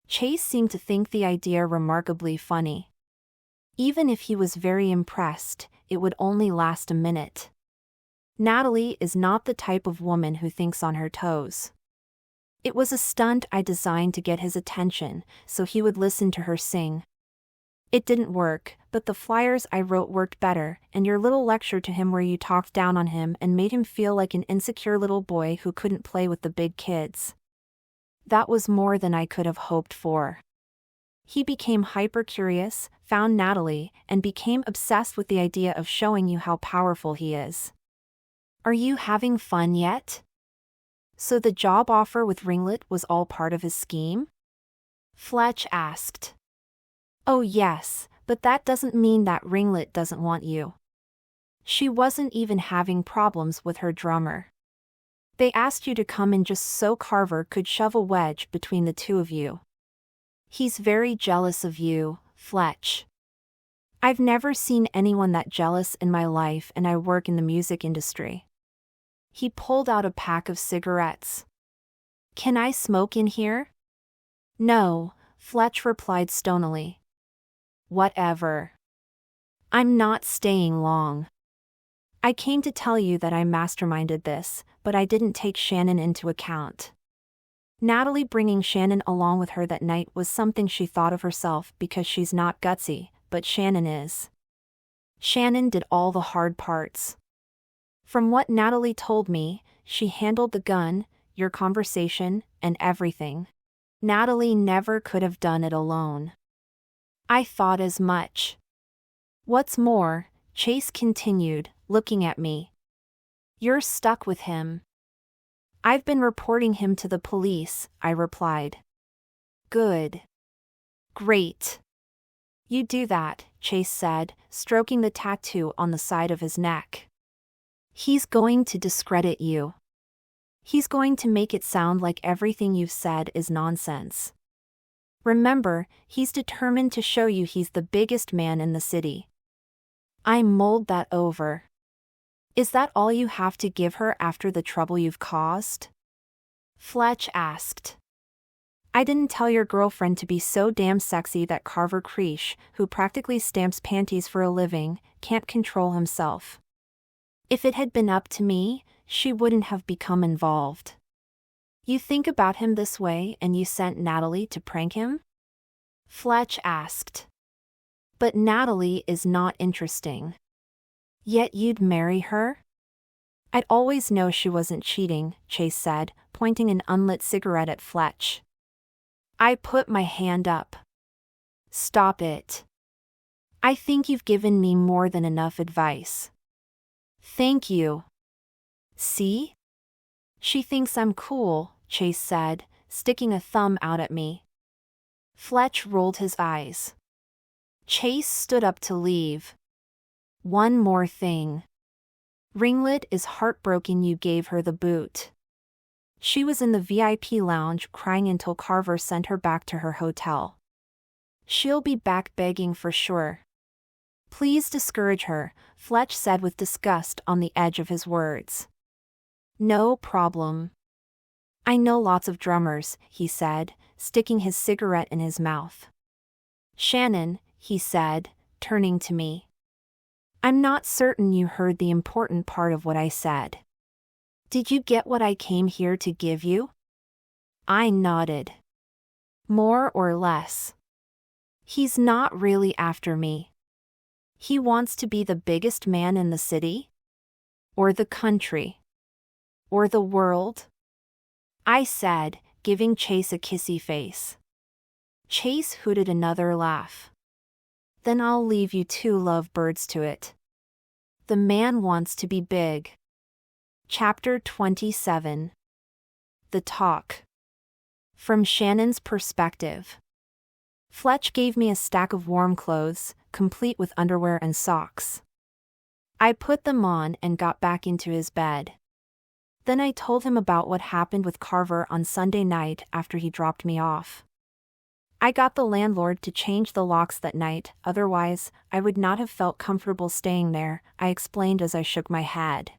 Chase seemed to think the idea remarkably funny. Even if he was very impressed, it would only last a minute. Natalie is not the type of woman who thinks on her toes. It was a stunt I designed to get his attention, so he would listen to her sing. It didn't work, but the flyers I wrote worked better, and your little lecture to him where you talked down on him and made him feel like an insecure little boy who couldn't play with the big kids. That was more than I could have hoped for. He became hyper-curious, found Natalie, and became obsessed with the idea of showing you how powerful he is. Are you having fun yet? So the job offer with Ringlet was all part of his scheme? Fletch asked. Oh yes, But that doesn't mean that Ringlet doesn't want you. She wasn't even having problems with her drummer. They asked you to come in just so Carver could shove a wedge between the two of you. He's very jealous of you, Fletch. I've never seen anyone that jealous in my life, and I work in the music industry. He pulled out a pack of cigarettes. Can I smoke in here? No, Fletch replied stonily. Whatever. I'm not staying long. I came to tell you that I masterminded this, but I didn't take Shannon into account. Natalie bringing Shannon along with her that night was something she thought of herself because she's not gutsy, but Shannon is. Shannon did all the hard parts. From what Natalie told me, she handled the gun, your conversation, and everything. Natalie never could have done it alone. I thought as much. What's more, Chase continued, looking at me. You're stuck with him. I've been reporting him to the police, I replied. Good. Great. You do that, Chase said, stroking the tattoo on the side of his neck. He's going to discredit you. He's going to make it sound like everything you've said is nonsense. Remember, he's determined to show you he's the biggest man in the city. I mulled that over. Is that all you have to give her after the trouble you've caused? Fletch asked. I didn't tell your girlfriend to be so damn sexy that Carver Creesh, who practically stamps panties for a living, can't control himself. If it had been up to me, she wouldn't have become involved. You think about him this way and you sent Natalie to prank him? Fletch asked. But Natalie is not interesting. Yet you'd marry her? I'd always know she wasn't cheating, Chase said, pointing an unlit cigarette at Fletch. I put my hand up. Stop it. I think you've given me more than enough advice. Thank you. See? She thinks I'm cool, Chase said, sticking a thumb out at me. Fletch rolled his eyes. Chase stood up to leave. One more thing. Ringlet is heartbroken you gave her the boot. She was in the VIP lounge crying until Carver sent her back to her hotel. She'll be back begging for sure. Please discourage her, Fletch said with disgust on the edge of his words. No problem. I know lots of drummers, he said, sticking his cigarette in his mouth. Shannon, he said, turning to me. I'm not certain you heard the important part of what I said. Did you get what I came here to give you? I nodded. More or less. He's not really after me. He wants to be the biggest man in the city? Or the country? Or the world? I said, giving Chase a kissy face. Chase hooted another laugh. Then I'll leave you two lovebirds to it. The man wants to be big. Chapter 27. The Talk. From Shannon's perspective. Fletch gave me a stack of warm clothes, complete with underwear and socks. I put them on and got back into his bed. Then I told him about what happened with Carver on Sunday night after he dropped me off. I got the landlord to change the locks that night, otherwise, I would not have felt comfortable staying there, I explained as I shook my head.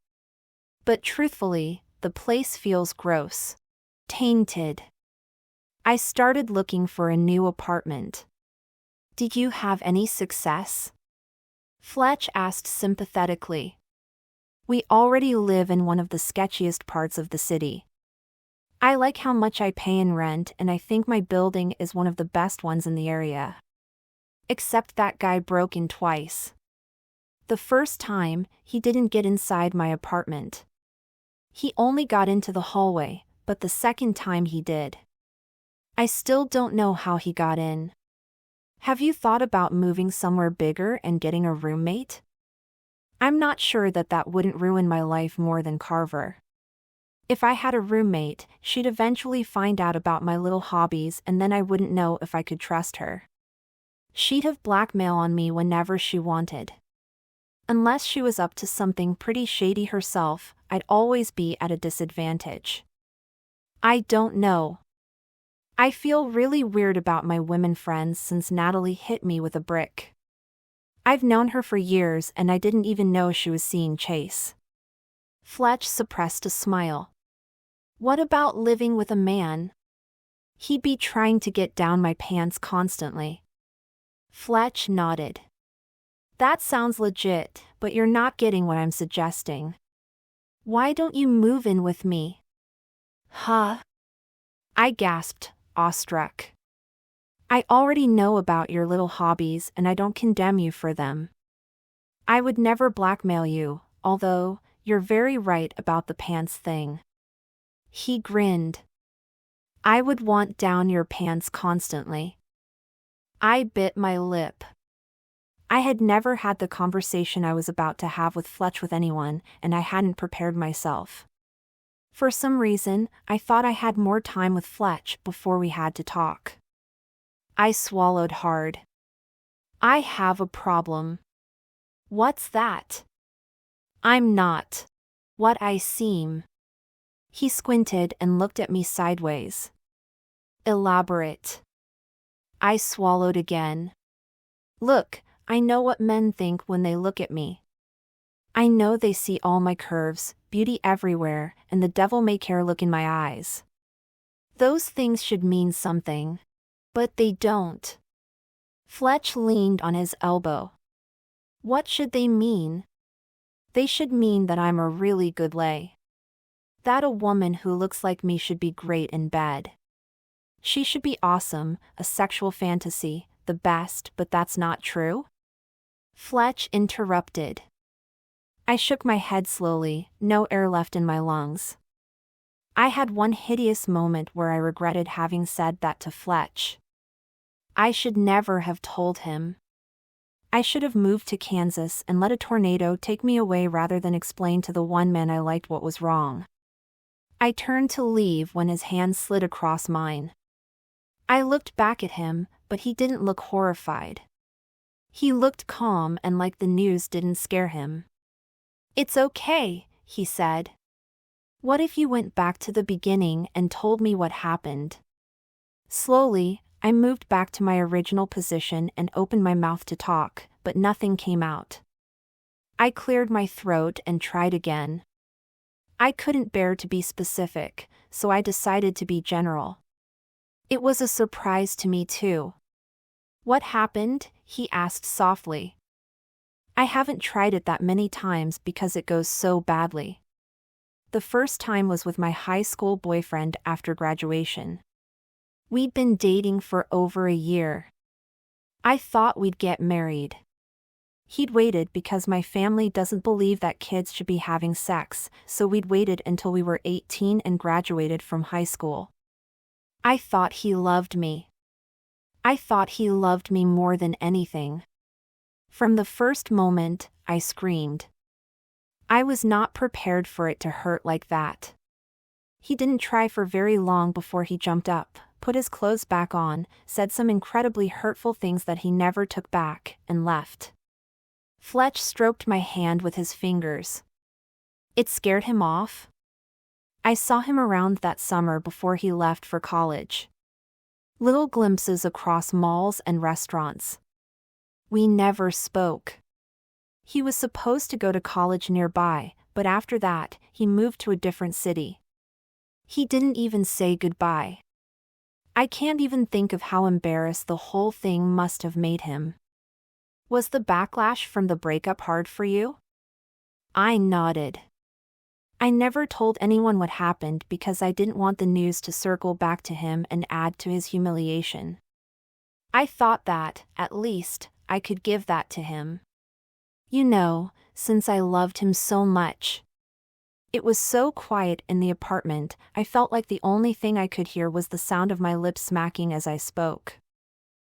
But truthfully, the place feels gross. Tainted. I started looking for a new apartment. Did you have any success? Fletch asked sympathetically. We already live in one of the sketchiest parts of the city. I like how much I pay in rent and I think my building is one of the best ones in the area. Except that guy broke in twice. The first time, he didn't get inside my apartment. He only got into the hallway, but the second time he did. I still don't know how he got in. Have you thought about moving somewhere bigger and getting a roommate? I'm not sure that wouldn't ruin my life more than Carver. If I had a roommate, she'd eventually find out about my little hobbies and then I wouldn't know if I could trust her. She'd have blackmail on me whenever she wanted. Unless she was up to something pretty shady herself, I'd always be at a disadvantage. I don't know. I feel really weird about my women friends since Natalie hit me with a brick. I've known her for years and I didn't even know she was seeing Chase. Fletch suppressed a smile. What about living with a man? He'd be trying to get down my pants constantly. Fletch nodded. That sounds legit, but you're not getting what I'm suggesting. Why don't you move in with me? Huh? I gasped, awestruck. I already know about your little hobbies and I don't condemn you for them. I would never blackmail you, although, you're very right about the pants thing. He grinned. I would want down your pants constantly. I bit my lip. I had never had the conversation I was about to have with Fletch with anyone, and I hadn't prepared myself. For some reason, I thought I had more time with Fletch before we had to talk. I swallowed hard. I have a problem. What's that? I'm not what I seem. He squinted and looked at me sideways. Elaborate. I swallowed again. Look, I know what men think when they look at me. I know they see all my curves, beauty everywhere, and the devil-may-care look in my eyes. Those things should mean something. But they don't. Fletch leaned on his elbow. What should they mean? They should mean that I'm a really good lay. That a woman who looks like me should be great in bed. She should be awesome, a sexual fantasy, the best, but that's not true? Fletch interrupted. I shook my head slowly, no air left in my lungs. I had one hideous moment where I regretted having said that to Fletch. I should never have told him. I should have moved to Kansas and let a tornado take me away rather than explain to the one man I liked what was wrong. I turned to leave when his hand slid across mine. I looked back at him, but he didn't look horrified. He looked calm and like the news didn't scare him. It's okay, he said. What if you went back to the beginning and told me what happened? Slowly, I moved back to my original position and opened my mouth to talk, but nothing came out. I cleared my throat and tried again. I couldn't bear to be specific, so I decided to be general. It was a surprise to me too. What happened? He asked softly. I haven't tried it that many times because it goes so badly. The first time was with my high school boyfriend after graduation. We'd been dating for over a year. I thought we'd get married. He'd waited because my family doesn't believe that kids should be having sex, so we'd waited until we were 18 and graduated from high school. I thought he loved me. I thought he loved me more than anything. From the first moment, I screamed. I was not prepared for it to hurt like that. He didn't try for very long before he jumped up, put his clothes back on, said some incredibly hurtful things that he never took back, and left. Fletch stroked my hand with his fingers. It scared him off? I saw him around that summer before he left for college. Little glimpses across malls and restaurants. We never spoke. He was supposed to go to college nearby, but after that, he moved to a different city. He didn't even say goodbye. I can't even think of how embarrassed the whole thing must have made him. Was the backlash from the breakup hard for you? I nodded. I never told anyone what happened because I didn't want the news to circle back to him and add to his humiliation. I thought that, at least, I could give that to him. You know, since I loved him so much. It was so quiet in the apartment, I felt like the only thing I could hear was the sound of my lips smacking as I spoke.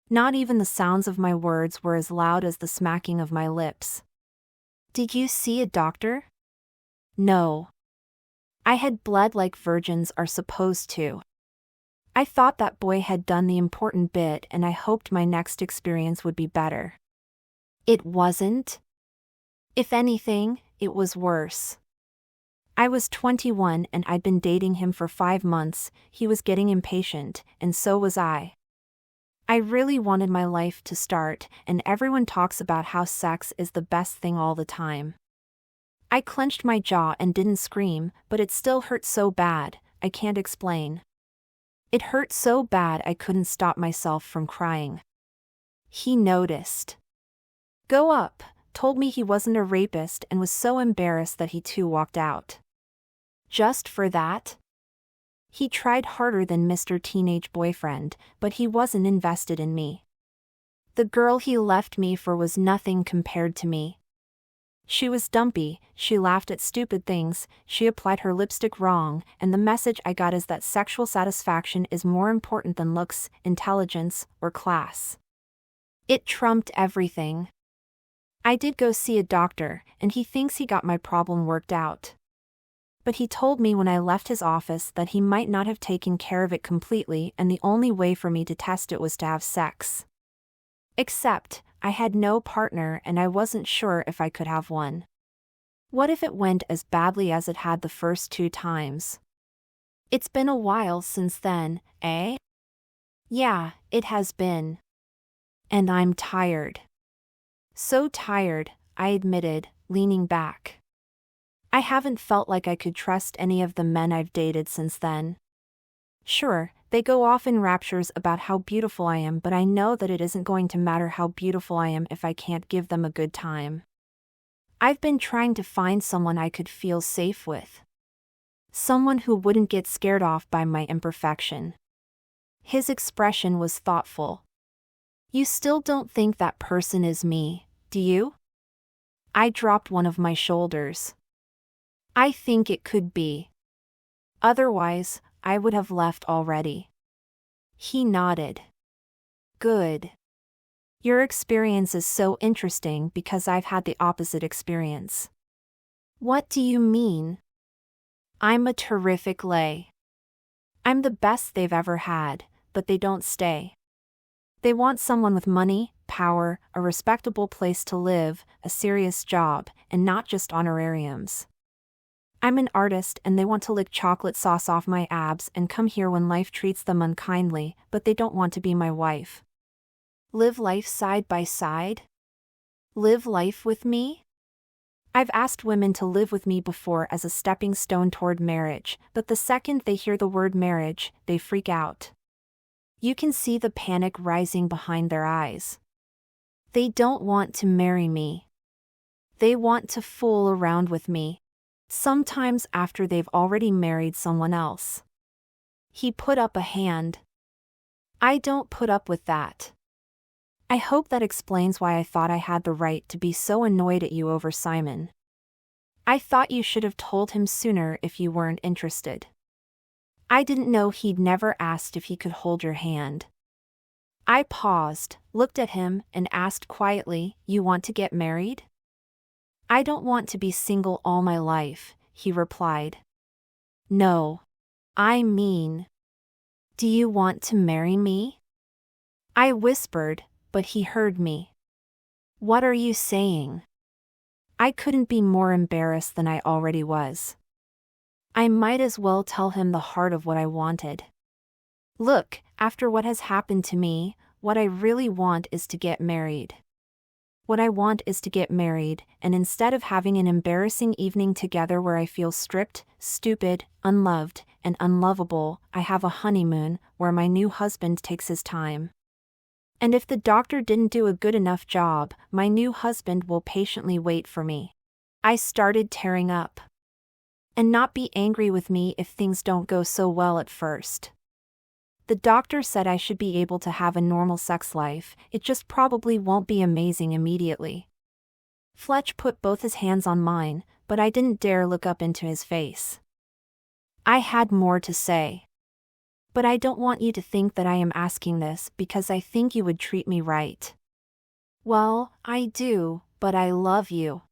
Not even the sounds of my words were as loud as the smacking of my lips. Did you see a doctor? No. I had bled like virgins are supposed to. I thought that boy had done the important bit and I hoped my next experience would be better. It wasn't. If anything, it was worse. I was 21 and I'd been dating him for 5 months, he was getting impatient, and so was I. I really wanted my life to start, and everyone talks about how sex is the best thing all the time. I clenched my jaw and didn't scream, but it still hurt so bad, I can't explain. It hurt so bad I couldn't stop myself from crying. He noticed. Go up, told me he wasn't a rapist and was so embarrassed that he too walked out. Just for that? He tried harder than Mr. Teenage Boyfriend, but he wasn't invested in me. The girl he left me for was nothing compared to me. She was dumpy, she laughed at stupid things, she applied her lipstick wrong, and the message I got is that sexual satisfaction is more important than looks, intelligence, or class. It trumped everything. I did go see a doctor, and he thinks he got my problem worked out. But he told me when I left his office that he might not have taken care of it completely and the only way for me to test it was to have sex. Except, I had no partner and I wasn't sure if I could have one. What if it went as badly as it had the first 2 times? It's been a while since then, eh? Yeah, it has been. And I'm tired. So tired, I admitted, leaning back. I haven't felt like I could trust any of the men I've dated since then. Sure, they go off in raptures about how beautiful I am, but I know that it isn't going to matter how beautiful I am if I can't give them a good time. I've been trying to find someone I could feel safe with. Someone who wouldn't get scared off by my imperfection. His expression was thoughtful. You still don't think that person is me, do you? I dropped one of my shoulders. I think it could be. Otherwise, I would have left already. He nodded. Good. Your experience is so interesting because I've had the opposite experience. What do you mean? I'm a terrific lay. I'm the best they've ever had, but they don't stay. They want someone with money, power, a respectable place to live, a serious job, and not just honorariums. I'm an artist and they want to lick chocolate sauce off my abs and come here when life treats them unkindly, but they don't want to be my wife. Live life side by side? Live life with me? I've asked women to live with me before as a stepping stone toward marriage, but the second they hear the word marriage, they freak out. You can see the panic rising behind their eyes. They don't want to marry me. They want to fool around with me. Sometimes after they've already married someone else. He put up a hand. I don't put up with that. I hope that explains why I thought I had the right to be so annoyed at you over Simon. I thought you should have told him sooner if you weren't interested. I didn't know he'd never asked if he could hold your hand. I paused, looked at him, and asked quietly, "You want to get married?" "I don't want to be single all my life," he replied. "No. I mean, do you want to marry me?" I whispered, but he heard me. "What are you saying?" I couldn't be more embarrassed than I already was. I might as well tell him the heart of what I wanted. Look, after what has happened to me, what I really want is to get married. What I want is to get married, and instead of having an embarrassing evening together where I feel stripped, stupid, unloved, and unlovable, I have a honeymoon, where my new husband takes his time. And if the doctor didn't do a good enough job, my new husband will patiently wait for me. I started tearing up. And not be angry with me if things don't go so well at first. The doctor said I should be able to have a normal sex life, it just probably won't be amazing immediately. Fletch put both his hands on mine, but I didn't dare look up into his face. I had more to say. But I don't want you to think that I am asking this because I think you would treat me right. Well, I do, but I love you.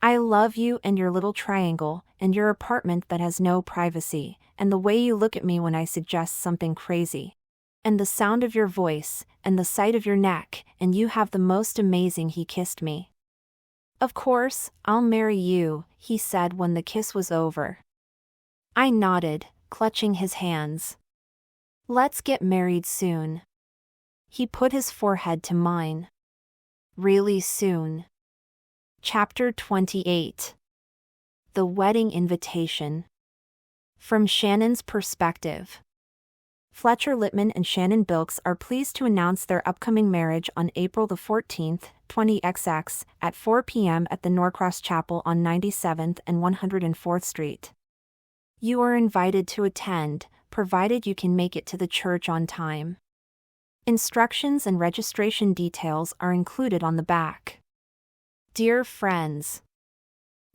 I love you and your little triangle, and your apartment that has no privacy, and the way you look at me when I suggest something crazy. And the sound of your voice, and the sight of your neck, and you have the most amazing. He kissed me. Of course, I'll marry you, he said when the kiss was over. I nodded, clutching his hands. Let's get married soon. He put his forehead to mine. Really soon. Chapter 28. The Wedding Invitation. From Shannon's perspective. Fletcher Littman and Shannon Bilks are pleased to announce their upcoming marriage on April the 14th, 20XX, at 4 p.m. at the Norcross Chapel on 97th and 104th Street. You are invited to attend, provided you can make it to the church on time. Instructions and registration details are included on the back. Dear friends,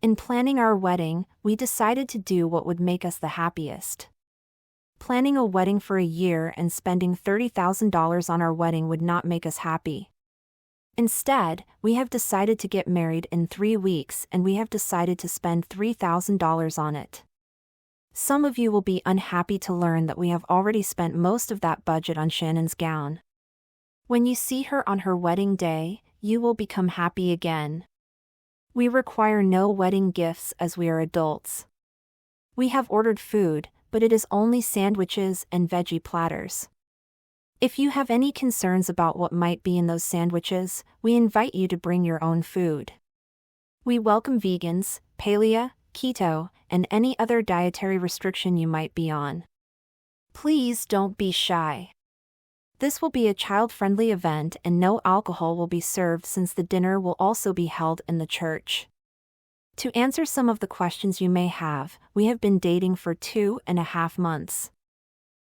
in planning our wedding, we decided to do what would make us the happiest. Planning a wedding for a year and spending $30,000 on our wedding would not make us happy. Instead, we have decided to get married in 3 weeks, and we have decided to spend $3,000 on it. Some of you will be unhappy to learn that we have already spent most of that budget on Shannon's gown. When you see her on her wedding day, you will become happy again. We require no wedding gifts as we are adults. We have ordered food, but it is only sandwiches and veggie platters. If you have any concerns about what might be in those sandwiches, we invite you to bring your own food. We welcome vegans, paleo, keto, and any other dietary restriction you might be on. Please don't be shy. This will be a child-friendly event and no alcohol will be served since the dinner will also be held in the church. To answer some of the questions you may have, we have been dating for 2.5 months.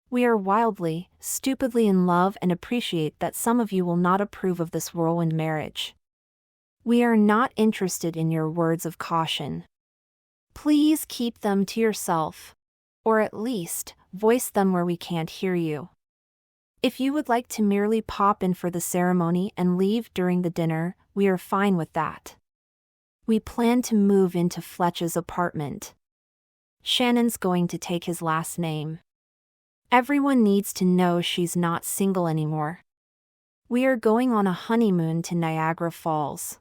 We are wildly, stupidly in love and appreciate that some of you will not approve of this whirlwind marriage. We are not interested in your words of caution. Please keep them to yourself. Or at least, voice them where we can't hear you. If you would like to merely pop in for the ceremony and leave during the dinner, we are fine with that. We plan to move into Fletch's apartment. Shannon's going to take his last name. Everyone needs to know she's not single anymore. We are going on a honeymoon to Niagara Falls.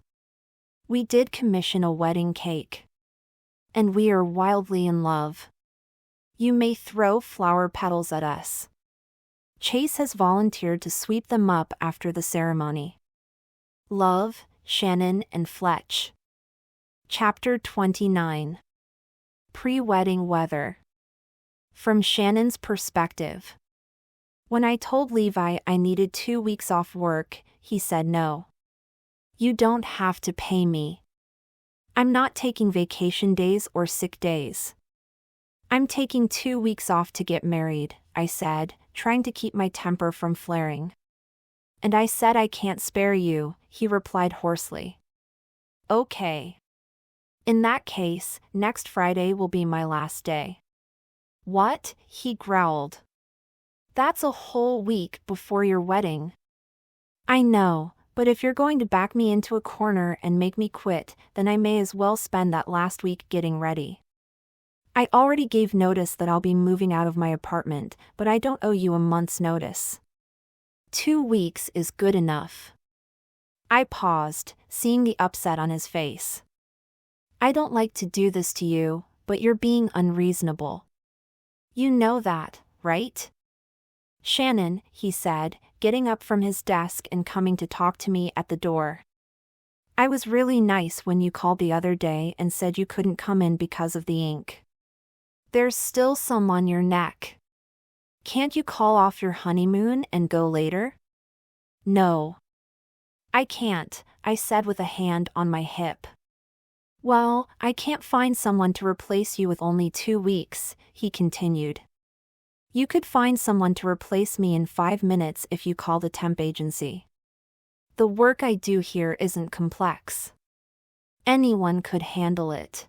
We did commission a wedding cake. And we are wildly in love. You may throw flower petals at us. Chase has volunteered to sweep them up after the ceremony. Love, Shannon and Fletch. Chapter 29. Pre-wedding weather. From Shannon's perspective. When I told Levi I needed 2 weeks off work, he said no. You don't have to pay me. I'm not taking vacation days or sick days. I'm taking 2 weeks off to get married, I said, trying to keep my temper from flaring. And I said I can't spare you, he replied hoarsely. Okay. In that case, next Friday will be my last day. What? He growled. That's a whole week before your wedding. I know, but if you're going to back me into a corner and make me quit, then I may as well spend that last week getting ready. I already gave notice that I'll be moving out of my apartment, but I don't owe you a month's notice. 2 weeks is good enough. I paused, seeing the upset on his face. I don't like to do this to you, but you're being unreasonable. You know that, right? Shannon, he said, getting up from his desk and coming to talk to me at the door. I was really nice when you called the other day and said you couldn't come in because of the ink. There's still some on your neck. Can't you call off your honeymoon and go later? No. I can't, I said with a hand on my hip. Well, I can't find someone to replace you with only 2 weeks, he continued. You could find someone to replace me in 5 minutes if you call the temp agency. The work I do here isn't complex. Anyone could handle it.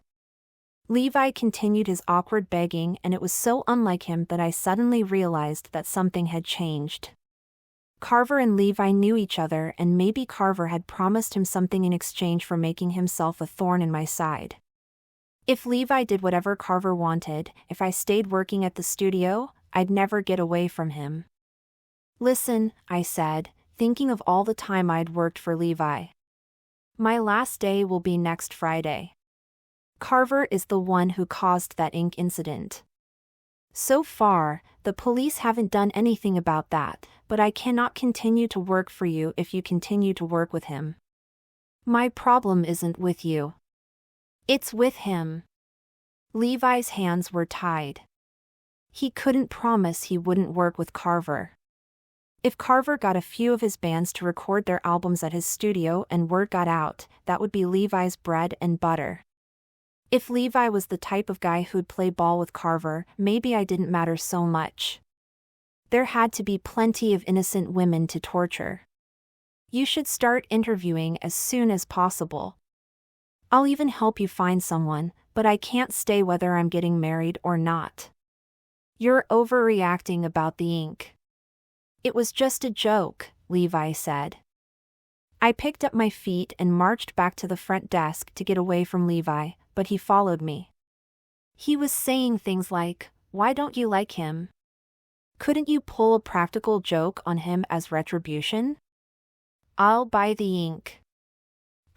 Levi continued his awkward begging, and it was so unlike him that I suddenly realized that something had changed. Carver and Levi knew each other, and maybe Carver had promised him something in exchange for making himself a thorn in my side. If Levi did whatever Carver wanted, if I stayed working at the studio, I'd never get away from him. Listen, I said, thinking of all the time I'd worked for Levi. My last day will be next Friday. Carver is the one who caused that ink incident. So far, the police haven't done anything about that, but I cannot continue to work for you if you continue to work with him. My problem isn't with you. It's with him. Levi's hands were tied. He couldn't promise he wouldn't work with Carver. If Carver got a few of his bands to record their albums at his studio and word got out, that would be Levi's bread and butter. If Levi was the type of guy who'd play ball with Carver, maybe I didn't matter so much. There had to be plenty of innocent women to torture. You should start interviewing as soon as possible. I'll even help you find someone, but I can't stay whether I'm getting married or not. You're overreacting about the ink. It was just a joke, Levi said. I picked up my feet and marched back to the front desk to get away from Levi, but he followed me. He was saying things like, "Why don't you like him? Couldn't you pull a practical joke on him as retribution? I'll buy the ink."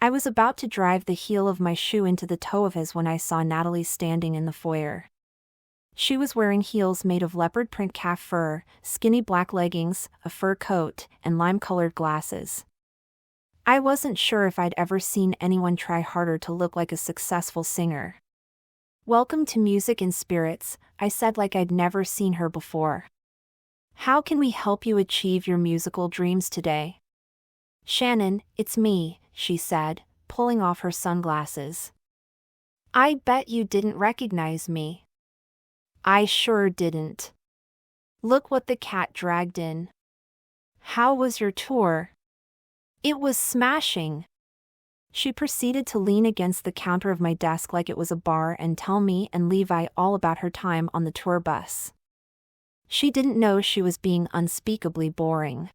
I was about to drive the heel of my shoe into the toe of his when I saw Natalie standing in the foyer. She was wearing heels made of leopard print calf fur, skinny black leggings, a fur coat, and lime-colored glasses. I wasn't sure if I'd ever seen anyone try harder to look like a successful singer. "Welcome to Music and Spirits," I said like I'd never seen her before. "How can we help you achieve your musical dreams today?" "Shannon, it's me," she said, pulling off her sunglasses. "I bet you didn't recognize me." I sure didn't. "Look what the cat dragged in." "How was your tour?" "It was smashing." She proceeded to lean against the counter of my desk like it was a bar and tell me and Levi all about her time on the tour bus. She didn't know she was being unspeakably boring.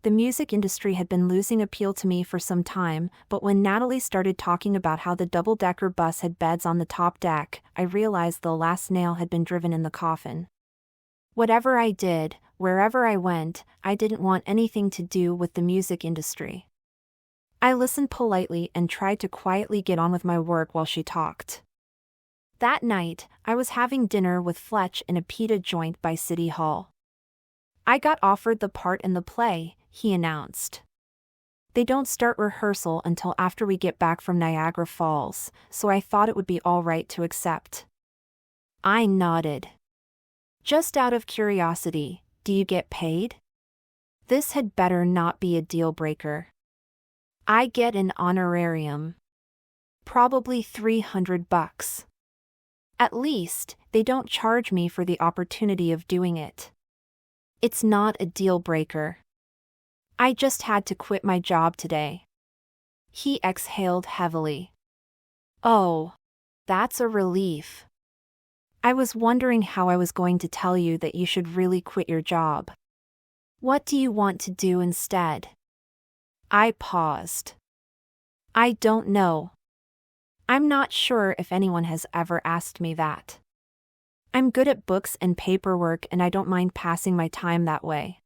The music industry had been losing appeal to me for some time, but when Natalie started talking about how the double-decker bus had beds on the top deck, I realized the last nail had been driven in the coffin. Whatever I did, wherever I went, I didn't want anything to do with the music industry. I listened politely and tried to quietly get on with my work while she talked. That night, I was having dinner with Fletch in a pita joint by City Hall. "I got offered the part in the play," he announced. "They don't start rehearsal until after we get back from Niagara Falls, so I thought it would be all right to accept." I nodded. "Just out of curiosity, do you get paid?" This had better not be a deal breaker. "I get an honorarium. Probably $300. At least, they don't charge me for the opportunity of doing it. It's not a deal breaker. I just had to quit my job today." He exhaled heavily. "Oh, that's a relief. I was wondering how I was going to tell you that you should really quit your job. What do you want to do instead?" I paused. "I don't know. I'm not sure if anyone has ever asked me that. I'm good at books and paperwork and I don't mind passing my time that way.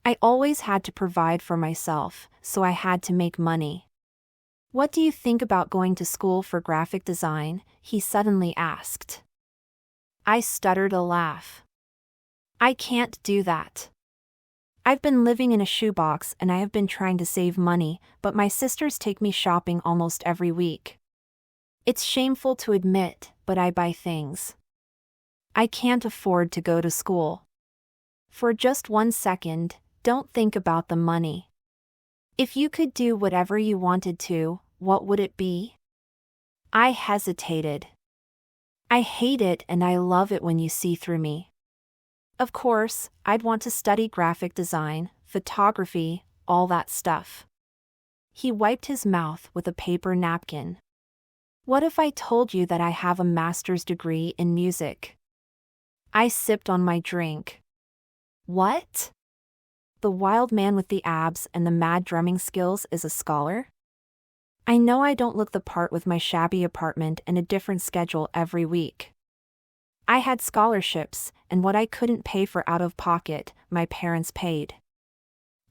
I always had to provide for myself, so I had to make money." "What do you think about going to school for graphic design?" he suddenly asked. I stuttered a laugh. "I can't do that. I've been living in a shoebox and I have been trying to save money, but my sisters take me shopping almost every week. It's shameful to admit, but I buy things. I can't afford to go to school." For just 1 second, don't think about the money. If you could do whatever you wanted to, what would it be? I hesitated. I hate it and I love it when you see through me. Of course, I'd want to study graphic design, photography, all that stuff. He wiped his mouth with a paper napkin. "What if I told you that I have a master's degree in music?" I sipped on my drink. "What?" The wild man with the abs and the mad drumming skills is a scholar? I know I don't look the part with my shabby apartment and a different schedule every week. I had scholarships, and what I couldn't pay for out of pocket, my parents paid.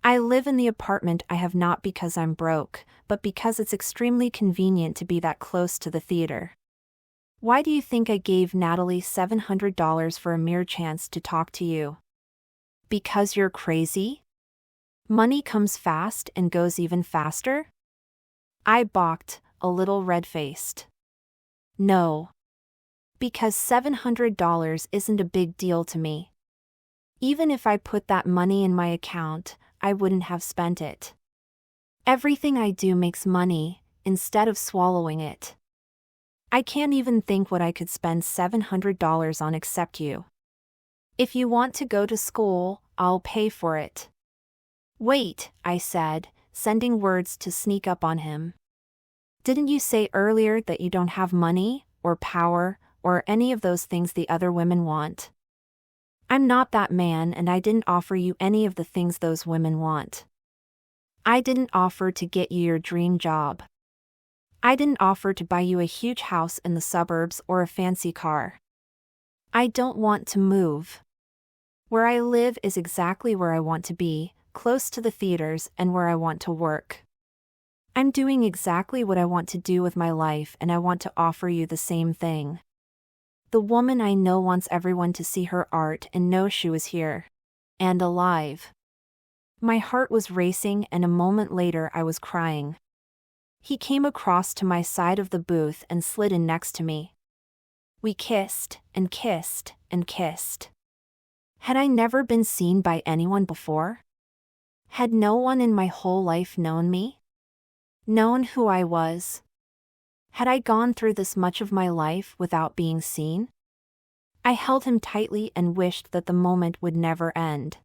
I live in the apartment I have not because I'm broke, but because it's extremely convenient to be that close to the theater. Why do you think I gave Natalie $700 for a mere chance to talk to you? Because you're crazy? Money comes fast and goes even faster? I balked, a little red-faced. No. Because $700 isn't a big deal to me. Even if I put that money in my account, I wouldn't have spent it. Everything I do makes money, instead of swallowing it. I can't even think what I could spend $700 on except you. If you want to go to school, I'll pay for it. Wait, I said, sending words to sneak up on him. Didn't you say earlier that you don't have money, or power, or any of those things the other women want? I'm not that man, and I didn't offer you any of the things those women want. I didn't offer to get you your dream job. I didn't offer to buy you a huge house in the suburbs or a fancy car. I don't want to move. Where I live is exactly where I want to be, close to the theaters and where I want to work. I'm doing exactly what I want to do with my life, and I want to offer you the same thing. The woman I know wants everyone to see her art and know she was here. And alive. My heart was racing, and a moment later I was crying. He came across to my side of the booth and slid in next to me. We kissed, and kissed, and kissed. Had I never been seen by anyone before? Had no one in my whole life known me? Known who I was? Had I gone through this much of my life without being seen? I held him tightly and wished that the moment would never end.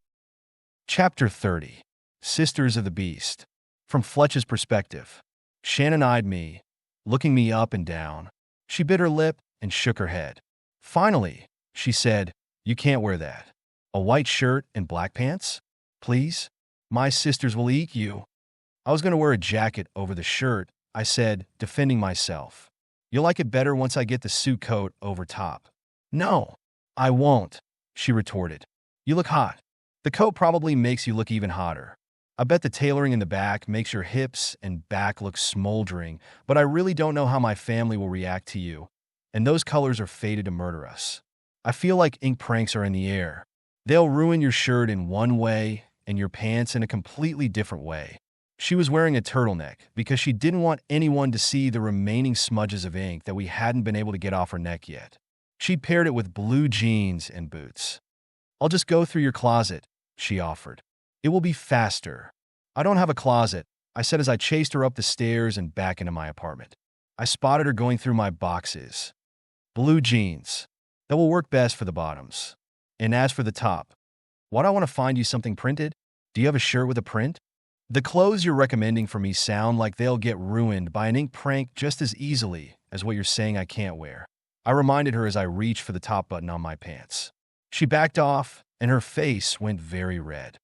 Chapter 30. Sisters of the Beast. From Fletch's perspective. Shannon eyed me, looking me up and down. She bit her lip and shook her head. Finally, she said, "You can't wear that. A white shirt and black pants? Please? My sisters will eat you." I was going to wear a jacket over the shirt, I said, defending myself. "You'll like it better once I get the suit coat over top." "No, I won't," she retorted. "You look hot. The coat probably makes you look even hotter. I bet the tailoring in the back makes your hips and back look smoldering, but I really don't know how my family will react to you. And those colors are fated to murder us. I feel like ink pranks are in the air. They'll ruin your shirt in one way and your pants in a completely different way." She was wearing a turtleneck because she didn't want anyone to see the remaining smudges of ink that we hadn't been able to get off her neck yet. She'd paired it with blue jeans and boots. "I'll just go through your closet," she offered. "It will be faster." "I don't have a closet," I said as I chased her up the stairs and back into my apartment. I spotted her going through my boxes. "Blue jeans. That will work best for the bottoms. And as for the top, why do I want to find you something printed? Do you have a shirt with a print? The clothes you're recommending for me sound like they'll get ruined by an ink prank just as easily as what you're saying I can't wear." I reminded her as I reached for the top button on my pants. She backed off, and her face went very red.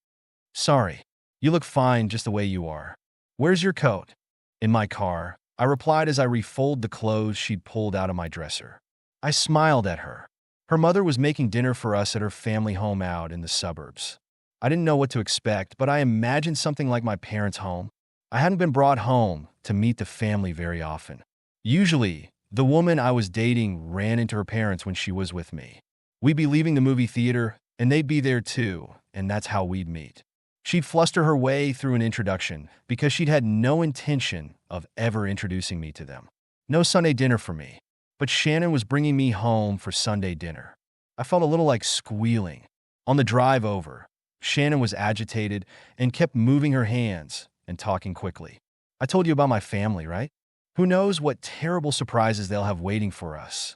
"Sorry. You look fine just the way you are. Where's your coat?" "In my car," I replied as I refolded the clothes she'd pulled out of my dresser. I smiled at her. Her mother was making dinner for us at her family home out in the suburbs. I didn't know what to expect, but I imagined something like my parents' home. I hadn't been brought home to meet the family very often. Usually, the woman I was dating ran into her parents when she was with me. We'd be leaving the movie theater, and they'd be there too, and that's how we'd meet. She'd fluster her way through an introduction because she'd had no intention of ever introducing me to them. No Sunday dinner for me, but Shannon was bringing me home for Sunday dinner. I felt a little like squealing. On the drive over, Shannon was agitated and kept moving her hands and talking quickly. "I told you about my family, right? Who knows what terrible surprises they'll have waiting for us.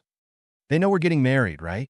They know we're getting married, right?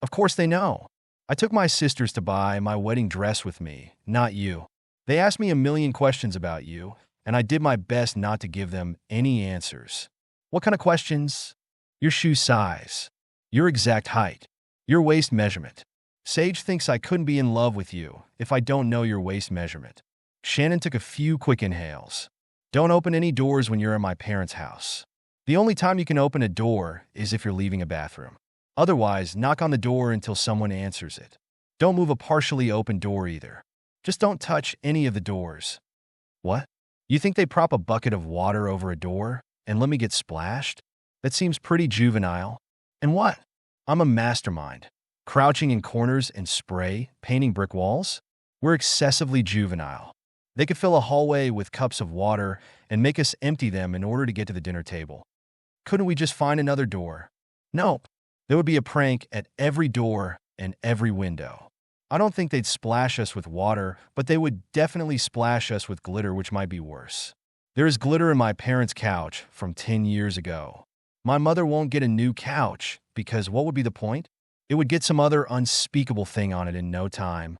Of course they know. I took my sisters to buy my wedding dress with me, not you. They asked me a million questions about you, and I did my best not to give them any answers." "What kind of questions?" "Your shoe size, your exact height, your waist measurement. Sage thinks I couldn't be in love with you if I don't know your waist measurement. Shannon took a few quick inhales. Don't open any doors when you're in my parents' house. The only time you can open a door is if you're leaving a bathroom. Otherwise, knock on the door until someone answers it. Don't move a partially open door either. Just don't touch any of the doors. What? You think they prop a bucket of water over a door and let me get splashed? That seems pretty juvenile. And what? I'm a mastermind. Crouching in corners and spray, painting brick walls? We're excessively juvenile. They could fill a hallway with cups of water and make us empty them in order to get to the dinner table. Couldn't we just find another door? Nope. There would be a prank at every door and every window. I don't think they'd splash us with water, but they would definitely splash us with glitter, which might be worse. There is glitter in my parents' couch from 10 years ago. My mother won't get a new couch because what would be the point? It would get some other unspeakable thing on it in no time.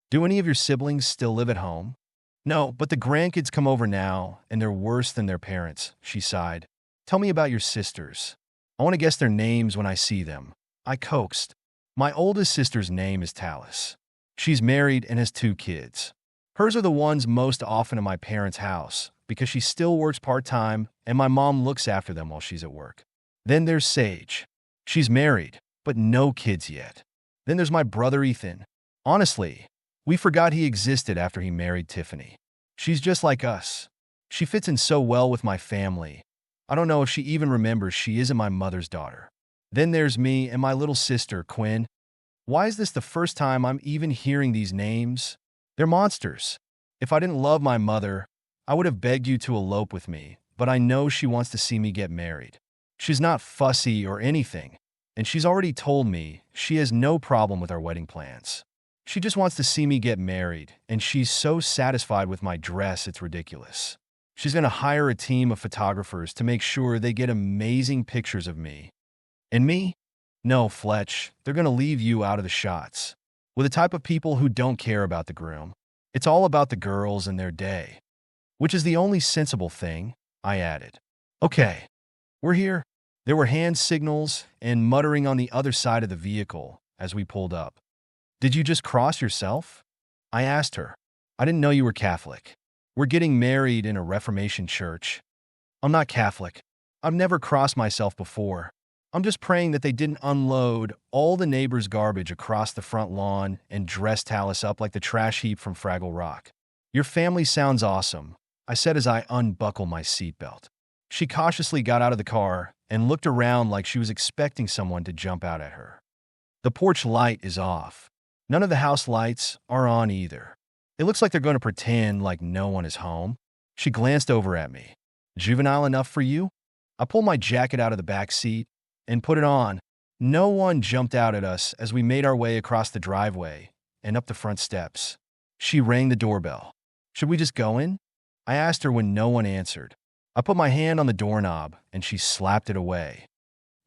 Do any of your siblings still live at home? No, but the grandkids come over now, and they're worse than their parents, she sighed. Tell me about your sisters. I want to guess their names when I see them. I coaxed. My oldest sister's name is Tallis. She's married and has 2 kids. Hers are the ones most often in my parents' house because she still works part-time and my mom looks after them while she's at work. Then there's Sage. She's married, but no kids yet. Then there's my brother Ethan. Honestly, we forgot he existed after he married Tiffany. She's just like us. She fits in so well with my family. I don't know if she even remembers she isn't my mother's daughter. Then there's me and my little sister, Quinn. Why is this the first time I'm even hearing these names? They're monsters. If I didn't love my mother, I would have begged you to elope with me, but I know she wants to see me get married. She's not fussy or anything, and she's already told me she has no problem with our wedding plans. She just wants to see me get married, and she's so satisfied with my dress it's ridiculous. She's going to hire a team of photographers to make sure they get amazing pictures of me. And me? No, Fletch, they're going to leave you out of the shots. We're the type of people who don't care about the groom. It's all about the girls and their day. Which is the only sensible thing, I added. Okay, we're here. There were hand signals and muttering on the other side of the vehicle as we pulled up. Did you just cross yourself? I asked her. I didn't know you were Catholic. We're getting married in a Reformation church. I'm not Catholic. I've never crossed myself before. I'm just praying that they didn't unload all the neighbors' garbage across the front lawn and dress Tallis up like the trash heap from Fraggle Rock. Your family sounds awesome, I said as I unbuckled my seatbelt. She cautiously got out of the car and looked around like she was expecting someone to jump out at her. The porch light is off. None of the house lights are on either. It looks like they're going to pretend like no one is home. She glanced over at me. Juvenile enough for you? I pulled my jacket out of the back seat and put it on. No one jumped out at us as we made our way across the driveway and up the front steps. She rang the doorbell. Should we just go in? I asked her when no one answered. I put my hand on the doorknob and she slapped it away.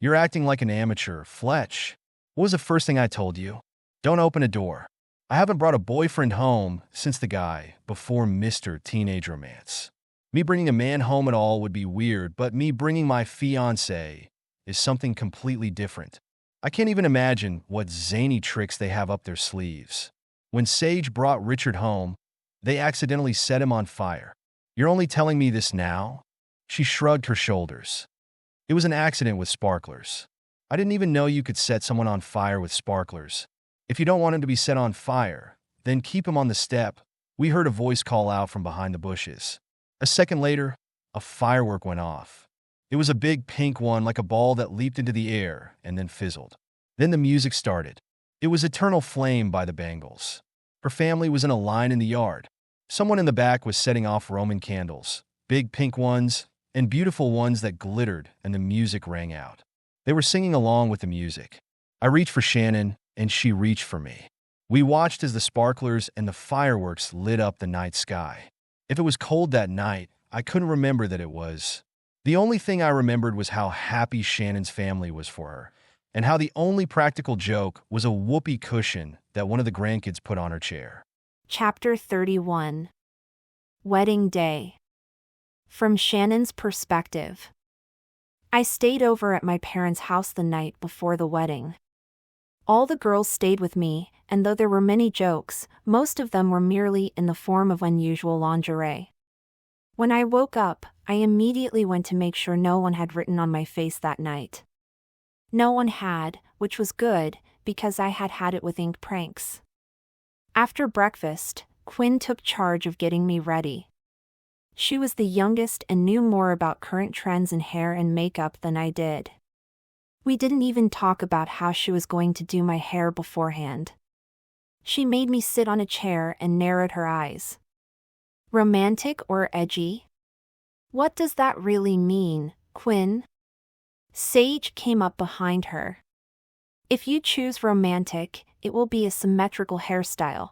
You're acting like an amateur, Fletch. What was the first thing I told you? Don't open a door. I haven't brought a boyfriend home since the guy before Mr. Teenage Romance. Me bringing a man home at all would be weird, but me bringing my fiancé is something completely different. I can't even imagine what zany tricks they have up their sleeves. When Sage brought Richard home, they accidentally set him on fire. You're only telling me this now? She shrugged her shoulders. It was an accident with sparklers. I didn't even know you could set someone on fire with sparklers. If you don't want him to be set on fire, then keep him on the step. We heard a voice call out from behind the bushes. A second later, a firework went off. It was a big pink one like a ball that leaped into the air and then fizzled. Then the music started. It was Eternal Flame by the Bangles. Her family was in a line in the yard. Someone in the back was setting off Roman candles, big pink ones and beautiful ones that glittered, and the music rang out. They were singing along with the music. I reached for Shannon, and she reached for me. We watched as the sparklers and the fireworks lit up the night sky. If it was cold that night, I couldn't remember that it was. The only thing I remembered was how happy Shannon's family was for her, and how the only practical joke was a whoopee cushion that one of the grandkids put on her chair. Chapter 31. Wedding Day. From Shannon's perspective. I stayed over at my parents' house the night before the wedding. All the girls stayed with me, and though there were many jokes, most of them were merely in the form of unusual lingerie. When I woke up, I immediately went to make sure no one had written on my face that night. No one had, which was good, because I had had it with ink pranks. After breakfast, Quinn took charge of getting me ready. She was the youngest and knew more about current trends in hair and makeup than I did. We didn't even talk about how she was going to do my hair beforehand. She made me sit on a chair and narrowed her eyes. Romantic or edgy? What does that really mean, Quinn? Sage came up behind her. If you choose romantic, it will be a symmetrical hairstyle.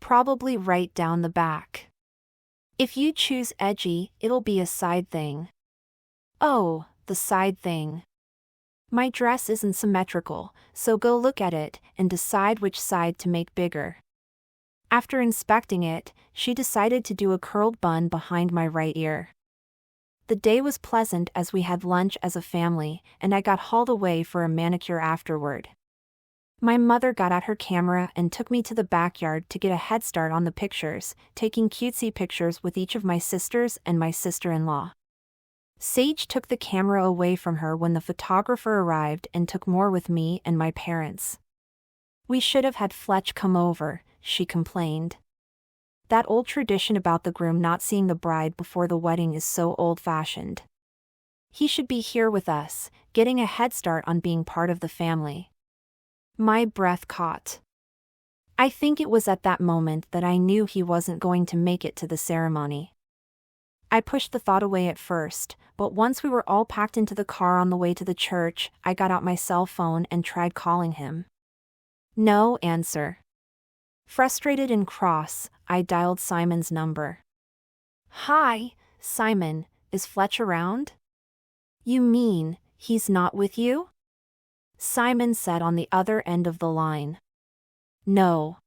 Probably right down the back. If you choose edgy, it'll be a side thing. Oh, the side thing. My dress isn't symmetrical, so go look at it and decide which side to make bigger. After inspecting it, she decided to do a curled bun behind my right ear. The day was pleasant as we had lunch as a family, and I got hauled away for a manicure afterward. My mother got out her camera and took me to the backyard to get a head start on the pictures, taking cutesy pictures with each of my sisters and my sister-in-law. Sage took the camera away from her when the photographer arrived and took more with me and my parents. We should have had Fletch come over, she complained. That old tradition about the groom not seeing the bride before the wedding is so old-fashioned. He should be here with us, getting a head start on being part of the family. My breath caught. I think it was at that moment that I knew he wasn't going to make it to the ceremony. I pushed the thought away at first, but once we were all packed into the car on the way to the church, I got out my cell phone and tried calling him. No answer. Frustrated and cross, I dialed Simon's number. Hi, Simon, is Fletch around? You mean, he's not with you? Simon said on the other end of the line. No.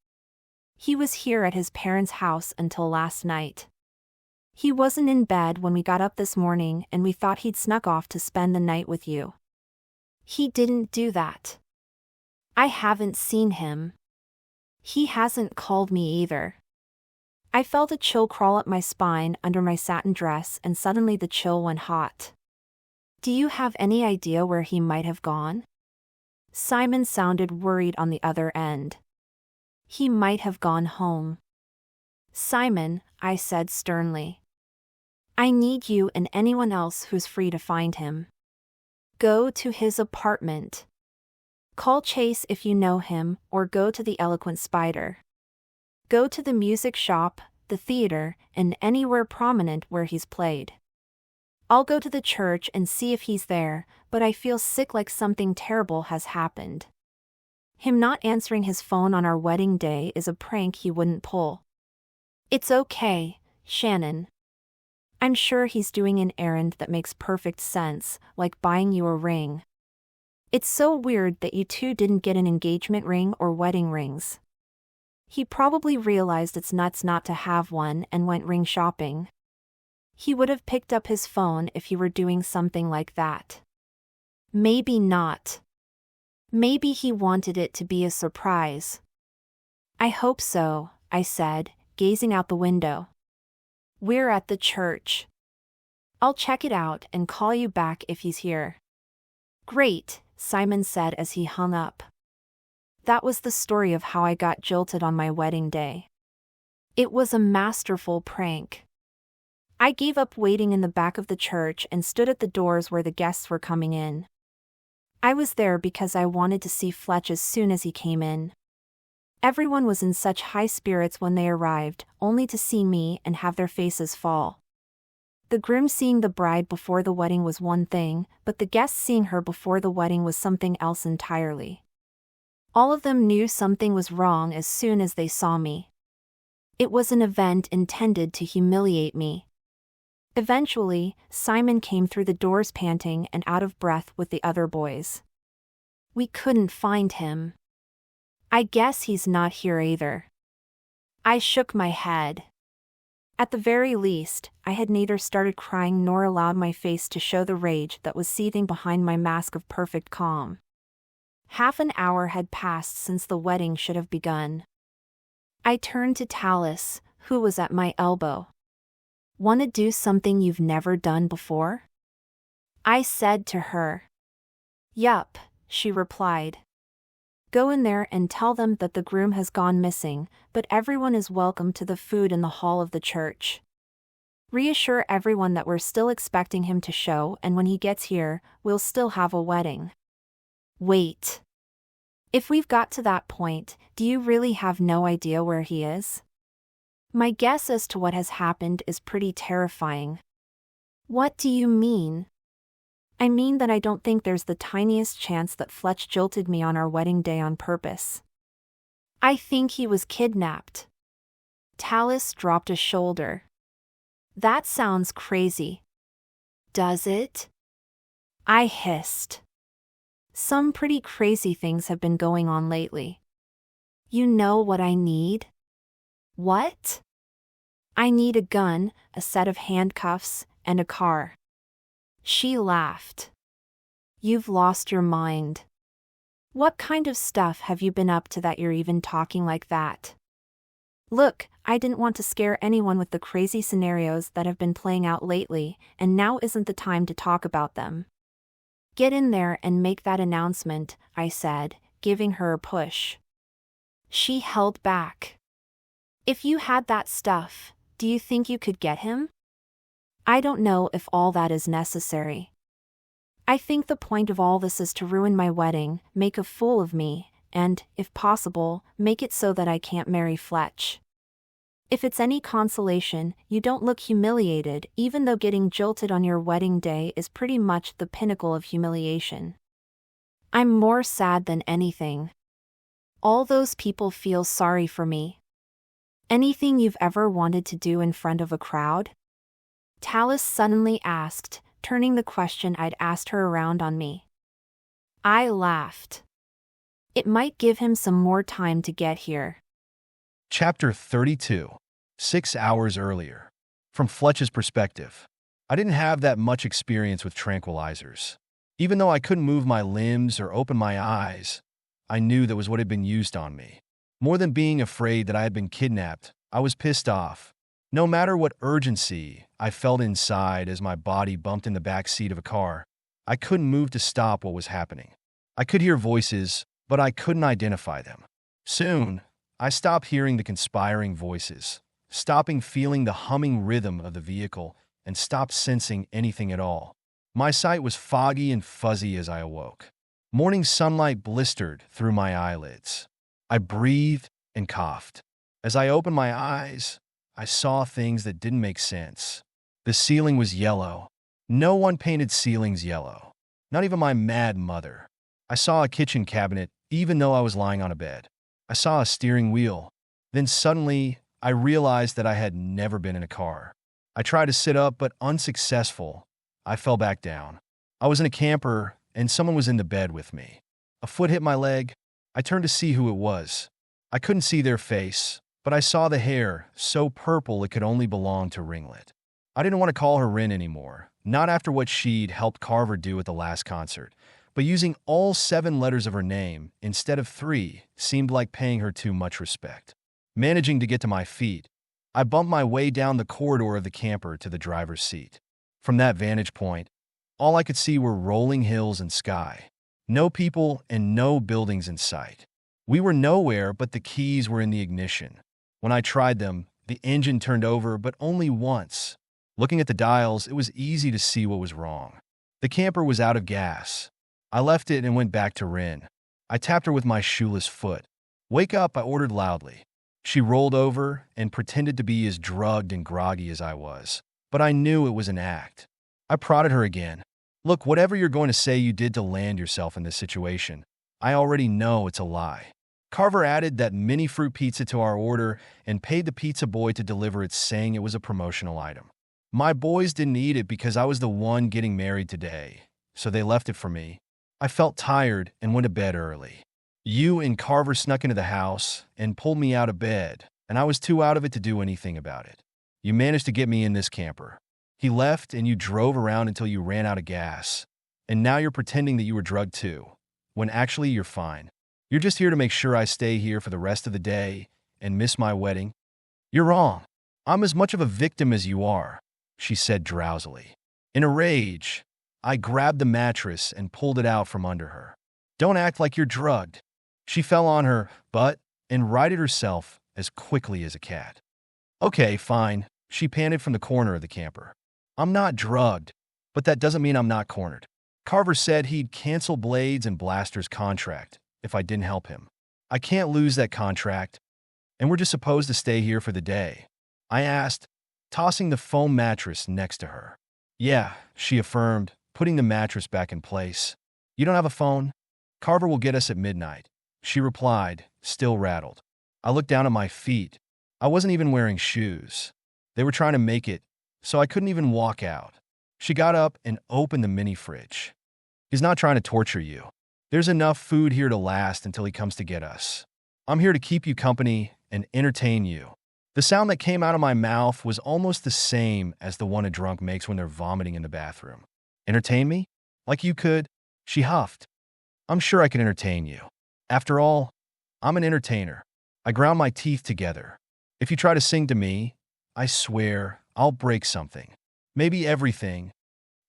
He was here at his parents' house until last night. He wasn't in bed when we got up this morning and we thought he'd snuck off to spend the night with you. He didn't do that. I haven't seen him. He hasn't called me either. I felt a chill crawl up my spine under my satin dress and suddenly the chill went hot. Do you have any idea where he might have gone? Simon sounded worried on the other end. He might have gone home. Simon, I said sternly. I need you and anyone else who's free to find him. Go to his apartment. Call Chase if you know him, or go to the Eloquent Spider. Go to the music shop, the theater, and anywhere prominent where he's played. I'll go to the church and see if he's there, but I feel sick like something terrible has happened. Him not answering his phone on our wedding day is a prank he wouldn't pull. It's okay, Shannon. I'm sure he's doing an errand that makes perfect sense, like buying you a ring. It's so weird that you two didn't get an engagement ring or wedding rings. He probably realized it's nuts not to have one and went ring shopping. He would have picked up his phone if he were doing something like that. Maybe not. Maybe he wanted it to be a surprise. I hope so, I said, gazing out the window. We're at the church. I'll check it out and call you back if he's here. Great, Simon said as he hung up. That was the story of how I got jilted on my wedding day. It was a masterful prank. I gave up waiting in the back of the church and stood at the doors where the guests were coming in. I was there because I wanted to see Fletch as soon as he came in. Everyone was in such high spirits when they arrived, only to see me and have their faces fall. The groom seeing the bride before the wedding was one thing, but the guests seeing her before the wedding was something else entirely. All of them knew something was wrong as soon as they saw me. It was an event intended to humiliate me. Eventually, Simon came through the doors panting and out of breath with the other boys. We couldn't find him. I guess he's not here either. I shook my head. At the very least, I had neither started crying nor allowed my face to show the rage that was seething behind my mask of perfect calm. Half an hour had passed since the wedding should have begun. I turned to Tallis, who was at my elbow. "Wanna do something you've never done before?" I said to her. "Yup," she replied. "Go in there and tell them that the groom has gone missing, but everyone is welcome to the food in the hall of the church. Reassure everyone that we're still expecting him to show, and when he gets here, we'll still have a wedding." Wait. If we've got to that point, do you really have no idea where he is? My guess as to what has happened is pretty terrifying. What do you mean? I mean that I don't think there's the tiniest chance that Fletch jilted me on our wedding day on purpose. I think he was kidnapped. Tallis dropped a shoulder. That sounds crazy. Does it? I hissed. Some pretty crazy things have been going on lately. You know what I need? What? I need a gun, a set of handcuffs, and a car. She laughed. You've lost your mind. What kind of stuff have you been up to that you're even talking like that? Look, I didn't want to scare anyone with the crazy scenarios that have been playing out lately, and now isn't the time to talk about them. Get in there and make that announcement, I said, giving her a push. She held back. If you had that stuff, do you think you could get him? I don't know if all that is necessary. I think the point of all this is to ruin my wedding, make a fool of me, and, if possible, make it so that I can't marry Fletch. If it's any consolation, you don't look humiliated, even though getting jilted on your wedding day is pretty much the pinnacle of humiliation. I'm more sad than anything. All those people feel sorry for me. Anything you've ever wanted to do in front of a crowd? Tallis suddenly asked, turning the question I'd asked her around on me. I laughed. It might give him some more time to get here. Chapter 32. 6 hours earlier. From Fletch's perspective, I didn't have that much experience with tranquilizers. Even though I couldn't move my limbs or open my eyes, I knew that was what had been used on me. More than being afraid that I had been kidnapped, I was pissed off. No matter what urgency I felt inside as my body bumped in the back seat of a car, I couldn't move to stop what was happening. I could hear voices, but I couldn't identify them. Soon, I stopped hearing the conspiring voices, stopping feeling the humming rhythm of the vehicle, and stopped sensing anything at all. My sight was foggy and fuzzy as I awoke. Morning sunlight blistered through my eyelids. I breathed and coughed. As I opened my eyes, I saw things that didn't make sense. The ceiling was yellow. No one painted ceilings yellow. Not even my mad mother. I saw a kitchen cabinet, even though I was lying on a bed. I saw a steering wheel. Then suddenly, I realized that I had never been in a car. I tried to sit up, but unsuccessful. I fell back down. I was in a camper, and someone was in the bed with me. A foot hit my leg. I turned to see who it was. I couldn't see their face, but I saw the hair, so purple it could only belong to Ringlet. I didn't want to call her Rin anymore, not after what she'd helped Carver do at the last concert. But using all 7 letters of her name instead of 3 seemed like paying her too much respect. Managing to get to my feet, I bumped my way down the corridor of the camper to the driver's seat. From that vantage point, all I could see were rolling hills and sky. No people and no buildings in sight. We were nowhere, but the keys were in the ignition. When I tried them, the engine turned over, but only once. Looking at the dials, it was easy to see what was wrong. The camper was out of gas. I left it and went back to Rin. I tapped her with my shoeless foot. "Wake up," I ordered loudly. She rolled over and pretended to be as drugged and groggy as I was. But I knew it was an act. I prodded her again. "Look, whatever you're going to say you did to land yourself in this situation, I already know it's a lie." Carver added that mini fruit pizza to our order and paid the pizza boy to deliver it, saying it was a promotional item. My boys didn't eat it because I was the one getting married today, so they left it for me. I felt tired and went to bed early. You and Carver snuck into the house and pulled me out of bed, and I was too out of it to do anything about it. You managed to get me in this camper. He left and you drove around until you ran out of gas. And now you're pretending that you were drugged too. when actually you're fine. You're just here to make sure I stay here for the rest of the day and miss my wedding. You're wrong. I'm as much of a victim as you are, she said drowsily. In a rage, I grabbed the mattress and pulled it out from under her. Don't act like you're drugged. She fell on her butt and righted herself as quickly as a cat. Okay, fine, she panted from the corner of the camper. I'm not drugged, but that doesn't mean I'm not cornered. Carver said he'd cancel Blades and Blaster's contract if I didn't help him. I can't lose that contract, and we're just supposed to stay here for the day, I asked, tossing the foam mattress next to her. Yeah, she affirmed, putting the mattress back in place. You don't have a phone? Carver will get us at midnight, she replied, still rattled. I looked down at my feet. I wasn't even wearing shoes. They were trying to make it, so I couldn't even walk out. She got up and opened the mini fridge. He's not trying to torture you. There's enough food here to last until he comes to get us. I'm here to keep you company and entertain you. The sound that came out of my mouth was almost the same as the one a drunk makes when they're vomiting in the bathroom. Entertain me? Like you could? She huffed. I'm sure I can entertain you. After all, I'm an entertainer. I ground my teeth together. If you try to sing to me, I swear I'll break something. Maybe everything.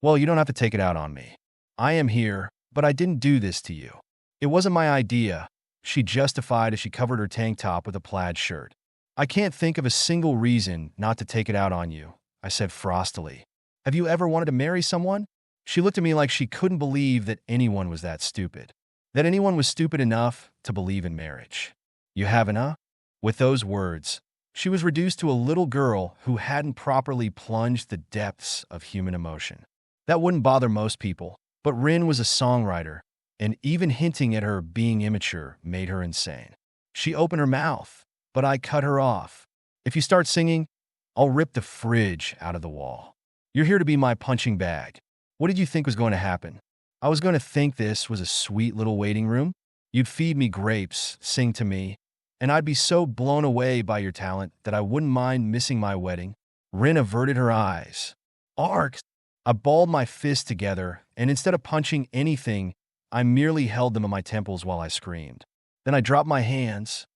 Well, you don't have to take it out on me. I am here, but I didn't do this to you. It wasn't my idea, she justified as she covered her tank top with a plaid shirt. I can't think of a single reason not to take it out on you, I said frostily. Have you ever wanted to marry someone? She looked at me like she couldn't believe that anyone was that stupid. That anyone was stupid enough to believe in marriage. You haven't, huh? With those words, she was reduced to a little girl who hadn't properly plunged the depths of human emotion. That wouldn't bother most people, but Rin was a songwriter, and even hinting at her being immature made her insane. She opened her mouth, but I cut her off. If you start singing, I'll rip the fridge out of the wall. You're here to be my punching bag. What did you think was going to happen? I was going to think this was a sweet little waiting room. You'd feed me grapes, sing to me, and I'd be so blown away by your talent that I wouldn't mind missing my wedding. Rin averted her eyes. Ark! I balled my fists together, and instead of punching anything, I merely held them at my temples while I screamed. Then I dropped my hands.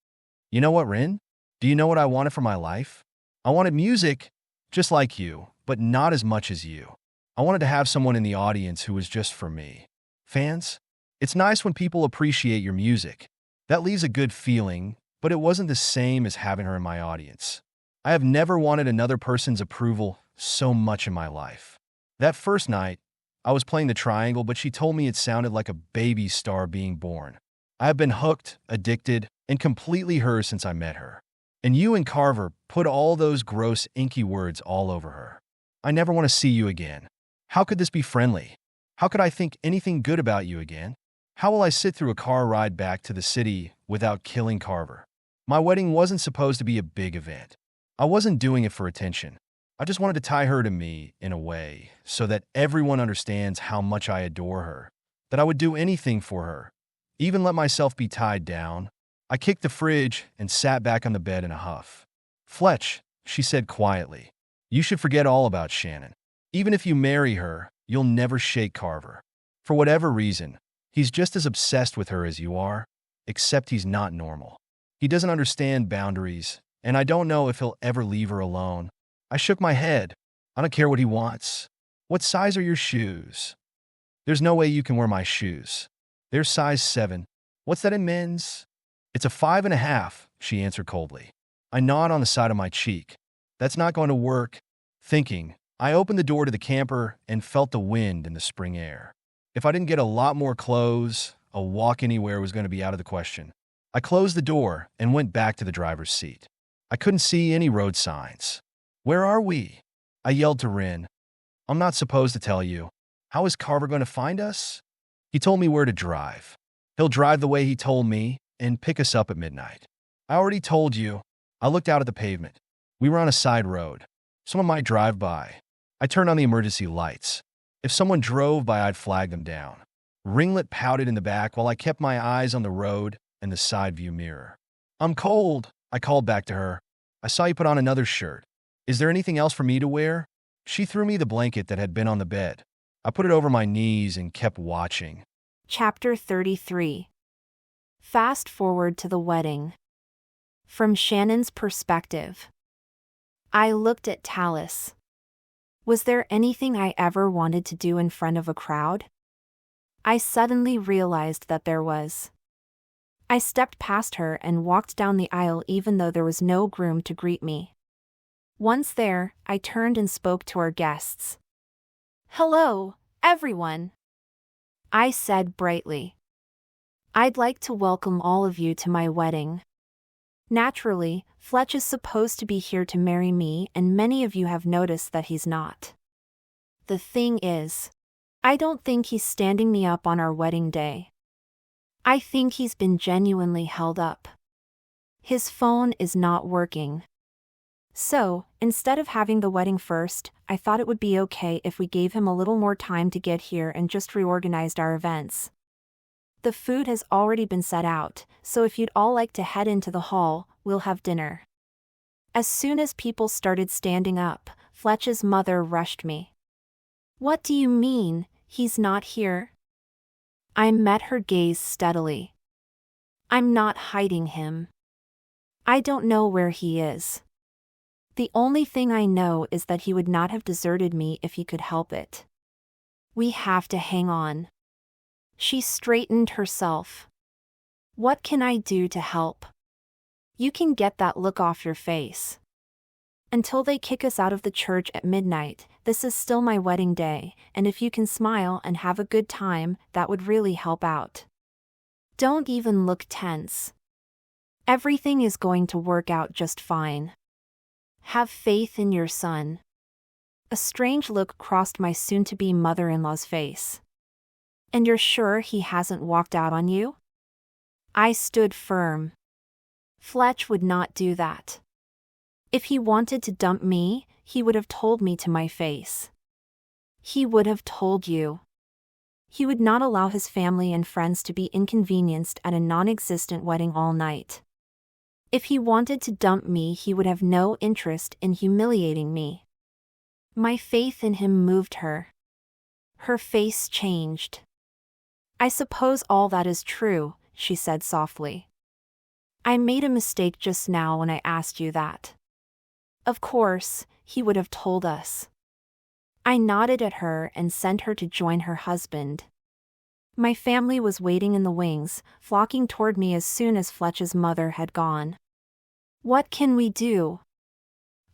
You know what, Rin? Do you know what I wanted for my life? I wanted music, just like you, but not as much as you. I wanted to have someone in the audience who was just for me. Fans? It's nice when people appreciate your music. That leaves a good feeling, but it wasn't the same as having her in my audience. I have never wanted another person's approval so much in my life. That first night, I was playing the triangle, but she told me it sounded like a baby star being born. I have been hooked, addicted, and completely hers since I met her. And you and Carver put all those gross, inky words all over her. I never want to see you again. How could this be friendly? How could I think anything good about you again? How will I sit through a car ride back to the city without killing Carver? My wedding wasn't supposed to be a big event. I wasn't doing it for attention. I just wanted to tie her to me in a way so that everyone understands how much I adore her, that I would do anything for her, even let myself be tied down. I kicked the fridge and sat back on the bed in a huff. Fletch, she said quietly, you should forget all about Shannon. Even if you marry her, you'll never shake Carver. For whatever reason, he's just as obsessed with her as you are, except he's not normal. He doesn't understand boundaries, and I don't know if he'll ever leave her alone. I shook my head. I don't care what he wants. What size are your shoes? There's no way you can wear my shoes. They're size 7. What's that in men's? It's a 5.5, she answered coldly. I gnawed on the side of my cheek. That's not going to work. Thinking, I opened the door to the camper and felt the wind in the spring air. If I didn't get a lot more clothes, a walk anywhere was going to be out of the question. I closed the door and went back to the driver's seat. I couldn't see any road signs. Where are we? I yelled to Rin. I'm not supposed to tell you. How is Carver going to find us? He told me where to drive. He'll drive the way he told me and pick us up at midnight. I already told you. I looked out at the pavement. We were on a side road. Someone might drive by. I turned on the emergency lights. If someone drove by, I'd flag them down. Ringlet pouted in the back while I kept my eyes on the road and the side view mirror. I'm cold, I called back to her. I saw you put on another shirt. Is there anything else for me to wear? She threw me the blanket that had been on the bed. I put it over my knees and kept watching. Chapter 33. Fast forward to the wedding. From Shannon's perspective. I looked at Tallis. Was there anything I ever wanted to do in front of a crowd? I suddenly realized that there was. I stepped past her and walked down the aisle even though there was no groom to greet me. Once there, I turned and spoke to our guests. "Hello, everyone," I said brightly. "I'd like to welcome all of you to my wedding. Naturally, Fletch is supposed to be here to marry me, and many of you have noticed that he's not. The thing is, I don't think he's standing me up on our wedding day. I think he's been genuinely held up. His phone is not working. So, instead of having the wedding first, I thought it would be okay if we gave him a little more time to get here and just reorganized our events. The food has already been set out, so if you'd all like to head into the hall, we'll have dinner." As soon as people started standing up, Fletch's mother rushed me. "What do you mean, he's not here?" I met her gaze steadily. "I'm not hiding him. I don't know where he is. The only thing I know is that he would not have deserted me if he could help it. We have to hang on." She straightened herself. "What can I do to help? You can get that look off your face. Until they kick us out of the church at midnight, this is still my wedding day, and if you can smile and have a good time, that would really help out. Don't even look tense. Everything is going to work out just fine. Have faith in your son." A strange look crossed my soon-to-be mother-in-law's face. "And you're sure he hasn't walked out on you?" I stood firm. Fletch would not do that. If he wanted to dump me, he would have told me to my face. He would have told you. He would not allow his family and friends to be inconvenienced at a non-existent wedding all night. If he wanted to dump me, he would have no interest in humiliating me. My faith in him moved her. Her face changed. "I suppose all that is true," she said softly. "I made a mistake just now when I asked you that. Of course, he would have told us." I nodded at her and sent her to join her husband. My family was waiting in the wings, flocking toward me as soon as Fletch's mother had gone. "What can we do?"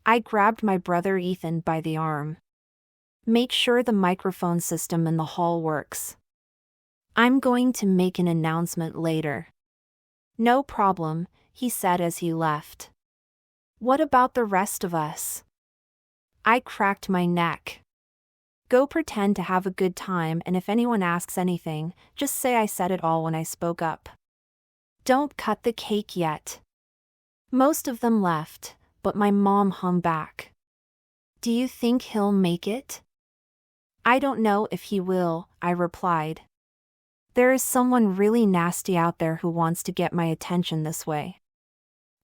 I grabbed my brother Ethan by the arm. "Make sure the microphone system in the hall works. I'm going to make an announcement later." "No problem," he said as he left. "What about the rest of us?" I cracked my neck. "Go pretend to have a good time, and if anyone asks anything, just say I said it all when I spoke up. Don't cut the cake yet." Most of them left, but my mom hung back. "Do you think he'll make it?" "I don't know if he will," I replied. "There is someone really nasty out there who wants to get my attention this way.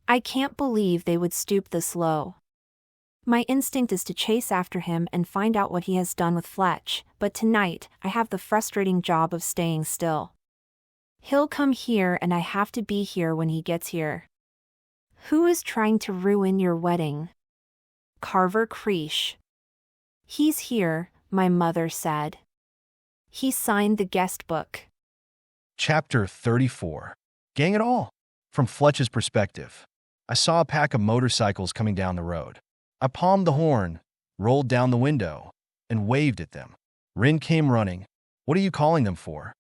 I can't believe they would stoop this low. My instinct is to chase after him and find out what he has done with Fletch, but tonight, I have the frustrating job of staying still. He'll come here and I have to be here when he gets here." "Who is trying to ruin your wedding?" "Carver Creesh." "He's here," my mother said. "He signed the guest book." Chapter 34. Gang it all. From Fletch's perspective. I saw a pack of motorcycles coming down the road. I palmed the horn, rolled down the window, and waved at them. Rin came running. "What are you calling them for?"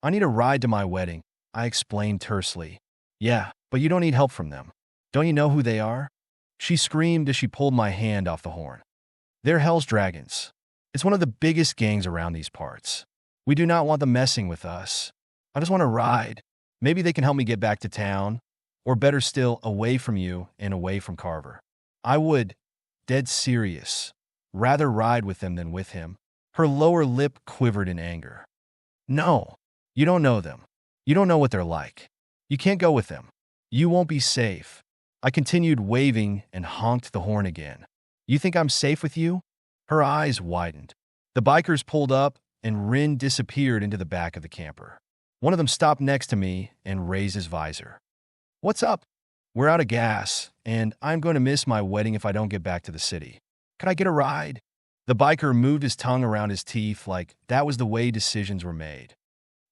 "I need a ride to my wedding," I explained tersely. "Yeah, but you don't need help from them. Don't you know who they are?" She screamed as she pulled my hand off the horn. "They're Hell's Dragons. It's one of the biggest gangs around these parts. We do not want them messing with us. I just want to ride. Maybe they can help me get back to town, or better still, away from you and away from Carver. I would, dead serious, rather ride with them than with him." Her lower lip quivered in anger. "No, you don't know them. You don't know what they're like. You can't go with them. You won't be safe." I continued waving and honked the horn again. "You think I'm safe with you?" Her eyes widened. The bikers pulled up and Rin disappeared into the back of the camper. One of them stopped next to me and raised his visor. "What's up?" "We're out of gas, and I'm going to miss my wedding if I don't get back to the city. Could I get a ride?" The biker moved his tongue around his teeth like that was the way decisions were made.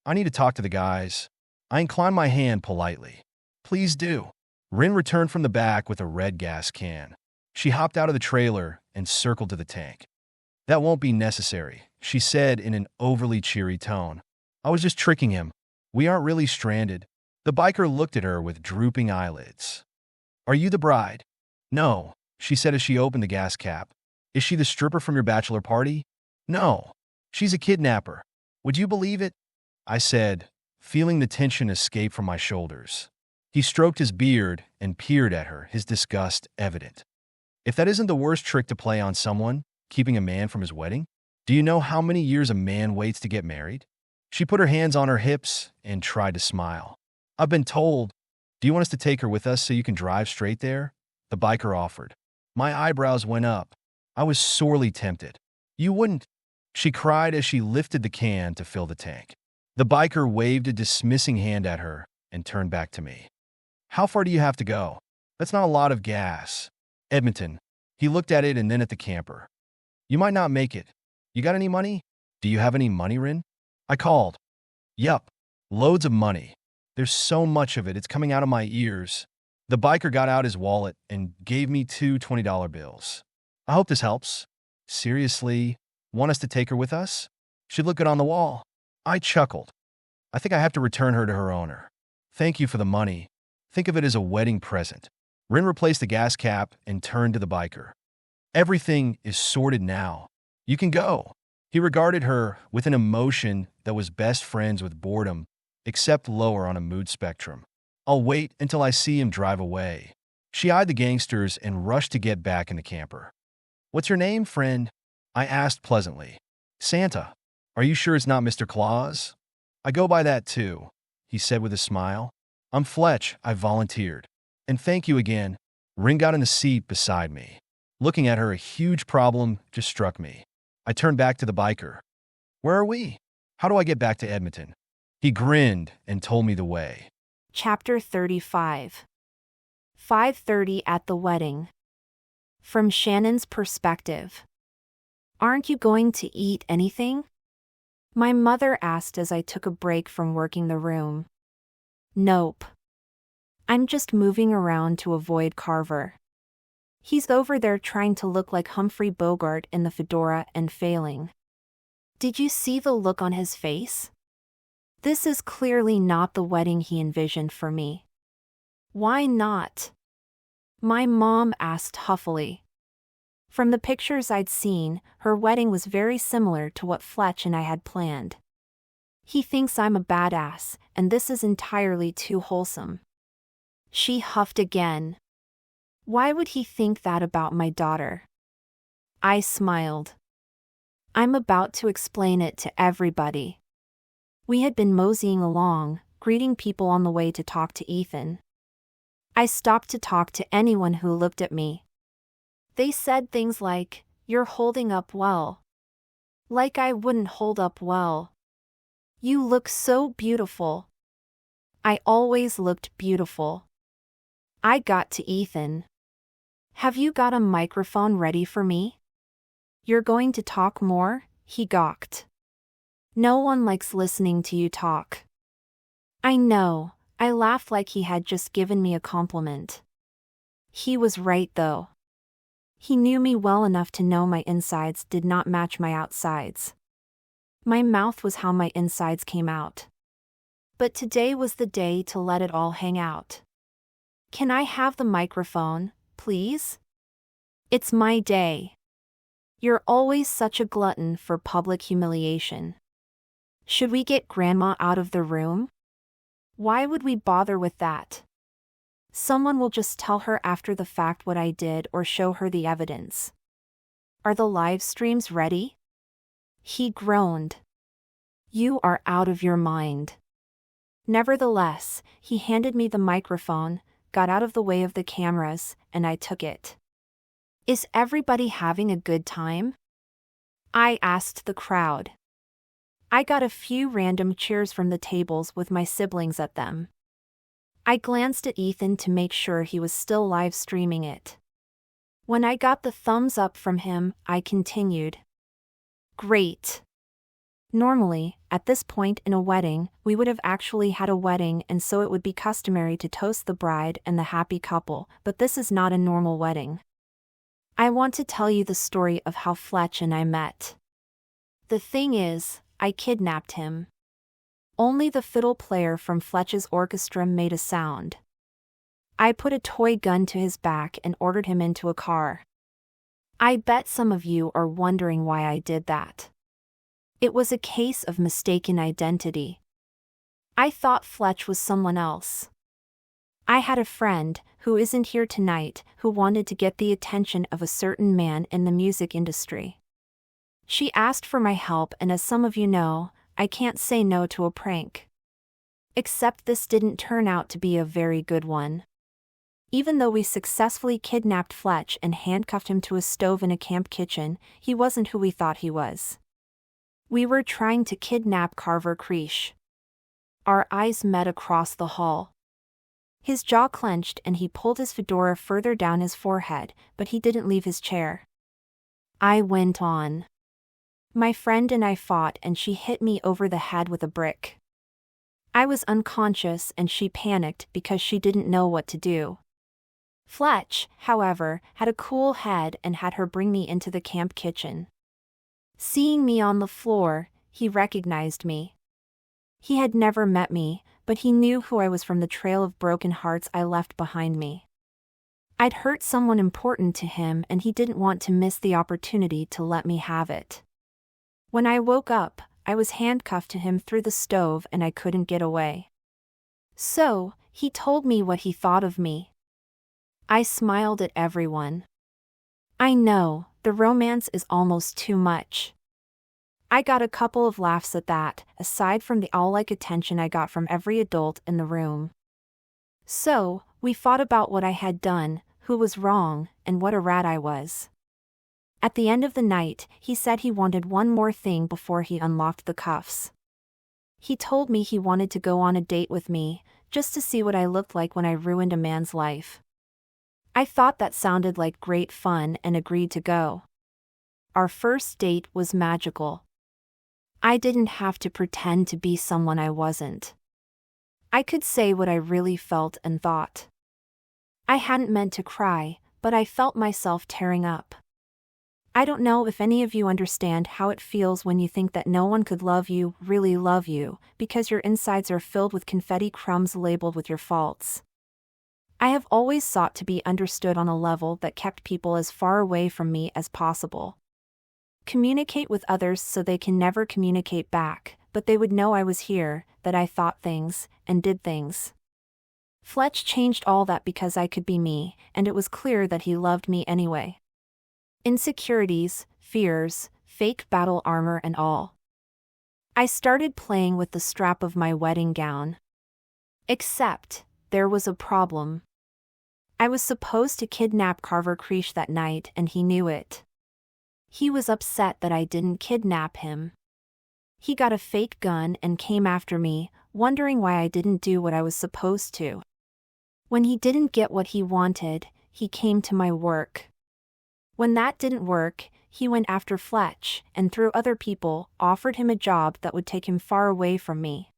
"I need to talk to the guys." I inclined my hand politely. "Please do." Rin returned from the back with a red gas can. She hopped out of the trailer and circled to the tank. "That won't be necessary," she said in an overly cheery tone. "I was just tricking him. We aren't really stranded." The biker looked at her with drooping eyelids. "Are you the bride?" "No," she said as she opened the gas cap. "Is she the stripper from your bachelor party?" "No, she's a kidnapper. Would you believe it?" I said, feeling the tension escape from my shoulders. He stroked his beard and peered at her, his disgust evident. "If that isn't the worst trick to play on someone, keeping a man from his wedding? Do you know how many years a man waits to get married?" She put her hands on her hips and tried to smile. "I've been told. Do you want us to take her with us so you can drive straight there?" The biker offered. My eyebrows went up. I was sorely tempted. "You wouldn't," she cried as she lifted the can to fill the tank. The biker waved a dismissing hand at her and turned back to me. "How far do you have to go?" "That's not a lot of gas." "Edmonton." He looked at it and then at the camper. "You might not make it. You got any money?" "Do you have any money, Rin?" I called. "Yup. Loads of money. There's so much of it, it's coming out of my ears." The biker got out his wallet and gave me two $20 bills. "I hope this helps." "Seriously? Want us to take her with us?" "She looked good on the wall." I chuckled. "I think I have to return her to her owner." "Thank you for the money. Think of it as a wedding present." Rin replaced the gas cap and turned to the biker. "Everything is sorted now. You can go." He regarded her with an emotion that was best friends with boredom, except lower on a mood spectrum. "I'll wait until I see him drive away." She eyed the gangsters and rushed to get back in the camper. "What's your name, friend?" I asked pleasantly. "Santa. Are you sure it's not Mr. Claus?" "I go by that too," he said with a smile. "I'm Fletch," I volunteered. "And thank you again." Rin got in the seat beside me. Looking at her, a huge problem just struck me. I turned back to the biker. "Where are we? How do I get back to Edmonton?" He grinned and told me the way. Chapter 35. 5:30 at the wedding. From Shannon's perspective. "Aren't you going to eat anything?" my mother asked as I took a break from working the room. "Nope. I'm just moving around to avoid Carver. He's over there trying to look like Humphrey Bogart in the fedora and failing. Did you see the look on his face? This is clearly not the wedding he envisioned for me." "Why not?" my mom asked huffily. From the pictures I'd seen, her wedding was very similar to what Fletch and I had planned. "He thinks I'm a badass, and this is entirely too wholesome." She huffed again. "Why would he think that about my daughter?" I smiled. "I'm about to explain it to everybody." We had been moseying along, greeting people on the way to talk to Ethan. I stopped to talk to anyone who looked at me. They said things like, "You're holding up well." Like I wouldn't hold up well. "You look so beautiful." I always looked beautiful. I got to Ethan. "Have you got a microphone ready for me?" "You're going to talk more?" he gawked. "No one likes listening to you talk." I know, I laughed like he had just given me a compliment. He was right though. He knew me well enough to know my insides did not match my outsides. My mouth was how my insides came out. But today was the day to let it all hang out. "Can I have the microphone, please? It's my day." "You're always such a glutton for public humiliation." "Should we get Grandma out of the room?" "Why would we bother with that? Someone will just tell her after the fact what I did or show her the evidence." "Are the live streams ready?" He groaned. "You are out of your mind." Nevertheless, he handed me the microphone, got out of the way of the cameras, and I took it. "Is everybody having a good time?" I asked the crowd. I got a few random cheers from the tables with my siblings at them. I glanced at Ethan to make sure he was still live streaming it. When I got the thumbs up from him, I continued. Great. Normally, at this point in a wedding, we would have actually had a wedding, and so it would be customary to toast the bride and the happy couple, but this is not a normal wedding. I want to tell you the story of how Fletch and I met. The thing is, I kidnapped him. Only the fiddle player from Fletch's orchestra made a sound. I put a toy gun to his back and ordered him into a car. I bet some of you are wondering why I did that. It was a case of mistaken identity. I thought Fletch was someone else. I had a friend, who isn't here tonight, who wanted to get the attention of a certain man in the music industry. She asked for my help, and as some of you know, I can't say no to a prank. Except this didn't turn out to be a very good one. Even though we successfully kidnapped Fletch and handcuffed him to a stove in a camp kitchen, he wasn't who we thought he was. We were trying to kidnap Carver Creesh. Our eyes met across the hall. His jaw clenched and he pulled his fedora further down his forehead, but he didn't leave his chair. I went on. My friend and I fought, and she hit me over the head with a brick. I was unconscious and she panicked because she didn't know what to do. Fletch, however, had a cool head and had her bring me into the camp kitchen. Seeing me on the floor, he recognized me. He had never met me, but he knew who I was from the trail of broken hearts I left behind me. I'd hurt someone important to him, and he didn't want to miss the opportunity to let me have it. When I woke up, I was handcuffed to him through the stove and I couldn't get away. So, he told me what he thought of me. I smiled at everyone. I know, the romance is almost too much. I got a couple of laughs at that, aside from the all-like attention I got from every adult in the room. So, we fought about what I had done, who was wrong, and what a rat I was. At the end of the night, he said he wanted one more thing before he unlocked the cuffs. He told me he wanted to go on a date with me, just to see what I looked like when I ruined a man's life. I thought that sounded like great fun and agreed to go. Our first date was magical. I didn't have to pretend to be someone I wasn't. I could say what I really felt and thought. I hadn't meant to cry, but I felt myself tearing up. I don't know if any of you understand how it feels when you think that no one could love you, really love you, because your insides are filled with confetti crumbs labeled with your faults. I have always sought to be understood on a level that kept people as far away from me as possible. Communicate with others so they can never communicate back, but they would know I was here, that I thought things, and did things. Fletch changed all that because I could be me, and it was clear that he loved me anyway. Insecurities, fears, fake battle armor and all. I started playing with the strap of my wedding gown. Except, there was a problem. I was supposed to kidnap Carver Creesh that night and he knew it. He was upset that I didn't kidnap him. He got a fake gun and came after me, wondering why I didn't do what I was supposed to. When he didn't get what he wanted, he came to my work. When that didn't work, he went after Fletch, and through other people, offered him a job that would take him far away from me.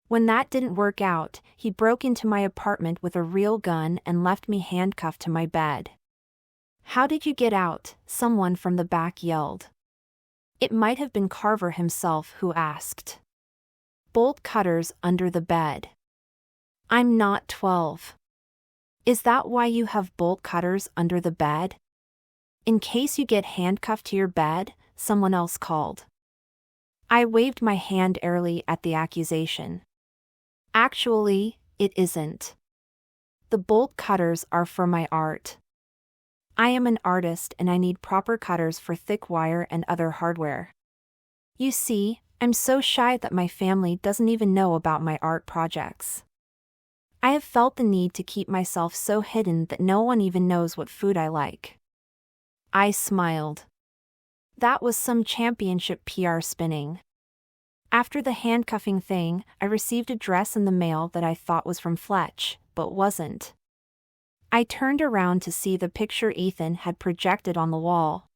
When that didn't work out, he broke into my apartment with a real gun and left me handcuffed to my bed. "How did you get out?" someone from the back yelled. It might have been Carver himself who asked. "Bolt cutters under the bed." I'm not 12. Is that why you have bolt cutters under the bed? In case you get handcuffed to your bed, someone else called. I waved my hand airily at the accusation. Actually, it isn't. The bolt cutters are for my art. I am an artist and I need proper cutters for thick wire and other hardware. You see, I'm so shy that my family doesn't even know about my art projects. I have felt the need to keep myself so hidden that no one even knows what food I like. I smiled. That was some championship PR spinning. After the handcuffing thing, I received a dress in the mail that I thought was from Fletch, but wasn't. I turned around to see the picture Ethan had projected on the wall.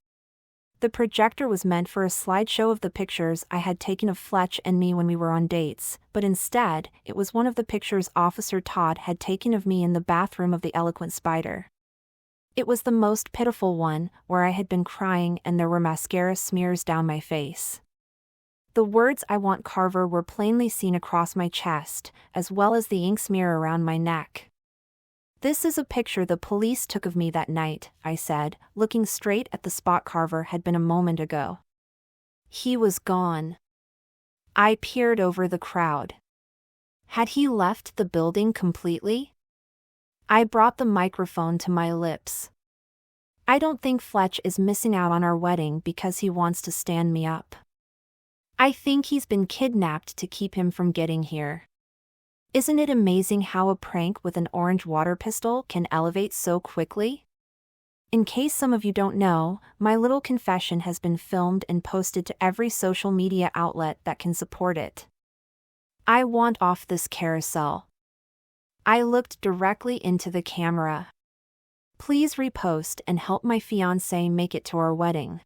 The projector was meant for a slideshow of the pictures I had taken of Fletch and me when we were on dates, but instead, it was one of the pictures Officer Todd had taken of me in the bathroom of the Eloquent Spider. It was the most pitiful one, where I had been crying and there were mascara smears down my face. The words "I want Carver" were plainly seen across my chest, as well as the ink smear around my neck. "This is a picture the police took of me that night," I said, looking straight at the spot Carver had been a moment ago. He was gone. I peered over the crowd. Had he left the building completely? I brought the microphone to my lips. "I don't think Fletch is missing out on our wedding because he wants to stand me up. I think he's been kidnapped to keep him from getting here. Isn't it amazing how a prank with an orange water pistol can elevate so quickly?" In case some of you don't know, my little confession has been filmed and posted to every social media outlet that can support it. I want off this carousel. I looked directly into the camera. Please repost and help my fiancé make it to our wedding.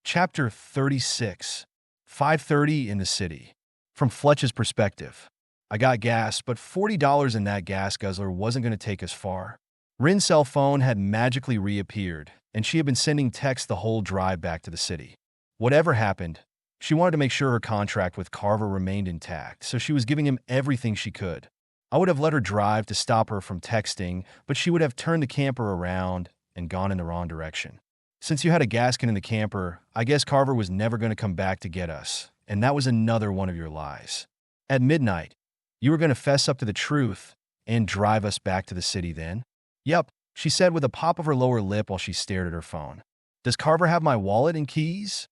Chapter 36. 5:30 in the city. From Fletch's perspective. I got gas, but $40 in that gas guzzler wasn't going to take us far. Rin's cell phone had magically reappeared, and she had been sending texts the whole drive back to the city. Whatever happened, she wanted to make sure her contract with Carver remained intact, so she was giving him everything she could. I would have let her drive to stop her from texting, but she would have turned the camper around and gone in the wrong direction. Since you had a gasket in the camper, I guess Carver was never going to come back to get us, and that was another one of your lies. At midnight, you were going to fess up to the truth and drive us back to the city then? Yep, she said with a pop of her lower lip while she stared at her phone. Does Carver have my wallet and keys?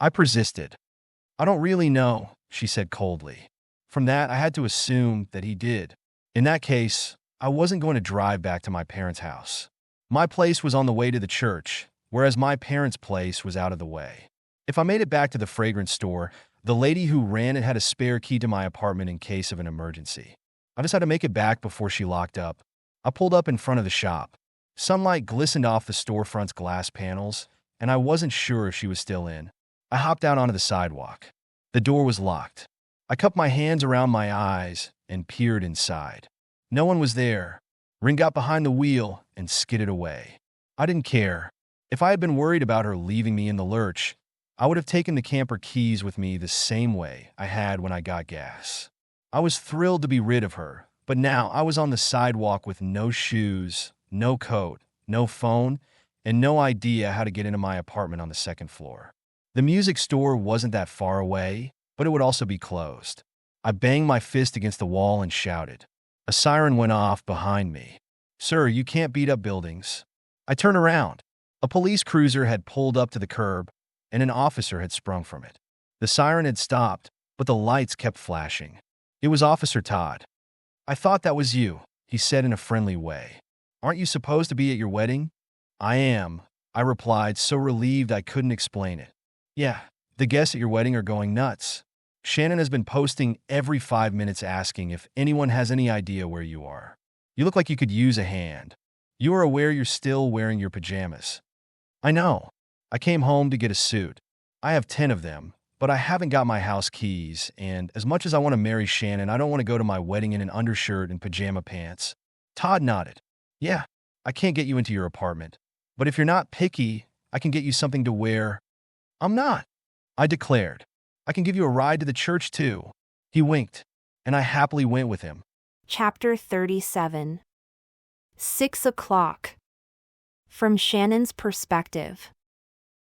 I persisted. I don't really know, she said coldly. From that, I had to assume that he did. In that case, I wasn't going to drive back to my parents' house. My place was on the way to the church, whereas my parents' place was out of the way. If I made it back to the fragrance store, the lady who ran it had a spare key to my apartment in case of an emergency. I just had to make it back before she locked up. I pulled up in front of the shop. Sunlight glistened off the storefront's glass panels, and I wasn't sure if she was still in. I hopped out onto the sidewalk. The door was locked. I cupped my hands around my eyes and peered inside. No one was there. Rin got behind the wheel and skidded away. I didn't care. If I had been worried about her leaving me in the lurch, I would have taken the camper keys with me the same way I had when I got gas. I was thrilled to be rid of her, but now I was on the sidewalk with no shoes, no coat, no phone, and no idea how to get into my apartment on the second floor. The music store wasn't that far away, but it would also be closed. I banged my fist against the wall and shouted. A siren went off behind me. "Sir, you can't beat up buildings." I turned around. A police cruiser had pulled up to the curb, and an officer had sprung from it. The siren had stopped, but the lights kept flashing. It was Officer Todd. "I thought that was you," he said in a friendly way. "Aren't you supposed to be at your wedding?" "I am," I replied, so relieved I couldn't explain it. "Yeah, the guests at your wedding are going nuts. Shannon has been posting every 5 minutes asking if anyone has any idea where you are. You look like you could use a hand. You are aware you're still wearing your pajamas." "I know. I came home to get a suit. I have 10 of them, but I haven't got my house keys, and as much as I want to marry Shannon, I don't want to go to my wedding in an undershirt and pajama pants." Todd nodded. "Yeah, I can't get you into your apartment, but if you're not picky, I can get you something to wear." "I'm not," I declared. "I can give you a ride to the church, too." He winked, and I happily went with him. Chapter 37. 6 o'clock. From Shannon's perspective.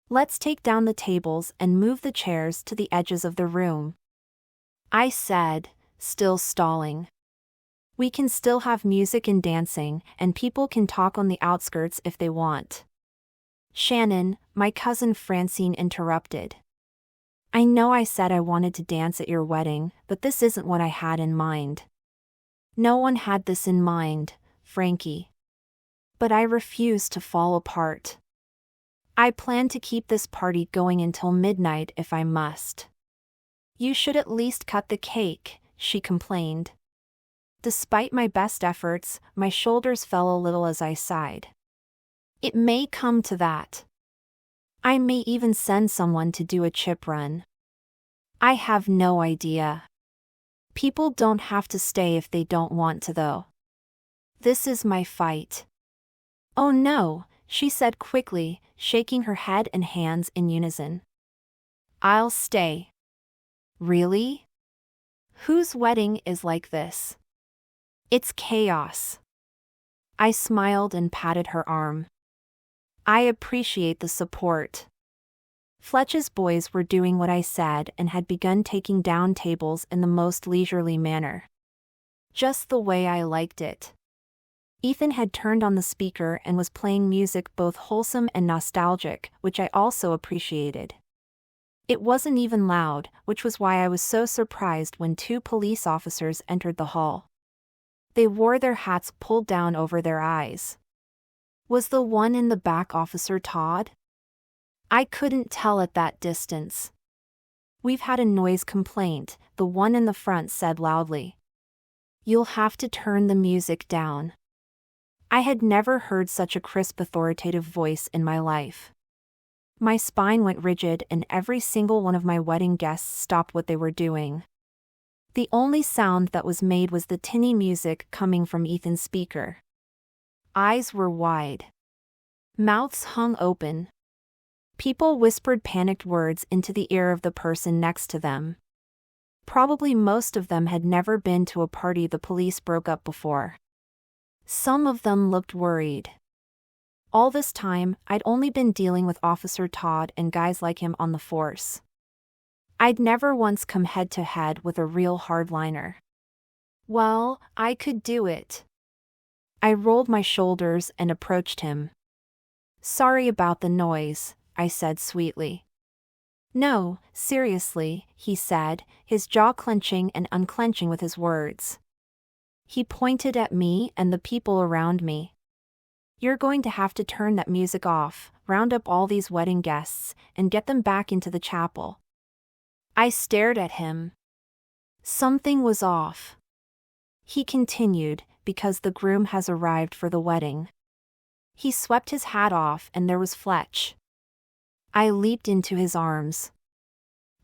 "Let's take down the tables and move the chairs to the edges of the room," I said, still stalling. "We can still have music and dancing, and people can talk on the outskirts if they want." "Shannon," my cousin Francine interrupted. "I know I said I wanted to dance at your wedding, but this isn't what I had in mind." "No one had this in mind, Frankie. But I refuse to fall apart. I plan to keep this party going until midnight if I must." You should at least cut the cake, she complained. Despite my best efforts, my shoulders fell a little as I sighed. It may come to that. I may even send someone to do a chip run. I have no idea. People don't have to stay if they don't want to, though. This is my fight. Oh no, she said quickly, shaking her head and hands in unison. I'll stay. Really? Whose wedding is like this? It's chaos. I smiled and patted her arm. I appreciate the support. Fletch's boys were doing what I said and had begun taking down tables in the most leisurely manner. Just the way I liked it. Ethan had turned on the speaker and was playing music both wholesome and nostalgic, which I also appreciated. It wasn't even loud, which was why I was so surprised when 2 police officers entered the hall. They wore their hats pulled down over their eyes. Was the one in the back Officer Todd? I couldn't tell at that distance. We've had a noise complaint, the one in the front said loudly. You'll have to turn the music down. I had never heard such a crisp, authoritative voice in my life. My spine went rigid and every single one of my wedding guests stopped what they were doing. The only sound that was made was the tinny music coming from Ethan's speaker. Eyes were wide. Mouths hung open. People whispered panicked words into the ear of the person next to them. Probably most of them had never been to a party the police broke up before. Some of them looked worried. All this time, I'd only been dealing with Officer Todd and guys like him on the force. I'd never once come head-to-head with a real hardliner. Well, I could do it. I rolled my shoulders and approached him. Sorry about the noise, I said sweetly. No, seriously, he said, his jaw clenching and unclenching with his words. He pointed at me and the people around me. You're going to have to turn that music off, round up all these wedding guests, and get them back into the chapel. I stared at him. Something was off. He continued, because the groom has arrived for the wedding. He swept his hat off and there was Fletch. I leaped into his arms.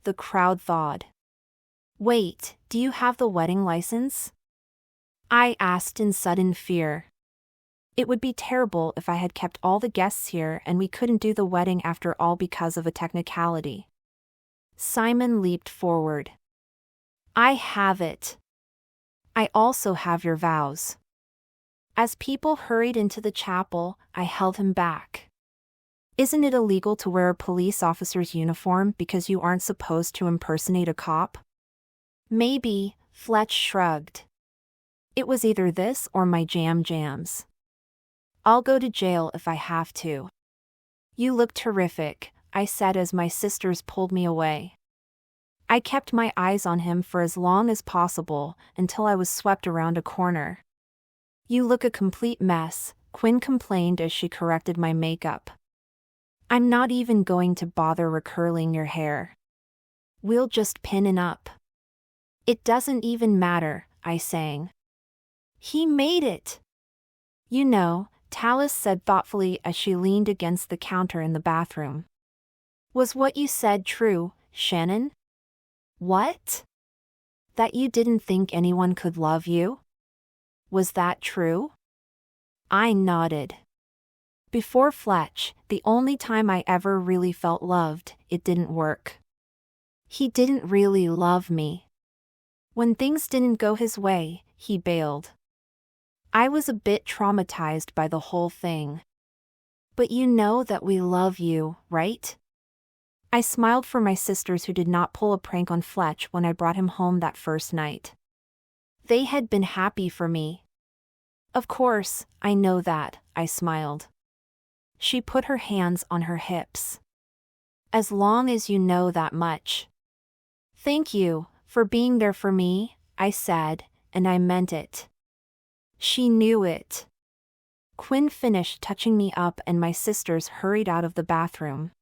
The crowd thawed. Wait, do you have the wedding license? I asked in sudden fear. It would be terrible if I had kept all the guests here and we couldn't do the wedding after all because of a technicality. Simon leaped forward. I have it. I also have your vows. As people hurried into the chapel, I held him back. Isn't it illegal to wear a police officer's uniform because you aren't supposed to impersonate a cop? Maybe, Fletch shrugged. It was either this or my jams. I'll go to jail if I have to. You look terrific, I said as my sisters pulled me away. I kept my eyes on him for as long as possible, until I was swept around a corner. You look a complete mess, Quinn complained as she corrected my makeup. I'm not even going to bother recurling your hair. We'll just pin it up. It doesn't even matter, I sang. He made it. You know, Tallis said thoughtfully as she leaned against the counter in the bathroom. Was what you said true, Shannon? What? That you didn't think anyone could love you? Was that true? I nodded. Before Fletch, the only time I ever really felt loved, it didn't work. He didn't really love me. When things didn't go his way, he bailed. I was a bit traumatized by the whole thing. But you know that we love you, right? I smiled for my sisters who did not pull a prank on Fletch when I brought him home that first night. They had been happy for me. Of course, I know that, I smiled. She put her hands on her hips. As long as you know that much. Thank you, for being there for me, I said, and I meant it. She knew it. Quinn finished touching me up and my sisters hurried out of the bathroom.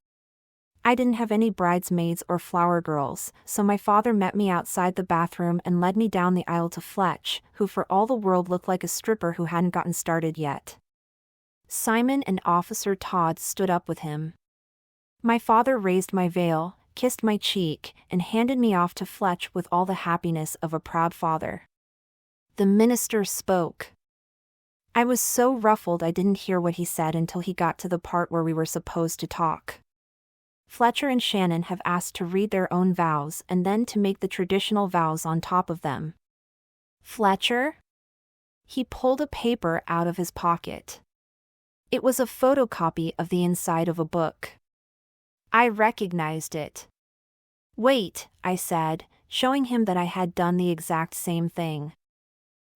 I didn't have any bridesmaids or flower girls, so my father met me outside the bathroom and led me down the aisle to Fletch, who for all the world looked like a stripper who hadn't gotten started yet. Simon and Officer Todd stood up with him. My father raised my veil, kissed my cheek, and handed me off to Fletch with all the happiness of a proud father. The minister spoke. I was so ruffled I didn't hear what he said until he got to the part where we were supposed to talk. Fletcher and Shannon have asked to read their own vows and then to make the traditional vows on top of them. Fletcher? He pulled a paper out of his pocket. It was a photocopy of the inside of a book. I recognized it. Wait, I said, showing him that I had done the exact same thing.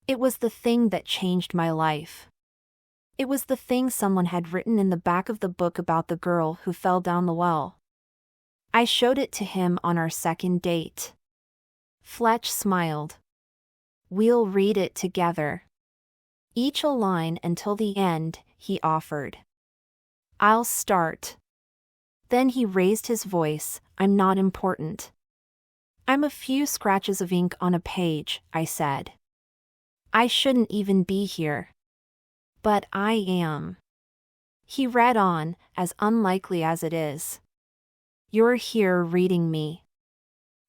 It was the thing that changed my life. It was the thing someone had written in the back of the book about the girl who fell down the well. I showed it to him on our second date. Fletch smiled. We'll read it together. Each a line until the end, he offered. I'll start. Then he raised his voice, I'm not important. I'm a few scratches of ink on a page, I said. I shouldn't even be here. But I am. He read on, as unlikely as it is. You're here reading me.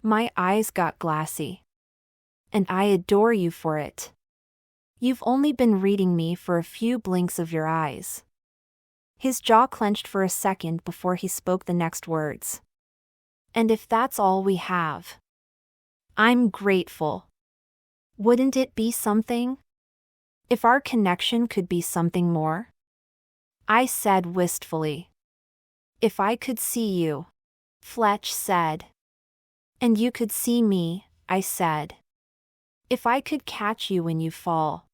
My eyes got glassy. And I adore you for it. You've only been reading me for a few blinks of your eyes. His jaw clenched for a second before he spoke the next words. And if that's all we have, I'm grateful. Wouldn't it be something? If our connection could be something more? I said wistfully. If I could see you, Fletch said. And you could see me, I said. If I could catch you when you fall.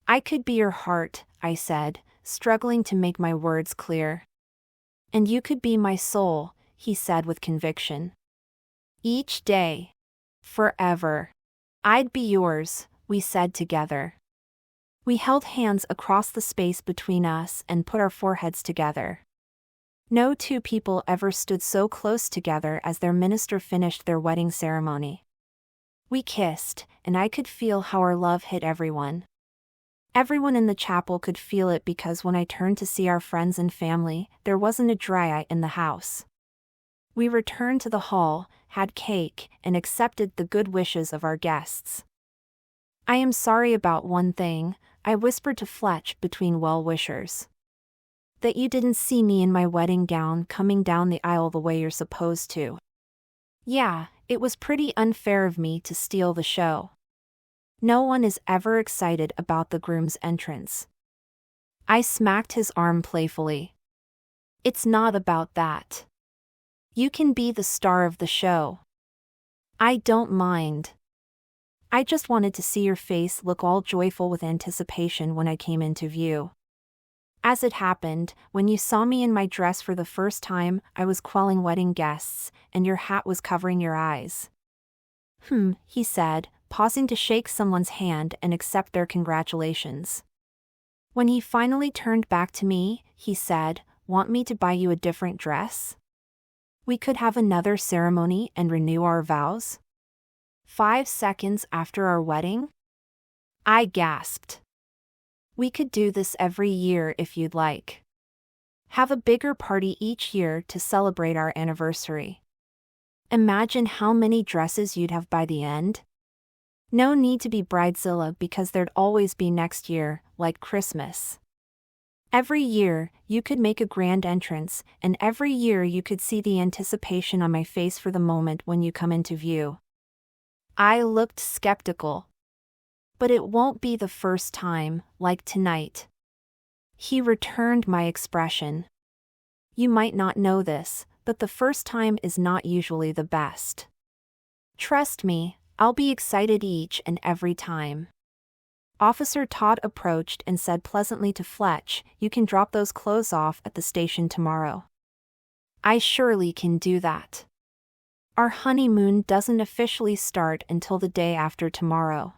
I could be your heart, I said, struggling to make my words clear. And you could be my soul, he said with conviction. Each day. Forever. I'd be yours, we said together. We held hands across the space between us and put our foreheads together. No two people ever stood so close together as their minister finished their wedding ceremony. We kissed, and I could feel how our love hit everyone. Everyone in the chapel could feel it because when I turned to see our friends and family, there wasn't a dry eye in the house. We returned to the hall, had cake, and accepted the good wishes of our guests. I am sorry about one thing, I whispered to Fletch between well-wishers. That you didn't see me in my wedding gown coming down the aisle the way you're supposed to. Yeah, it was pretty unfair of me to steal the show. No one is ever excited about the groom's entrance. I smacked his arm playfully. It's not about that. You can be the star of the show. I don't mind. I just wanted to see your face look all joyful with anticipation when I came into view. As it happened, when you saw me in my dress for the first time, I was quelling wedding guests, and your hat was covering your eyes. He said, pausing to shake someone's hand and accept their congratulations. When he finally turned back to me, he said, Want me to buy you a different dress? We could have another ceremony and renew our vows? 5 seconds after our wedding? I gasped. We could do this every year if you'd like. Have a bigger party each year to celebrate our anniversary. Imagine how many dresses you'd have by the end. No need to be bridezilla because there'd always be next year, like Christmas. Every year, you could make a grand entrance, and every year you could see the anticipation on my face for the moment when you come into view. I looked skeptical. But it won't be the first time, like tonight. He returned my expression. You might not know this, but the first time is not usually the best. Trust me, I'll be excited each and every time. Officer Todd approached and said pleasantly to Fletch, You can drop those clothes off at the station tomorrow. I surely can do that. Our honeymoon doesn't officially start until the day after tomorrow.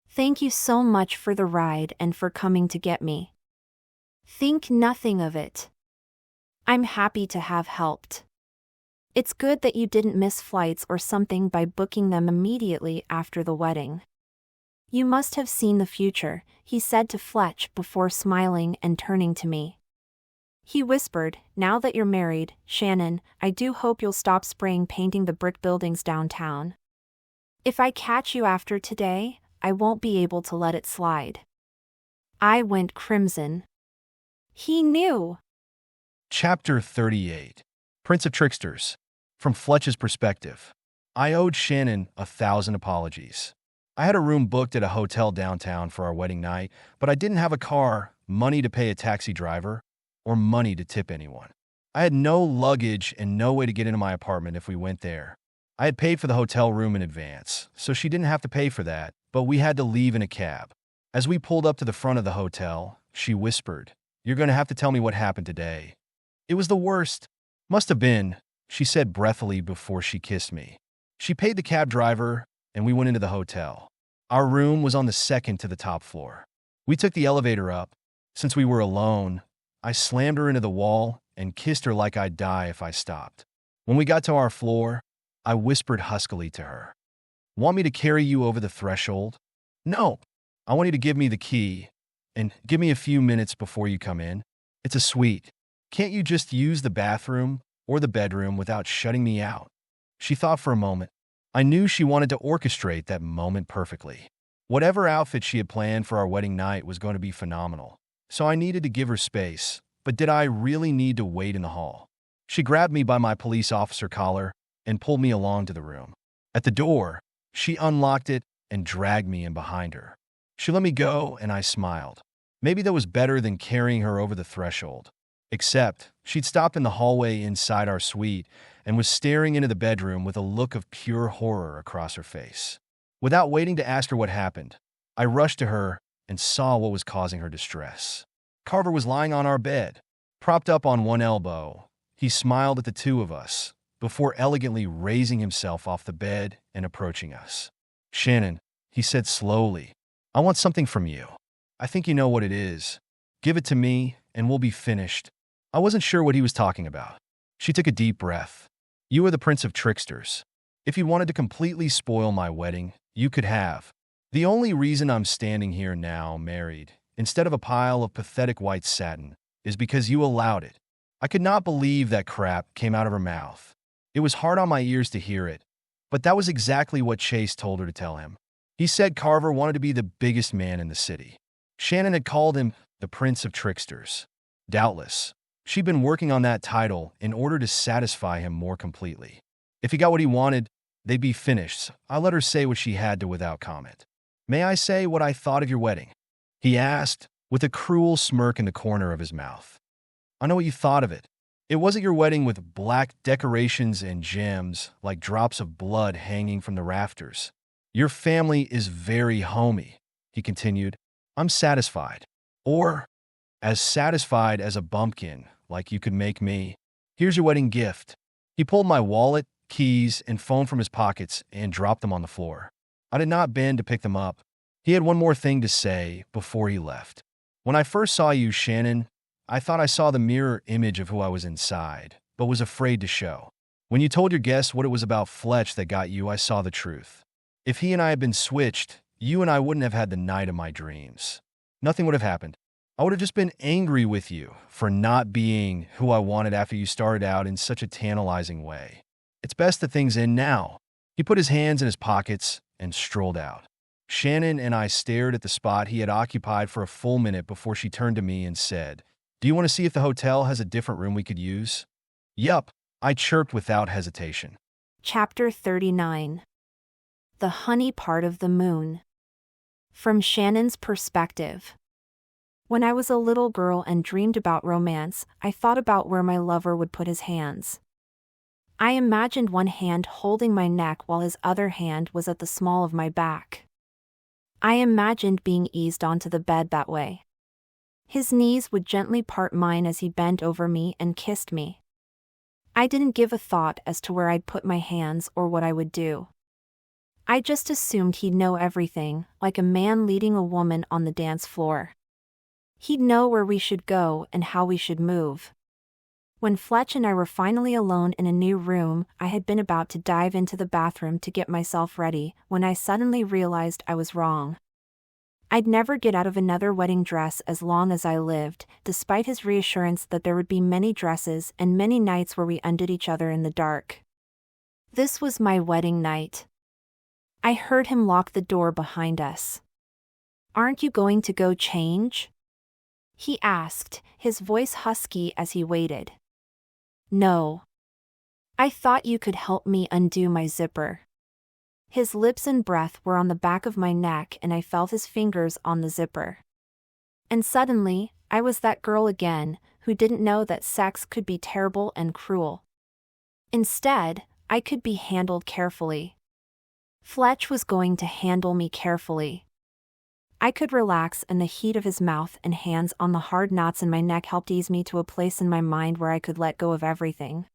Thank you so much for the ride and for coming to get me. Think nothing of it. I'm happy to have helped. It's good that you didn't miss flights or something by booking them immediately after the wedding. You must have seen the future, he said to Fletch before smiling and turning to me. He whispered, now that you're married, Shannon, I do hope you'll stop spraying painting the brick buildings downtown. If I catch you after today, I won't be able to let it slide. I went crimson. He knew. Chapter 38. Prince of Tricksters. From Fletch's perspective. I owed Shannon 1,000 apologies. I had a room booked at a hotel downtown for our wedding night, but I didn't have a car, money to pay a taxi driver, or money to tip anyone. I had no luggage and no way to get into my apartment if we went there. I had paid for the hotel room in advance, so she didn't have to pay for that, but we had to leave in a cab. As we pulled up to the front of the hotel, she whispered, "You're going to have to tell me what happened today." It was the worst. Must have been, she said breathily before she kissed me. She paid the cab driver, and we went into the hotel. Our room was on the second to the top floor. We took the elevator up. Since we were alone, I slammed her into the wall and kissed her like I'd die if I stopped. When we got to our floor, I whispered huskily to her, "Want me to carry you over the threshold?" "No. I want you to give me the key, and give me a few minutes before you come in. It's a suite. Can't you just use the bathroom or the bedroom without shutting me out?" She thought for a moment. I knew she wanted to orchestrate that moment perfectly. Whatever outfit she had planned for our wedding night was going to be phenomenal, so I needed to give her space, but did I really need to wait in the hall? She grabbed me by my police officer collar and pulled me along to the room. At the door, she unlocked it and dragged me in behind her. She let me go, and I smiled. Maybe that was better than carrying her over the threshold. Except, she'd stopped in the hallway inside our suite and was staring into the bedroom with a look of pure horror across her face. Without waiting to ask her what happened, I rushed to her and saw what was causing her distress. Carver was lying on our bed, propped up on one elbow. He smiled at the two of us, before elegantly raising himself off the bed and approaching us. "Shannon," he said slowly, "I want something from you. I think you know what it is. Give it to me, and we'll be finished." I wasn't sure what he was talking about. She took a deep breath. "You are the Prince of Tricksters. If you wanted to completely spoil my wedding, you could have. The only reason I'm standing here now, married, instead of a pile of pathetic white satin, is because you allowed it." I could not believe that crap came out of her mouth. It was hard on my ears to hear it, but that was exactly what Chase told her to tell him. He said Carver wanted to be the biggest man in the city. Shannon had called him the Prince of Tricksters. Doubtless, she'd been working on that title in order to satisfy him more completely. If he got what he wanted, they'd be finished. I let her say what she had to without comment. "May I say what I thought of your wedding?" he asked, with a cruel smirk in the corner of his mouth. "I know what you thought of it. It wasn't your wedding with black decorations and gems like drops of blood hanging from the rafters. Your family is very homey," he continued. "I'm satisfied. Or as satisfied as a bumpkin, like you could make me. Here's your wedding gift." He pulled my wallet, keys, and phone from his pockets and dropped them on the floor. I did not bend to pick them up. He had one more thing to say before he left. "When I first saw you, Shannon, I thought I saw the mirror image of who I was inside, but was afraid to show. When you told your guests what it was about Fletch that got you, I saw the truth. If he and I had been switched, you and I wouldn't have had the night of my dreams. Nothing would have happened. I would have just been angry with you for not being who I wanted after you started out in such a tantalizing way. It's best that things end now." He put his hands in his pockets and strolled out. Shannon and I stared at the spot he had occupied for a full minute before she turned to me and said, "Do you want to see if the hotel has a different room we could use?" "Yup," I chirped without hesitation. Chapter 39. The honey part of the moon. From Shannon's perspective. When I was a little girl and dreamed about romance, I thought about where my lover would put his hands. I imagined one hand holding my neck while his other hand was at the small of my back. I imagined being eased onto the bed that way. His knees would gently part mine as he bent over me and kissed me. I didn't give a thought as to where I'd put my hands or what I would do. I just assumed he'd know everything, like a man leading a woman on the dance floor. He'd know where we should go and how we should move. When Fletch and I were finally alone in a new room, I had been about to dive into the bathroom to get myself ready, when I suddenly realized I was wrong. I'd never get out of another wedding dress as long as I lived, despite his reassurance that there would be many dresses and many nights where we undid each other in the dark. This was my wedding night. I heard him lock the door behind us. "Aren't you going to go change?" he asked, his voice husky as he waited. "No. I thought you could help me undo my zipper." His lips and breath were on the back of my neck and I felt his fingers on the zipper. And suddenly, I was that girl again, who didn't know that sex could be terrible and cruel. Instead, I could be handled carefully. Fletch was going to handle me carefully. I could relax, and the heat of his mouth and hands on the hard knots in my neck helped ease me to a place in my mind where I could let go of everything.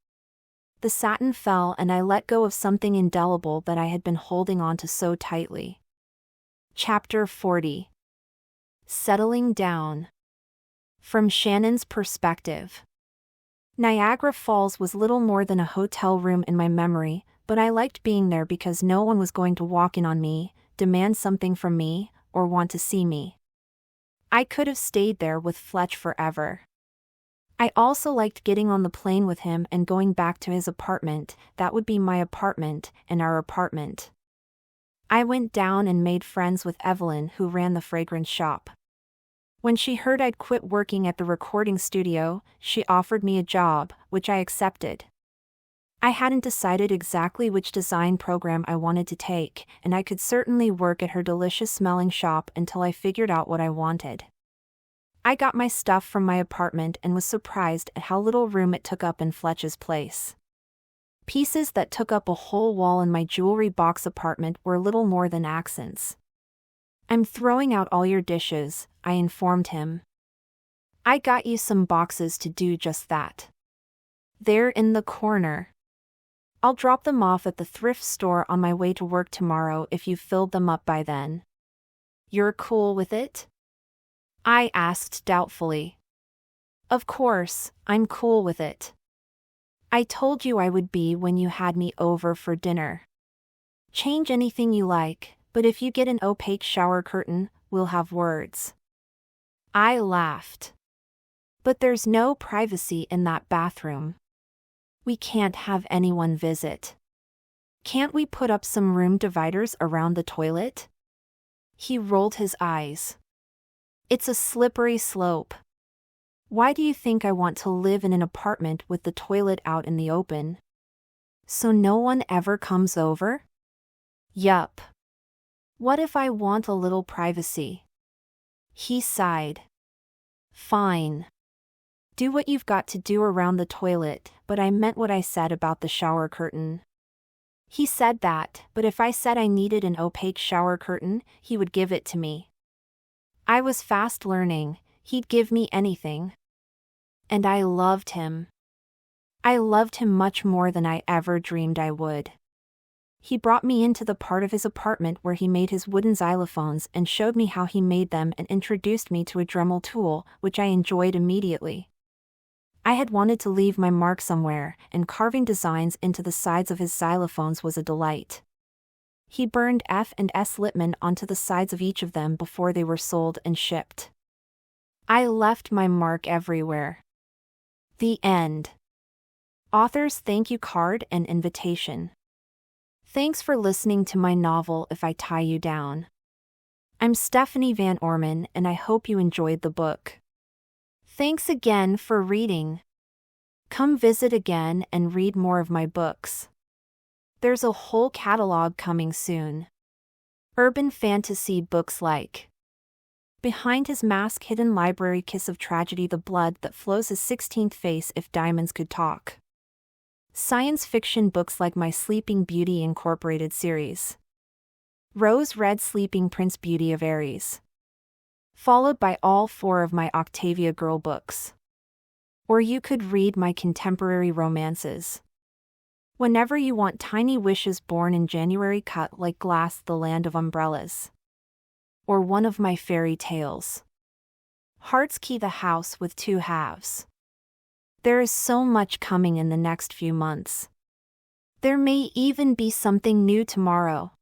The satin fell and I let go of something indelible that I had been holding on to so tightly. Chapter 40. Settling Down. From Shannon's perspective. Niagara Falls was little more than a hotel room in my memory, but I liked being there because no one was going to walk in on me, demand something from me, or want to see me. I could have stayed there with Fletch forever. I also liked getting on the plane with him and going back to his apartment. That would be my apartment, and our apartment. I went down and made friends with Evelyn, who ran the fragrance shop. When she heard I'd quit working at the recording studio, she offered me a job, which I accepted. I hadn't decided exactly which design program I wanted to take, and I could certainly work at her delicious-smelling shop until I figured out what I wanted. I got my stuff from my apartment and was surprised at how little room it took up in Fletch's place. Pieces that took up a whole wall in my jewelry box apartment were little more than accents. "I'm throwing out all your dishes," I informed him. "I got you some boxes to do just that. They're in the corner. I'll drop them off at the thrift store on my way to work tomorrow if you've filled them up by then. You're cool with it?" I asked doubtfully. "Of course, I'm cool with it. I told you I would be when you had me over for dinner. Change anything you like, but if you get an opaque shower curtain, we'll have words." I laughed. "But there's no privacy in that bathroom. We can't have anyone visit. Can't we put up some room dividers around the toilet?" He rolled his eyes. "It's a slippery slope. Why do you think I want to live in an apartment with the toilet out in the open? So no one ever comes over?" "Yup. What if I want a little privacy?" He sighed. "Fine. Do what you've got to do around the toilet, but I meant what I said about the shower curtain." He said that, but if I said I needed an opaque shower curtain, he would give it to me. I was fast learning, he'd give me anything. And I loved him. I loved him much more than I ever dreamed I would. He brought me into the part of his apartment where he made his wooden xylophones and showed me how he made them and introduced me to a Dremel tool, which I enjoyed immediately. I had wanted to leave my mark somewhere, and carving designs into the sides of his xylophones was a delight. He burned F and S Littman onto the sides of each of them before they were sold and shipped. I left my mark everywhere. The end. Author's thank you card and invitation. Thanks for listening to my novel If I Tie You Down. I'm Stephanie Van Orman and I hope you enjoyed the book. Thanks again for reading. Come visit again and read more of my books. There's a whole catalog coming soon. Urban fantasy books like Behind His Mask, Hidden Library, Kiss of Tragedy, The Blood That Flows, His 16th Face, If Diamonds Could Talk. Science fiction books like my Sleeping Beauty Incorporated series. Rose Red Sleeping Prince, Beauty of Aries. Followed by all 4 of my Octavia Girl books. Or you could read my contemporary romances. Whenever you want tiny wishes born in January, cut like glass, The Land of Umbrellas. Or one of my fairy tales. Heart's Key, The House with Two Halves. There is so much coming in the next few months. There may even be something new tomorrow.